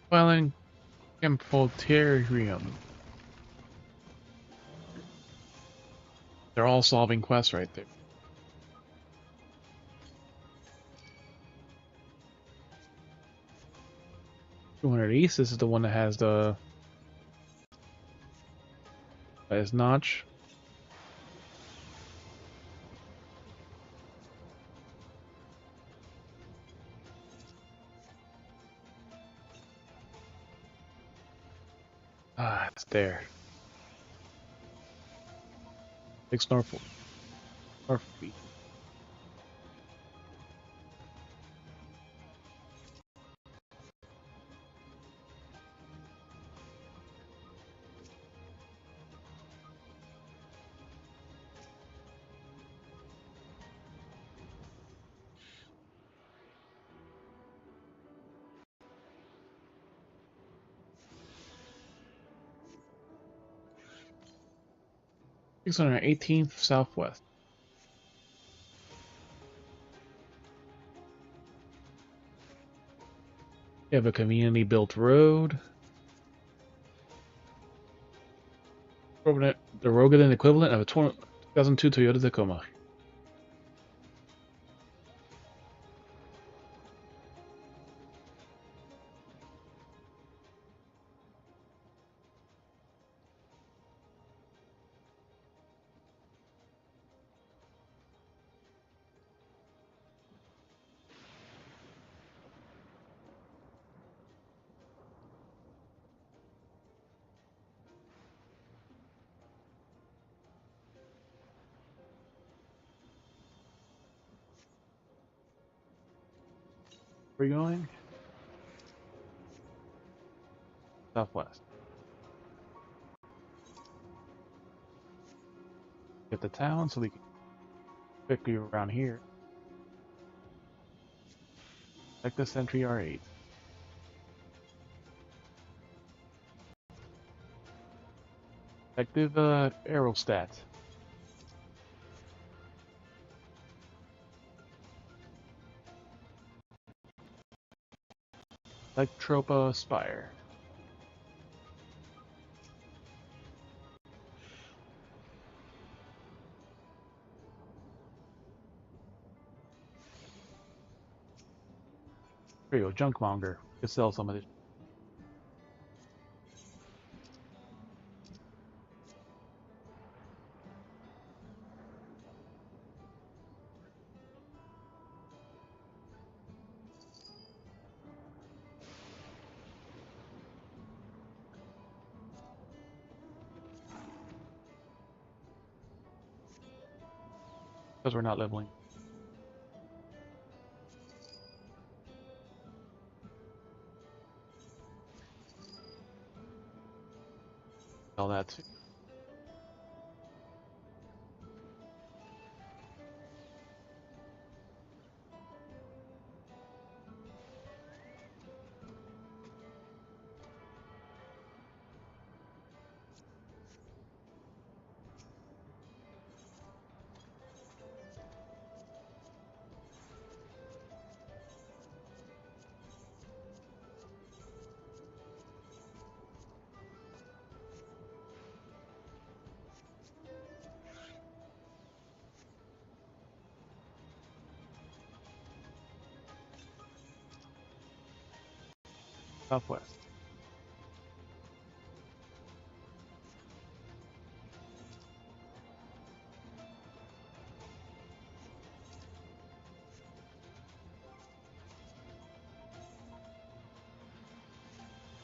Dwelling Camphoterium. They're all solving quests right there. 200 east. This is the one that has the notch. Ah, it's there. Big Snorkel. Snorfleet. 618th Southwest. You have a conveniently built road. The Rogaden equivalent of a 2002 Toyota Tacoma. Where are you going? Southwest. Get the town so we can pick you around here. Like the Sentry R8. Active aerostat. Electropa Spire. There you go, Junkmonger. You can sell some of this. Because we're not leveling. Sell that too. Southwest.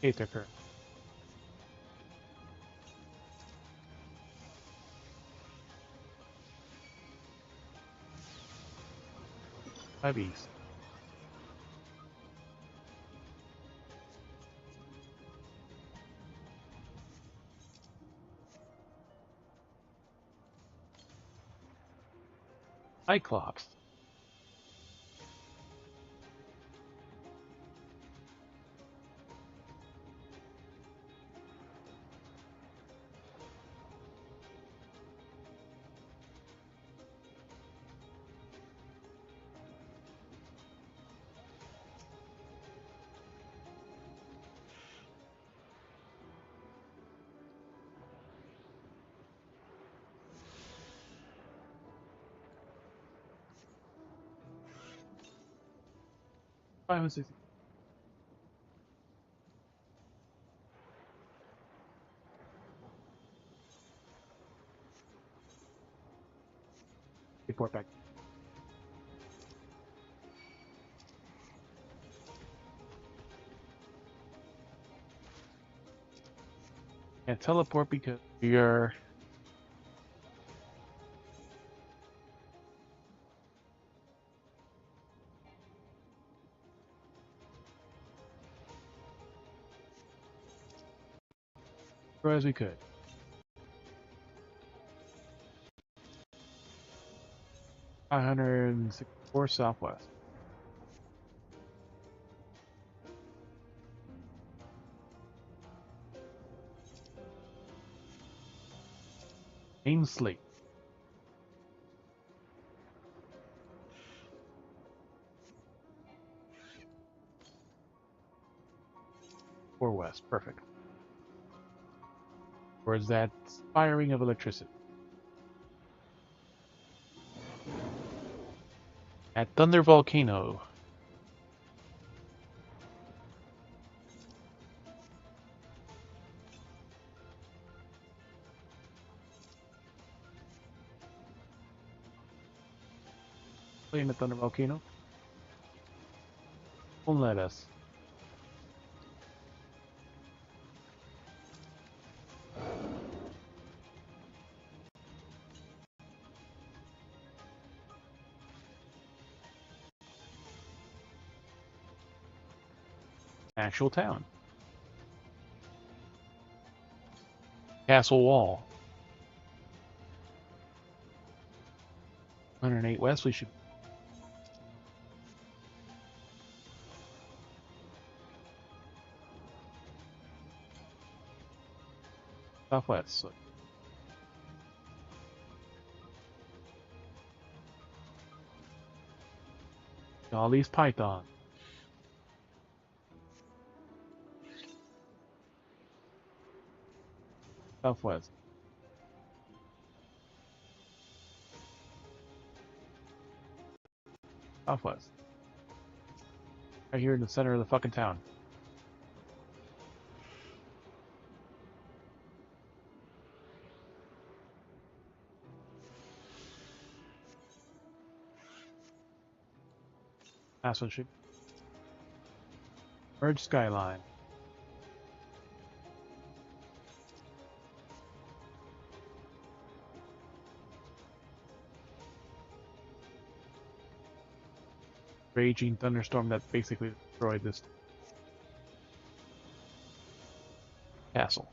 Aether. 5 east. Cyclops. Five and 60. Report back. Can't teleport because you're as we could. 564 Southwest. Aim slate. Or west. Perfect. Towards that firing of electricity. At Thunder Volcano. Playing at Thunder Volcano. Won't let us. Actual town. Castle Wall. 108 west, we should... Southwest. So... all these pythons. Southwest. Southwest. Right here in the center of the fucking town. Last one should... merge skyline. Raging thunderstorm that basically destroyed this castle.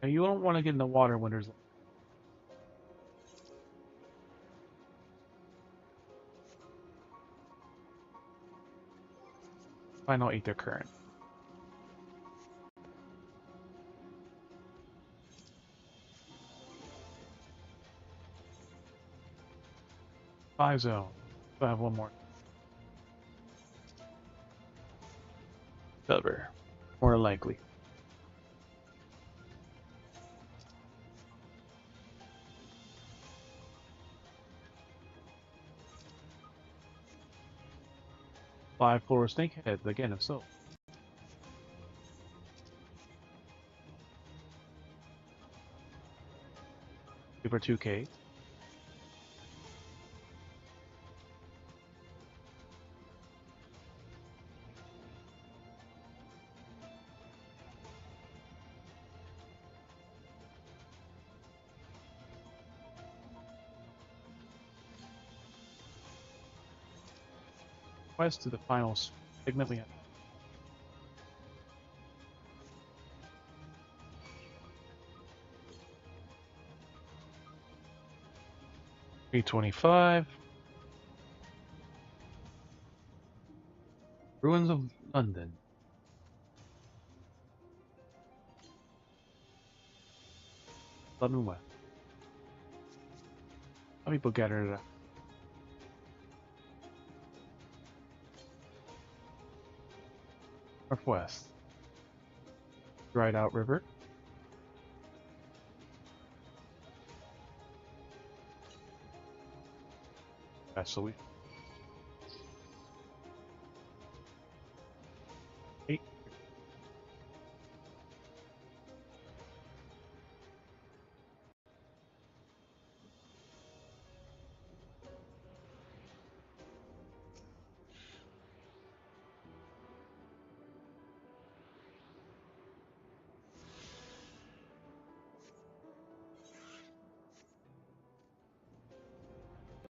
Now you don't want to get in the water when there's... final ether current. Five zone. So I have one more. Cover. More likely. Five floor snakeheads again, if so. Super 2K. Quest to the final segment we have. $325. Ruins of London. London West. How many people gathered? Northwest. Dried out river. That's so we. 8.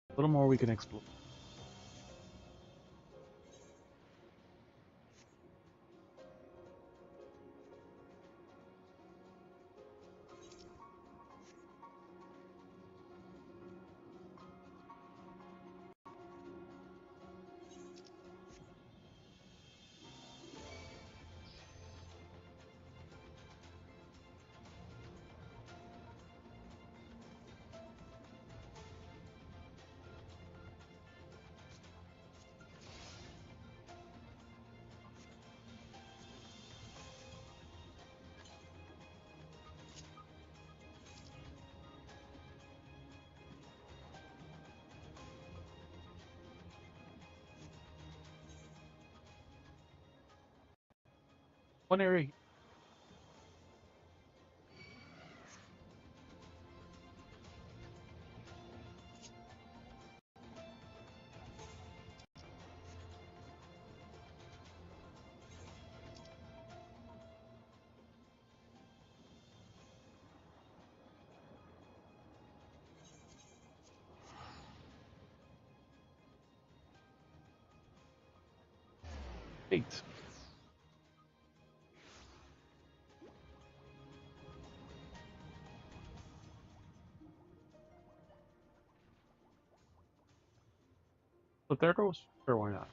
A little more we can explore. One area. Eight. But there goes. Sure, why not?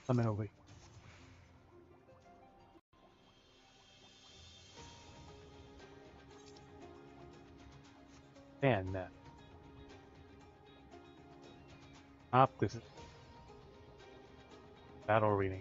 Let me know. Man, this is battle arena.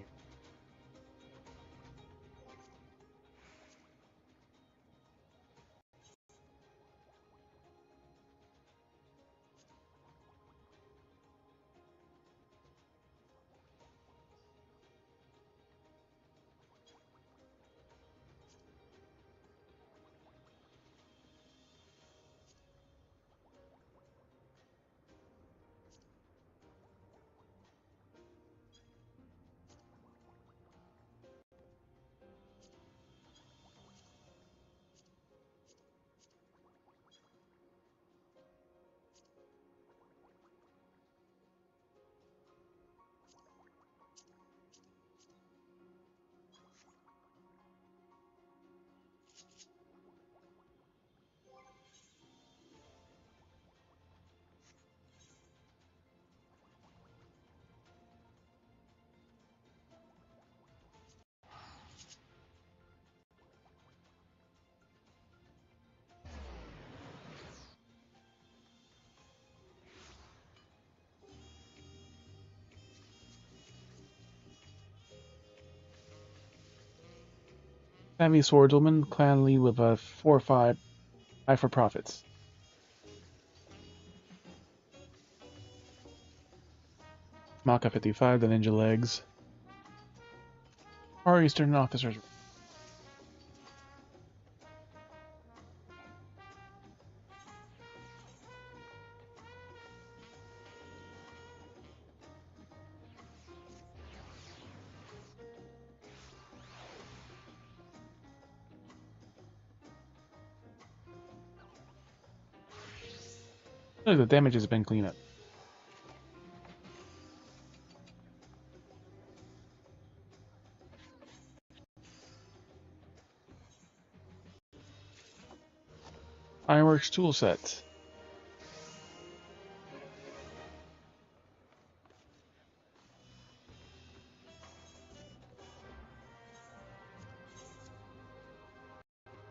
Savvy swordswoman, clan lead with a 4-5, eye for profits. Maka 55, the ninja legs. Far Eastern officers. Look, the damage has been cleaned up. Ironworks tool set.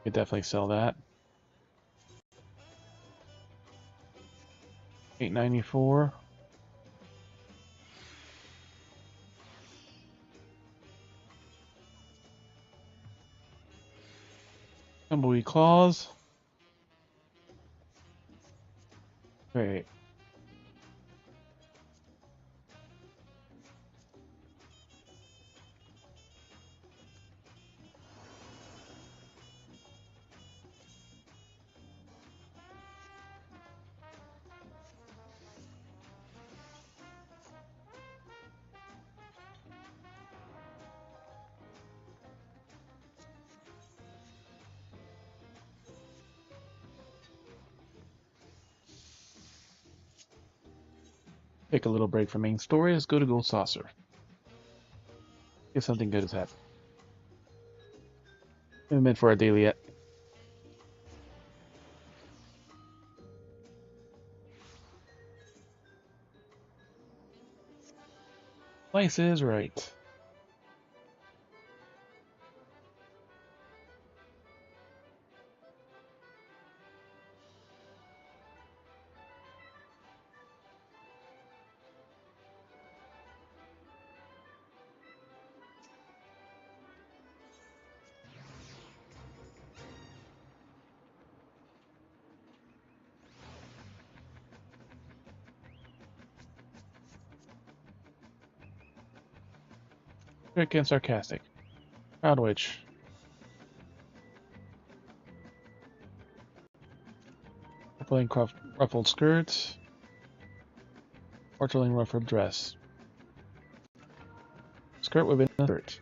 Could definitely sell that. 894. Tumbleweed claws. Great. Take a little break from main story. Let's go to Gold Saucer. If something good has happened. Haven't been for a daily yet. Place is right. Strict and sarcastic. Proud witch. Purpling ruffled skirt. Portling ruffled dress. Skirt within a skirt.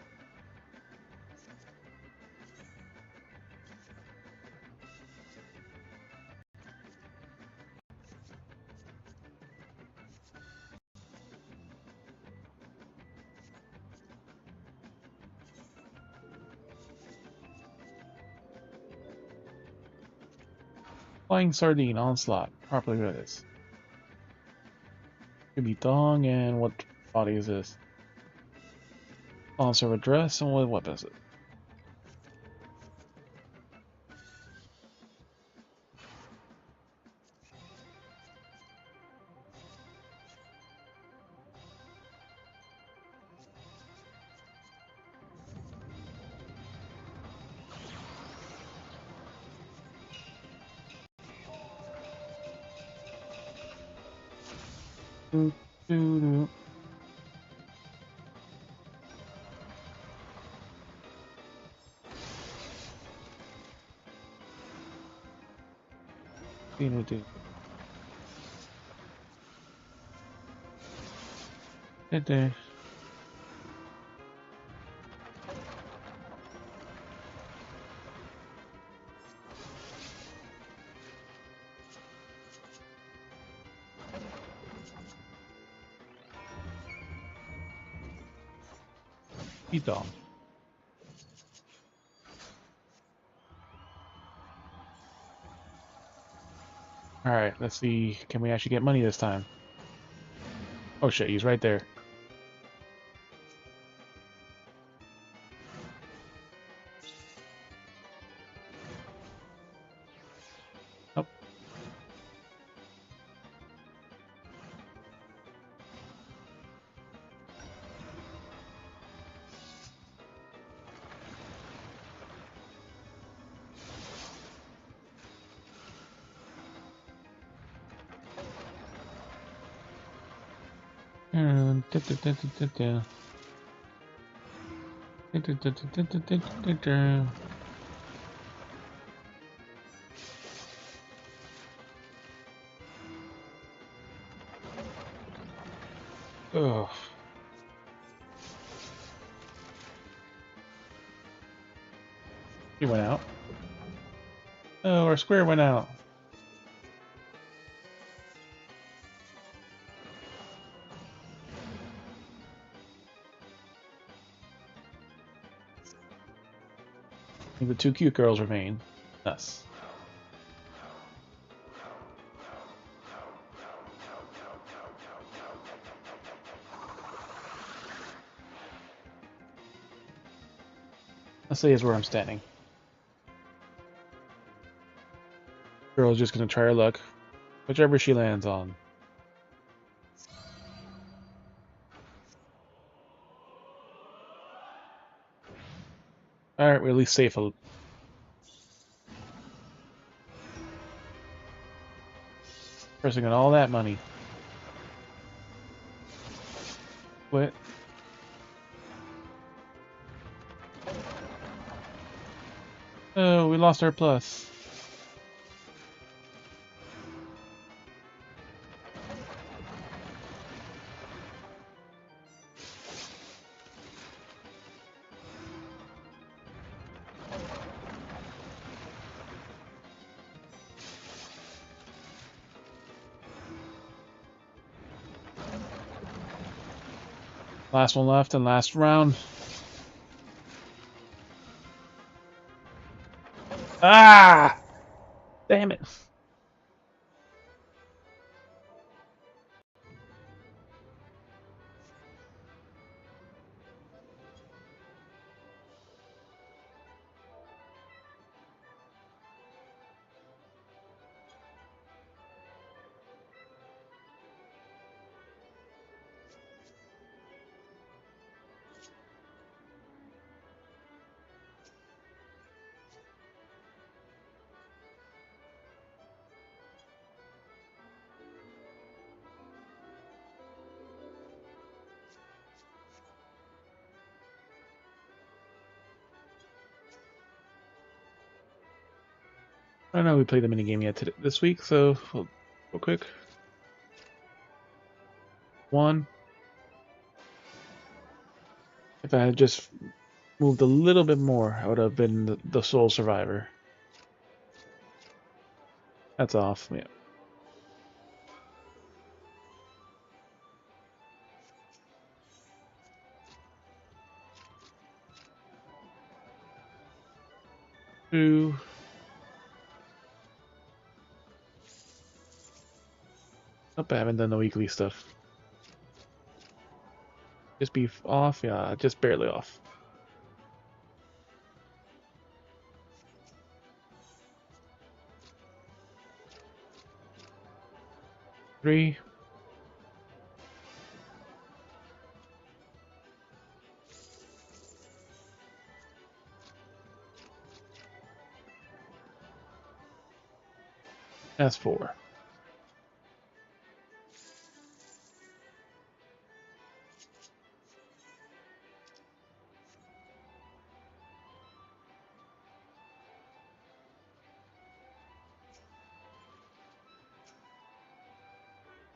Flying sardine onslaught. Properly read this. Could be dong, and what body is this? Sponsor of a dress, and what weapon is it? Doo, doo, doo. Doo, doo. Doo, doo. Be dong. Alright, let's see. Can we actually get money this time? Oh shit, he's right there. Oh. Da, da, da, da, da, da. Da, da, da, da, da, da, da. Ugh. He went out. Oh, our square went out. The two cute girls remain. Us. Let's say is where I'm standing. Girl's just gonna try her luck. Whichever she lands on. Alright, we're at least safe. Pressing on all that money. Quit. Oh, we lost our plus. Last one left and last round. Ah! Damn it. I don't know we played the minigame yet this week, so real quick. 1. If I had just moved a little bit more, I would have been the sole survivor. That's off. Yeah. Two. Nope, I haven't done the weekly stuff. Just be off, yeah, just barely off. 3. That's 4.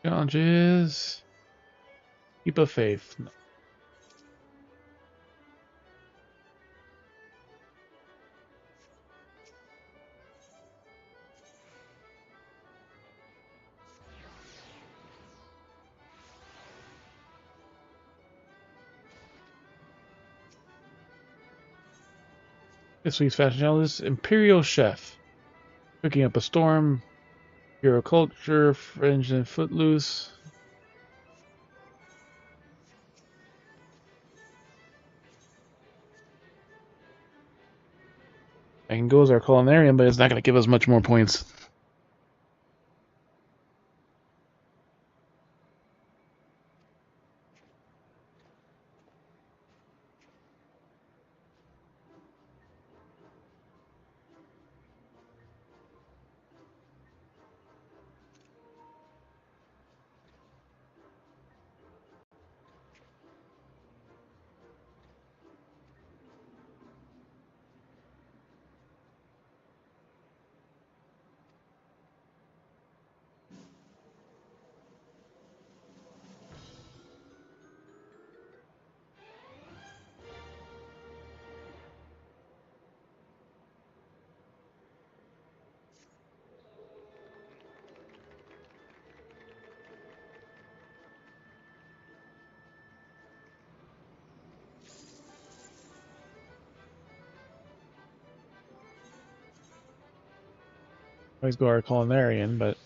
Challenges. Keep a faith. No. This week's fashion challenge is Imperial Chef. Cooking up a storm. Hero culture. Fringe and footloose. I can go as our culinarian, but it's not going to give us much more points. Always go our culinarian, but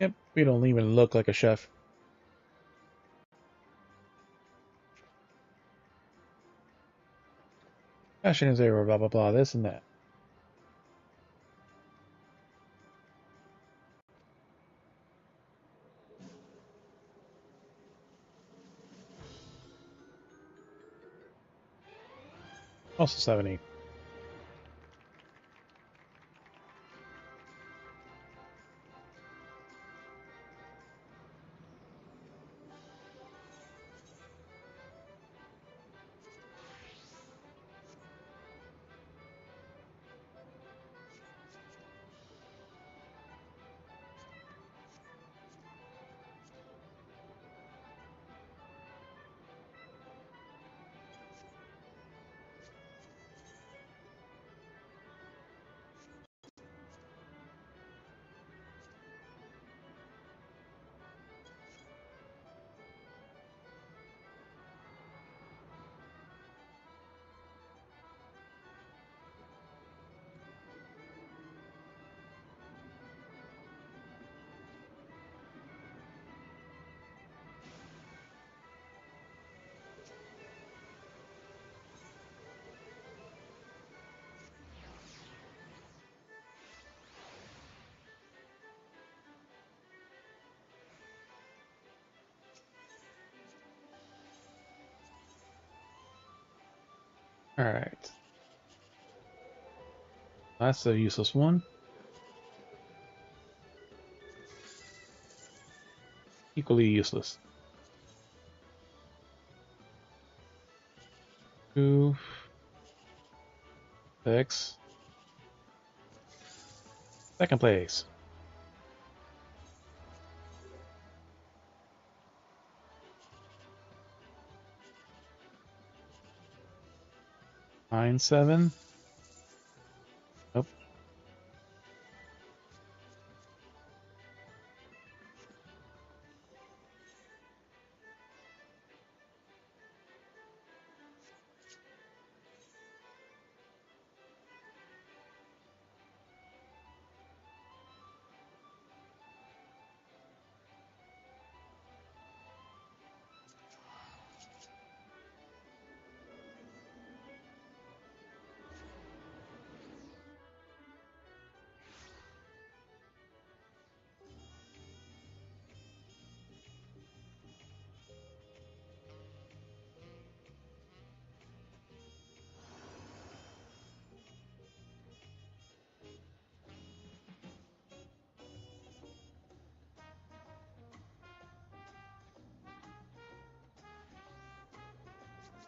yep, we don't even look like a chef. Fashion is zero, blah blah blah, this and that. Also 70. Alright. That's a useless one. Equally useless. 2, 6. Second place. Nine, 7. Nope.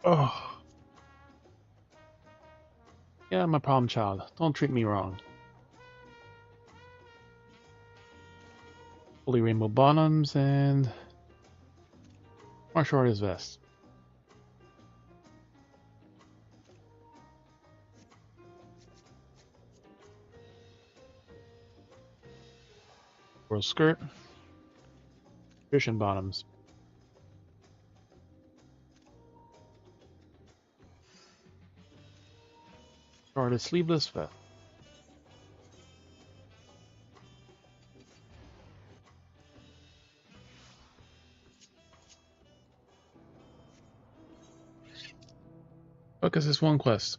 Oh. Yeah, I'm a problem child. Don't treat me wrong. Fully rainbow bottoms and martial artist vest. World skirt. Christian bottoms. Artist sleeveless vest. Focus is one quest.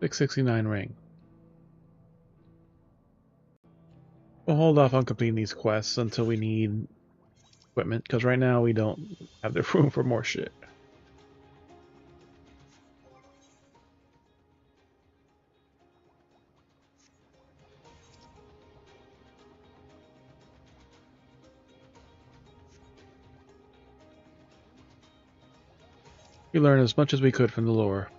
$669 ring. We'll hold off on completing these quests until we need equipment, because right now we don't have the room for more shit. We learned as much as we could from the lore.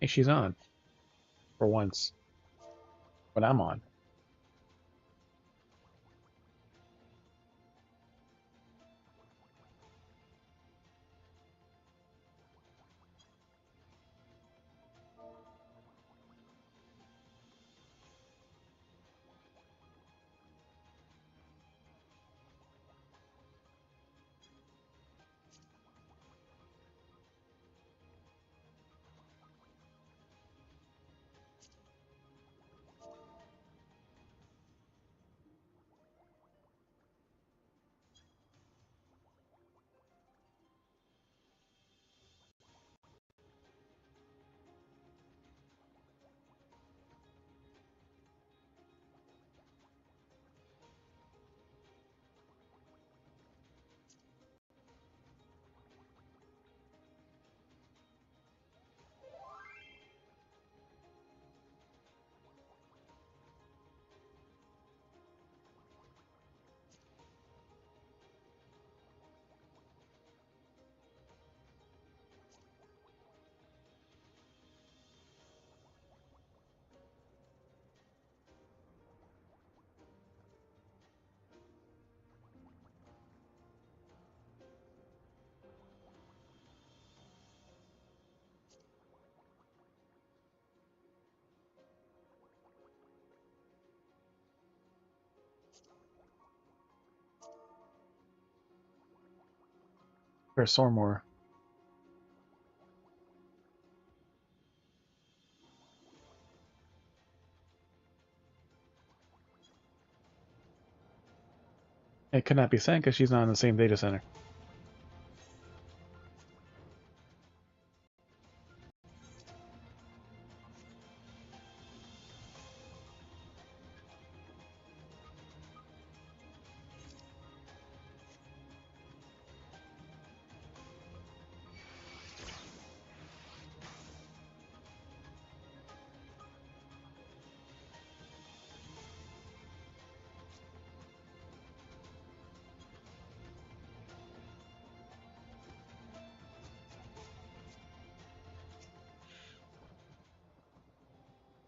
Hey, she's on. For once. But I'm on. Or Sormore. It could not be sent because she's not in the same data center.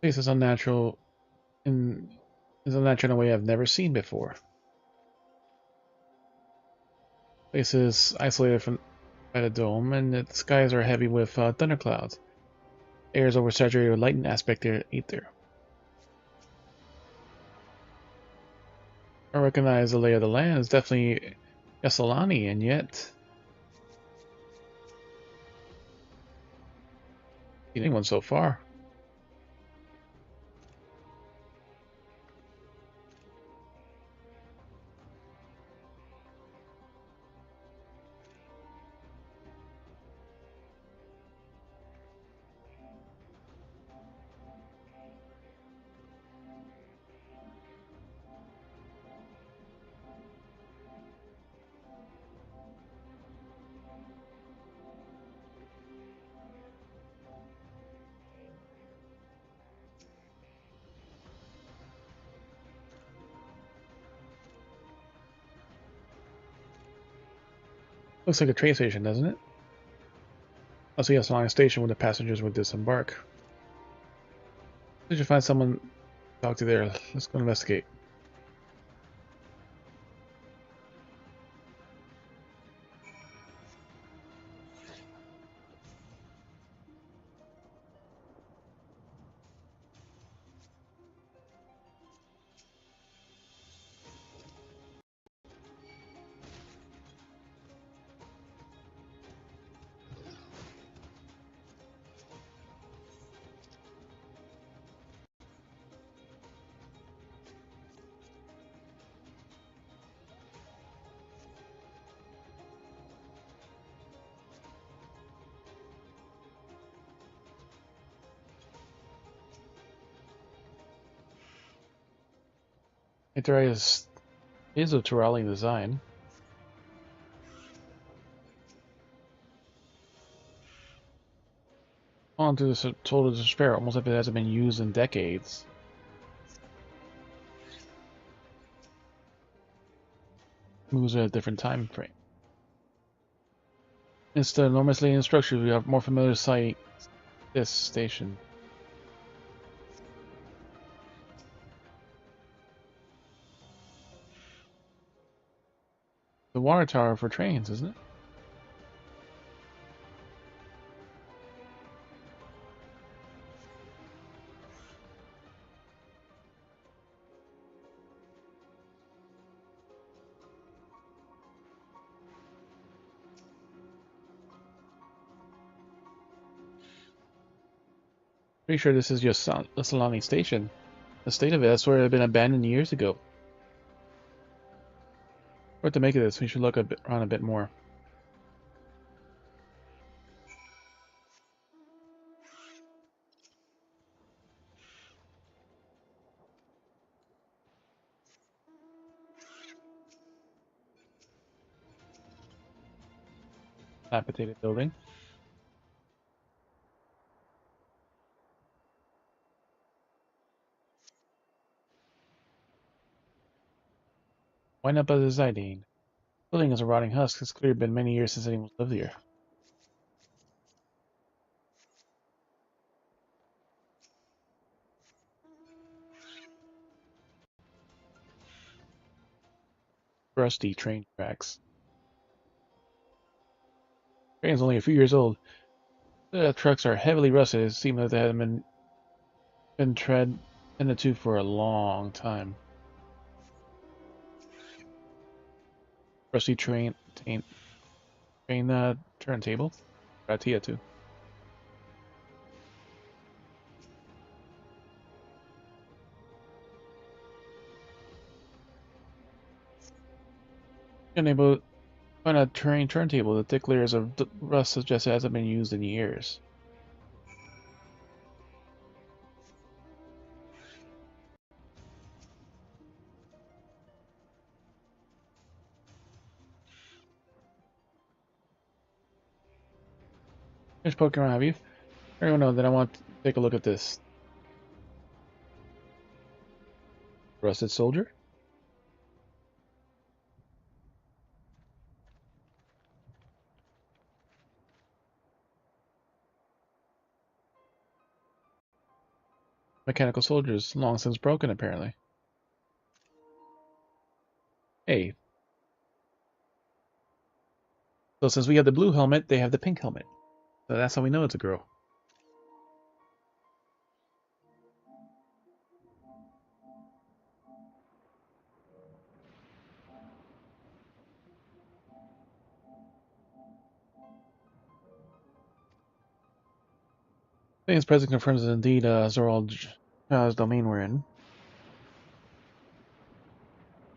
This is unnatural is unnatural in a way I've never seen before. Place is isolated from by the dome, and the skies are heavy with thunderclouds. Air is oversaturated with light and aspect ether. I recognize the lay of the land. It's definitely Yasolani, and yet anyone so far. Looks like a train station, doesn't it? I see Yasolani station where the passengers would disembark. Did you find someone to talk to there? Let's go investigate. Iterai is of Turali design. On to this total despair, almost like it hasn't been used in decades. Moves at a different time frame. It's the enormously alien structure. We have more familiar sight. This station. The water tower for trains, isn't it? Pretty sure this is just the Solani station. The state of it, that's where it had been abandoned years ago. What to make of this? We should look around a bit more. Dilapidated building. Why not by the Zidane? Building is a rotting husk. It's clearly been many years since anyone lived here. Rusty train tracks. Train's only a few years old. The trucks are heavily rusted. It seems like they haven't been tended to for a long time. Rusty train Main turntable. Ratia too. Enable find a terrain turntable. The thick layers of rust suggest it hasn't been used in years. Which Pokemon have you? Everyone know that I want to take a look at this. Rusted Soldier? Mechanical Soldiers, long since broken apparently. Hey. So since we have the blue helmet, they have the pink helmet. So that's how we know it's a girl. Things present confirms that indeed Zorald's domain we're in.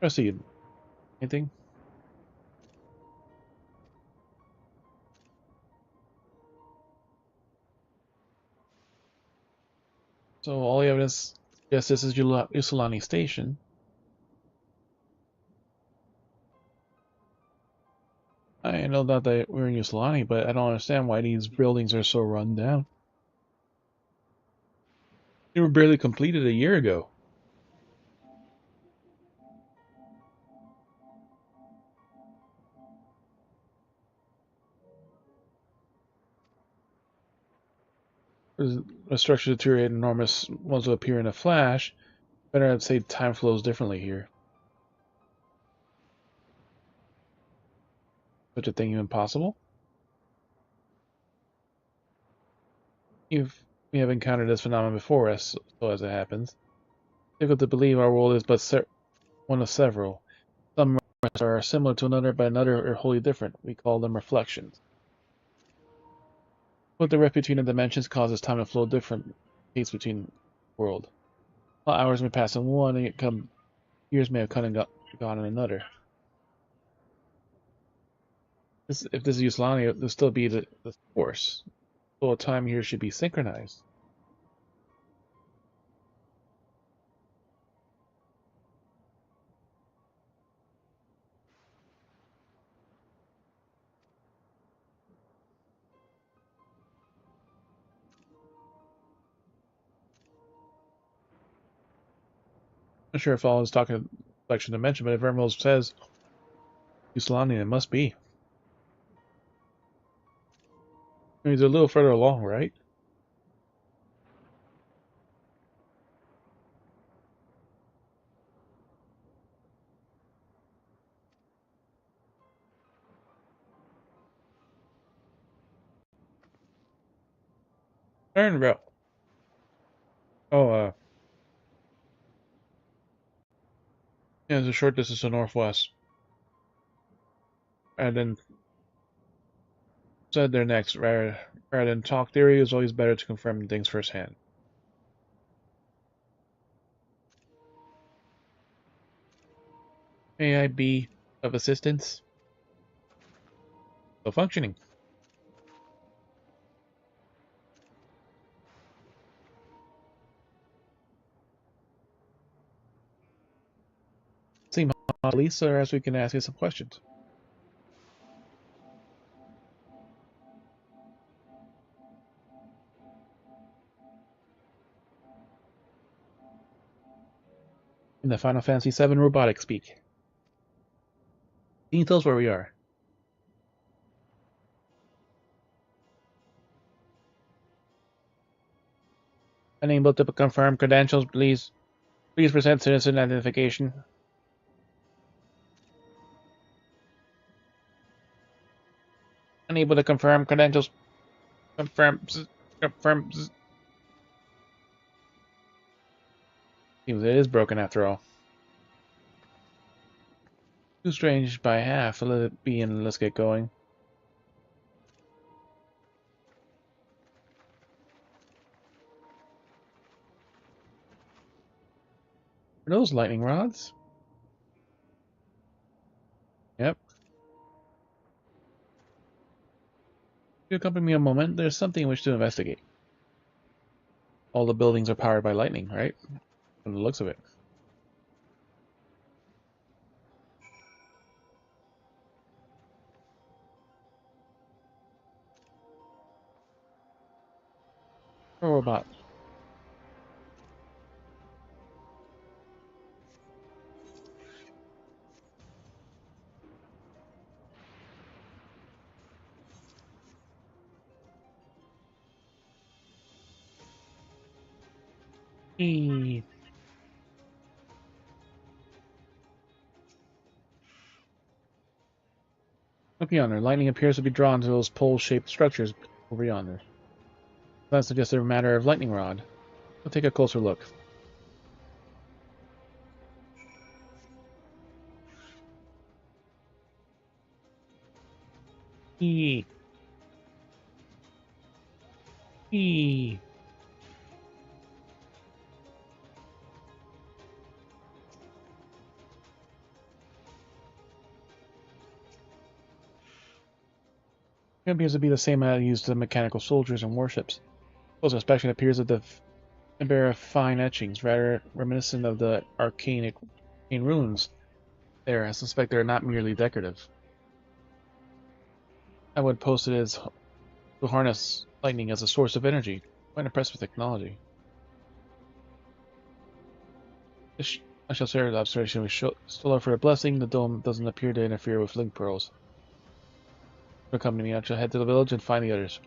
Proceed. Anything? So all the evidence suggests this is Usulani Station. I know that we're in Usulani, but I don't understand why these buildings are so run down. They were barely completed a year ago. A structure deteriorate enormous ones will appear in a flash. Better I'd say time flows differently here. Such a thing even possible? We have encountered this phenomenon before us, so as it happens. Difficult to believe our world is but one of several. Some are similar to another, but another are wholly different. We call them reflections. But the rift between the dimensions causes time to flow different states between world. While hours may pass in one, and years may have come and gone in another. If this is Usulani, it will still be the source. So time here should be synchronized. I'm not sure if all is talking reflection dimension, but if Vermos says Usulani, it must be. I mean, they're a little further along, right? Iron Belt. Oh, yeah, it's a short distance to northwest. And then said there next, rather than talk theory, is always better to confirm things firsthand. May I be of assistance? Still functioning. Seem police, or else we can ask you some questions. In the Final Fantasy VII robotic speak. Can you tell us where we are? Unable to confirm credentials, please. Please present citizen identification. Unable to confirm credentials. Confirm. Seems it is broken after all. Too strange by half. Let it be and let's get going. Are those lightning rods? Yep. If you accompany me a moment, there's something in which to investigate. All the buildings are powered by lightning, right? From the looks of it. A robot. Eee. Look yonder. Lightning appears to be drawn to those pole-shaped structures over yonder. That suggests they're a matter of lightning rod. We'll take a closer look. Eee. Eee. It appears to be the same as used to mechanical soldiers and warships. Close inspection appears that the bear fine etchings, rather reminiscent of the arcane runes. There, I suspect they are not merely decorative. I would post it as to harness lightning as a source of energy. Quite impressed with technology. I shall share the observation with Stolar for a blessing. The dome doesn't appear to interfere with link pearls. Accompany me. I shall head to the village and find the others.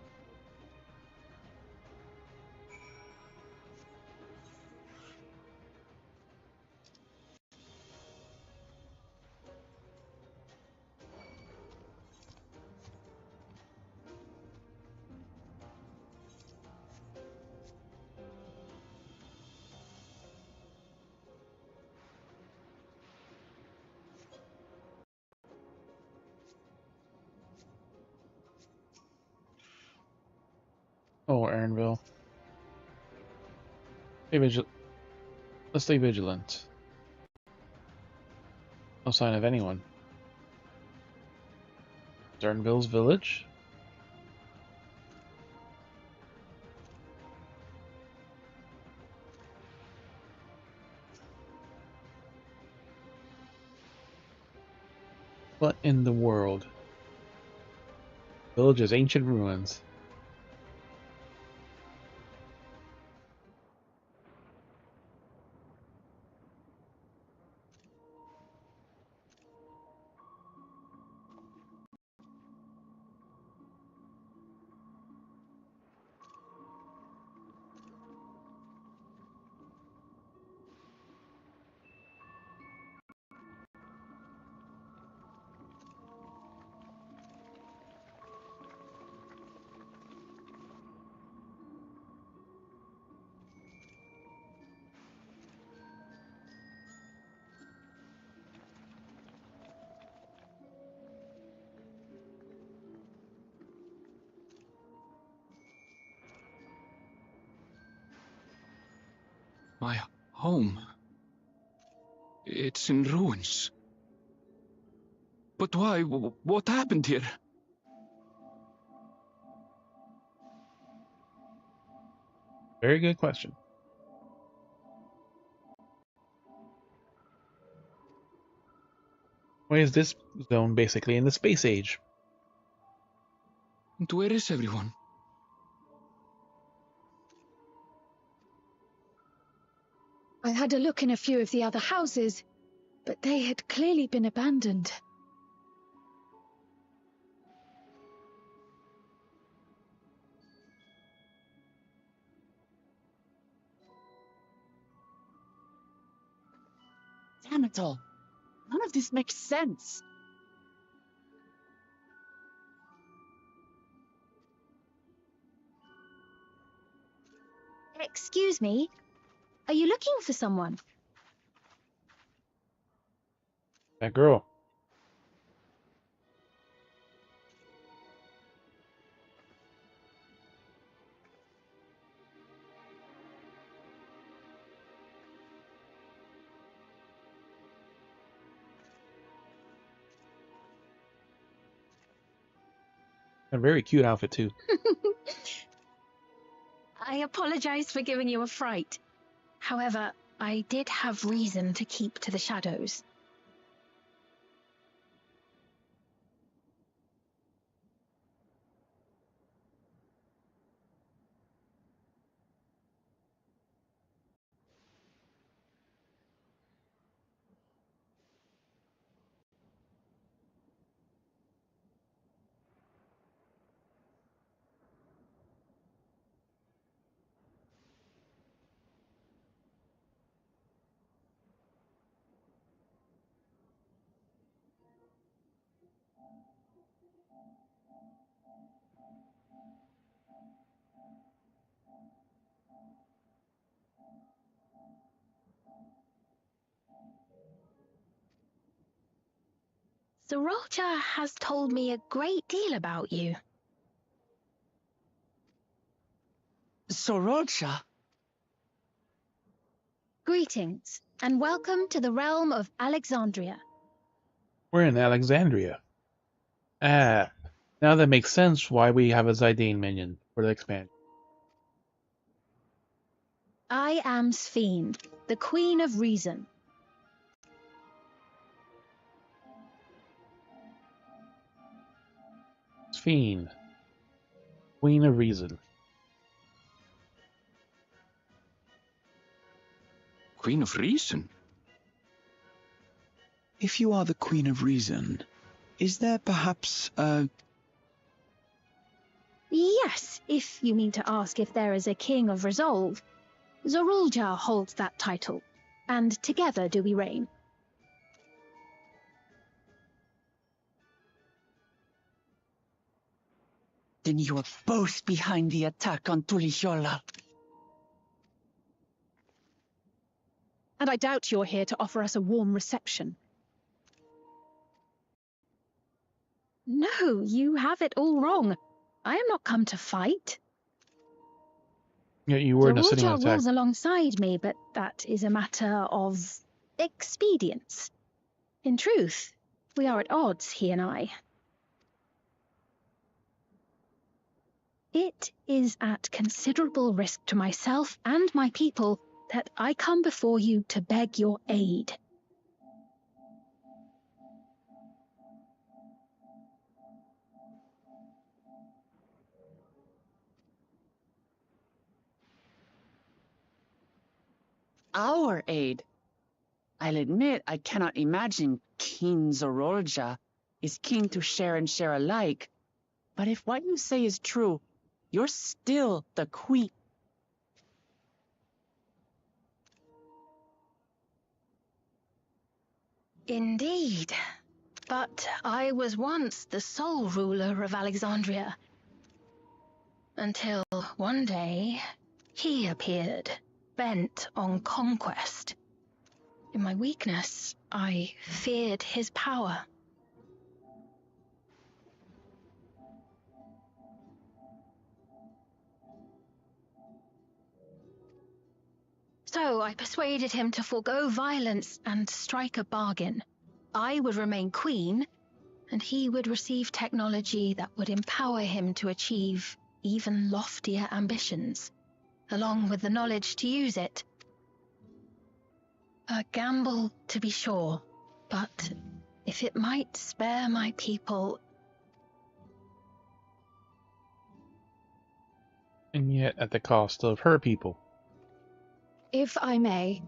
Oh, Aaronville. Let's stay vigilant. No sign of anyone. Aaronville's village? What in the world? Village's ancient ruins. My home. It's in ruins. But why? What happened here? Very good question. Why is this zone basically in the space age? And where is everyone? I had a look in a few of the other houses, but they had clearly been abandoned. Damn it all. None of this makes sense. Excuse me, are you looking for someone? That girl. A very cute outfit, too. I apologize for giving you a fright. However, I did have reason to keep to the shadows. Zorolja has told me a great deal about you. Sorolcha? Greetings, and welcome to the realm of Alexandria. We're in Alexandria. Ah, now that makes sense why we have a Zidane minion for the expansion. I am Sphene, the Queen of Reason. Sphene, Queen of Reason. Queen of Reason? If you are the Queen of Reason, is there perhaps a... Yes, if you mean to ask if there is a King of Resolve. Zorolja holds that title, and together do we reign. Then you are both behind the attack on Tulishola. And I doubt you're here to offer us a warm reception. No, you have it all wrong. I am not come to fight. Yeah, you were not sitting on Zorolja attack. rules alongside me, but that is a matter of expedience. In truth, we are at odds, he and I. It is at considerable risk to myself and my people that I come before you to beg your aid. Our aid? I'll admit I cannot imagine King Zorolja is keen to share and share alike. But if what you say is true, you're still the queen. Indeed. But I was once the sole ruler of Alexandria. Until one day, he appeared, bent on conquest. In my weakness, I feared his power. So I persuaded him to forego violence and strike a bargain. I would remain queen, and he would receive technology that would empower him to achieve even loftier ambitions, along with the knowledge to use it. A gamble, to be sure, but if it might spare my people... And yet at the cost of her people. If I may,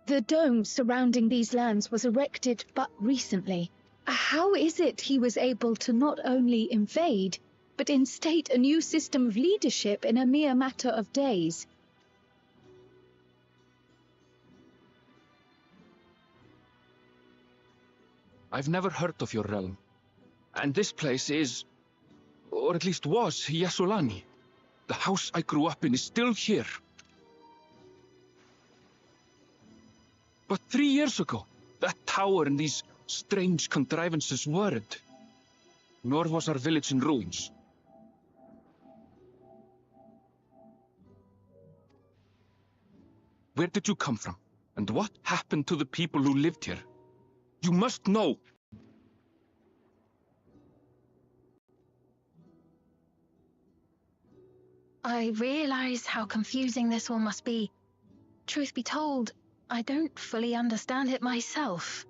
the dome surrounding these lands was erected but recently. How is it he was able to not only invade, but instate a new system of leadership in a mere matter of days? I've never heard of your realm. And this place is, or at least was, Yasolani. The house I grew up in is still here. But 3 years ago, that tower and these strange contrivances weren't. Nor was our village in ruins. Where did you come from? And what happened to the people who lived here? You must know! I realize how confusing this all must be. Truth be told, I don't fully understand it myself.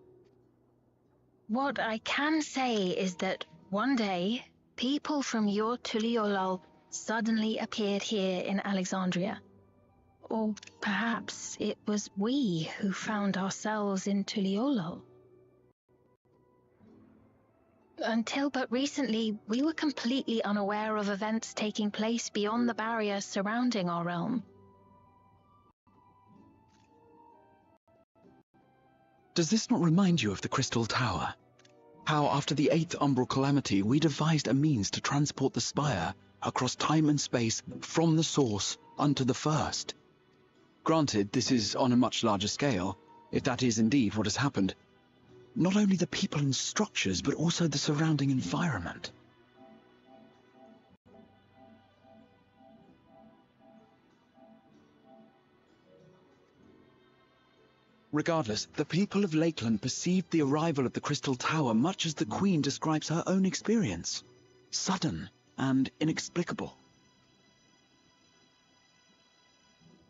What I can say is that one day, people from your Tuliolol suddenly appeared here in Alexandria. Or perhaps it was we who found ourselves in Tuliolol. Until but recently, we were completely unaware of events taking place beyond the barrier surrounding our realm. Does this not remind you of the Crystal Tower? How, after the 8th Umbral Calamity, we devised a means to transport the Spire across time and space from the source unto the First. Granted, this is on a much larger scale, if that is indeed what has happened. Not only the people and structures, but also the surrounding environment. Regardless, the people of Lakeland perceived the arrival of the Crystal Tower much as the Queen describes her own experience. Sudden and inexplicable.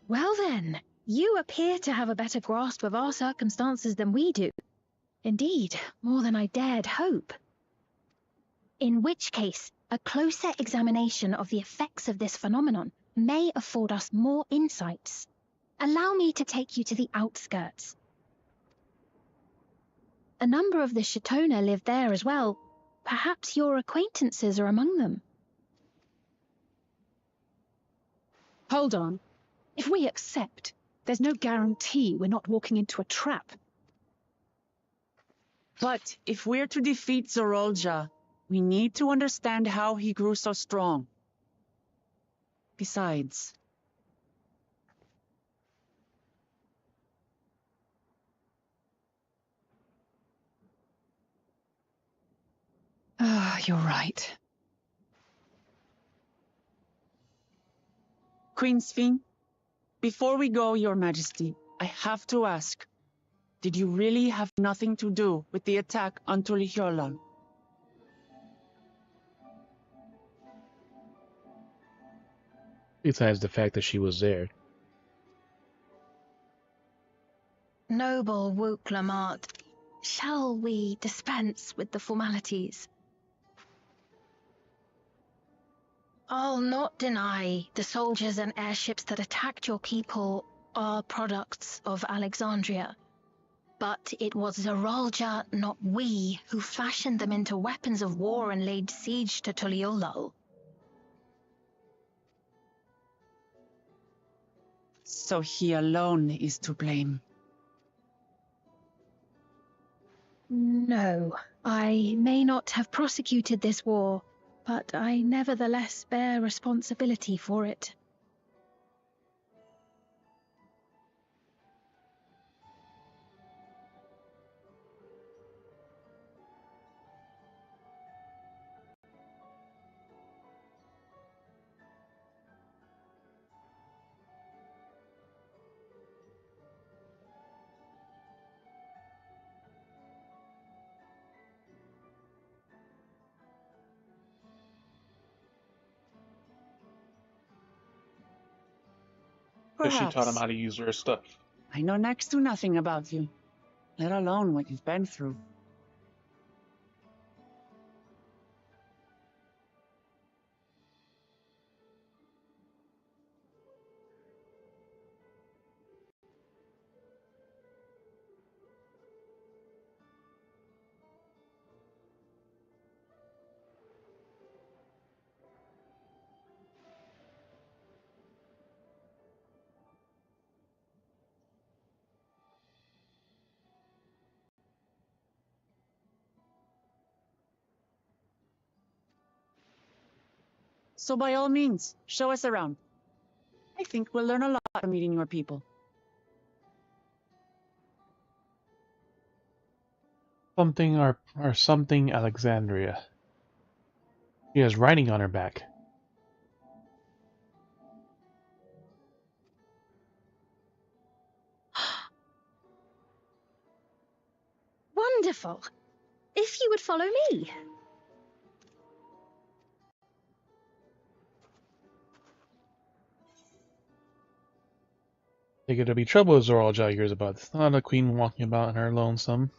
Well then, you appear to have a better grasp of our circumstances than we do. Indeed, more than I dared hope. In which case, a closer examination of the effects of this phenomenon may afford us more insights. Allow me to take you to the outskirts. A number of the Shatona live there as well. Perhaps your acquaintances are among them. Hold on. If we accept, there's no guarantee we're not walking into a trap. But if we're to defeat Zorolja, we need to understand how he grew so strong. Besides... you're right. Queen Sphene, before we go, Your Majesty, I have to ask, did you really have nothing to do with the attack on Tuliolol? Besides the fact that she was there. Noble Wook Lamart, shall we dispense with the formalities? I'll not deny the soldiers and airships that attacked your people are products of Alexandria. But it was Zorolja, not we, who fashioned them into weapons of war and laid siege to Tuliolol. So he alone is to blame. No, I may not have prosecuted this war, but I nevertheless bear responsibility for it. Because she taught him Perhaps. how to use her stuff. I know next to nothing about you, let alone what you've been through. So by all means, show us around. I think we'll learn a lot from meeting your people. Something or something Alexandria. She has writing on her back. Wonderful! If you would follow me. Figure there'll be trouble as Zoraal hears about. It's not a queen walking about in her lonesome.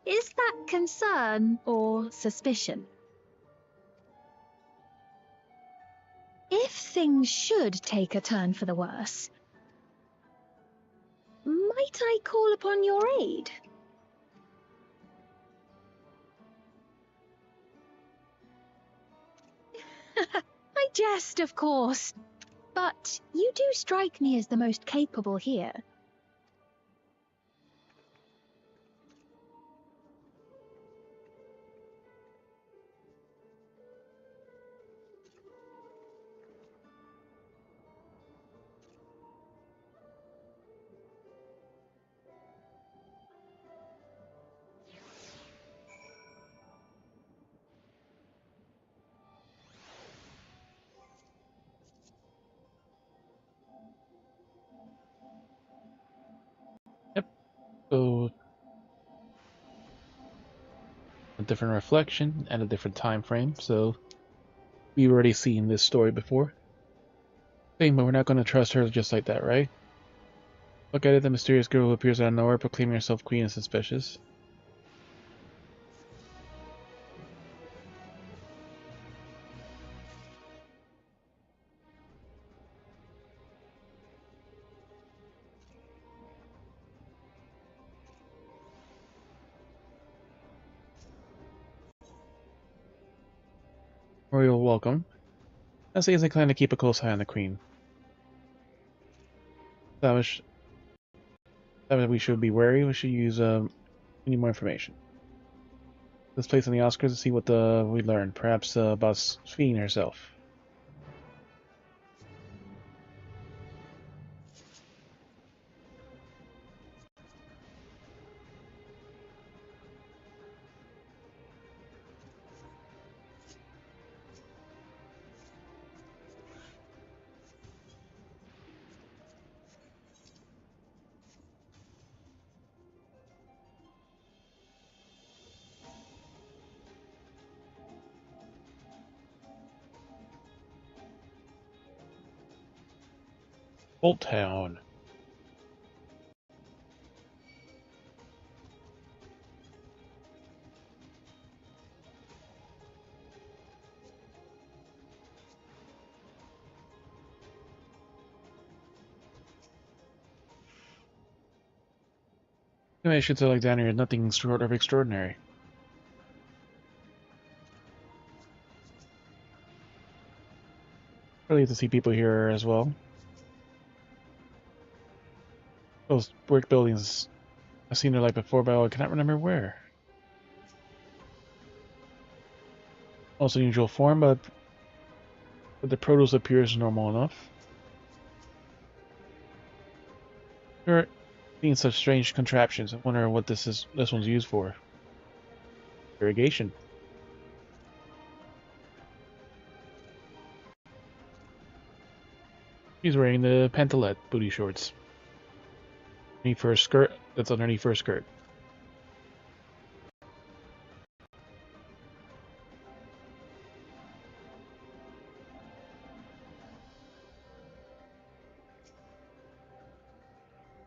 Is that concern or suspicion? If things should take a turn for the worse, might I call upon your aid? I jest, of course, but you do strike me as the most capable here. Yep. So a different reflection and a different time frame. So we've already seen this story before. But we're not going to trust her just like that, right? Look at it, the mysterious girl who appears out of nowhere, proclaiming herself queen, is suspicious. Royal welcome. I say as I plan to keep a close eye on the queen. That we should be wary. We should use we need more information. This place on the Oscars to see what we learn. Perhaps about Sphene herself. Old Town. I should say like down here is nothing short of extraordinary. Really to see people here as well. Those brick buildings, I've seen their light before, but I cannot remember where. Also unusual form, but the produce appears normal enough. There are seeing such strange contraptions. I wonder what this one's used for. Irrigation. She's wearing the pantalette booty shorts. Underneath her skirt, that's underneath her skirt.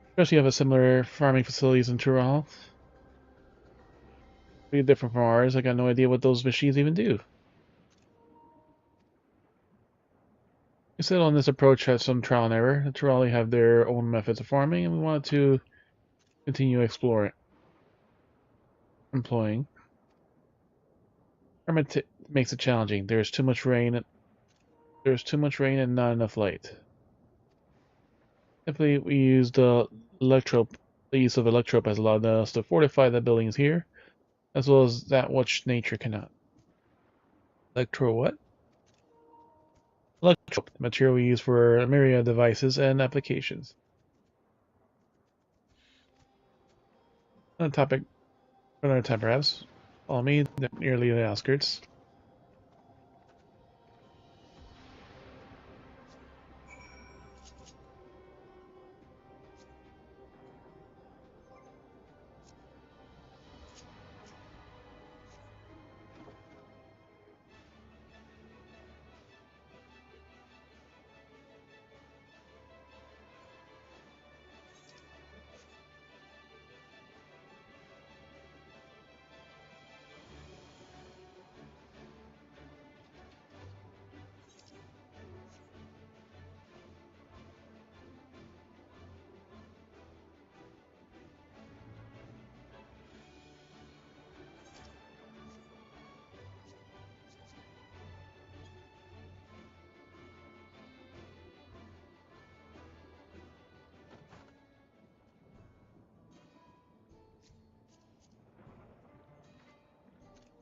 Especially have a similar farming facilities in Tural. Pretty different from ours. I got no idea what those machines even do. We settled on this approach has some trial and error. The Turali have their own methods of farming, and we wanted to continue exploring, employing. Climate makes it challenging. There's too much rain. And not enough light. Simply, we used electrope. The use of electrope has allowed us to fortify the buildings here, as well as that which nature cannot. Electro what? Electrope, the material we use for a myriad of devices and applications. Another topic for another time, perhaps. Follow me, nearly the outskirts.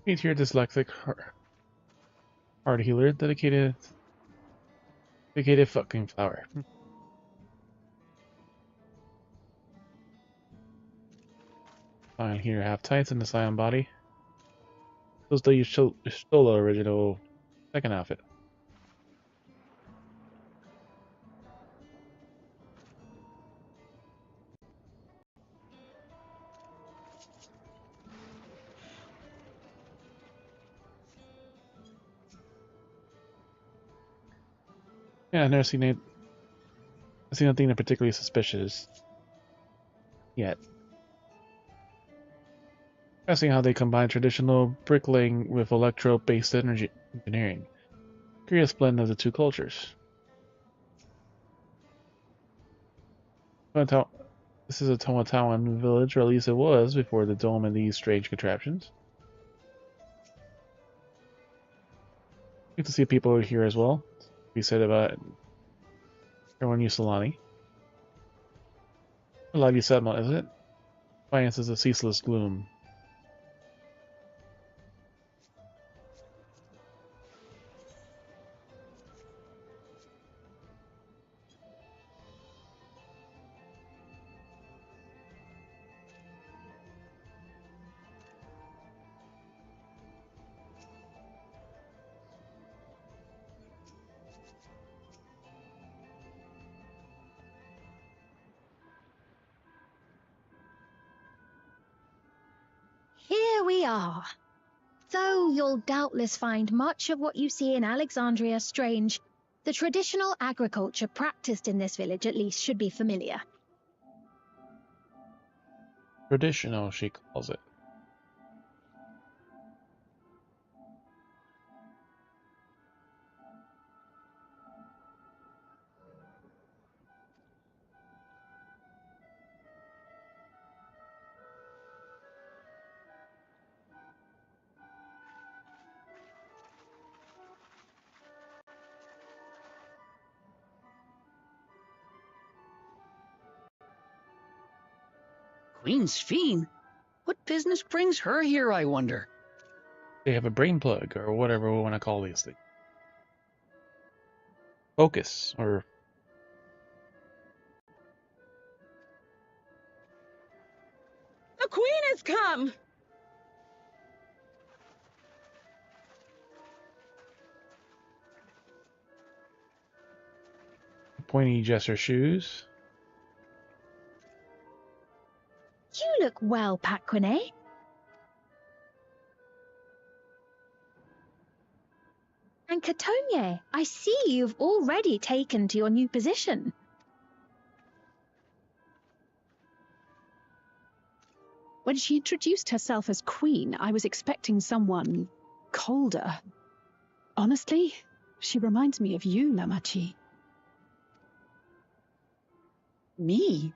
Meet here, dyslexic heart healer, dedicated fucking flower. Fine, here, have tights and the Scion body. Those though you stole the original second outfit. Yeah, I've never seen it. I've seen nothing particularly suspicious yet. Interesting how they combine traditional bricklaying with electro-based energy engineering. Curious blend of the two cultures. This is a Tomatawan village, or at least it was before the dome and these strange contraptions. Good to see people here as well. We said about everyone used Solani. A lively settlement, isn't it? Finance is a ceaseless gloom. Here we are. Though you'll doubtless find much of what you see in Alexandria strange, the traditional agriculture practiced in this village at least should be familiar. Traditional, she calls it. Queen's Fiend? What business brings her here, I wonder? They have a brain plug, or whatever we want to call these things. Focus, or... The Queen has come! Pointy gesture shoes. You look well, Paquine. And Catogne, I see you've already taken to your new position. When she introduced herself as queen, I was expecting someone colder. Honestly, she reminds me of you, Namachi. Me?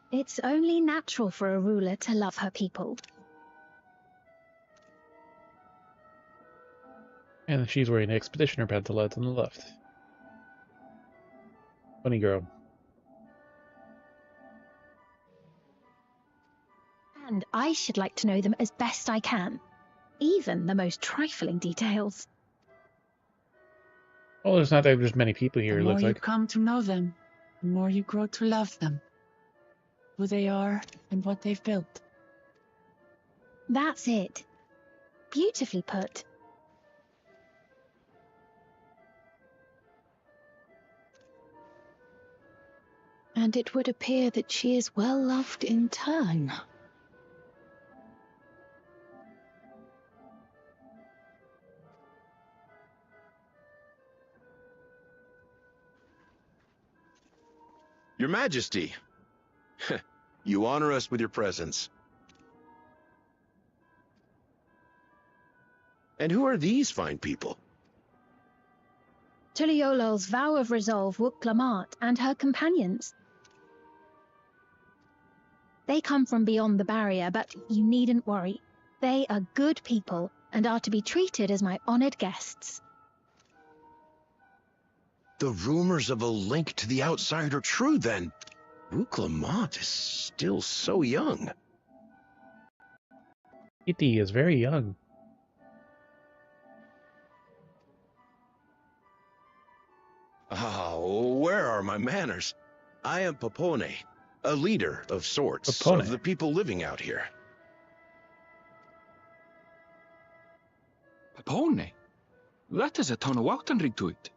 It's only natural for a ruler to love her people. And she's wearing expeditioner pantaloons on the left. Funny girl. And I should like to know them as best I can, even the most trifling details. Well, there's not that there's many people here, The it more looks you like. come to know them, the more you grow to love them. Who they are and what they've built. That's it. Beautifully put. And it would appear that she is well loved in turn. Your Majesty, you honor us with your presence. And who are these fine people? Tuliolol's vow of resolve, Wuk-Lamat, and her companions. They come from beyond the barrier, but you needn't worry. They are good people and are to be treated as my honored guests. The rumors of a link to the outside are true, then. Wuk-Lamat is still so young. Kitty is very young. Where are my manners? I am Popone, a leader of sorts Popone. of the people living out here. Popone? That is a town of Wautenrig to it.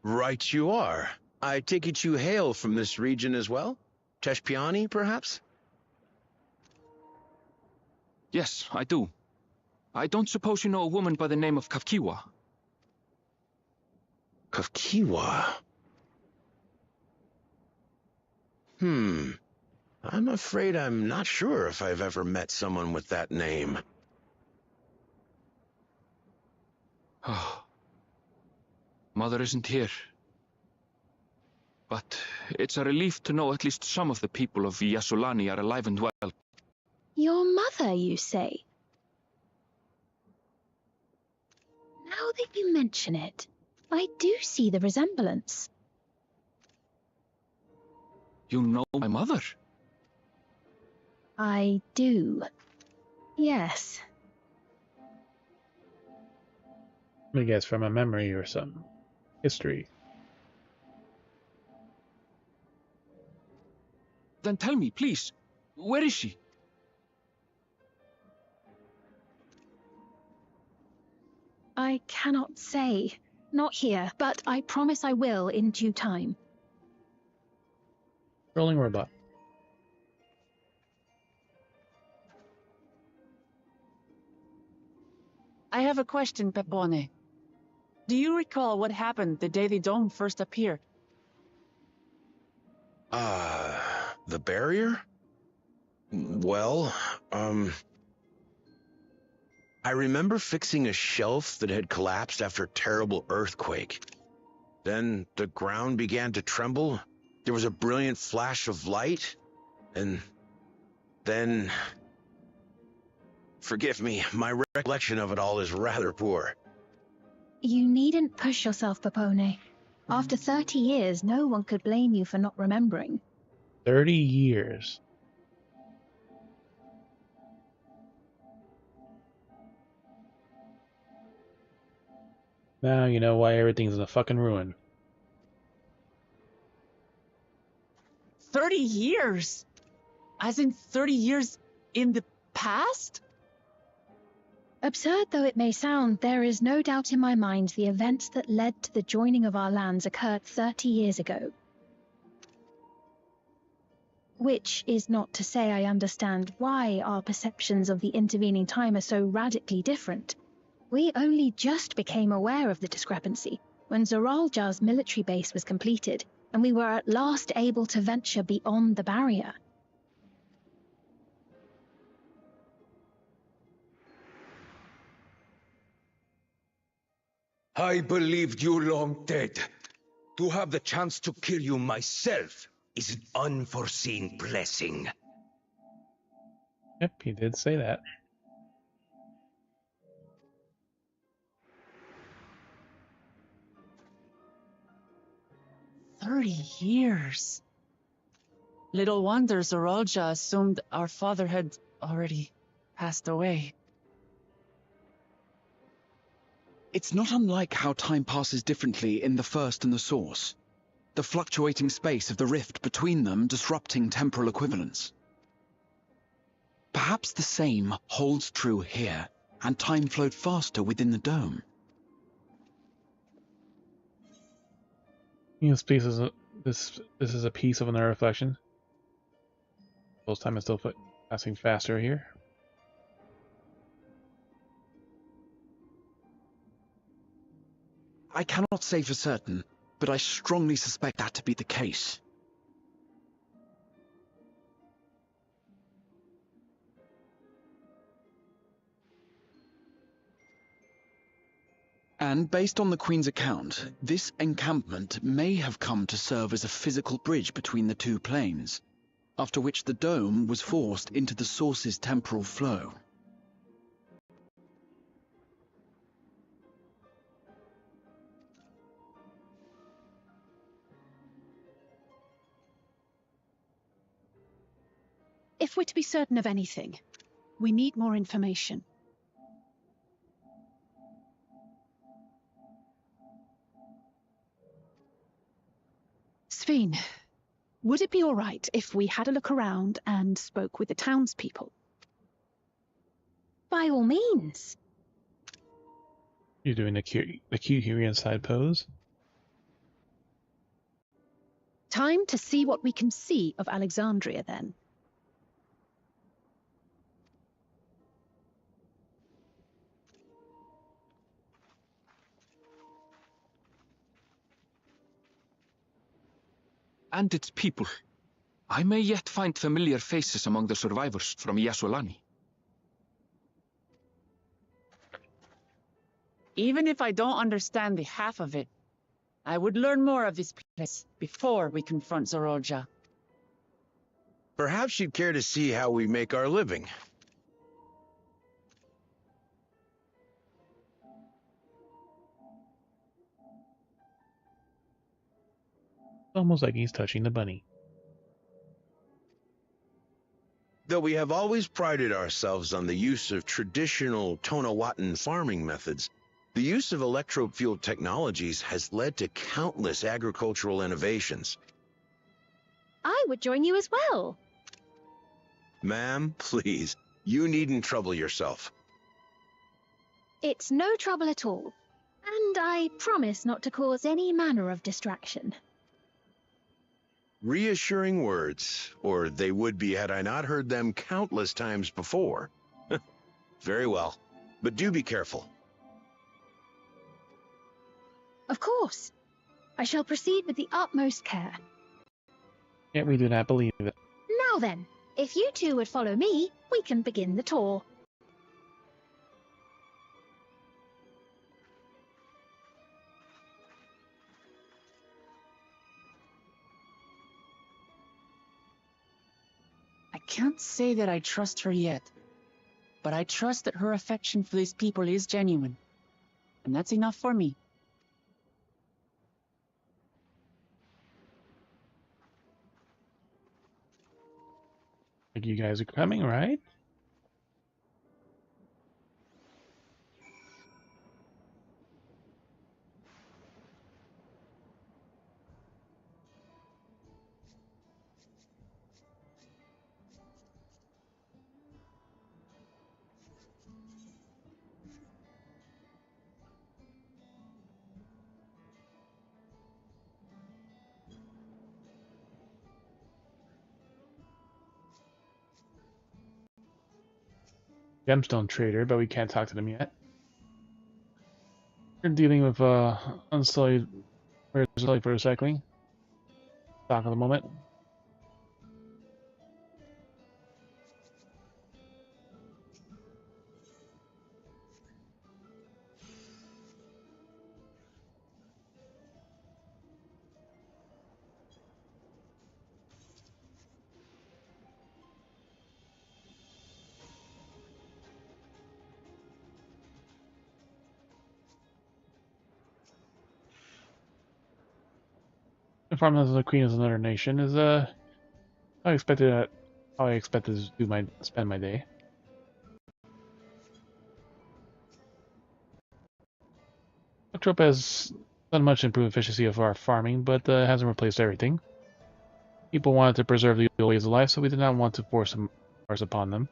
Right you are. I take it you hail from this region as well? Teshpiani, perhaps? Yes, I do. I don't suppose you know a woman by the name of Kafkiwa? Kafkiwa? I'm afraid I'm not sure if I've ever met someone with that name. Oh. Mother isn't here. But it's a relief to know at least some of the people of Yasulani are alive and well. Your mother, you say? Now that you mention it, I do see the resemblance. You know my mother? I do. Yes. I guess from a memory or some history. Then tell me, please, where is she? I cannot say. Not here, but I promise I will in due time. Rolling robot. I have a question, Pepone. Do you recall what happened the day the dome first appeared? The barrier? Well, I remember fixing a shelf that had collapsed after a terrible earthquake. Then the ground began to tremble. There was a brilliant flash of light, and then... Forgive me, my recollection of it all is rather poor. You needn't push yourself, Popone. After 30 years, no one could blame you for not remembering. 30 years. Now you know why everything's in a fucking ruin. 30 years? As in 30 years in the past? Absurd though it may sound, there is no doubt in my mind the events that led to the joining of our lands occurred 30 years ago. Which is not to say I understand why our perceptions of the intervening time are so radically different. We only just became aware of the discrepancy when Zoraljar's military base was completed, and we were at last able to venture beyond the barrier. I believed you long dead. To have the chance to kill you myself is an unforeseen blessing. Yep, he did say that. Years. Little wonder Zoralja assumed our father had already passed away. It's not unlike how time passes differently in the First and the Source. The fluctuating space of the rift between them disrupting temporal equivalence. Perhaps the same holds true here, and time flowed faster within the dome. This piece is this is a piece of another reflection. Suppose time is still passing faster here. I cannot say for certain, but I strongly suspect that to be the case. And based on the Queen's account, this encampment may have come to serve as a physical bridge between the two planes, after which the dome was forced into the Source's temporal flow. If If we're to be certain of anything, we need more information. Sveen, would it be all right if we had a look around and spoke with the townspeople? By all means. You're doing the cute here inside pose. Time to see what we can see of Alexandria, then. And its people. I may yet find familiar faces among the survivors from Yasolani. Even if I don't understand the half of it, I would learn more of this place before we confront Zoroja. Perhaps you'd care to see how we make our living. It's almost like he's touching the bunny. Though we have always prided ourselves on the use of traditional Tonawatan farming methods, the use of electro-fueled technologies has led to countless agricultural innovations. I would join you as well. Ma'am, please, you needn't trouble yourself. It's no trouble at all. And I promise not to cause any manner of distraction. Reassuring words, or they would be had I not heard them countless times before. Very well, but do be careful. Of course. I shall proceed with the utmost care. Yet we do not believe it. Now then, if you two would follow me, we can begin the tour. I can't say that I trust her yet, but I trust that her affection for these people is genuine, and that's enough for me. Like you guys are coming, right? Gemstone trader, but we can't talk to them yet. We're dealing with unsullied for recycling. Stock at the moment. The farmlands of the Queen is another nation. Is how I expected to spend my day. The trope has done much to improve efficiency of our farming, but hasn't replaced everything. People wanted to preserve the old ways of life, so we did not want to force upon them.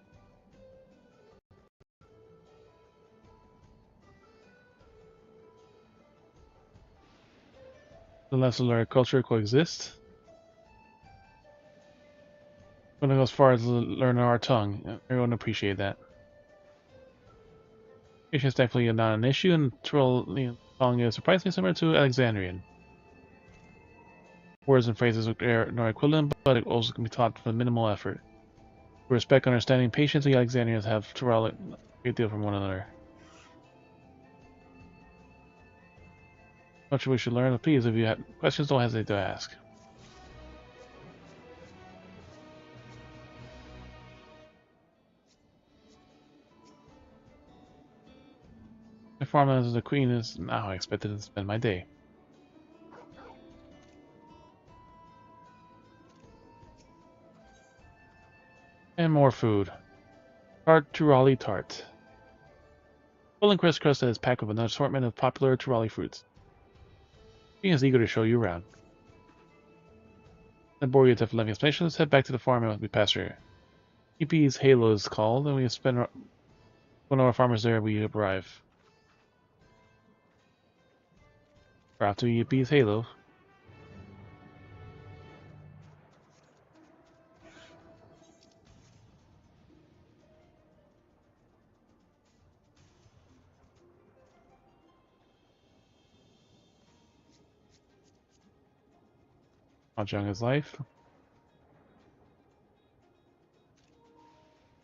The lesser culture coexist. When it goes as far as learning our tongue, everyone appreciate that. Patience is definitely not an issue, and Troll tongue is surprisingly similar to Alexandrian. Words and phrases are not equivalent, but it also can be taught with minimal effort. Respect, understanding, patience, the Alexandrians have Troll a great deal from one another. Much we should learn, but please, if you have questions, don't hesitate to ask. My farmlands as a queen is not how I expected to spend my day. And more food. Tart Turali Tart. Full and crisscross is packed with an assortment of popular Turali fruits. He is eager to show you around. The bore you with living explanation. Let's head back to the farm and we pass here. EP's Halo is called, and we spend one of our farmers there. We arrive. We're off to EP's Halo. Mahjong is life.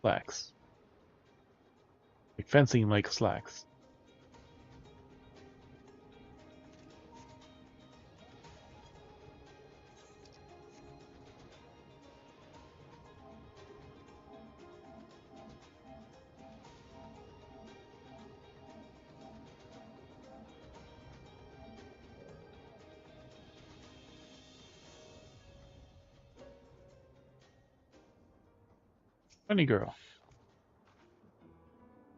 Slacks. Like fencing like slacks. Funny girl.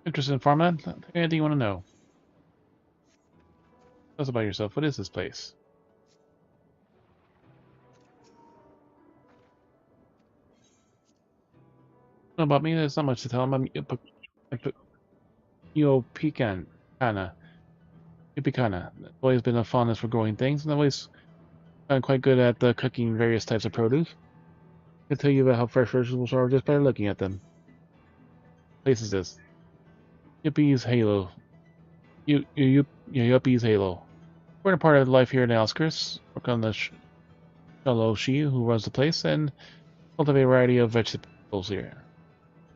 Interested in farmland? Anything you want to know? Tell us about yourself. What is this place? Know about me? There's not much to tell him. I'm Yopikana. Yopikana. I've always been a fondness for growing things, and I've always gotten quite good at cooking various types of produce. I can tell you about how fresh vegetables are just by looking at them. Place is this. Yuppie's Halo. Yuppie's Halo. We're in a part of life here in the outskirts. Work on the Shaloshi, who runs the place, and cultivate a variety of vegetables here.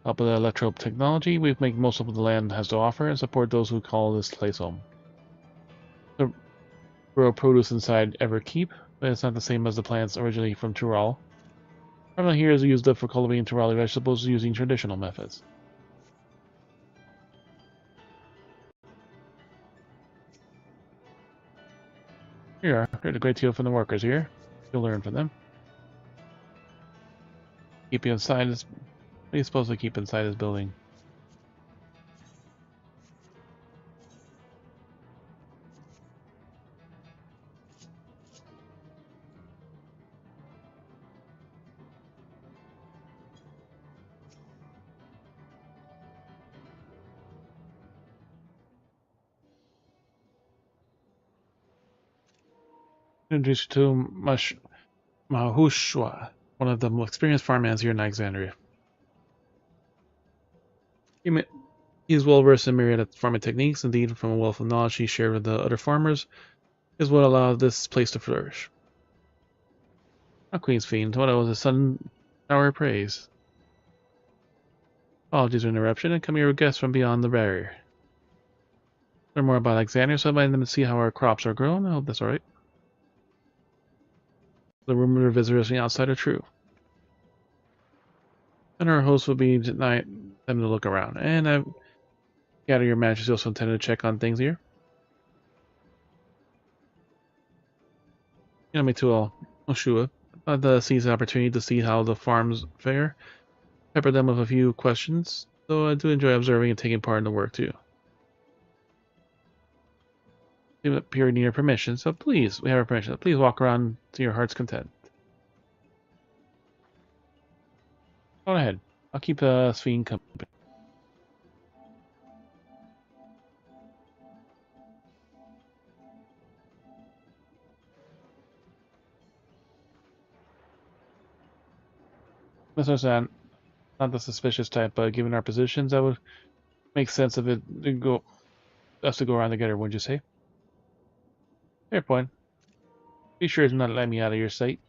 Help with electro technology, we make most of what the land has to offer and support those who call this place home. The grow produce inside Everkeep, but it's not the same as the plants originally from Tural. Farmland here is used up for cultivating Turali vegetables using traditional methods. Here you are. Here's a great deal from the workers here. You'll learn from them. Keep you inside this. What are you supposed to keep inside this building? Introduce you to Mahushwa, one of the most experienced farmhands here in Alexandria. He is well versed in myriad of farming techniques. Indeed, from a wealth of knowledge he shared with the other farmers, is what allowed this place to flourish. Not Queen's Fiend, what was a sudden shower of praise. Apologies for interruption, and come here with guests from beyond the barrier. Learn more about Alexandria, so invite them to see how our crops are grown. I hope that's alright. The rumor of visitors from the outside are true. And our host will be tonight them to look around. And I gather your majesty also intended to check on things here. You know me too well, Oshua. I'd seize the opportunity to see how the farms fare. Pepper them with a few questions, though I do enjoy observing and taking part in the work too. We appear in your permission, so please, we have our permission. Please walk around to your heart's content. Go ahead. I'll keep Sphene company. Mr. San, not the suspicious type, but given our positions, that would make sense of it to go us to go around together, wouldn't you say? Fair point. Be sure to not let me out of your sight.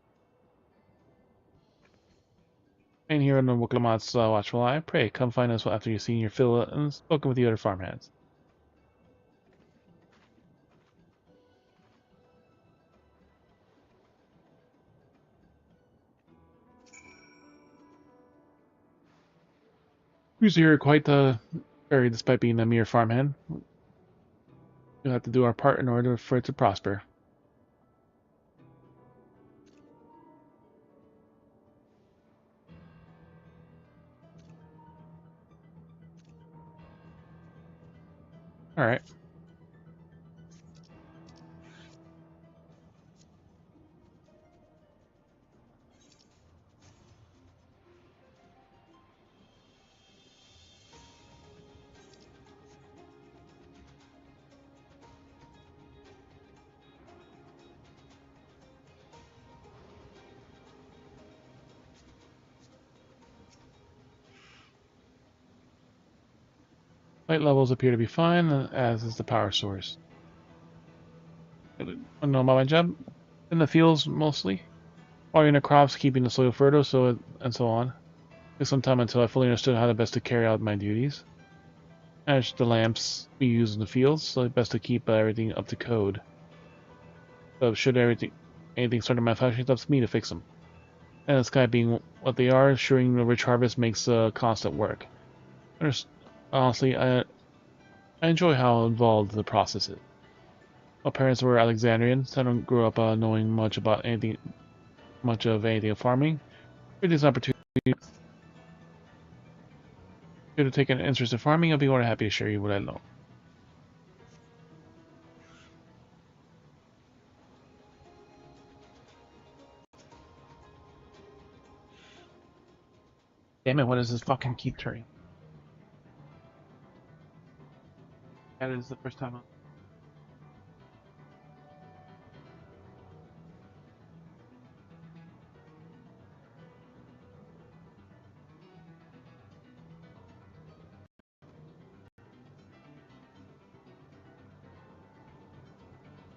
And here on the Wuklamat's watchful eye, pray come find us after you've seen your fill and spoken with the other farmhands. Usually you're quite varied despite being a mere farmhand. We'll have to do our part in order for it to prosper. Alright. Light levels appear to be fine, as is the power source. I don't know about my job. In the fields, mostly. Watering the crops, keeping the soil fertile, and so on. Took some time until I fully understood how to best to carry out my duties. Manage the lamps we use in the fields, so it's best to keep everything up to code. So should anything start to malfunction, it's up to me to fix them. And the sky being what they are, ensuring a rich harvest makes constant work. Honestly, I enjoy how involved the process is. My parents were Alexandrians. I don't grow up knowing much of anything of farming. With this opportunity to take an interest in farming, I'll be more than happy to share you what I know. Damn it, what does this fucking keep turning? That is the first time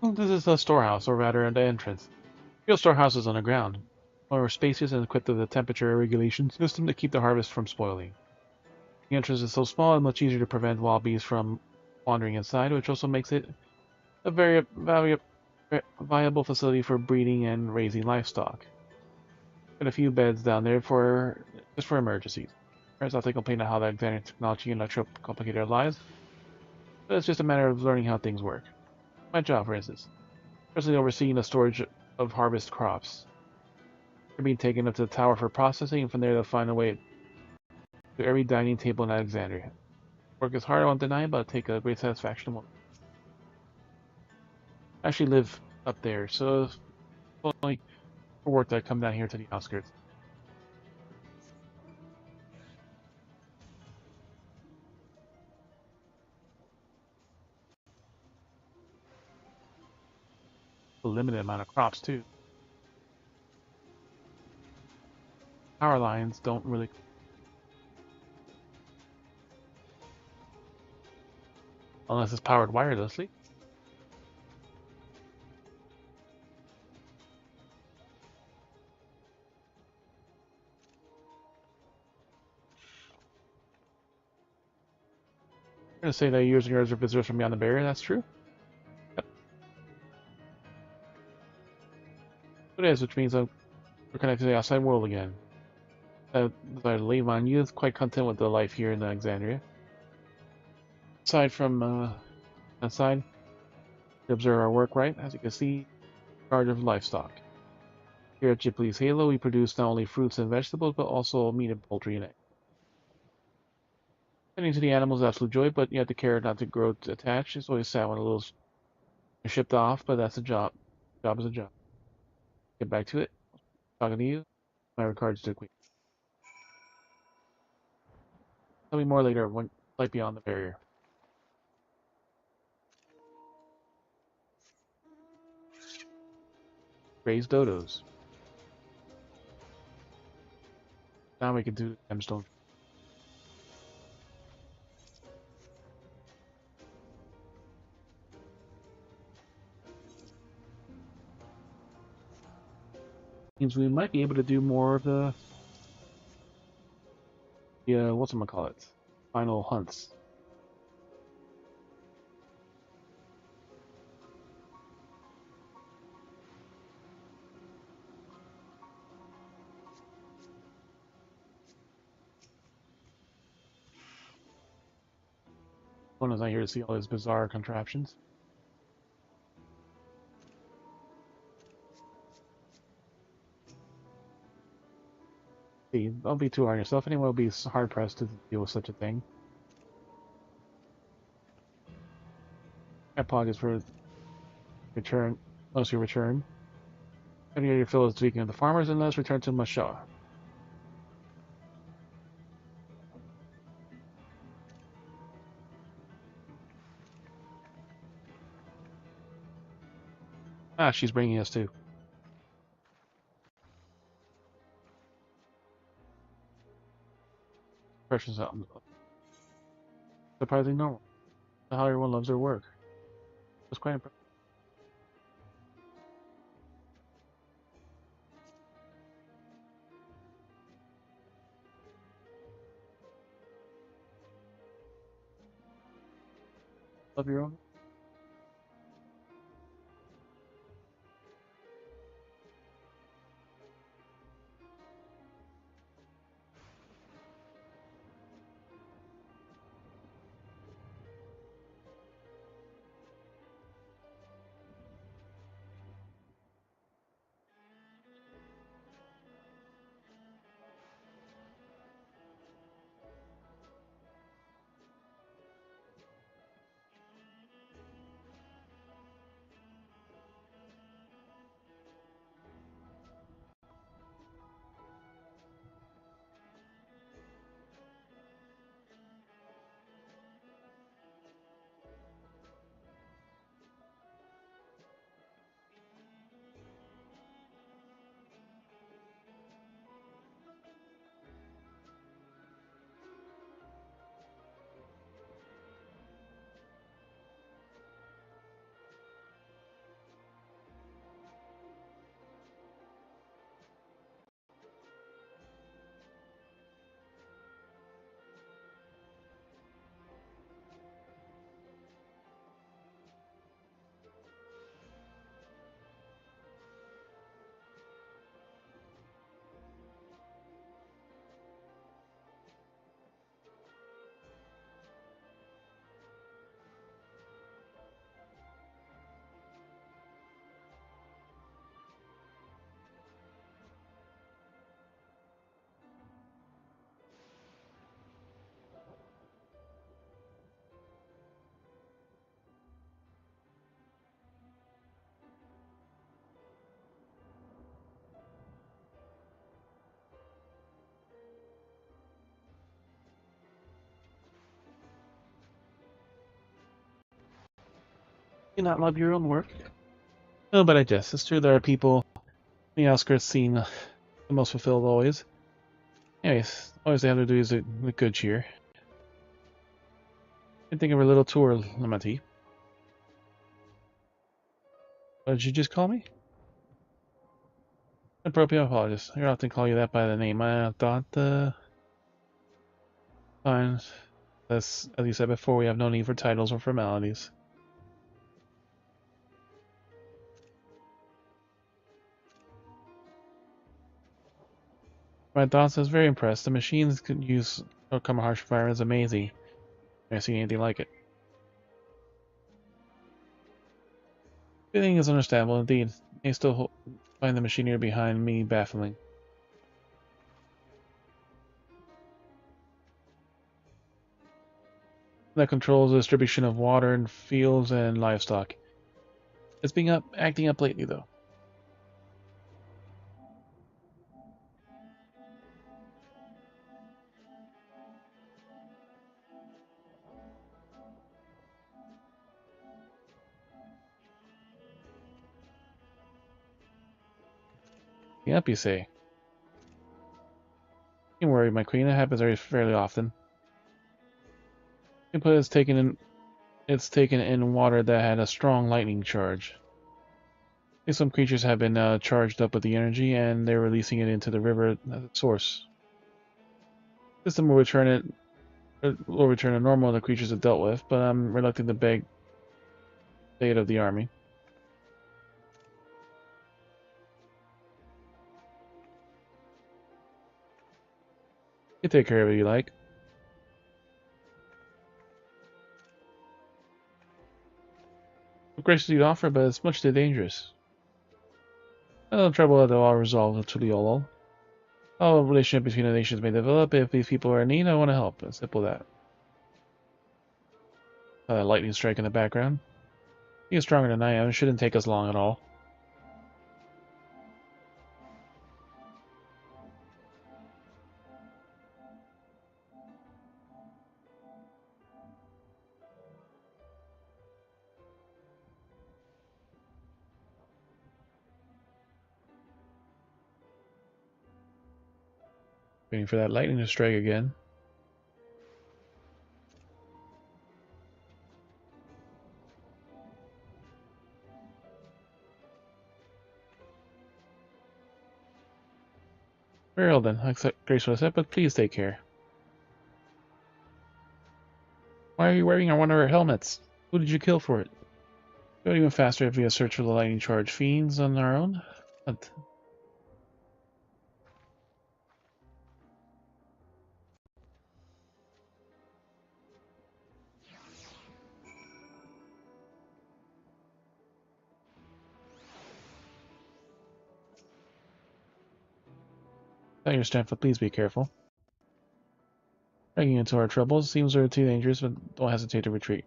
This is the storehouse, or rather the entrance. Real storehouse is underground, more spacious and equipped with a temperature regulation system to keep the harvest from spoiling. The entrance is so small and much easier to prevent wild bees from wandering inside, which also makes it a very viable facility for breeding and raising livestock. Got a few beds down there just for emergencies. Parents often complain of how the Alexandrian technology and electro complicate their lives, but it's just a matter of learning how things work. My job, for instance, personally overseeing the storage of harvest crops. They're being taken up to the tower for processing, and from there they'll find a way to every dining table in Alexandria. Work is hard, I won't deny, but I take a great satisfaction. I actually live up there, so it's only for work that I come down here to the outskirts. A limited amount of crops too. Power lines don't really. Unless it's powered wirelessly. I'm going to say that years and years of visitors from beyond the barrier, that's true. Yep. It is, which means we're connected to the outside world again. As I leave on youth, quite content with the life here in Alexandria. Aside from outside, to observe our work right, as you can see, in charge of livestock. Here at Ghibli's Halo, we produce not only fruits and vegetables, but also meat and poultry and eggs. Tending to the animals is absolute joy, but you have to care not to grow attached. It's always sad when a little shipped off, but that's a job. Job is a job. Get back to it. Talking to you. My regards to the Queen. Tell me more later when light beyond the barrier. Raise dodos. Now we can do gemstone. Means we might be able to do more of the whatchamacallit, final hunts. One is not here to see all his bizarre contraptions. See, don't be too hard on yourself. Anyone will be hard pressed to deal with such a thing. I apologize for return. Unless you return. Any of your fill is speaking of the farmers, and let us return to Mashaw. Ah, she's bringing us too. Impressions something surprisingly normal. How everyone loves their work. It's quite impressive. Love your own. You not love your own work? No, but I guess it's true there are people in the outskirts seem the most fulfilled always. Anyways, always they have to do is a good cheer. I think of a little tour, Lamati. What did you just call me? Appropriate apologies. I often call you that by the name. I thought, fine. As you said before, we have no need for titles or formalities. My thoughts, I was very impressed. The machines could use overcome a harsh environment is amazing. I've never seen anything like it. Feeling is understandable indeed. I still find the machinery behind me baffling. That controls the distribution of water in fields and livestock. It's been acting up lately, though. Yep, you say. Don't worry, my queen. It happens fairly often. Input is taken in. It's taken in water that had a strong lightning charge. Some creatures have been charged up with the energy, and they're releasing it into the river at the source. System will return to normal when the creatures are dealt with, but I'm reluctant to beg aid of the army. You take care of it you like. Graciously offer, but it's much too dangerous. No trouble at all resolved to Liolo. All relationship between the nations may develop. If these people are in need, I want to help. It's simple as that. Lightning strike in the background. He's stronger than I am. It shouldn't take us long at all. Waiting for that lightning to strike again. Very well then, I accept graceful step, but please take care. Why are you wearing one of our helmets? Who did you kill for it? Go even faster if we search for the lightning charge fiends on our own. But tell your strength, but please be careful. Dragging into our troubles seems too dangerous, but don't hesitate to retreat.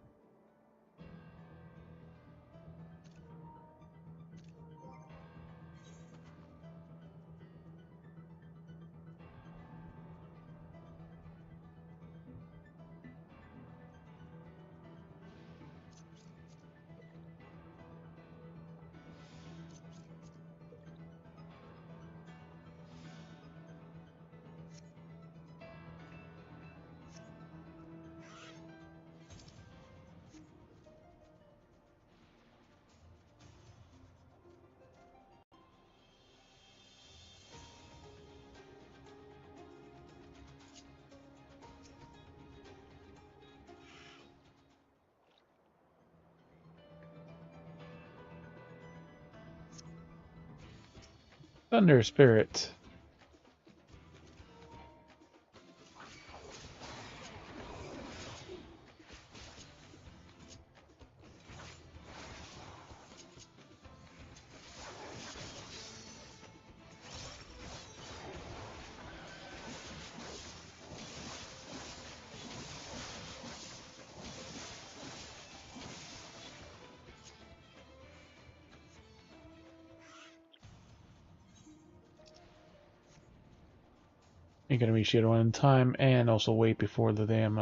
Thunder Spirit. You're gonna reach the other one in time, and also wait before the damn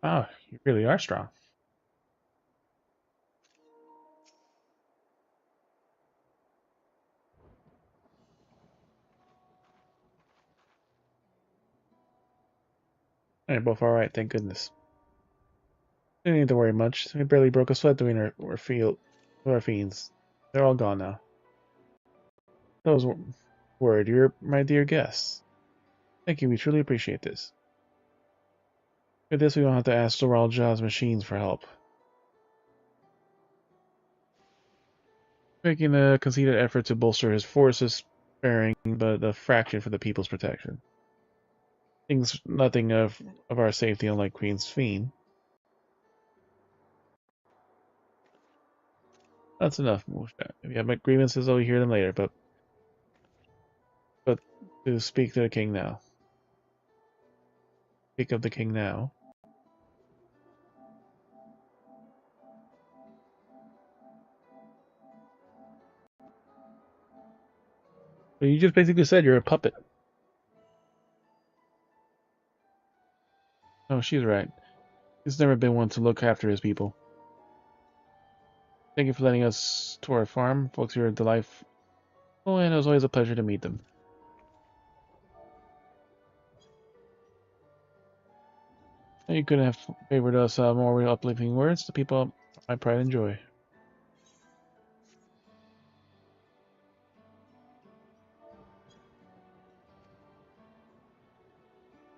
Wow, you really are strong. They're both alright, thank goodness. We didn't need to worry much. We barely broke a sweat doing our fiends. They're all gone now. Those word, you're my dear guests. Thank you, we truly appreciate this. With this, we won't have to ask Zoral Jaw's machines for help. Making a conceited effort to bolster his forces, sparing but a fraction for the people's protection. Things nothing of our safety, unlike Queen's Fiend. That's enough, Musha. If you have grievances, I'll hear them later, but to speak to the king now. Speak of the king now. But you just basically said you're a puppet. Oh, she's right. He's never been one to look after his people. Thank you for letting us to our farm. Folks here are delightful, and it was always a pleasure to meet them. You couldn't have favored us more uplifting words. The people my pride and joy.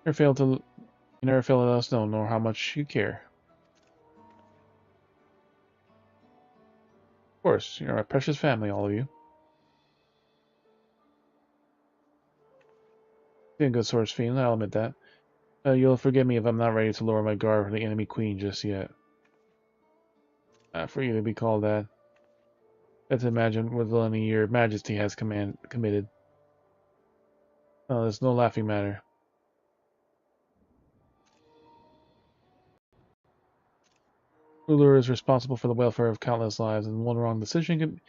You never failed to let us know, nor how much you care. Of course, you're my precious family, all of you. Being a good source fiend, I'll admit that. You'll forgive me if I'm not ready to lower my guard for the enemy queen just yet. For you to be called that. Let's imagine what villainy your majesty has committed. There's no laughing matter. Ruler is responsible for the welfare of countless lives, and one wrong decision can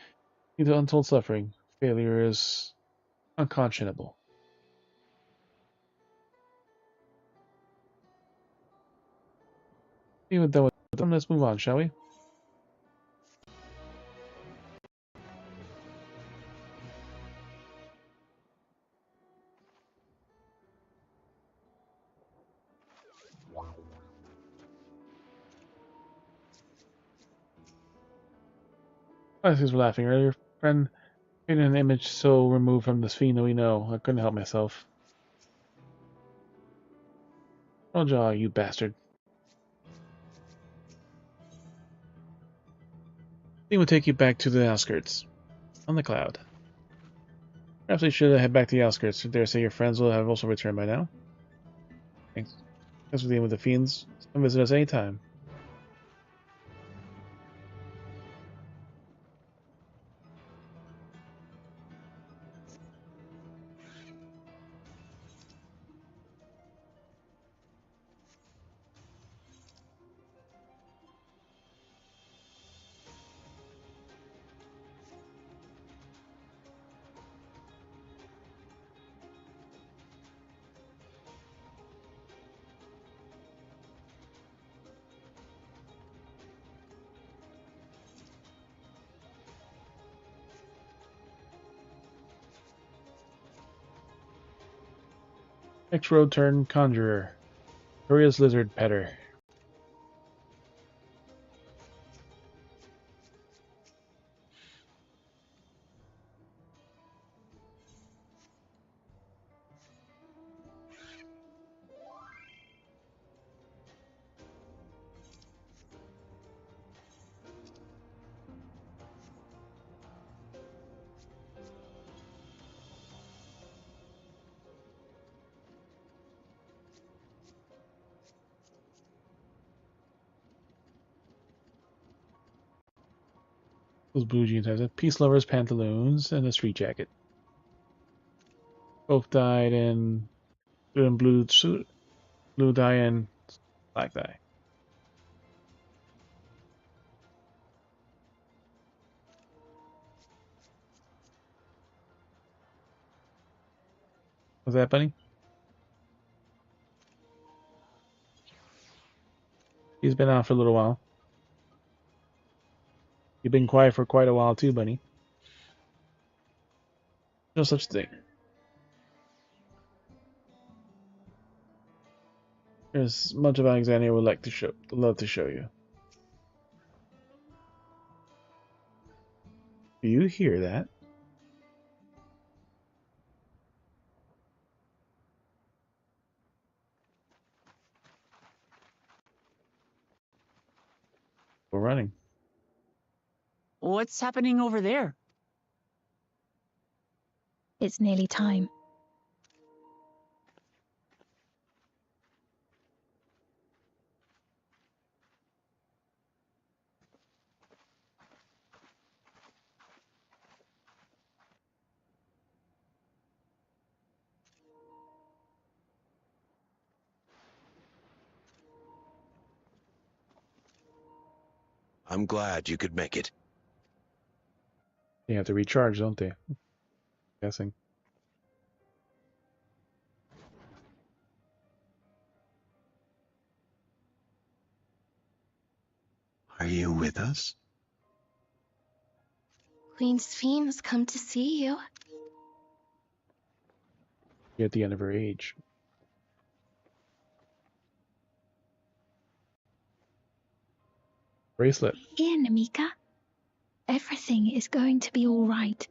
lead to untold suffering. Failure is unconscionable. Even done with them, let's move on, shall we? Excuse for laughing earlier, friend. Painted an image so removed from the fiend that we know. I couldn't help myself. Oh, Jaw, you bastard. Thing will take you back to the outskirts. On the cloud. Perhaps we should head back to the outskirts. I dare say your friends will have also returned by now. Thanks. Thanks for dealing with the fiends. Come visit us anytime. Next road turn, Conjurer. Victoria's Lizard Petter. Those blue jeans has it. Peace Lover's pantaloons and a street jacket. Both dyed in blue suit, blue dye and black dye. Was that, Bunny? He's been out for a little while. You've been quiet for quite a while too, buddy. No such thing. There's much of Alexandria I would love to show you. Do you hear that? We're running. What's happening over there? It's nearly time. I'm glad you could make it. They have to recharge, don't they? Guessing. Are you with us? Queen Sphene's come to see you. You're at the end of her age. Bracelet. Here, Namika. Everything is going to be all right.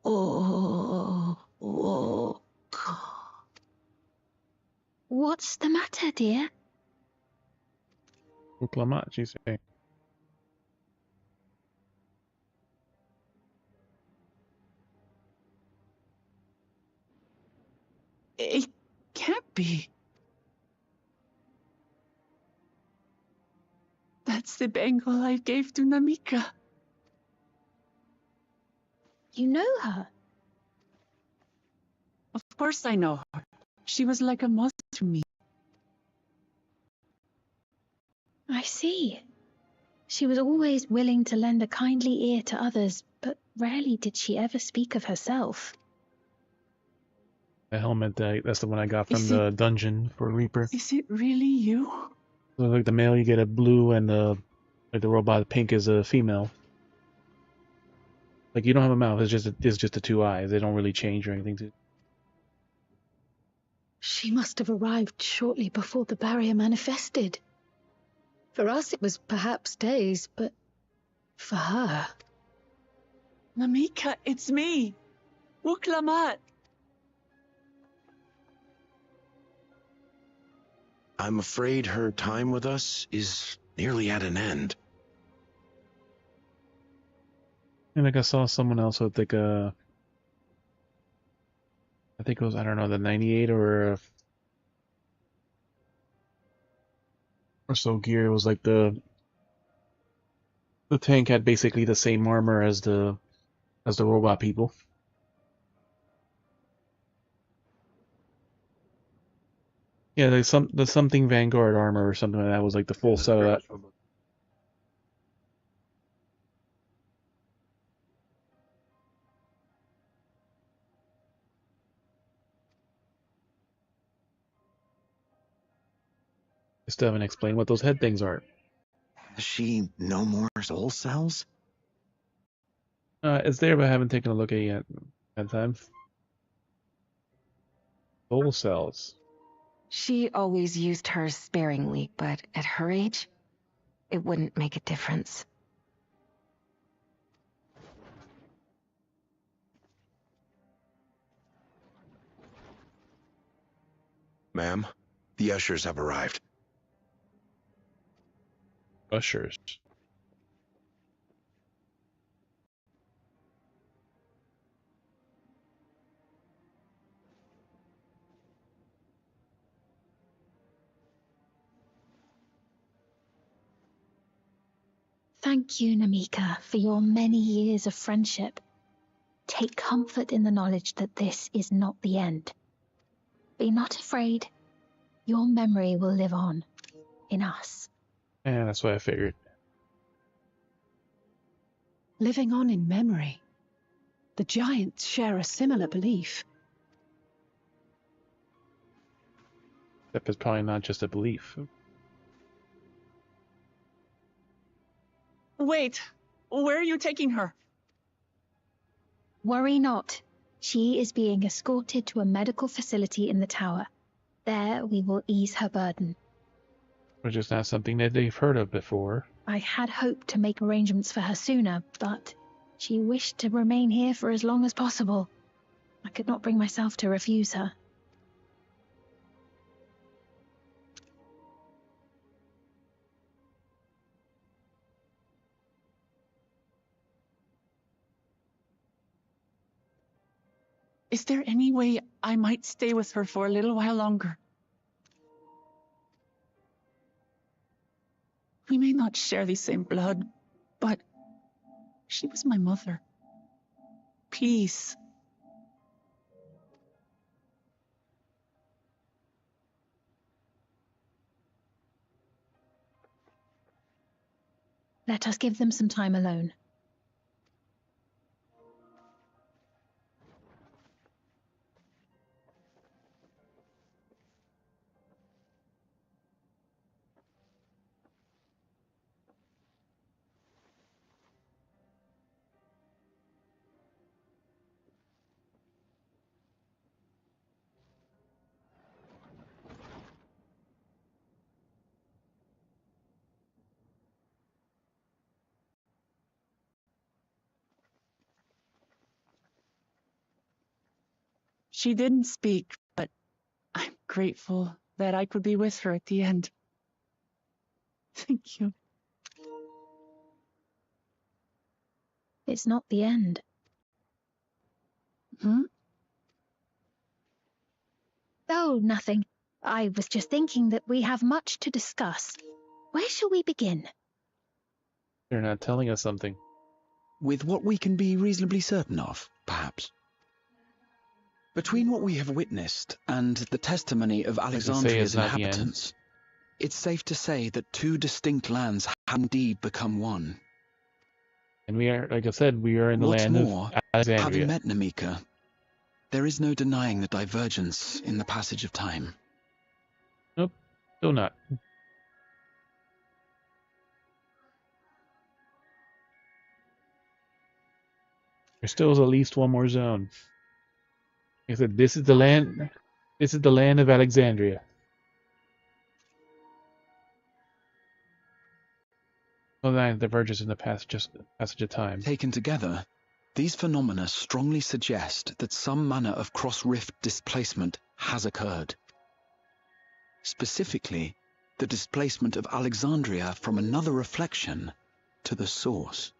Oh. What's the matter, dear? Uklamat, she's saying. It can't be. That's the bangle I gave to Namika. You know her? Of course I know her. She was like a mother to me. I see. She was always willing to lend a kindly ear to others, but rarely did she ever speak of herself. The helmet, that's the one I got from the dungeon for Reaper. Is it really you? So like the male, you get a blue, and like the robot pink is a female. Like you don't have a mouth; it's just the two eyes. They don't really change or anything. She must have arrived shortly before the barrier manifested. For us, it was perhaps days, but for her... Namika, it's me. Wuklamat. I'm afraid her time with us is nearly at an end. And like I saw someone else with like I think it was, I don't know, the 98 or so gear. It was like the tank had basically the same armor as the robot people. Yeah, there's something Vanguard armor or something like that was like the full set of that. I still haven't explained what those head things are. Has she no more soul cells? It's there, but I haven't taken a look at it yet. Had time. Soul cells. She always used hers sparingly, but at her age, it wouldn't make a difference. Ma'am, the ushers have arrived. Ushers. Thank you, Namika, for your many years of friendship. Take comfort in the knowledge that this is not the end. Be not afraid. Your memory will live on in us. Yeah, that's what I figured. living on in memory. The giants share a similar belief. Except it's probably not just a belief. Wait, where are you taking her? Worry not. She is being escorted to a medical facility in the tower. There we will ease her burden. Which is not something that they've heard of before. I had hoped to make arrangements for her sooner, but she wished to remain here for as long as possible. I could not bring myself to refuse her. Is there any way I might stay with her for a little while longer? We may not share the same blood, but she was my mother. Please. Let us give them some time alone. She didn't speak, but I'm grateful that I could be with her at the end. Thank you. It's not the end. Oh, nothing. I was just thinking that we have much to discuss. Where shall we begin? They're not telling us something. With what we can be reasonably certain of, perhaps. Between what we have witnessed and the testimony of Alexandria's inhabitants, it's safe to say that two distinct lands have indeed become one. And we are, like I said, we are in the land of Alexandria. Having met Namika, there is no denying the divergence in the passage of time. Nope, still not. There still is at least one more zone. Like I said, this is the land. This is the land of Alexandria. The line diverges in the passage of time. Taken together, these phenomena strongly suggest that some manner of cross-rift displacement has occurred. Specifically, the displacement of Alexandria from another reflection to the source.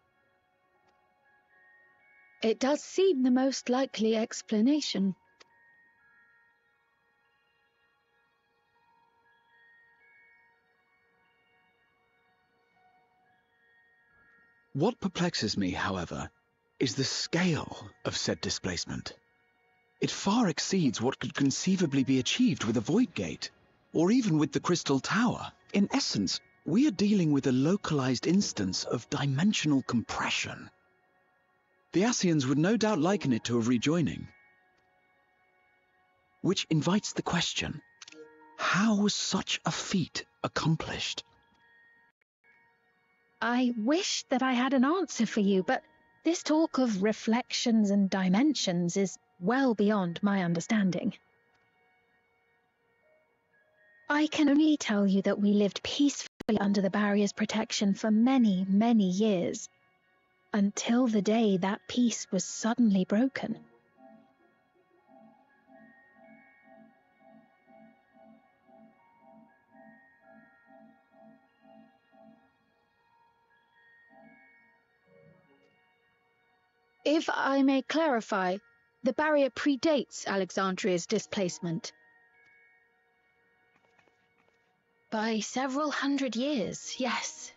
It does seem the most likely explanation. What perplexes me, however, is the scale of said displacement. It far exceeds what could conceivably be achieved with a void gate, or even with the Crystal Tower. In essence, we are dealing with a localized instance of dimensional compression. The Ascians would no doubt liken it to a rejoining. Which invites the question, how was such a feat accomplished? I wish that I had an answer for you, but this talk of reflections and dimensions is well beyond my understanding. I can only tell you that we lived peacefully under the barrier's protection for many, many years, until the day that peace was suddenly broken. If I may clarify, the barrier predates Alexandria's displacement. By several hundred years, yes.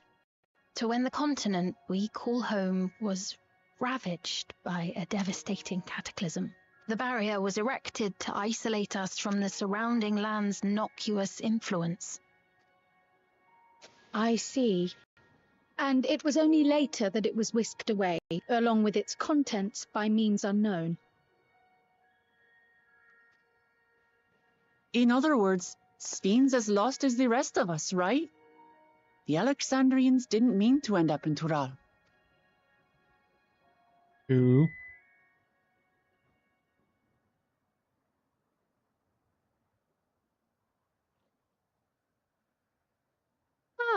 To when the continent we call home was ravaged by a devastating cataclysm. The barrier was erected to isolate us from the surrounding land's noxious influence. I see. And it was only later that it was whisked away, along with its contents, by means unknown. In other words, Sven's as lost as the rest of us, right? The Alexandrians didn't mean to end up in Tural. Who?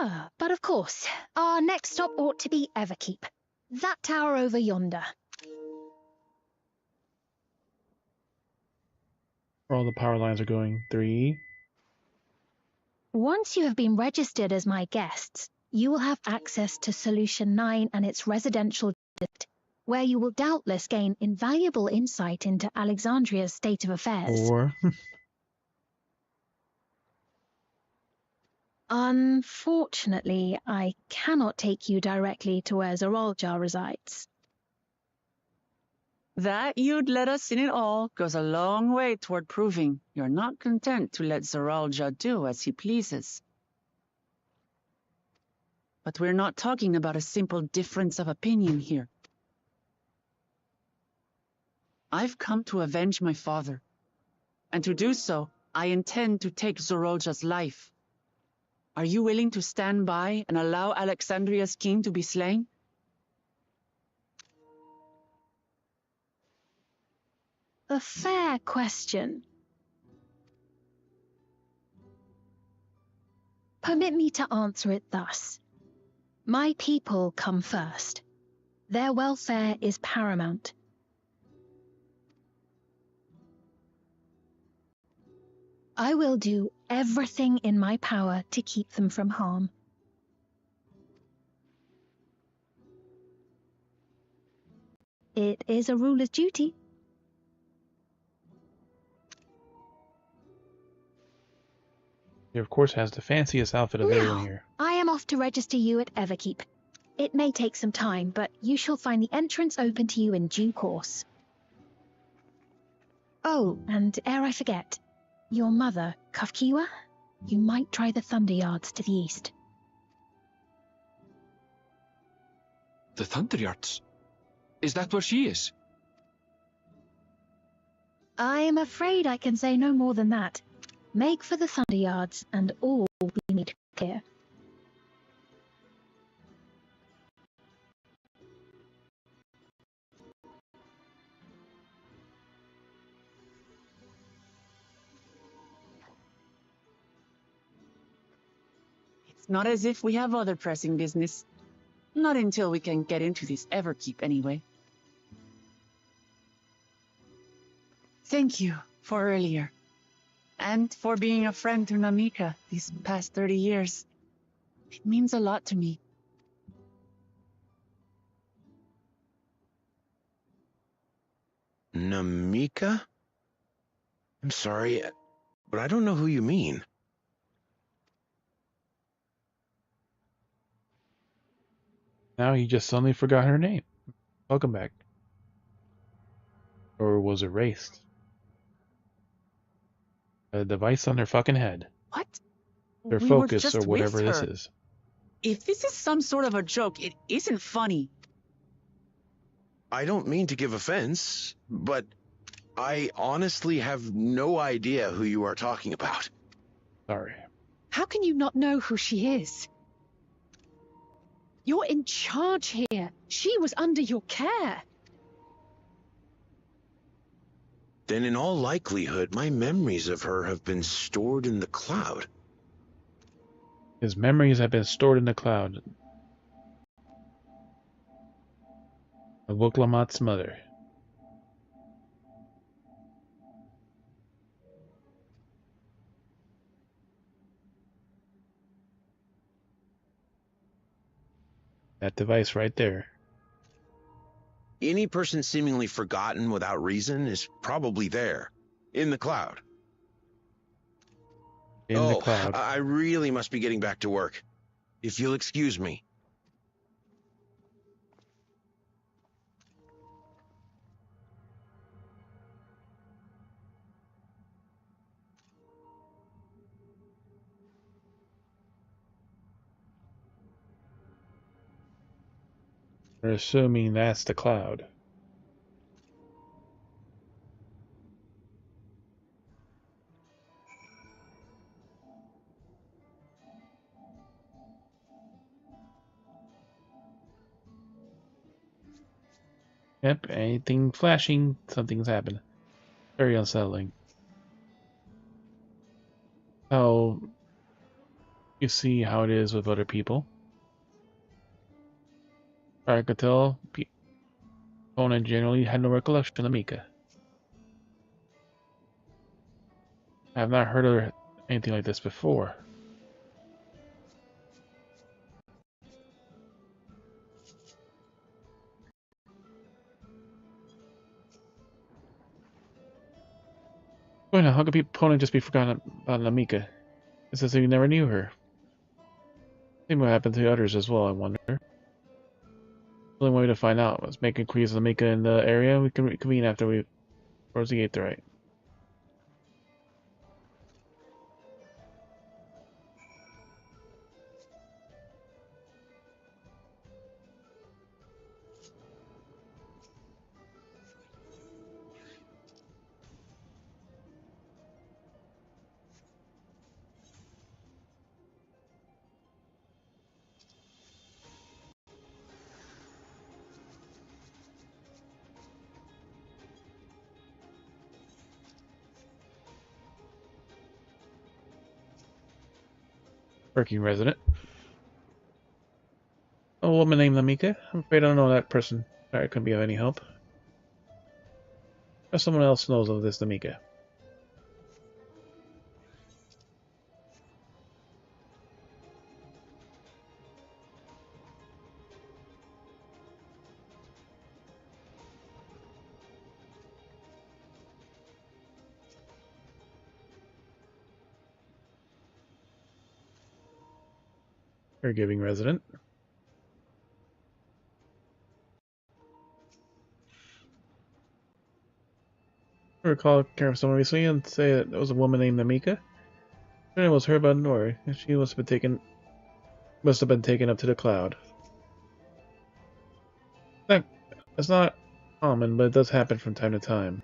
Ah, but of course, our next stop ought to be Everkeep. That tower over yonder. Where all the power lines are going. 3. Once you have been registered as my guests, you will have access to Solution 9 and its residential district, where you will doubtless gain invaluable insight into Alexandria's state of affairs. 4. Unfortunately, I cannot take you directly to where Zoralja resides. That you'd let us in it all goes a long way toward proving you're not content to let Zoralja do as he pleases. But we're not talking about a simple difference of opinion here. I've come to avenge my father, and to do so, I intend to take Zoralja's life. Are you willing to stand by and allow Alexandria's king to be slain? A fair question. Permit me to answer it thus. My people come first. Their welfare is paramount. I will do everything in my power to keep them from harm. It is a ruler's duty. He, of course, has the fanciest outfit of everyone here. I am off to register you at Everkeep. It may take some time, but you shall find the entrance open to you in due course. Oh, and ere I forget, your mother, Kafkiwa, you might try the Thunder Yards to the east. The Thunder Yards? Is that where she is? I am afraid I can say no more than that. Make for the Thunder Yards, and all will be made clear. It's not as if we have other pressing business. Not until we can get into this Everkeep, anyway. Thank you for earlier. And for being a friend to Namika these past 30 years. It means a lot to me. Namika? I'm sorry, but I don't know who you mean. Now he just suddenly forgot her name. Welcome back. Or was erased. A device on their fucking head. What? Their We were focus just or whatever with this her. is. If this is some sort of a joke, it isn't funny. I don't mean to give offense, but I honestly have no idea who you are talking about. Sorry. How can you not know who she is? You're in charge here. She was under your care. Then in all likelihood, my memories of her have been stored in the cloud. His memories have been stored in the cloud. Of Woklamat's mother. That device right there. Any person seemingly forgotten without reason is probably there, in the cloud. In the cloud. I really must be getting back to work. If you'll excuse me. We're assuming that's the cloud. Yep, anything flashing, something's happened. Very unsettling. How you see how it is with other people. I could tell Conan generally had no recollection of Mika. I have not heard of anything like this before. Wait, now, how could Conan just be forgotten about Namika? It's as if he never knew her. Same what happened to others as well, I wonder. The only way to find out was make inquiries on Namika in the area. We can reconvene after we close the gate to right. Working resident. A woman named Namika? I'm afraid I don't know that person. Sorry, I couldn't be of any help. Or someone else knows of this Namika. Caregiving resident. I recall caring for someone recently and say that it was a woman named Namika. It was her, but no, she must have been taken up to the cloud. It's not common, but it does happen from time to time.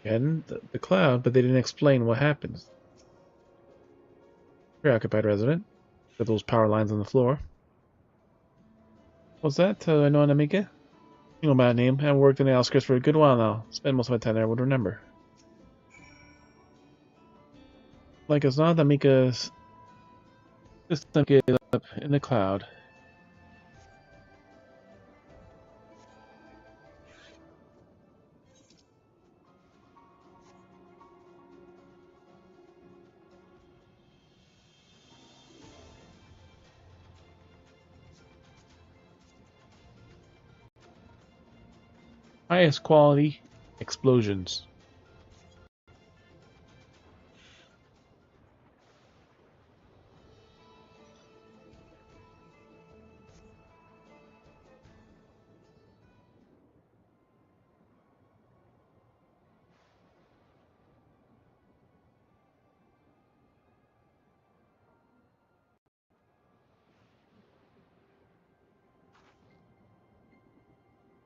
Again, the cloud, but they didn't explain what happens. Preoccupied resident. Got those power lines on the floor. What's that? I know Namika? You know my name. I've worked in the outskirts for a good while now. Spent most of my time there, I would remember. Like it's not Namika's system get up in the cloud. Highest quality explosions.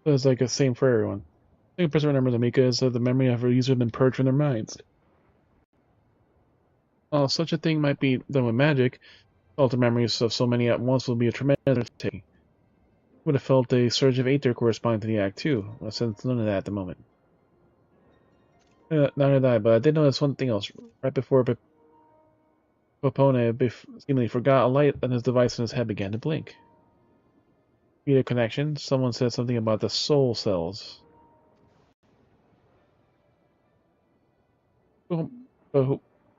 So it's like the same for everyone. The only person remembers Namika is the memory of her user been purged from their minds. While such a thing might be done with magic, alter memories of so many at once will be a tremendous undertaking. Would have felt a surge of aether corresponding to the act too. I sense none of that at the moment. Neither did I, but I did notice one thing else. Right before Popone seemingly forgot, a light on his device in his head began to blink. Via connection, someone said something about the soul cells. Who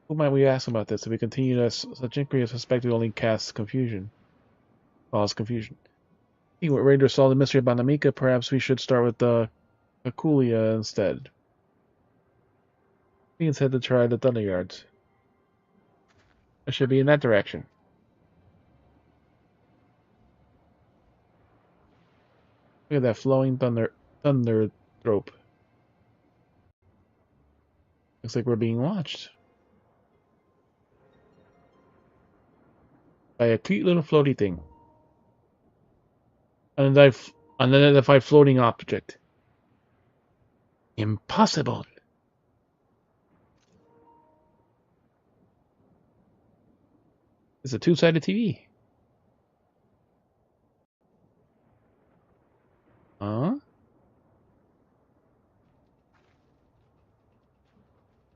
might we ask about this if we continue as such inquiry as suspected only cause confusion? See what Raider solved the mystery about Namika, perhaps we should start with the Akulia instead. We instead to try the Thunder Yards. It should be in that direction. Look at that flowing thunder rope. Looks like we're being watched. by a cute little floaty thing. Unidentified floating object. Impossible. It's a two-sided TV. Huh?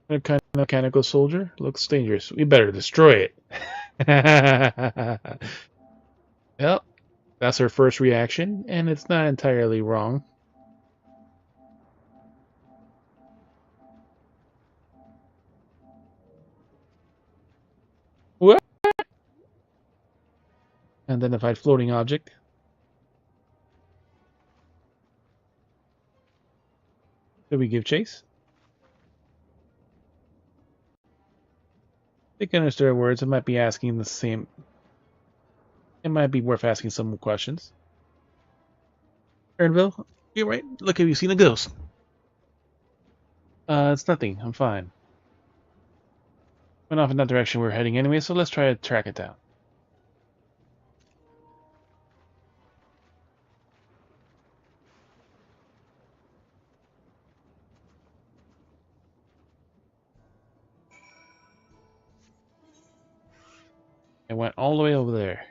What kind of mechanical soldier? Looks dangerous. We better destroy it. Well, that's her first reaction, and it's not entirely wrong. What? Identified floating object. Should we give chase? They can understand our words. It might be asking the same. It might be worth asking some more questions. Ernville, you're right. Look, have you seen a ghost? It's nothing. I'm fine. Went off in that direction we're heading anyway, so let's try to track it down. It went all the way over there.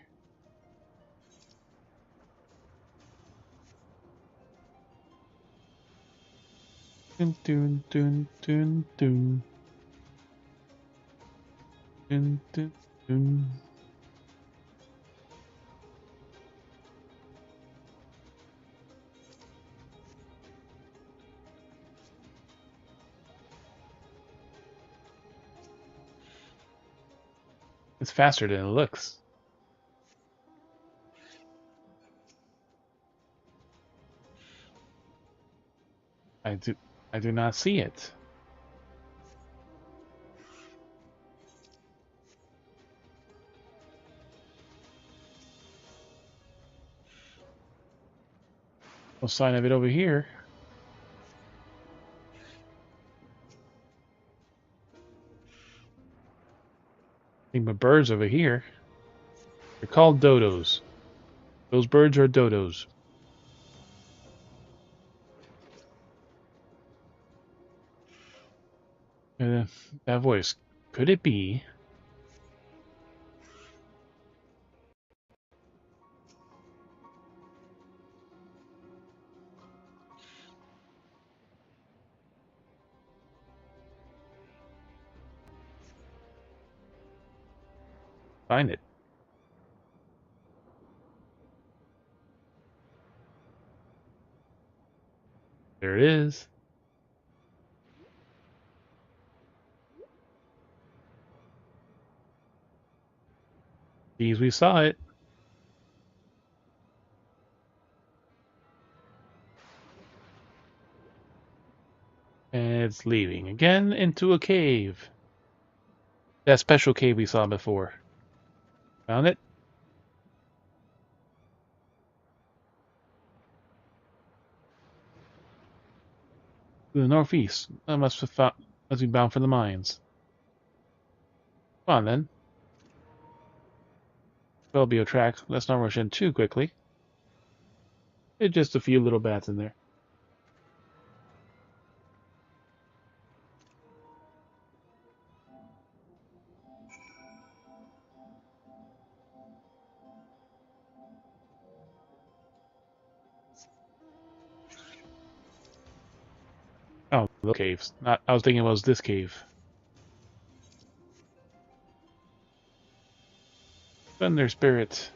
Dun, dun, dun, dun, dun. Dun, dun, dun. It's faster than it looks. I do not see it. No sign of it over here. Nothing but birds over here. They're called dodos. Those birds are dodos. That voice. Could it be? Find it. There it is. Geez, we saw it. And it's leaving again into a cave. That special cave we saw before. Found it? To the northeast. That must be bound for the mines. Come on then. There'll be a track. Let's not rush in too quickly. There's just a few little bats in there. Oh, the caves. I was thinking it was this cave. Thunder spirit.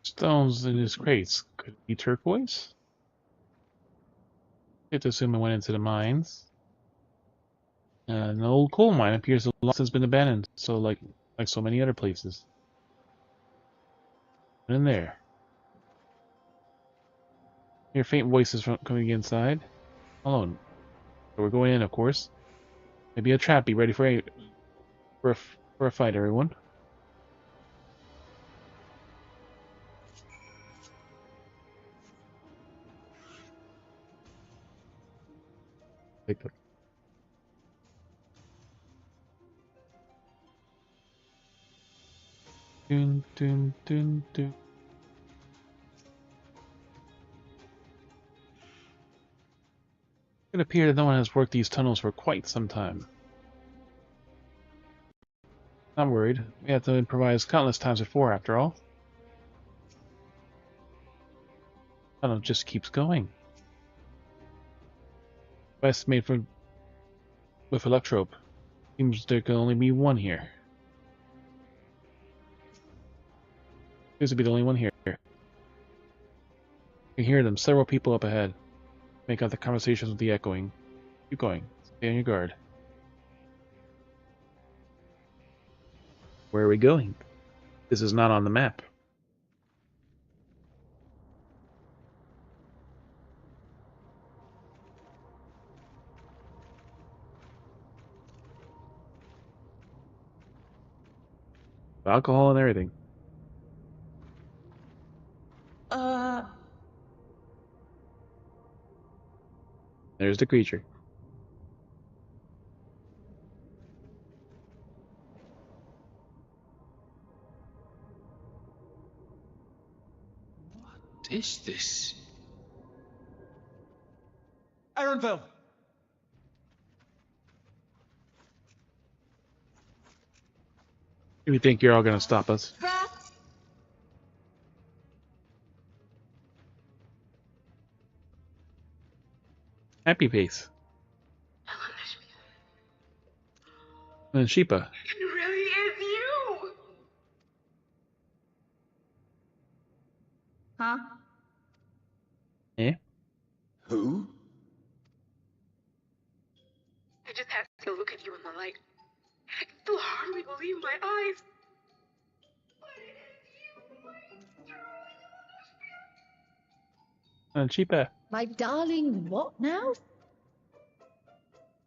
Stones in his crates. Could it be turquoise? You have to assume it went into the mines. An old coal mine appears to have long since been abandoned, so like like so many other places. And in there. Hear faint voices from coming inside. Alone. So we're going in, of course. Maybe a trap. Be ready for a fight, everyone. Pick up. Dun, dun, dun, dun. It appears that no one has worked these tunnels for quite some time. Not worried. We had to improvise countless times before, after all. Tunnel just keeps going. Device made with electrope. Seems there can only be one here. Seems to be the only one here. You can hear them. Several people up ahead. Make out the conversations with the echoing. Keep going. Stay on your guard. Where are we going? This is not on the map. Alcohol and everything. There's the creature. What is this? Ironville! You think you're all gonna stop us? Happy Face. And Sheepa. It really is you! Huh? Eh? Who? I just had to look at you in the light. I can still hardly believe my eyes. And Sheepa. My darling, what now? Oh,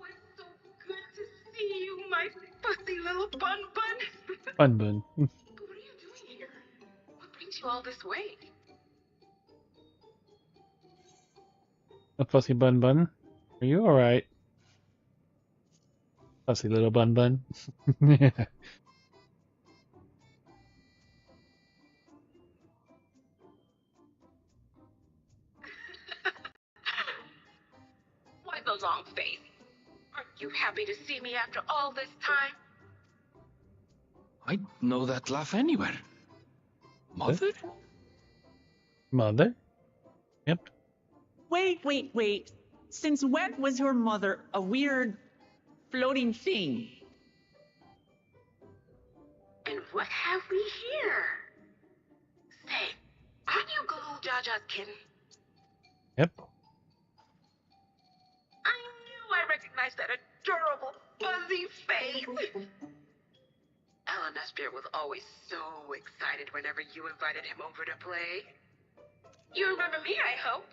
it's so good to see you, my fussy little bun bun. Bun Bun. What are you doing here? What brings you all this way? A fussy Bun Bun. Are you alright? Fussy little Bun Bun. Why the long face? Aren't you happy to see me after all this time? I'd know that laugh anywhere. Mother? Mother? Yep. Wait. Since when was your mother a weird floating thing? And what have we here? Say, aren't you Gulu Jaja's kitten? Yep. I knew I recognized that adorable, fuzzy face. Alan Espier was always so excited whenever you invited him over to play. You remember me, I hope.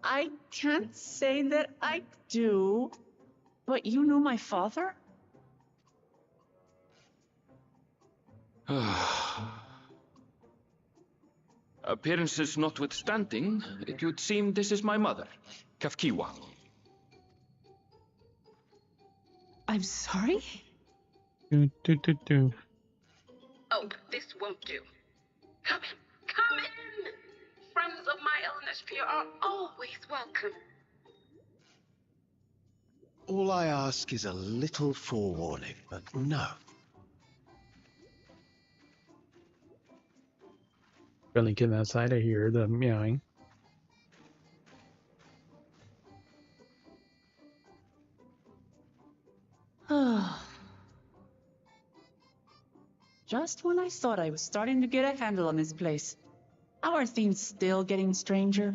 I can't say that I do, but you knew my father? Appearances notwithstanding, it would seem this is my mother, Kafkiwa. I'm sorry? Do. Oh, this won't do. Come in. Friends of my Alan Espier are always welcome. All I ask is a little forewarning, but no. Friendly kitten outside, I hear the meowing. Just when I thought I was starting to get a handle on this place. How are things still getting stranger?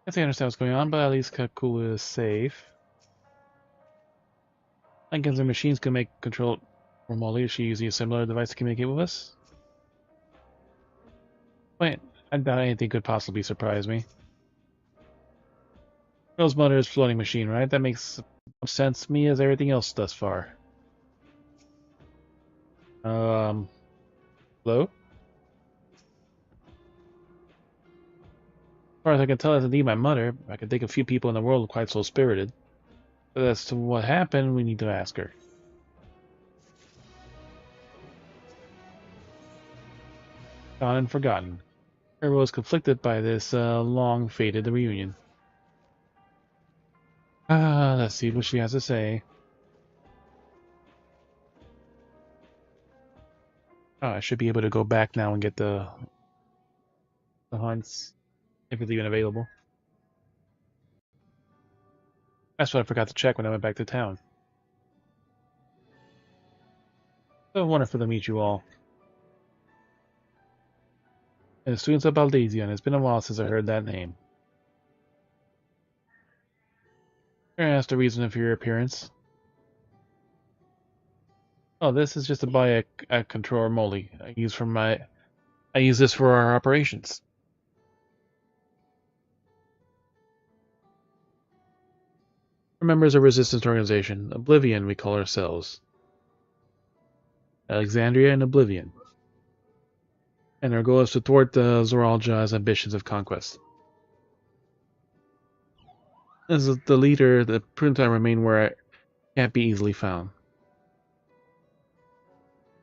I think I understand what's going on, but at least Kakula is safe. I guess their machines can make control remotely. Is she using a similar device to communicate with us? Wait, I doubt anything could possibly surprise me. Girl's mother is floating machine, right? That makes sense to me as everything else thus far. Hello? As far as I can tell, it's indeed my mother. I can think of few people in the world quite so spirited. But as to what happened, we need to ask her. Gone and forgotten. Her was conflicted by this long-fated reunion. Let's see what she has to say. Oh, I should be able to go back now and get the hunts, if it's even available. That's what I forgot to check when I went back to town. So wonderful to meet you all. And the students of Baldesion. It's been a while since I heard that name. Can I ask the reason for your appearance? Oh, this is just to buy a controller moly. I use this for our operations. We're members of a resistance organization, Oblivion we call ourselves. Alexandria and Oblivion. And our goal is to thwart the Zoralja's ambitions of conquest. As the leader, the prudent I remain where I can't be easily found.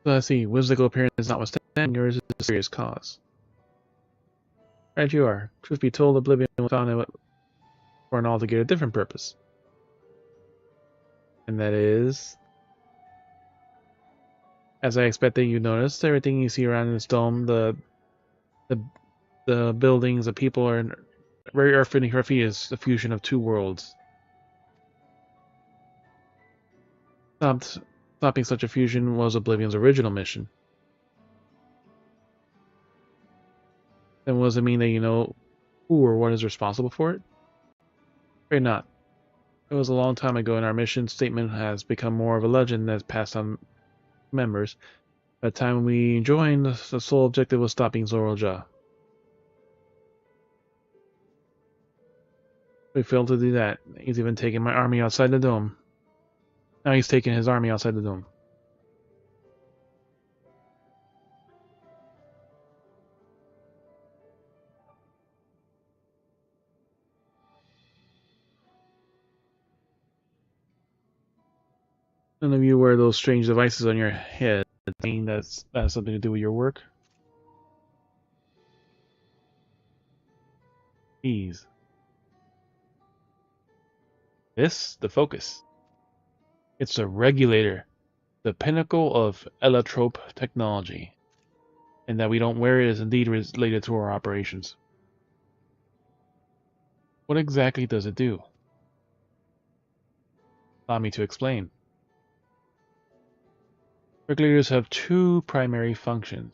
So I see, whimsical appearance notwithstanding, yours is a serious cause. Right you are. Truth be told, Oblivion was founded for an altogether different purpose. And that is... As I expected, you noticed, everything you see around this dome, the buildings, the people are very earthly is the fusion of two worlds. Stopping such a fusion was Oblivion's original mission. Then what does it mean that you know who or what is responsible for it? Afraid not. It was a long time ago, and our mission statement has become more of a legend that's passed on members. By the time we joined, the sole objective was stopping Zoralja. We failed to do that. He's even taken my army outside the dome. Now he's taking his army outside the dome. None of you wear those strange devices on your head. I mean, that has something to do with your work? Please. This, the focus. It's a regulator, the pinnacle of allotrope technology. And that we don't wear it is indeed related to our operations. What exactly does it do? Allow me to explain. Regulators have two primary functions.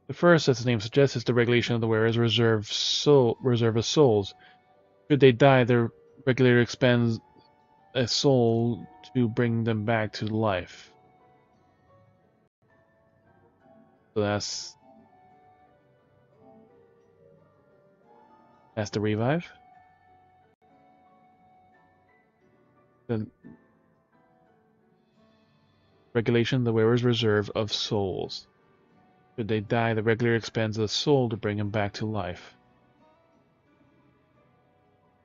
The first, as the name suggests, is the regulation of the wearer's reserve of souls. Should they die, the regulator expends a soul to bring them back to life. So that's the revive. The regulation, the wearer's reserve of souls. Should they die, the regulator expends a soul to bring them back to life.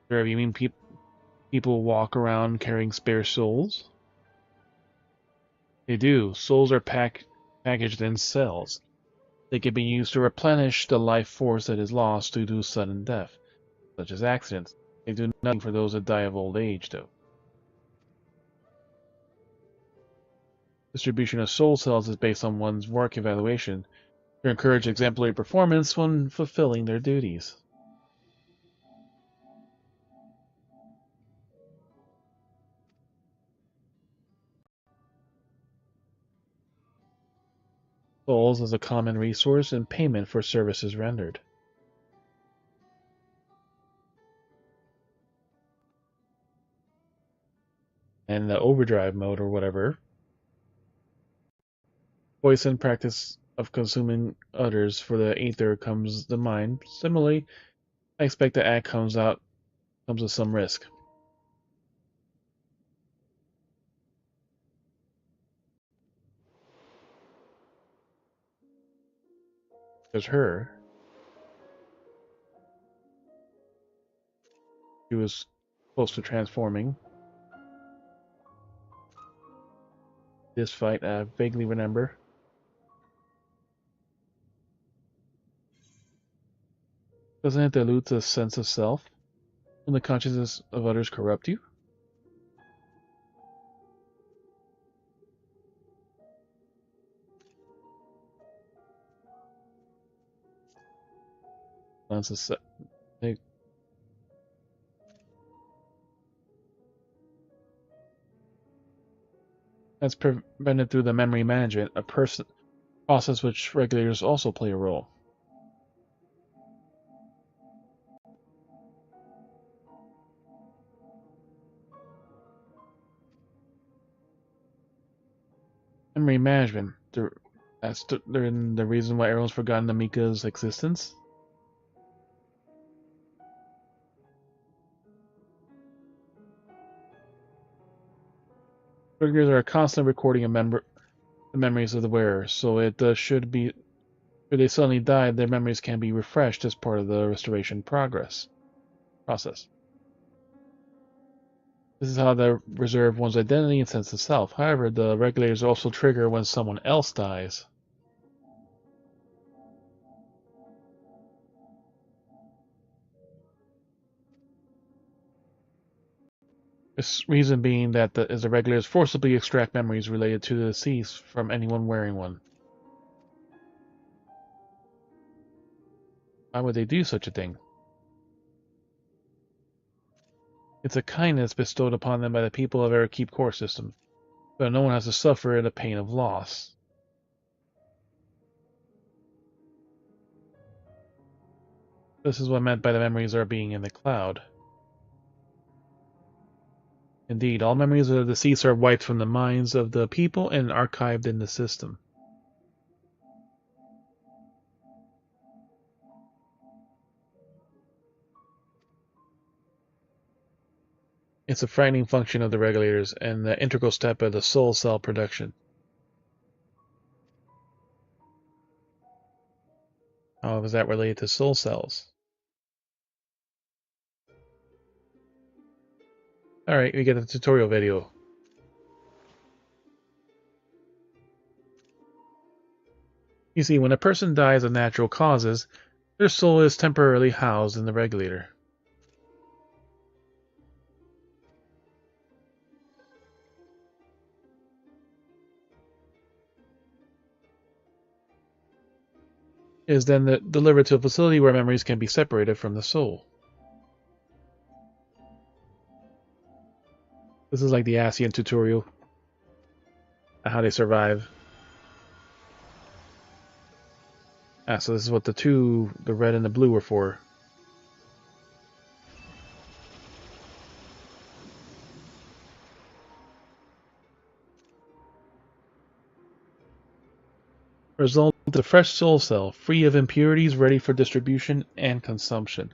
Sure, you mean people walk around carrying spare souls? They do. Souls are packaged in cells. They can be used to replenish the life force that is lost due to sudden death. such as accidents. They do nothing for those that die of old age, though. Distribution of soul cells is based on one's work evaluation to encourage exemplary performance when fulfilling their duties. Souls is a common resource in payment for services rendered. And the overdrive mode or whatever. Voice and practice of consuming others for the aether comes to mind. Similarly, I expect the act comes with some risk. There's her. She was close to transforming. This fight, I vaguely remember. Doesn't it dilute the sense of self when the consciousness of others corrupt you? That's prevented through the memory management, a process which regulators also play a role. Memory management. That's the reason why everyone's forgotten Namika's existence. Regulators are constantly recording the memories of the wearer, so it should they suddenly die, their memories can be refreshed as part of the restoration process. This is how they preserve one's identity and sense of self. However, the regulators also trigger when someone else dies. This reason being that the regulators forcibly extract memories related to the deceased from anyone wearing one. Why would they do such a thing? It's a kindness bestowed upon them by the people of our keep core system, so no one has to suffer the pain of loss. This is what meant by the memories are being in the cloud. Indeed, all memories of the deceased are wiped from the minds of the people and archived in the system. It's a frightening function of the regulators and the integral step of the soul cell production. How is that related to soul cells? Alright, we get a tutorial video. You see, when a person dies of natural causes, their soul is temporarily housed in the regulator. It is then delivered to a facility where memories can be separated from the soul. This is like the ASEAN tutorial, how they survive. So this is what the red and the blue were for. Result is a fresh soul cell, free of impurities, ready for distribution and consumption.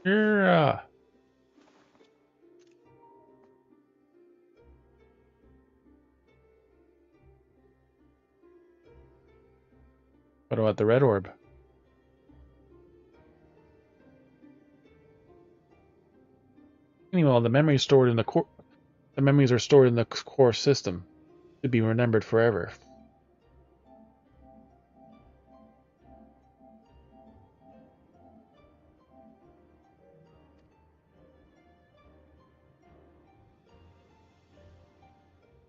Yeah. What about the red orb? Meanwhile, the memories are stored in the core system to be remembered forever.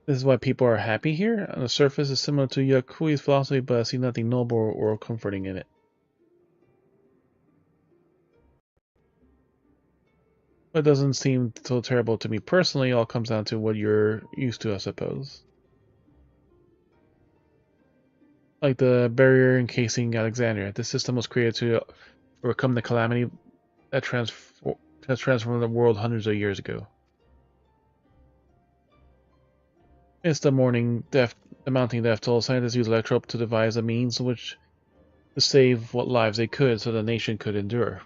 This is why people are happy here. On the surface, it's similar to Yakui's philosophy, but I see nothing noble or comforting in it. But it doesn't seem so terrible to me personally. It all comes down to what you're used to, I suppose. Like the barrier encasing Alexandria. This system was created to overcome the calamity that transformed the world hundreds of years ago. It's the mounting death toll. Scientists used Electrope to devise a means in which to save what lives they could so the nation could endure.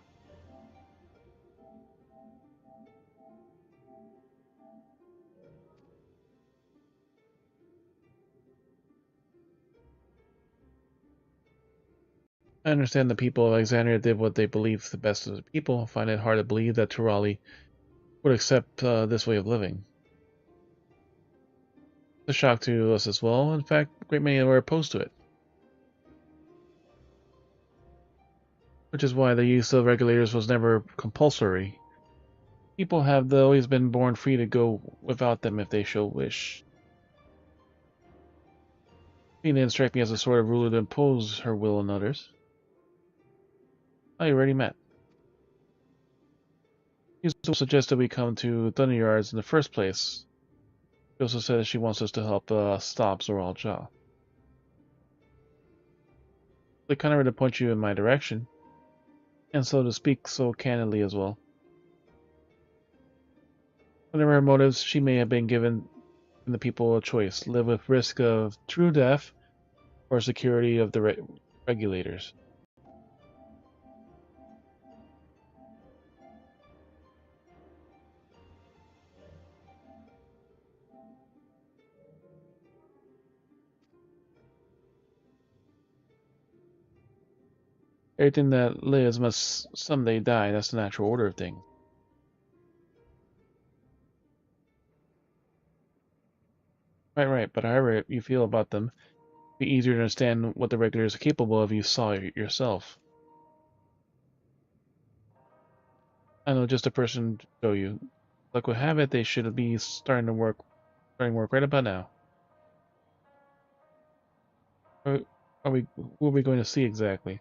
I understand the people of Alexandria did what they believed the best of the people. I find it hard to believe that Turali would accept this way of living. It's a shock to us as well. In fact, a great many were opposed to it. Which is why the use of regulators was never compulsory. People have always been born free to go without them if they so wish. She didn't strike me as the sort of ruler to impose her will on others. I already met. She also suggested we come to Thunder Yards in the first place. She also said that she wants us to help stop Zoral Ja. They kind of ready to point you in my direction, and so to speak so candidly as well. Whatever her motives, she may have been given the people a choice: live with risk of true death, or security of the regulators. Everything that lives must someday die. That's the natural order of things. Right. But however you feel about them, it'd be easier to understand what the regulators are capable of if you saw it yourself. I know just a person to show you. Luck would have it, they should be starting work right about now. Who are we going to see exactly?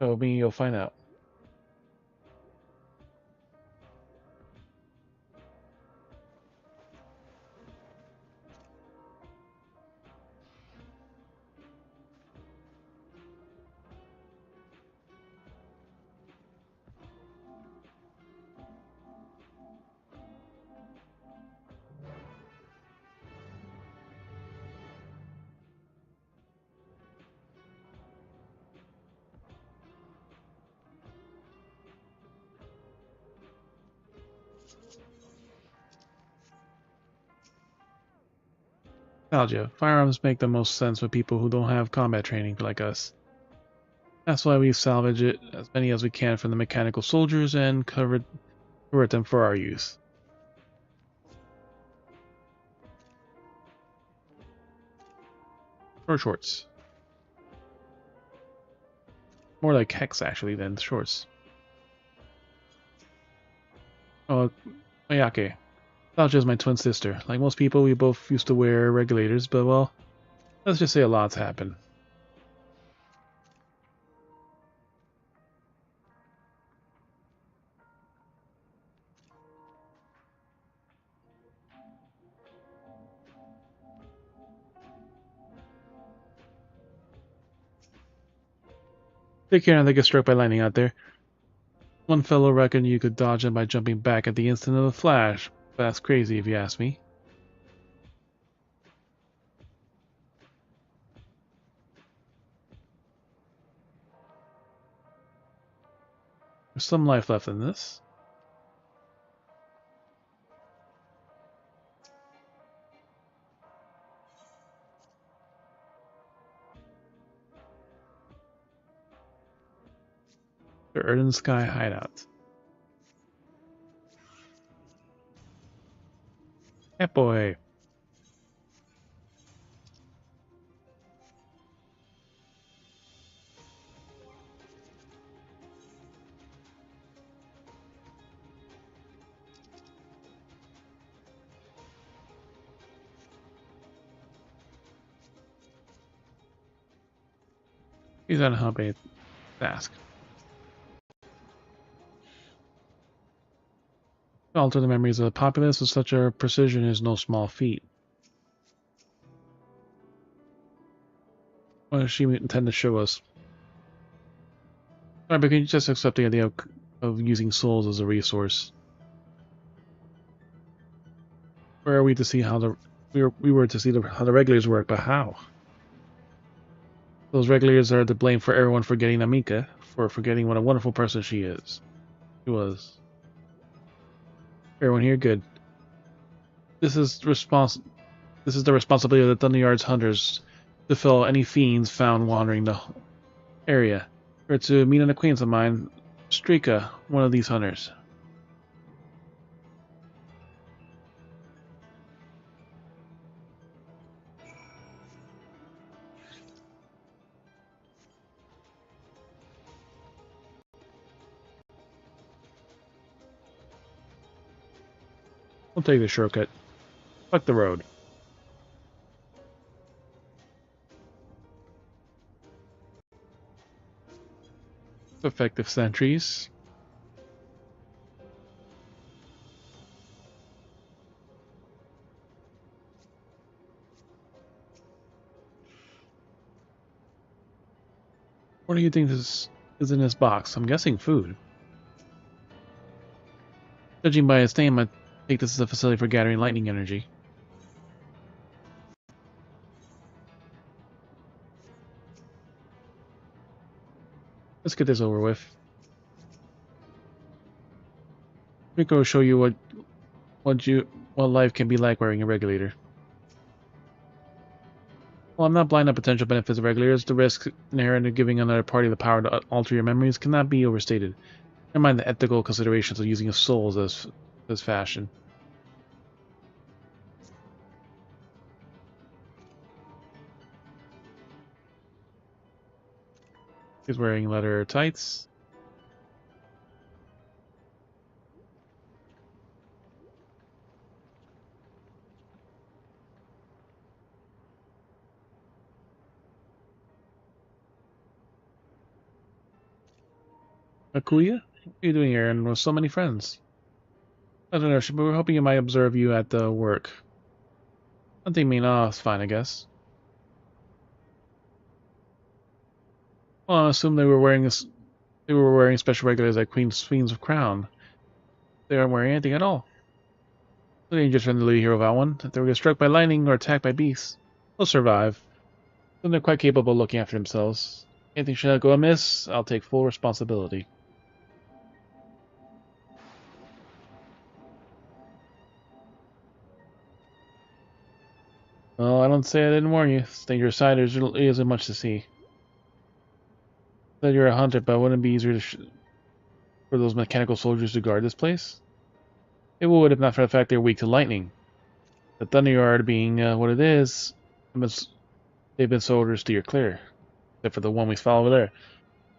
So me, you'll find out. Nostalgia. Firearms make the most sense with people who don't have combat training like us. That's why we salvage it as many as we can from the mechanical soldiers and convert them for our use. Shorts. More like hex actually than shorts. Oh, Mayake. Nostalgia is my twin sister. Like most people, we both used to wear regulators, but well, let's just say a lot's happened. Take care and they get struck by lightning out there. One fellow reckoned you could dodge it by jumping back at the instant of the flash. But that's crazy if you ask me. There's some life left in this. The Erden Sky Hideout. Cat boy. He's on a hump task. To alter the memories of the populace with such a precision is no small feat. What does she intend to show us? Alright, but can you just accept the idea of using souls as a resource? Where are we to see how we were to see how the regulars work, but how? Those regulars are to blame for everyone forgetting Namika, for forgetting what a wonderful person she is. She was. Everyone here, good. This is the responsibility of the Thunderyard's hunters to fill any fiends found wandering the area, or to meet an acquaintance of mine, Strika, one of these hunters. We'll take the shortcut. Fuck the road. Effective sentries. What do you think this is in this box? I'm guessing food. Judging by its name, I think this is a facility for gathering lightning energy. Let's get this over with. Rico will show you what life can be like wearing a regulator. While I'm not blind to potential benefits of regulators, the risk inherent in giving another party the power to alter your memories cannot be overstated. Never mind the ethical considerations of using a soul as fashion. He's wearing leather tights. Akuya? What are you doing here and with so many friends? I don't know, but we're hoping you might observe you at the work. Nothing mean, oh, it's fine, I guess. Well, I assume they were wearing special regulars like Queens of Crown. They aren't wearing anything at all. The dangerous from the Lady Hero Vow one. If they were get struck by lightning or attacked by beasts, they'll survive. Then they're quite capable of looking after themselves. Anything should go amiss, I'll take full responsibility. Well, I don't say I didn't warn you. It's dangerous side, there isn't much to see. Said you're a hunter, but wouldn't it be easier for those mechanical soldiers to guard this place? It would, if not for the fact they're weak to lightning. The Thunderyard being what it is, they've been soldiers to steer clear. Except for the one we follow over there.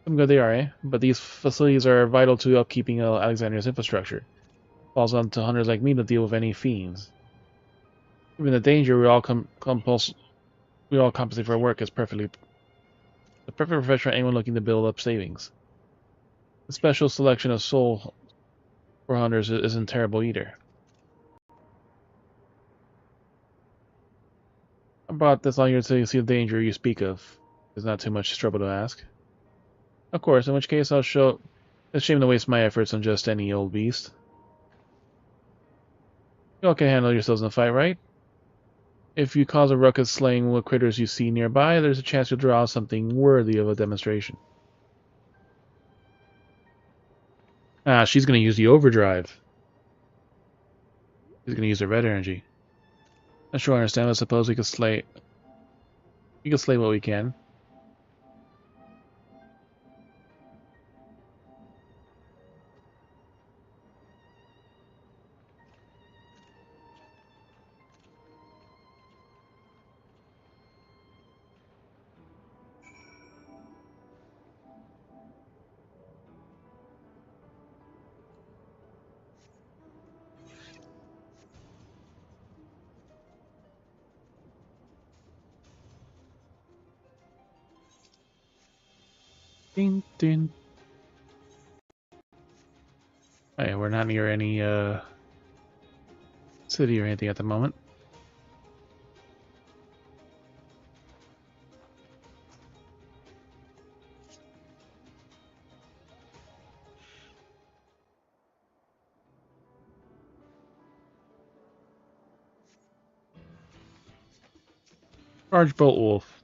Some good they are, eh? But these facilities are vital to upkeeping Alexandria's infrastructure. It falls on to hunters like me to deal with any fiends. Even the danger we all compensate for our work is the perfect profession for anyone looking to build up savings. The special selection of soul for hunters isn't terrible either. I brought this on here so you see the danger you speak of. It's not too much trouble to ask. Of course, in which case I'll show... It's a shame to waste my efforts on just any old beast. You all can handle yourselves in a fight, right? If you cause a ruckus slaying what critters you see nearby, there's a chance you'll draw something worthy of a demonstration. Ah, she's gonna use the overdrive. She's gonna use her red energy. Not sure I understand, but I suppose we could slay... We can slay what we can. Ding, ding. Hey, we're not near any city or anything at the moment. Charge Bolt Wolf.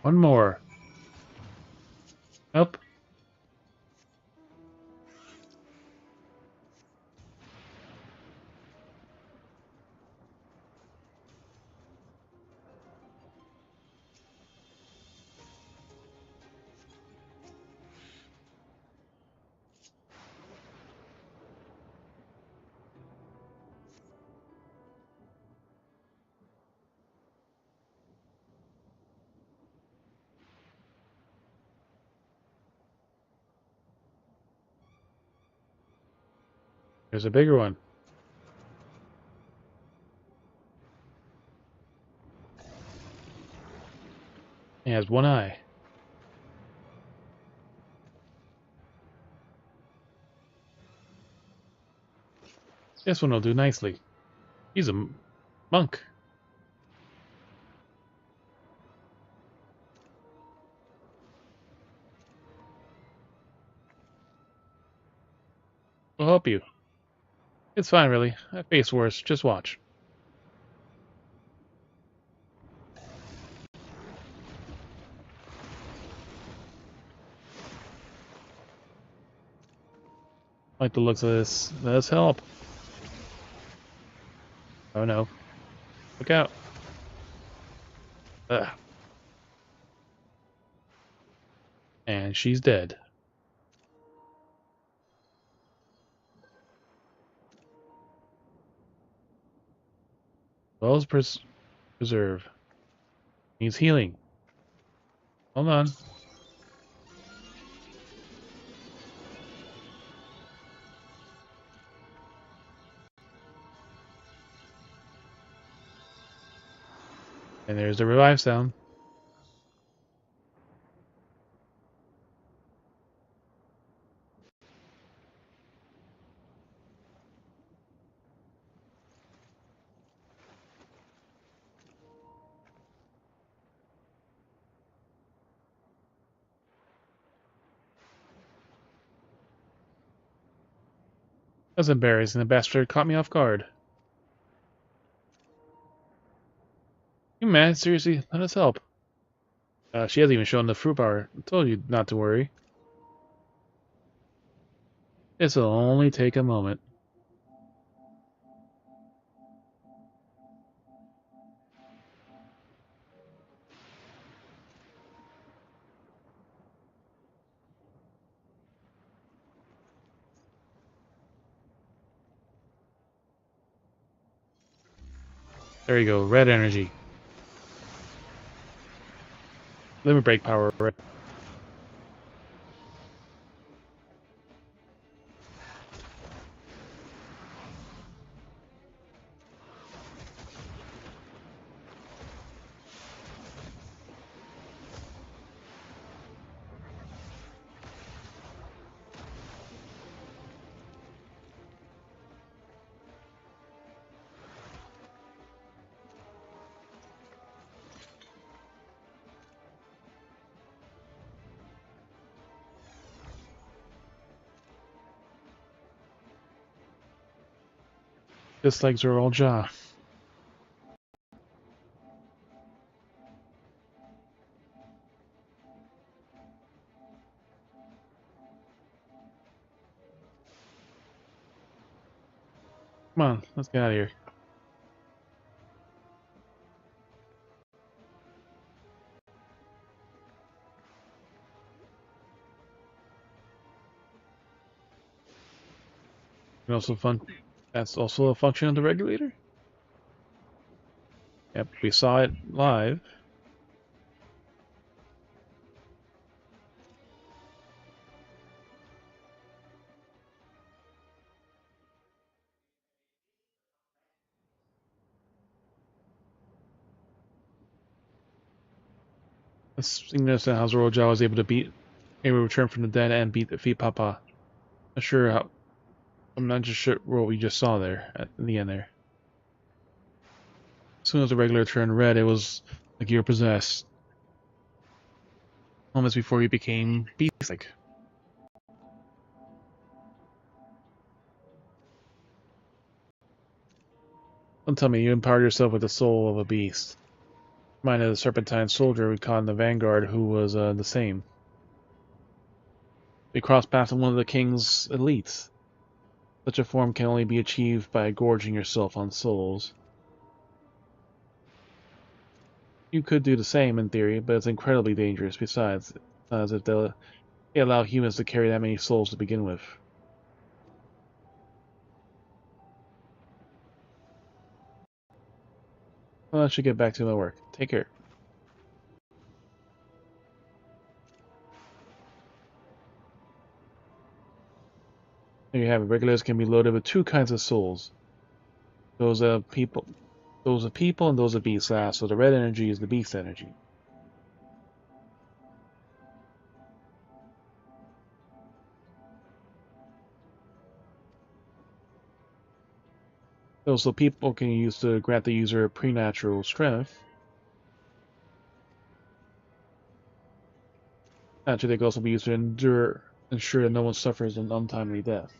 One more. Nope. There's a bigger one. He has one eye. This one will do nicely. He's a monk. We'll help you. It's fine, really. I face worse. Just watch. Like the looks of this. Let us help. Oh no. Look out. Ugh. And she's dead. Wells preserve. Needs healing. Hold on. And there's the revive sound. That's embarrassing. The bastard caught me off guard. You mad? Seriously? Let us help. She hasn't even shown the fruit bar. I told you not to worry. This will only take a moment. There you go. Red energy. Limit break power. Red. Just like Zoral Ja. Come on, let's get out of here. And also fun. That's also a function of the regulator. Yep, we saw it live. Let's understand how Zoral Ja was able to return from the dead and defeat Papa. I'm not just sure what we just saw there at the end there. As soon as the regulator turned red, it was like you were possessed. Moments before you became beast-like. Don't tell me you empowered yourself with the soul of a beast. Reminded of the serpentine soldier we caught in the vanguard who was the same. We crossed paths with one of the king's elites. Such a form can only be achieved by gorging yourself on souls. You could do the same in theory, but it's incredibly dangerous. Besides, if they allow humans to carry that many souls to begin with. Well, I should get back to my work. Take care. There you have it. Regulars can be loaded with two kinds of souls. Those of people and those of beasts. So the red energy is the beast energy. Those of people can use to grant the user preternatural strength. Naturally, they can also be used to ensure that no one suffers an untimely death.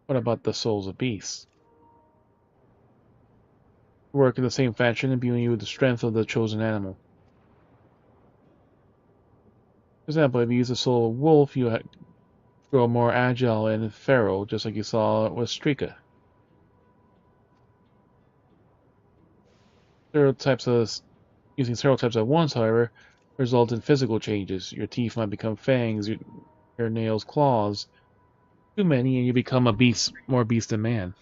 What about the souls of beasts? Work in the same fashion, imbuing you with the strength of the chosen animal. For example, if you use the soul of wolf, you grow more agile and feral, just like you saw with Strika. Using stereotypes at once, however, result in physical changes. Your teeth might become fangs, your nails claws. Too many, and you become more beast than man.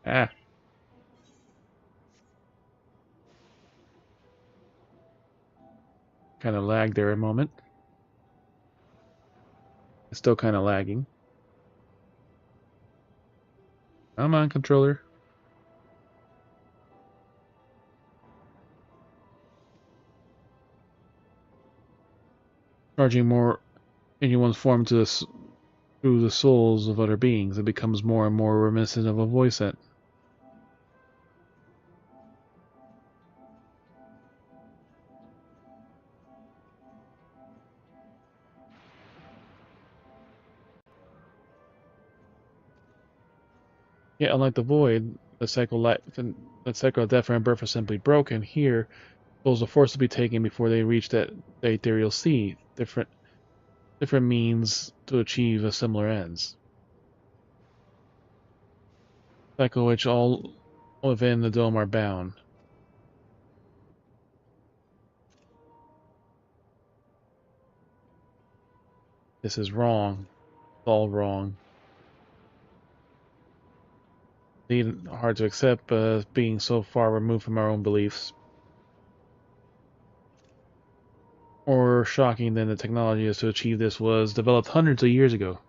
Ah. Kind of lagged there a moment. It's still kind of lagging. Come on, controller. Charging more anyone's form through the souls of other beings, it becomes more and more reminiscent of a voice set. Yet, unlike the void, the cycle of death and birth are simply broken. Here, souls are forced to be taken before they reach the ethereal sea. Different means to achieve a similar ends. Cycle which all within the dome are bound. This is wrong. It's all wrong. Indeed, hard to accept, being so far removed from our own beliefs. More shocking than the technology is to achieve this was developed hundreds of years ago.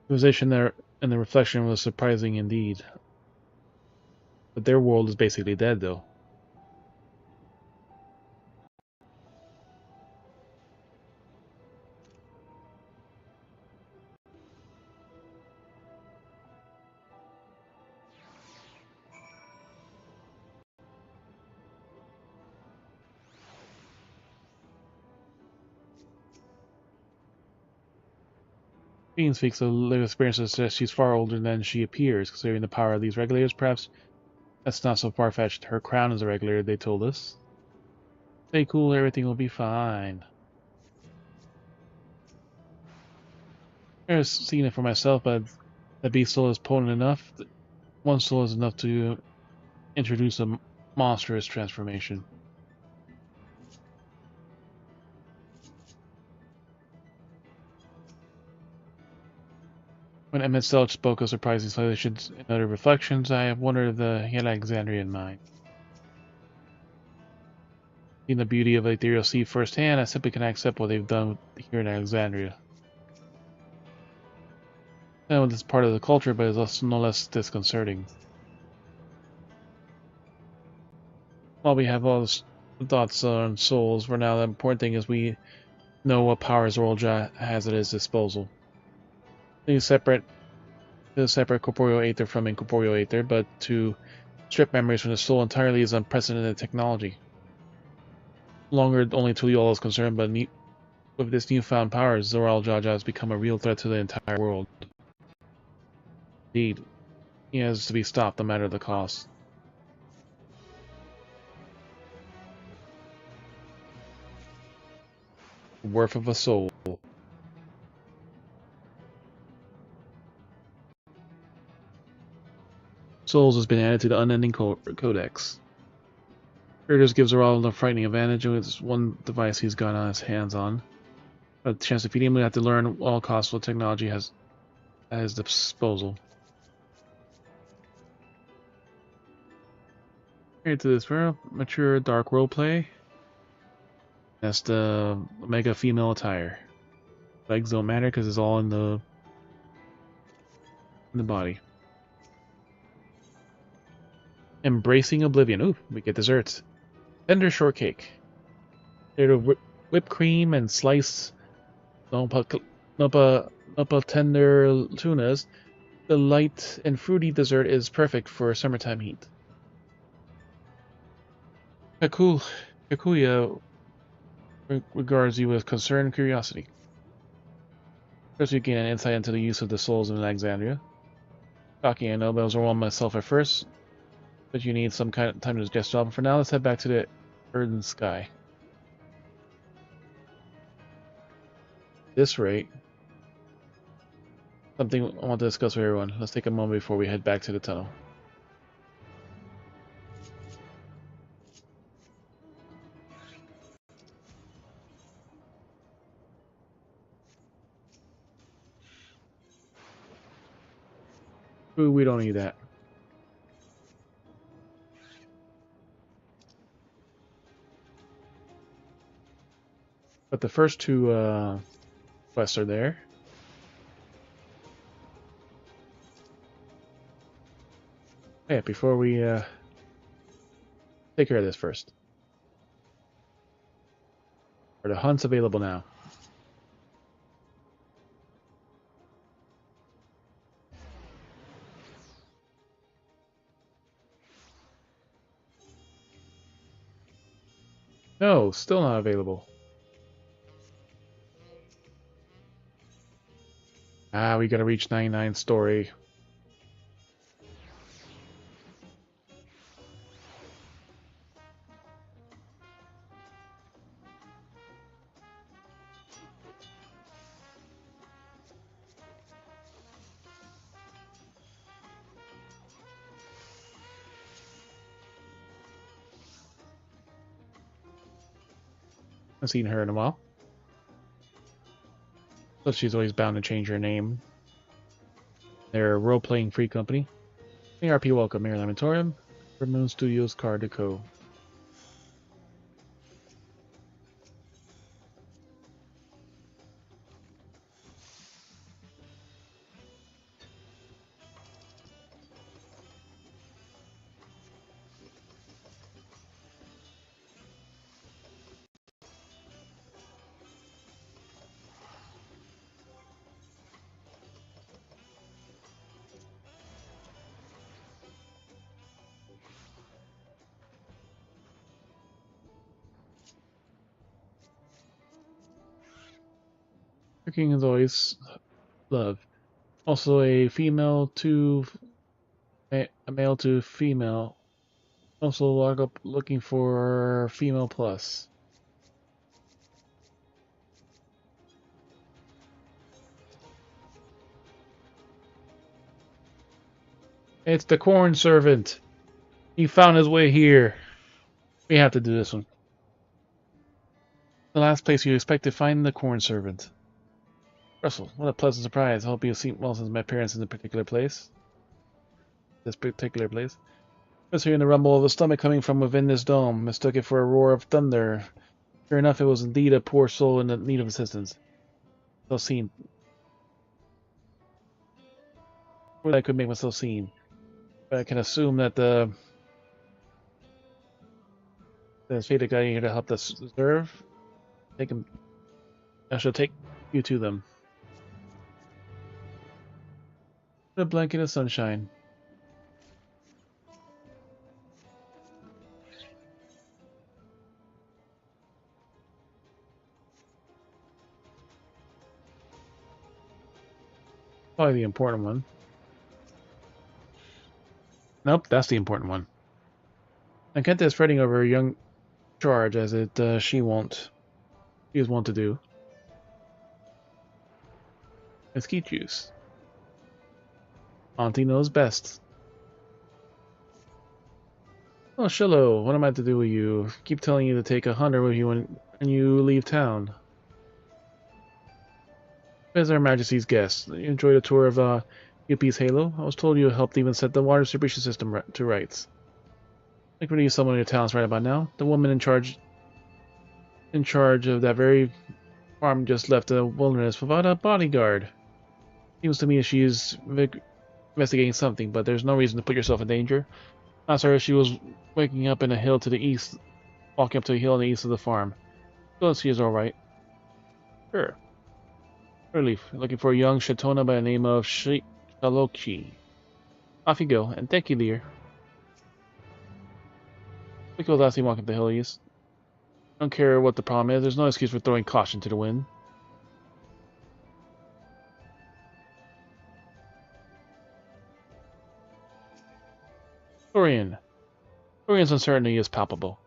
The visualization there and the reflection was surprising indeed. But their world is basically dead, though. Being speaks, the lived experiences suggest she's far older than she appears, considering the power of these regulators. Perhaps that's not so far-fetched. Her crown is a regulator, they told us. Stay cool, everything will be fine. I've seen it for myself, but the beast soul is potent enough. One soul is enough to introduce a monstrous transformation. When Emmett Selch spoke of surprising civilizations and other reflections, I have wondered if he had Alexandria in mind. Seeing the beauty of the ethereal sea firsthand, I simply cannot accept what they've done here in Alexandria. I know this is part of the culture, but it's also no less disconcerting. While we have all the thoughts on souls, for now the important thing is we know what powers Zorlja has at his disposal. They separate corporeal aether from incorporeal aether, but to strip memories from the soul entirely is unprecedented technology. Longer only Tuliol is concerned, but with this newfound power, Zorlja has become a real threat to the entire world. Indeed, he has to be stopped no matter the cost. The worth of a soul. Souls has been added to the Unending Codex. Kurtis gives Zoral a frightening advantage, and it's one device he's got on his hands on. A chance to defeat him, we have to learn all costs what technology has at his disposal. Here to this very mature dark roleplay. That's the Omega female attire. Legs don't matter because it's all in the body. Embracing Oblivion. Ooh, we get desserts. Tender shortcake. Made of whipped cream and sliced Noppa tender tunas. The light and fruity dessert is perfect for summertime heat. Kakuya regards you with concern and curiosity. First, you gain an insight into the use of the souls in Alexandria. Shocking, I know, but I was overwhelmed myself at first. But you need some kind of time to digest it all. But for now, let's head back to the Earthen Sky. At this rate, something I want to discuss with everyone. Let's take a moment before we head back to the tunnel. Ooh, we don't need that. But the first two quests are there. Yeah, before we take care of this first. Are the hunts available now? No, still not available. Ah, we gotta reach 99 story. I haven't seen her in a while. But she's always bound to change her name. They're a role-playing free company. ARP welcome, Mayor Lamentorium. For Moon Studios Car Deco. Cooking is always love. Also a female to a male to female. Also log up looking for female plus. It's the corn servant. He found his way here. We have to do this one. The last place you expect to find the corn servant. Russell, what a pleasant surprise. I hope you've seen well since my parents in this particular place. I was hearing the rumble of a stomach coming from within this dome. Mistook it for a roar of thunder. Sure enough, it was indeed a poor soul in need of assistance. So seen. I could make myself seen. But I can assume that the fated guy here to help us serve. Take him. I shall take you to them. A blanket of sunshine. Probably the important one. Nope, that's the important one. And Kenta is fretting over a young charge as she is wont to do. Mesquite juice. Auntie knows best. Oh, Shiloh, what am I to do with you? Keep telling you to take a hunter with you when you leave town. As Her Majesty's guest, you enjoyed a tour of UP's Halo? I was told you helped even set the water distribution system to rights. I could use someone of your talents right about now. The woman in charge of that very farm just left the wilderness without a bodyguard. Seems to me she is investigating something, but there's no reason to put yourself in danger. Last heard she was waking up in a hill to the east, walking up to a hill in the east of the farm. So she is alright. Sure. Relief. Looking for a young Shatona by the name of Shalochi. Off you go, and thank you, dear. We go last walking up the hill east. Don't care what the problem is, there's no excuse for throwing caution to the wind. Dorian's uncertainty is palpable.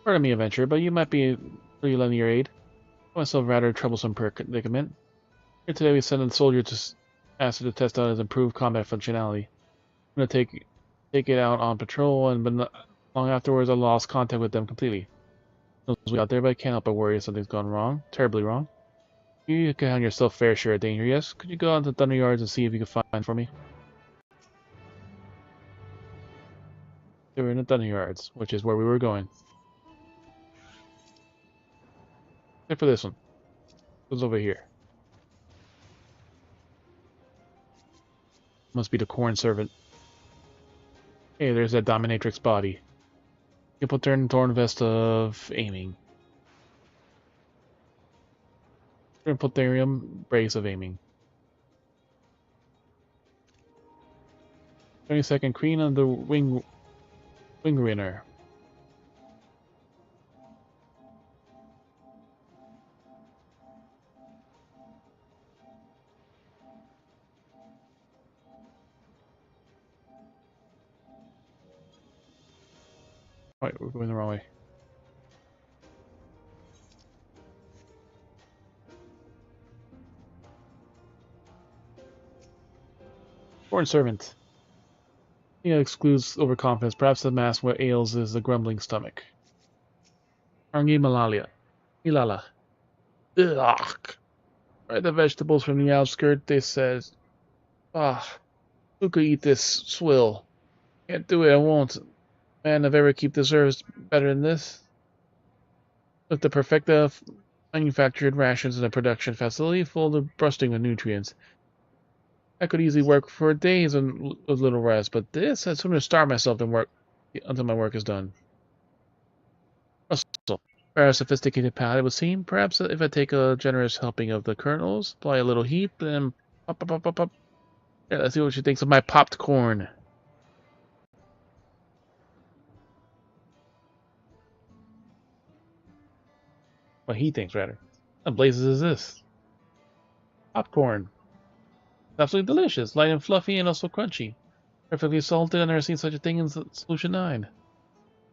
Pardon me, adventurer, but you might be really lending your aid. I myself rather troublesome predicament. Here today we send a soldier to ask her to test out his improved combat functionality. I'm gonna take it out on patrol, and but not long afterwards I lost contact with them completely. Knows we out there, but I can't help but worry if something's gone wrong, terribly wrong. You can have yourself fair share of danger, yes? Could you go out to Thunder Yards and see if you can find for me? They were in the Thunder Yards, which is where we were going. Except for this one. It was over here. Must be the corn servant. Hey, there's that dominatrix body. You put her in Thorn Vest of aiming. Impultharium brace of aiming. 22nd Queen of the Wing Winner. Wait, we're going the wrong way. Foreign servant. He excludes overconfidence. Perhaps the mask what ails is the grumbling stomach. Arngi Malalia. Ilala. Ugh. Right, the vegetables from the outskirts, they said. Ah, who could eat this swill? Can't do it, I won't. Man, I've ever keep deserves better than this. With the perfecta manufactured rations in a production facility full of bursting with nutrients. I could easily work for days with little rest, but this, I'd sooner starve myself than work until my work is done. Also, rather sophisticated palate, it would seem. Perhaps if I take a generous helping of the kernels, apply a little heat, then pop, pop, pop, pop, pop. Yeah, let's see what she thinks of my popped corn. What he thinks, rather. What blazes is this? Popcorn. It's absolutely delicious, light and fluffy, and also crunchy. Perfectly salted. I've never seen such a thing in Solution 9.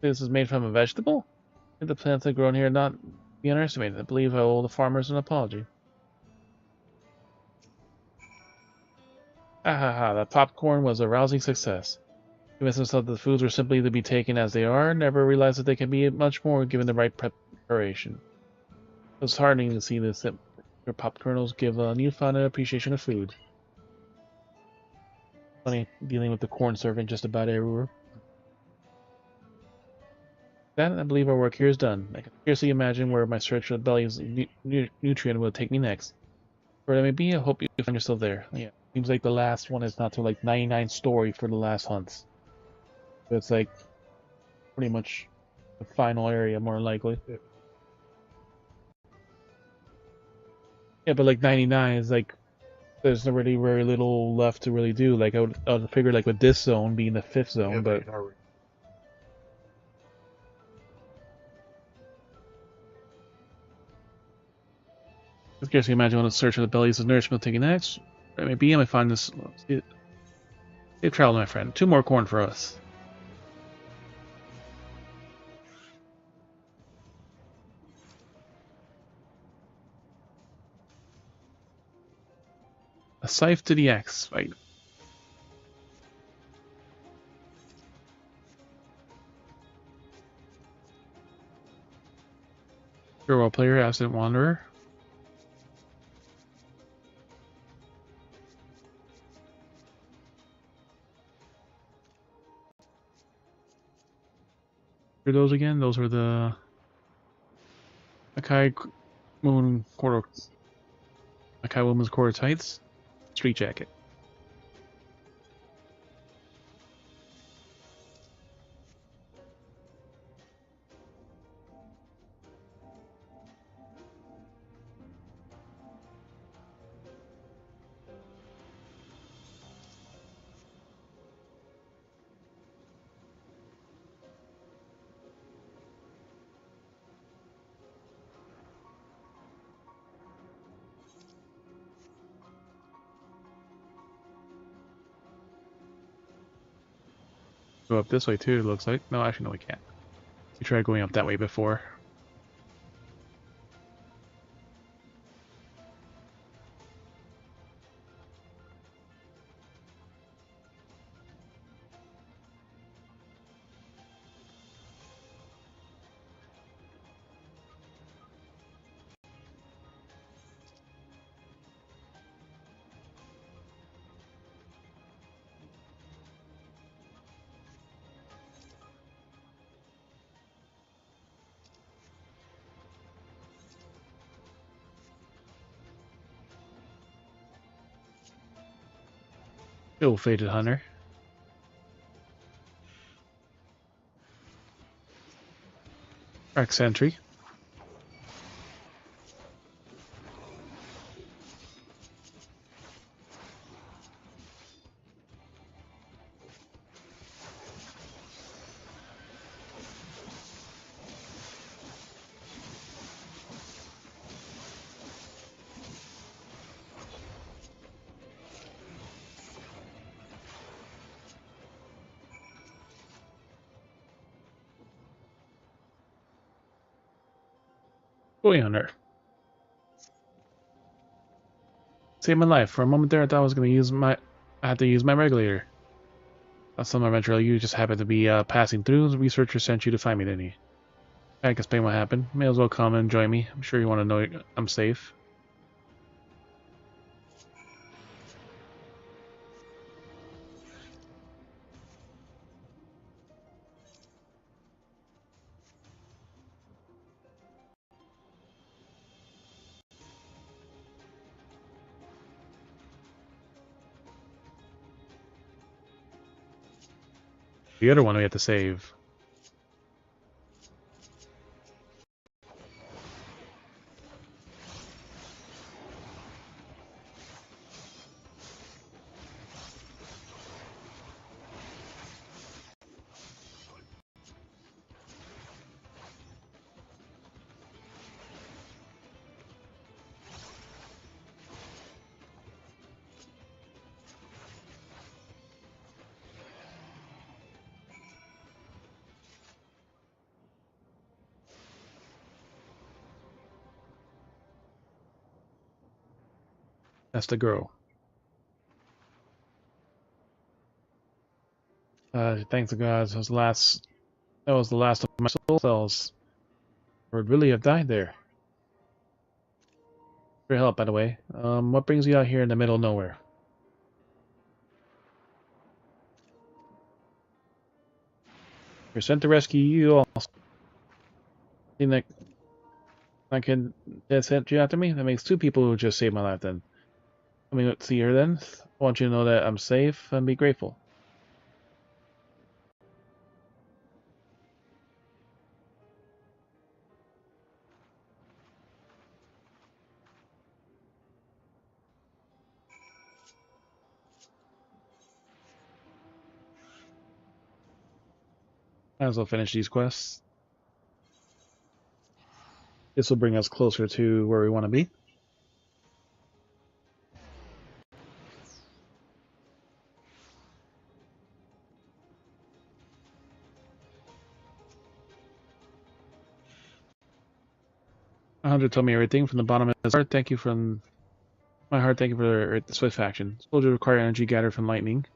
This is made from a vegetable? I think the plants that grow in here are not be underestimated. I believe I owe the farmers an apology. Ha ha ha, that popcorn was a rousing success. Convinced himself that the foods were simply to be taken as they are, never realized that they can be much more given the right preparation. It was heartening to see this that your pop kernels give a newfound appreciation of food. Funny dealing with the corn servant just about everywhere. That, I believe our work here is done. I can scarcely imagine where my search for the belly's nutrient will take me next. Where it may be, I hope you find yourself there. Yeah, seems like the last one is not till like 99 story for the last hunts. So it's like pretty much the final area, more likely. Yeah, but like 99 is like there's already very little left to really do. Like I would figure like with this zone being the 5th zone, Yeah, but I scarcely imagine what a search for the bellies of nourishment taking next. Where it may be, I might find this. Safe travel, my friend. 2 more corn for us. A scythe to the axe. Right. Farewell, player, absent wanderer. What are those again? Those were the Akai Moon Quarter. Akai Woman's Quarter Tights. Street Jacket. Go up this way too, it looks like. No, actually, no, we can't. We tried going up that way before. Ill fated hunter. Crack sentry. Boy hunter. Saved my life. For a moment there, I thought I was going to use my. I had to use my regulator. Some adventure you just happened to be passing through. The researcher sent you to find me, didn't he? I can explain what happened. May as well come and join me. I'm sure you want to know I'm safe. The other one we have to save. That's the girl. Thanks to God, that was the last of my soul cells. Or would really have died there. For your help, by the way. What brings you out here in the middle of nowhere? You're sent to rescue you also. Think that I can sent you after me? That makes two people who just saved my life then. Let me see her then. I want you to know that I'm safe and be grateful. Might as well finish these quests. This will bring us closer to where we want to be. Hunter told me everything from the bottom of his heart. Thank you from my heart. Thank you for the swift action. Soldiers require energy gathered from lightning.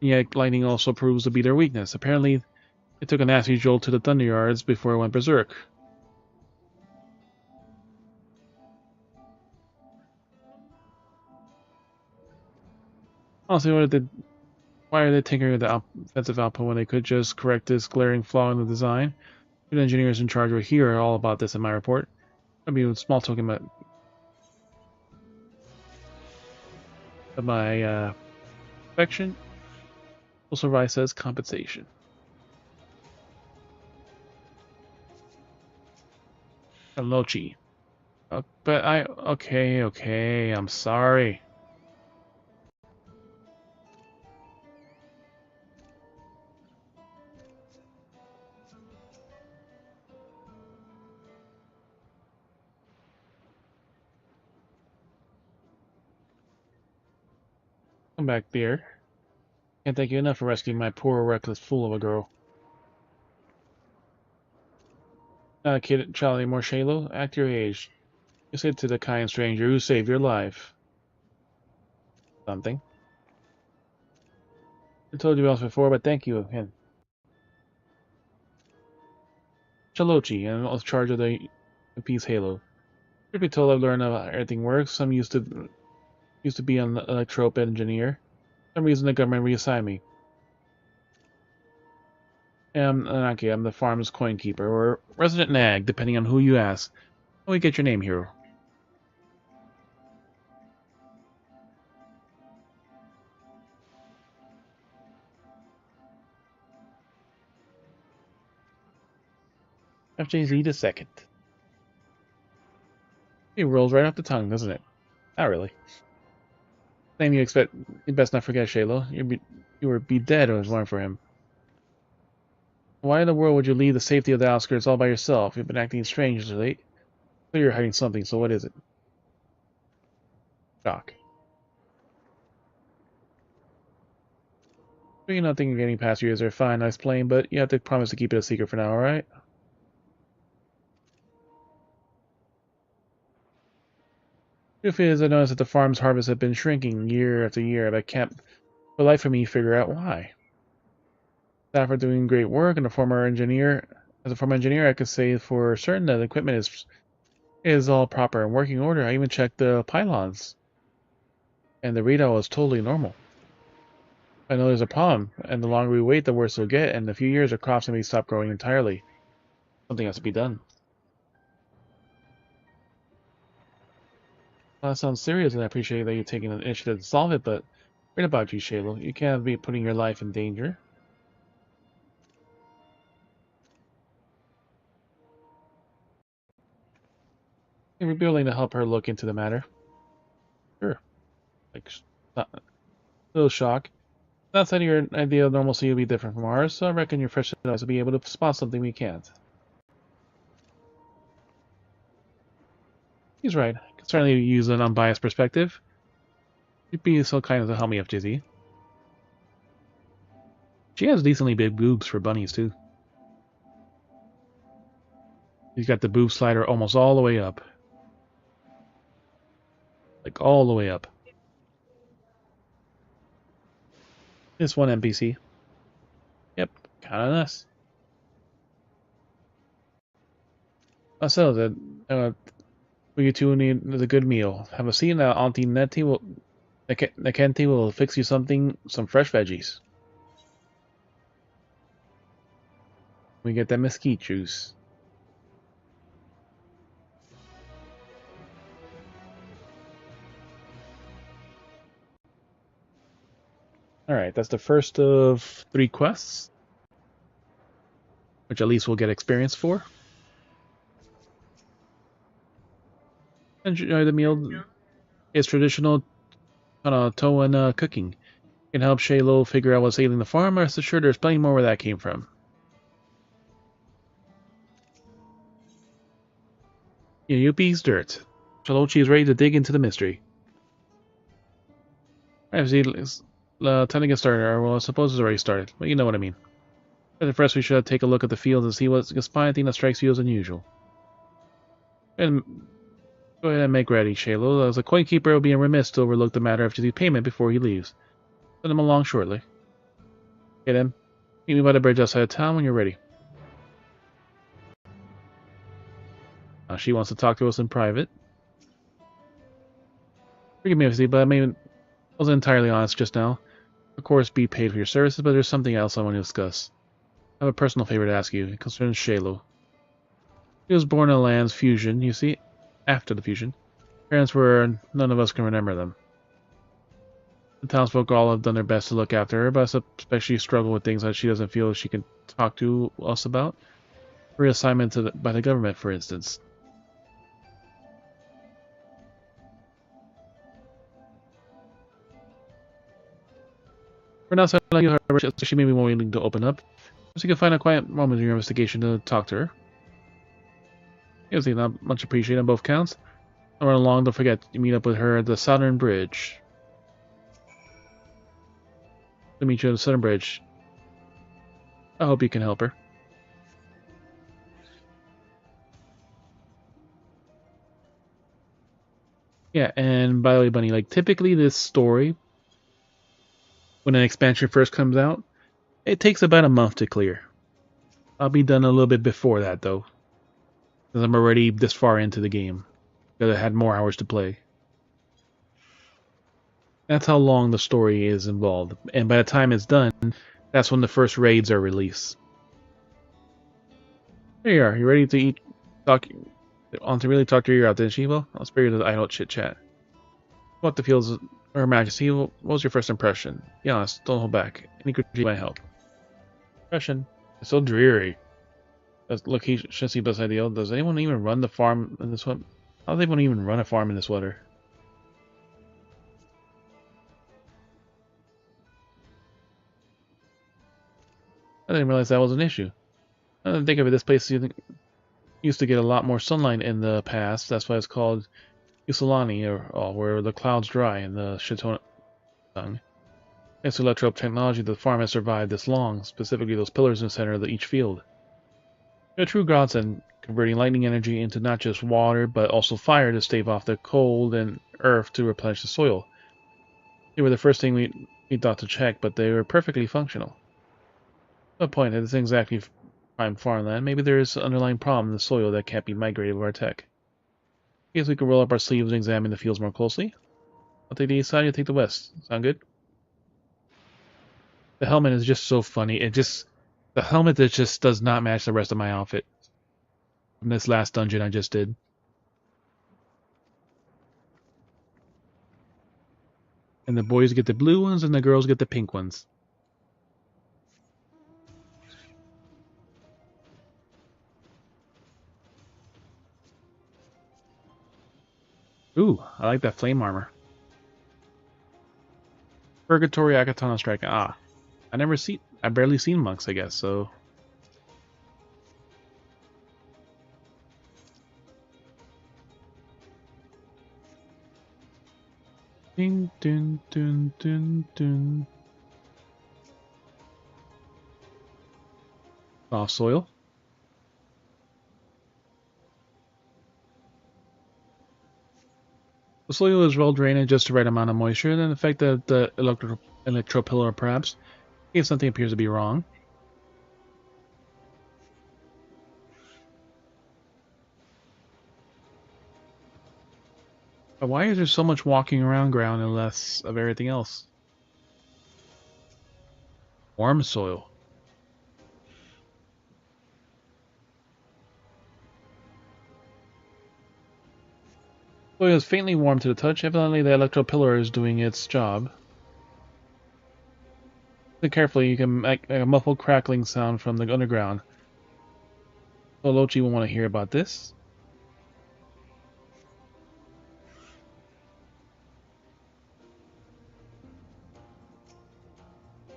And yet lightning also proves to be their weakness. Apparently, it took a nasty jolt to the Thunder Yards before it went berserk. Honestly, why are they tinkering with the offensive output when they could just correct this glaring flaw in the design? The engineers in charge were here all about this in my report. I mean, a small token of my affection. Also, Rice says compensation. Lochi. But okay, I'm sorry. Come back, dear. Can't thank you enough for rescuing my poor, reckless fool of a girl. Not a kid, child anymore, Shaylo. Act your age. You said to the kind stranger who saved your life. Something. I told you else before, but thank you again. Chalochi, and in charge of the Peace Halo. Truth be told, I've learned how everything works. Some used to be an electro engineer. For some reason, the government reassigned me. I'm the farm's coin keeper, or resident nag, depending on who you ask. How do we get your name, hero? FJZ the second. It rolls right off the tongue, doesn't it? Not really. Name you expect. You best not forget, Shaylo. You would be dead if it weren't for him. Why in the world would you leave the safety of the outskirts all by yourself? You've been acting strange lately. So you're hiding something, so what is it? Shock. Sure, you're not thinking getting past your ears are fine, nice playing, but you have to promise to keep it a secret for now, alright? Truth is, I noticed that the farm's harvest had been shrinking year after year, but I can't for life of me figure out why. Staff are doing great work, and as a former engineer, I could say for certain that the equipment is all proper and working order. I even checked the pylons, and the readout was totally normal. I know there's a problem, and the longer we wait, the worse it'll get, and in a few years, the crops may stop growing entirely. Something has to be done. Well, that sounds serious, and I appreciate that you're taking an initiative to solve it, but right about you, Shaylo. You can't be putting your life in danger. We're willing to help her look into the matter. Sure. Like, a little shock. Not that your idea of normalcy will be different from ours, so I reckon your fresh eyes will be able to spot something we can't. He's right. I can certainly use an unbiased perspective. You'd be so kind as to help me up, Jizzy. She has decently big boobs for bunnies, too. She's got the boob slider almost all the way up. Like, all the way up. This one NPC. Yep, kind of nice. So that you two need a good meal. Have a seat. Auntie Nekenti will fix you some fresh veggies. We get that mesquite juice. Alright, that's the first of 3 quests, which at least we'll get experience for. Enjoy the meal. It's traditional Toan cooking. Can help Shaylo figure out what's ailing the farm. Rest assured there's plenty more where that came from. Yuppie's dirt. Shalochi is ready to dig into the mystery. Alright, time to get started. Well, I suppose it's already started, but you know what I mean. But first, we should take a look at the field and see what's the anything that strikes you as unusual. And go ahead and make ready, Shaylo. As a coin keeper, it would be remiss to overlook the matter of the payment before he leaves. Send him along shortly. Get him. Meet me by the bridge outside of town when you're ready. She wants to talk to us in private. Forgive me, but I wasn't entirely honest just now. Of course, be paid for your services, but there's something else I want to discuss. I have a personal favor to ask you. It concerns Shaylo. He was born in the land's fusion, you see, after the fusion. Parents were, none of us can remember them. The townsfolk all have done their best to look after her, but I suspect she struggles with things that she doesn't feel she can talk to us about. Reassignment by the government, for instance. For now, however, she may be more willing to open up, so you can find a quiet moment in your investigation to talk to her. Usually not much appreciated on both counts. I'll run along, don't forget, you meet up with her at the Southern Bridge. To meet you at the Southern Bridge. I hope you can help her. Yeah, and by the way, Bunny, like, typically this story, when an expansion first comes out, it takes about a month to clear. I'll be done a little bit before that, though. Because I'm already this far into the game. Because I had more hours to play. That's how long the story is involved. And by the time it's done, that's when the first raids are released. There you are. You ready to really talk to your ear out, didn't she? Well, I'll spare you the idle chit-chat. What the feels, Her Majesty, what was your first impression? Be honest, don't hold back. Any critique might help. Impression? It's so dreary. Look, he should see beside the old. Does anyone even run the farm in this one? How does anyone even run a farm in this weather? I didn't realize that was an issue. I didn't think of it. This place used to get a lot more sunlight in the past. That's why it's called Usulani, or where the clouds dry in the Shitona tongue. Thanks to electro technology, the farm has survived this long, specifically those pillars in the center of each field. They're a true godsend, converting lightning energy into not just water, but also fire to stave off the cold and earth to replenish the soil. They were the first thing we thought to check, but they were perfectly functional. No point, it isn't exactly prime farmland. Maybe there is an underlying problem in the soil that can't be migrated with our tech. I guess we could roll up our sleeves and examine the fields more closely. I'll take the east side, you take the west. Sound good? The helmet is just so funny. The helmet that just does not match the rest of my outfit from this last dungeon I just did. And the boys get the blue ones and the girls get the pink ones. Ooh, I like that flame armor. Purgatory Akatana Strike. Ah, I barely seen monks, I guess, so. Ding, dun, dun, dun, dun. Off soil. The soil is well drained and just the right amount of moisture, and the effect that the electropillar perhaps, if something appears to be wrong. But why is there so much walking around ground and less of everything else? Warm soil. Soil is faintly warm to the touch. Evidently the electropillar is doing its job. Listen carefully, you can make a muffled crackling sound from the underground. Olochi will want to hear about this.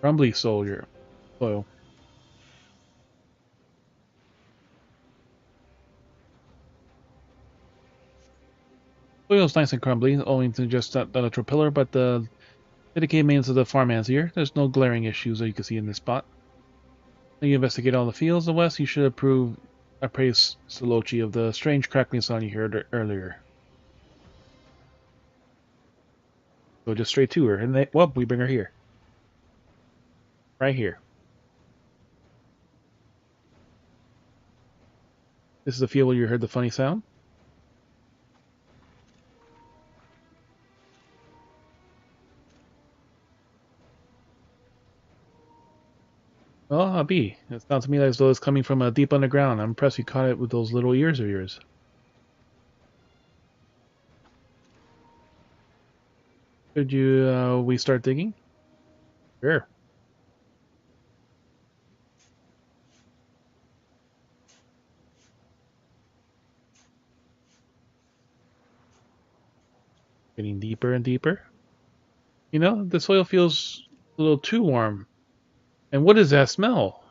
Crumbly soil. Soil is nice and crumbly, owing to just that electropillar, but the dedicated maintenance of the farmhands here, there's no glaring issues that you can see in this spot. When you investigate all the fields in the west, you should appraise Solochi of the strange crackling sound you heard earlier. Go just straight to her, and we bring her here. Right here. This is the field where you heard the funny sound. Well, a bee. It sounds to me as though it's coming from deep underground. I'm impressed you caught it with those little ears of yours. Could we start digging? Sure. Getting deeper and deeper. You know, the soil feels a little too warm. And what is that smell?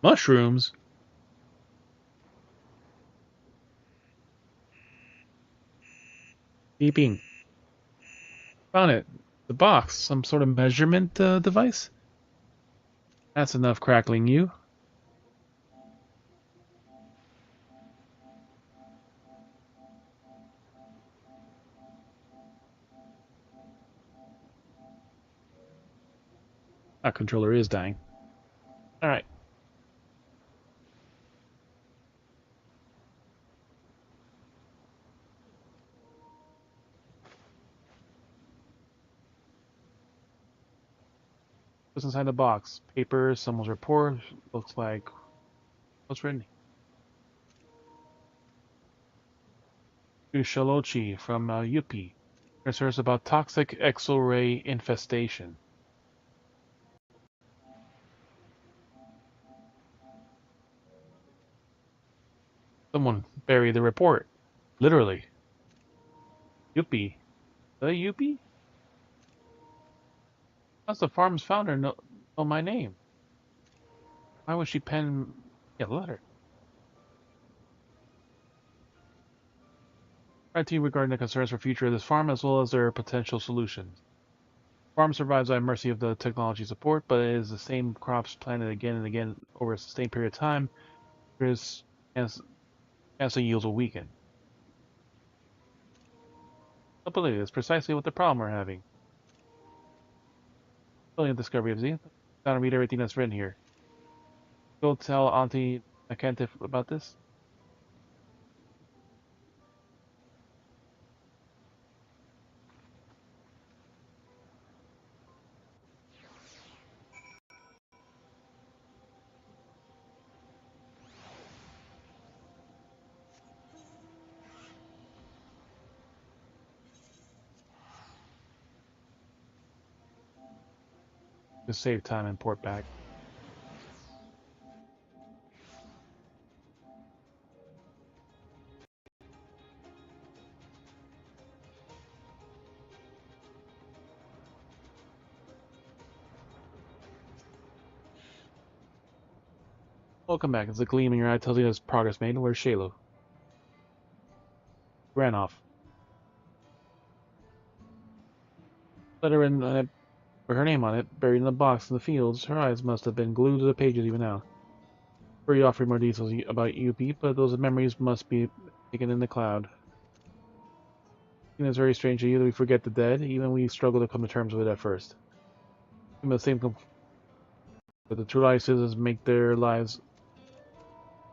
Mushrooms? Beeping. Found it. The box. Some sort of measurement device? That's enough crackling you. That controller is dying. Alright. What's inside the box? Paper, someone's report. Looks like... What's written? To Shalochi from Yuppie. Concerns about toxic X-ray infestation. Someone buried the report. Literally. Yuppie. The Yuppie? How's the farm's founder know my name? Why would she pen a letter? Write to you regarding the concerns for future of this farm as well as their potential solutions. The farm survives by mercy of the technology support, but it is the same crops planted again and again over a sustained period of time. There's chance the yields will weaken. I believe it's precisely what the problem we're having. Brilliant discovery of Z. Gotta read everything that's written here. Go tell Auntie Nakente about this. To save time and port back. Welcome back. It's a gleam in your eye tells you there's progress made. Where's Shaylo? Ran off. Letter in with her name on it, buried in a box in the fields. Her eyes must have been glued to the pages even now. Hurry offering more details about UP, but those memories must be taken in the cloud. It's very strange. Either we forget the dead, even we struggle to come to terms with it at first. Even the same, but the true life citizens make their lives,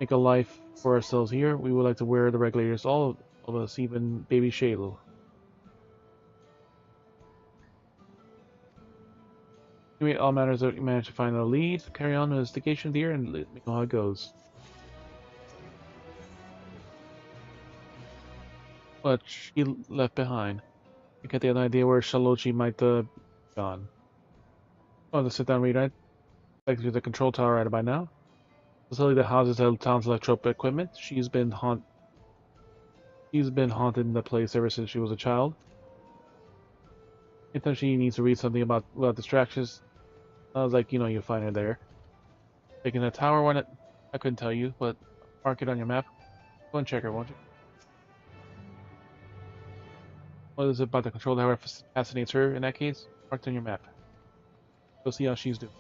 make a life for ourselves here. We would like to wear the regulators, all of us, even baby Shaylo. Anyway, all matters that we manage to find a lead, carry on the investigation here, and let me know how it goes. But she left behind. I get the idea where Shalochi might have gone. Oh, to sit down and read, right? Back to the control tower right by now. Facility that houses the town's electro equipment. She's been haunting the place ever since she was a child. Anytime she needs to read something about distractions, I was like, you'll find her there. Taking the tower, why not? I couldn't tell you, but mark it on your map. Go and check her, won't you? What is it about the control tower fascinates her in that case? Mark it on your map. Go see how she's doing.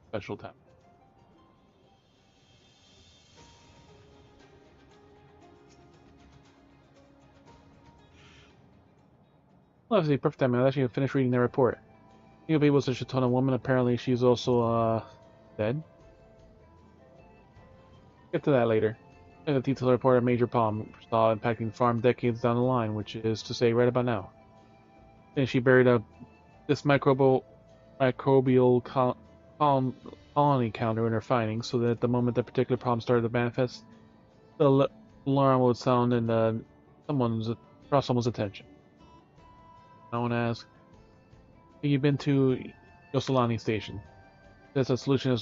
Special time. Well, obviously, perfect time. I was actually finished reading their report. You'll be able to Shatona woman. Apparently, she's also, dead. Get to that later. In the detailed report, a major problem saw impacting the farm decades down the line, which is to say, right about now. And she buried this microbial colony counter in her findings, so that the moment that particular problem started to manifest, the alarm would sound and draw someone's attention. I want to ask, have you been to Yosolani Station? There's a solution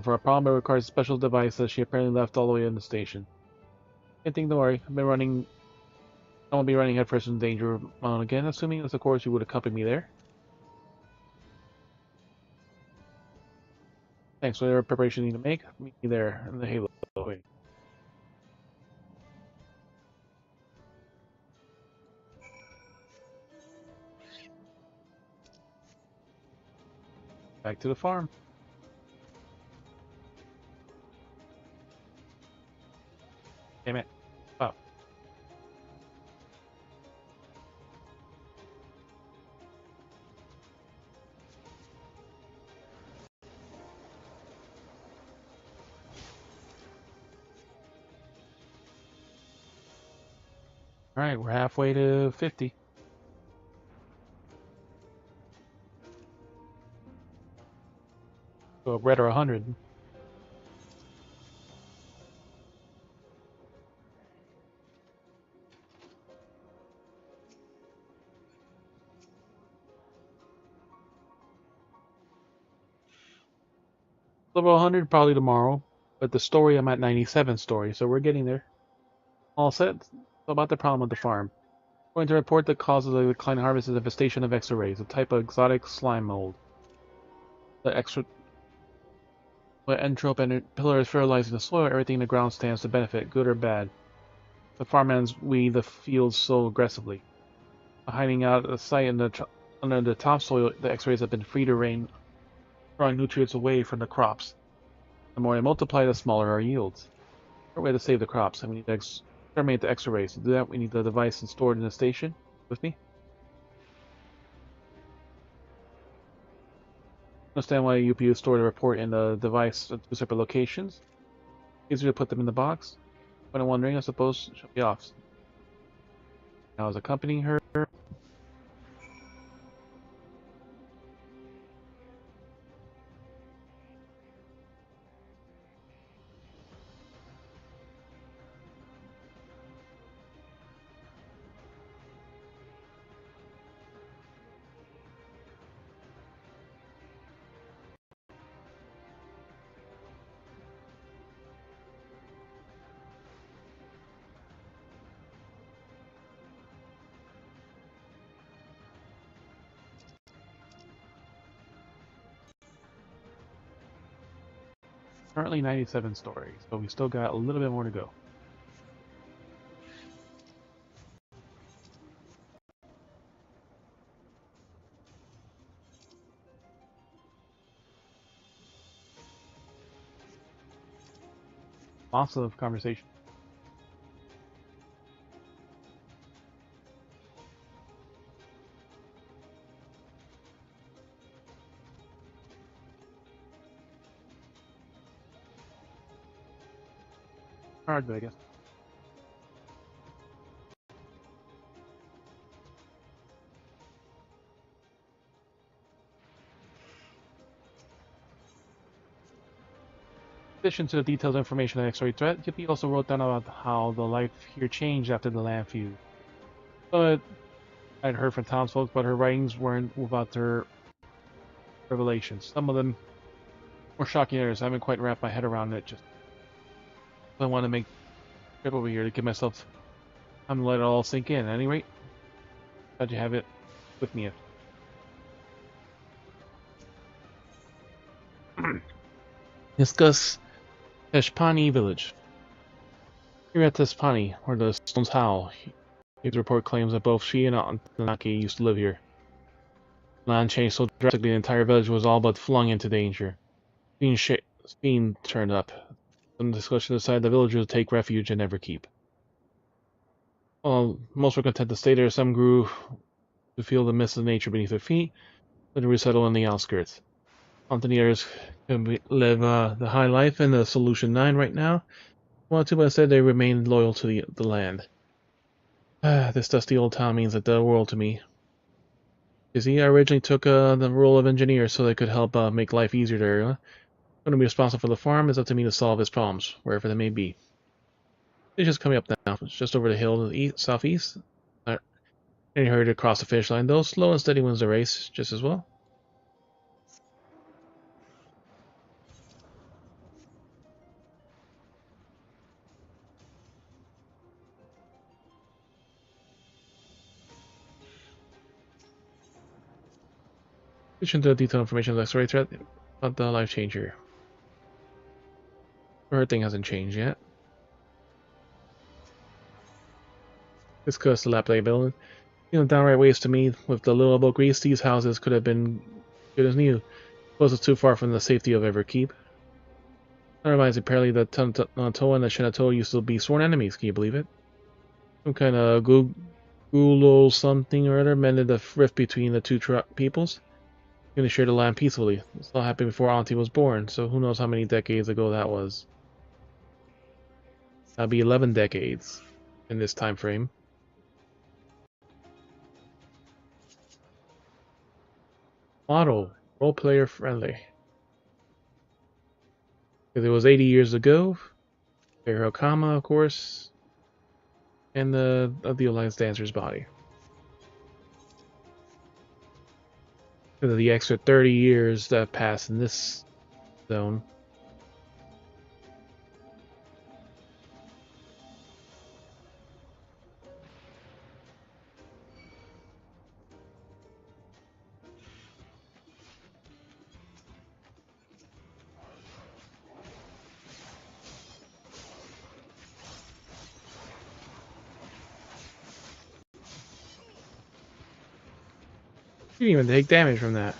for a problem that requires a special device that she apparently left all the way in the station. Can't worry. I won't be running headfirst into danger again, assuming, of course, you would accompany me there. Thanks. Whatever preparation you need to make, meet me there in the Halo. Wait. Back to the farm. Damn it. Oh. Alright, we're halfway to 50. So a red or 100. Level 100 probably tomorrow, but the story I'm at 97 story, so we're getting there. All set. So about the problem with the farm. Going to report the cause of the decline harvest is infestation of X-rays, a type of exotic slime mold. The entrope and pillars fertilizing the soil, everything in the ground stands to benefit, good or bad. The farmhands weed the fields so aggressively. Hiding out of sight under the topsoil, the X-rays have been free to reign, drawing nutrients away from the crops. The more they multiply, the smaller our yields. Short way to save the crops, and we need to exterminate the X-rays. To do that, we need the device stored in the station. With me? Understand why UPU stored a report in the device at 2 separate locations. Easier to put them in the box. When I'm wondering, I suppose she'll be off. I was accompanying her. Currently 97 stories, but we still got a little bit more to go. Lots of conversation. Hard, but I guess. In addition to the detailed information on X-ray threat, Yippee also wrote down about how the life here changed after the land feud. But I'd heard from townsfolk, but her writings weren't without their revelations. Some of them were shocking others. I haven't quite wrapped my head around it. Just I want to make a trip over here to give myself time to let it all sink in. At any rate, glad you have it with me. Discuss Teshpani village. Here at Teshpani, where the stones howl, his report claims that both she and Antanaki used to live here. Land changed so drastically the entire village was all but flung into danger. Fiend turned up. Some discussion decided the villagers would take refuge in Everkeep. While most were content to stay there, some grew to feel the mist of nature beneath their feet, but to resettle in the outskirts. Mountaineers can live the high life in the Solution 9 right now, while but instead they remain loyal to the land. This dusty old town means the world to me. You see, I originally took the role of engineer so they could help make life easier there. Going to be responsible for the farm. It's up to me to solve its problems, wherever they may be. It's just coming up now. It's just over the hill to the east, southeast. Not any hurry to cross the finish line, though. Slow and steady wins the race, just as well. In addition to the detailed information of the X-ray threat about the life changer. Her thing hasn't changed yet. Discuss the lap building. You know, downright waste to me. With the little about grease, these houses could have been good as new. Suppose it's too far from the safety of Everkeep. That reminds me, apparently the Tantoa and the Shinatoa used to be sworn enemies. Can you believe it? Some kind of Gulo something or other mended the rift between the two peoples. Going to share the land peacefully. This all happened before Auntie was born, so who knows how many decades ago that was. That'll be 11 decades in this time frame. Model, role player friendly. Because it was 80 years ago. Hirokama, of course, and the Alliance Dancer's body. Because of the extra 30 years that passed in this zone. You didn't even take damage from that.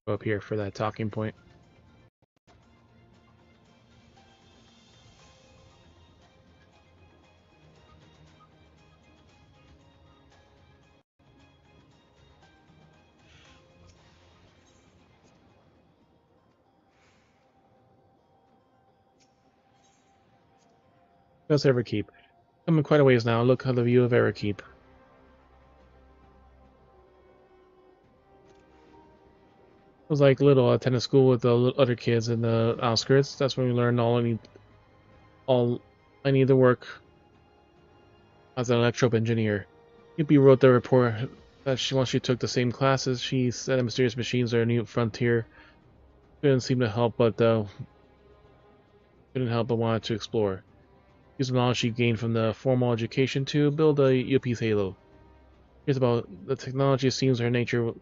Go up here for that talking point. That's Everkeep. Coming quite a ways now. Look at the view of Everkeep. It was like little. I attended school with the other kids in the outskirts. That's when we learned all I need to work as an electro engineer. Yuppie wrote the report that once she took the same classes, she said the mysterious machines are a new frontier. Couldn't seem to help but wanted to explore. Use the knowledge she gained from the formal education to build a Yuppie's halo. Here's about the technology. It seems her nature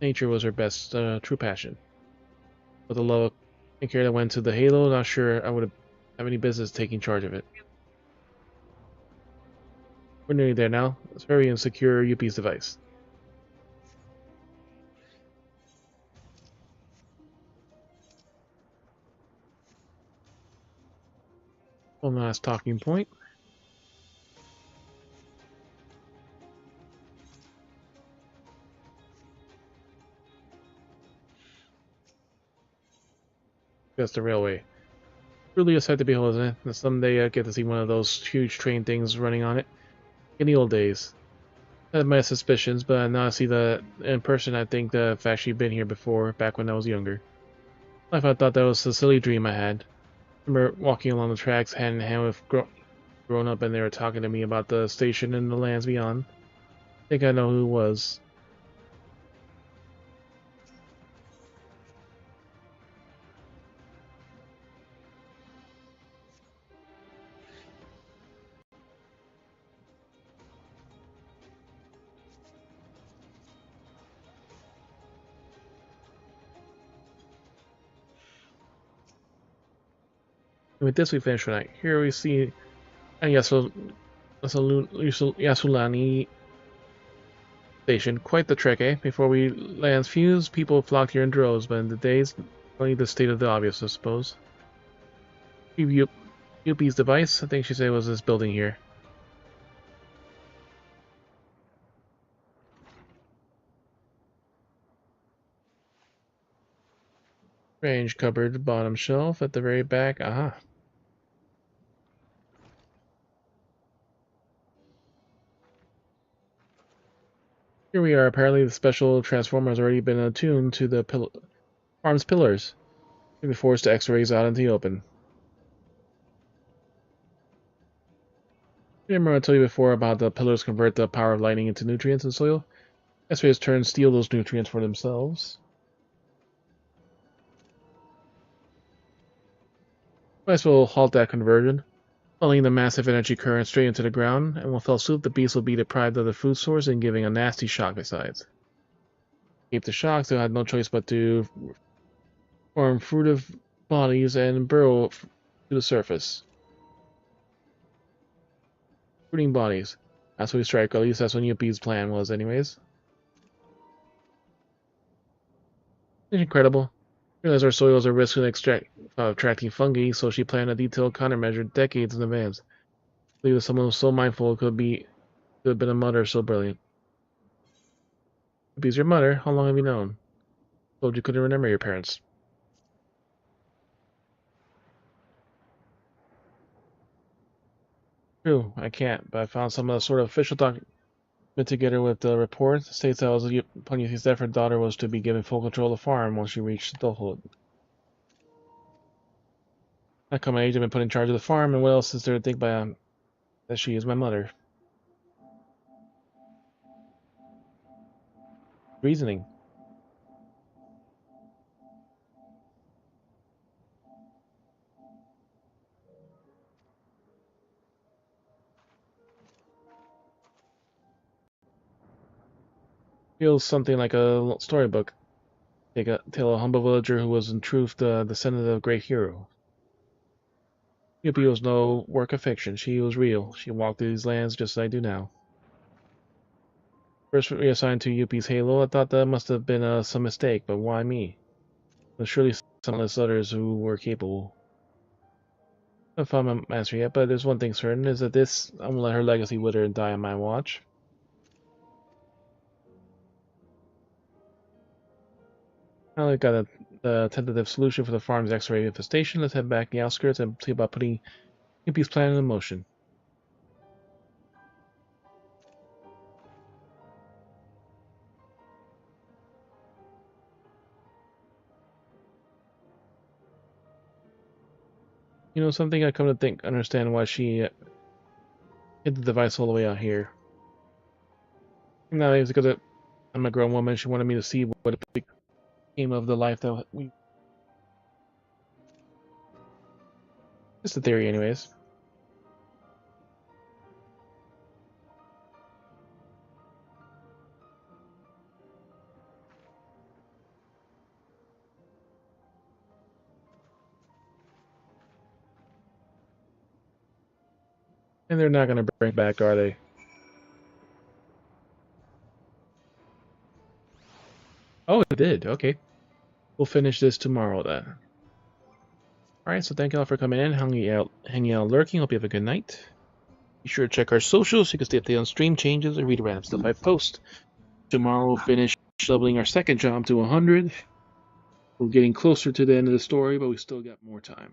was her best true passion. With the love and care that went to the halo, not sure I would have any business taking charge of it. We're nearly there now. Let's hurry and secure Yuppie's device. One last talking point. That's the railway. Really a sight to behold, isn't it? Someday I get to see one of those huge train things running on it. In the old days. I had my suspicions, but now I see that in person, I think that I've actually been here before, back when I was younger. I thought that was a silly dream I had. I remember walking along the tracks hand in hand with grown up, and they were talking to me about the station and the lands beyond. I think I know who it was. And with this, we finish tonight. Here we see Yasulani Station. Quite the trek, eh? Before we land Fuse, people flocked here in droves, but in the days, only the state of the obvious, I suppose. Yuppie's device, I think she said was this building here. Range cupboard, bottom shelf, at the very back. Aha. Here we are. Apparently the special transformer has already been attuned to the farm's pillars. We'll be forced to X-rays out into the open. Remember I told you before about the pillars convert the power of lightning into nutrients in soil? X-rays turn steal those nutrients for themselves. Mice will halt that conversion, funneling the massive energy current straight into the ground, and without soup the beasts will be deprived of the food source and giving a nasty shock besides. To keep the shocks, they'll have no choice but to form fruitive bodies and burrow to the surface. Fruiting bodies. That's what we strike, or at least that's what Yuppie's plan was anyways. It's incredible. Realize our soils are risk of attracting fungi, so she planned a detailed countermeasure decades in advance. I believe that someone so mindful could have been a mother so brilliant. Yuppie's your mother? How long have you known? Told you couldn't remember your parents. True, I can't, but I found some sort of official document together with the report. It states that upon Yuppie's death, her daughter was to be given full control of the farm once she reached adulthood. I come of age, I've been put in charge of the farm, and what else is there to think by that she is my mother? Reasoning. Feels something like a storybook. Tale of a humble villager who was in truth the descendant of a great hero. Yuppie was no work of fiction. She was real. She walked through these lands just as I do now. First reassigned to Yuppie's halo, I thought that must have been some mistake, but why me? There's surely some others who were capable. I haven't found my master yet, but there's one thing certain, is that I'm gonna let her legacy wither and die on my watch. Now I've got a tentative solution for the farm's X-ray infestation. Let's head back the outskirts and see about putting Yuppie's plan in motion. You know, something I come to think, understand why she hid the device all the way out here. No, it's because I'm a grown woman. She wanted me to see what it became of the life that we. Just a theory, anyways. And they're not going to bring back, are they? Oh, it did. Okay. We'll finish this tomorrow then. Alright, so thank you all for coming in, hanging out, lurking. Hope you have a good night. Be sure to check our socials so you can stay updated on stream changes or read random stuff I post. Tomorrow we'll finish leveling our second job to 100. We're getting closer to the end of the story, but we still got more time.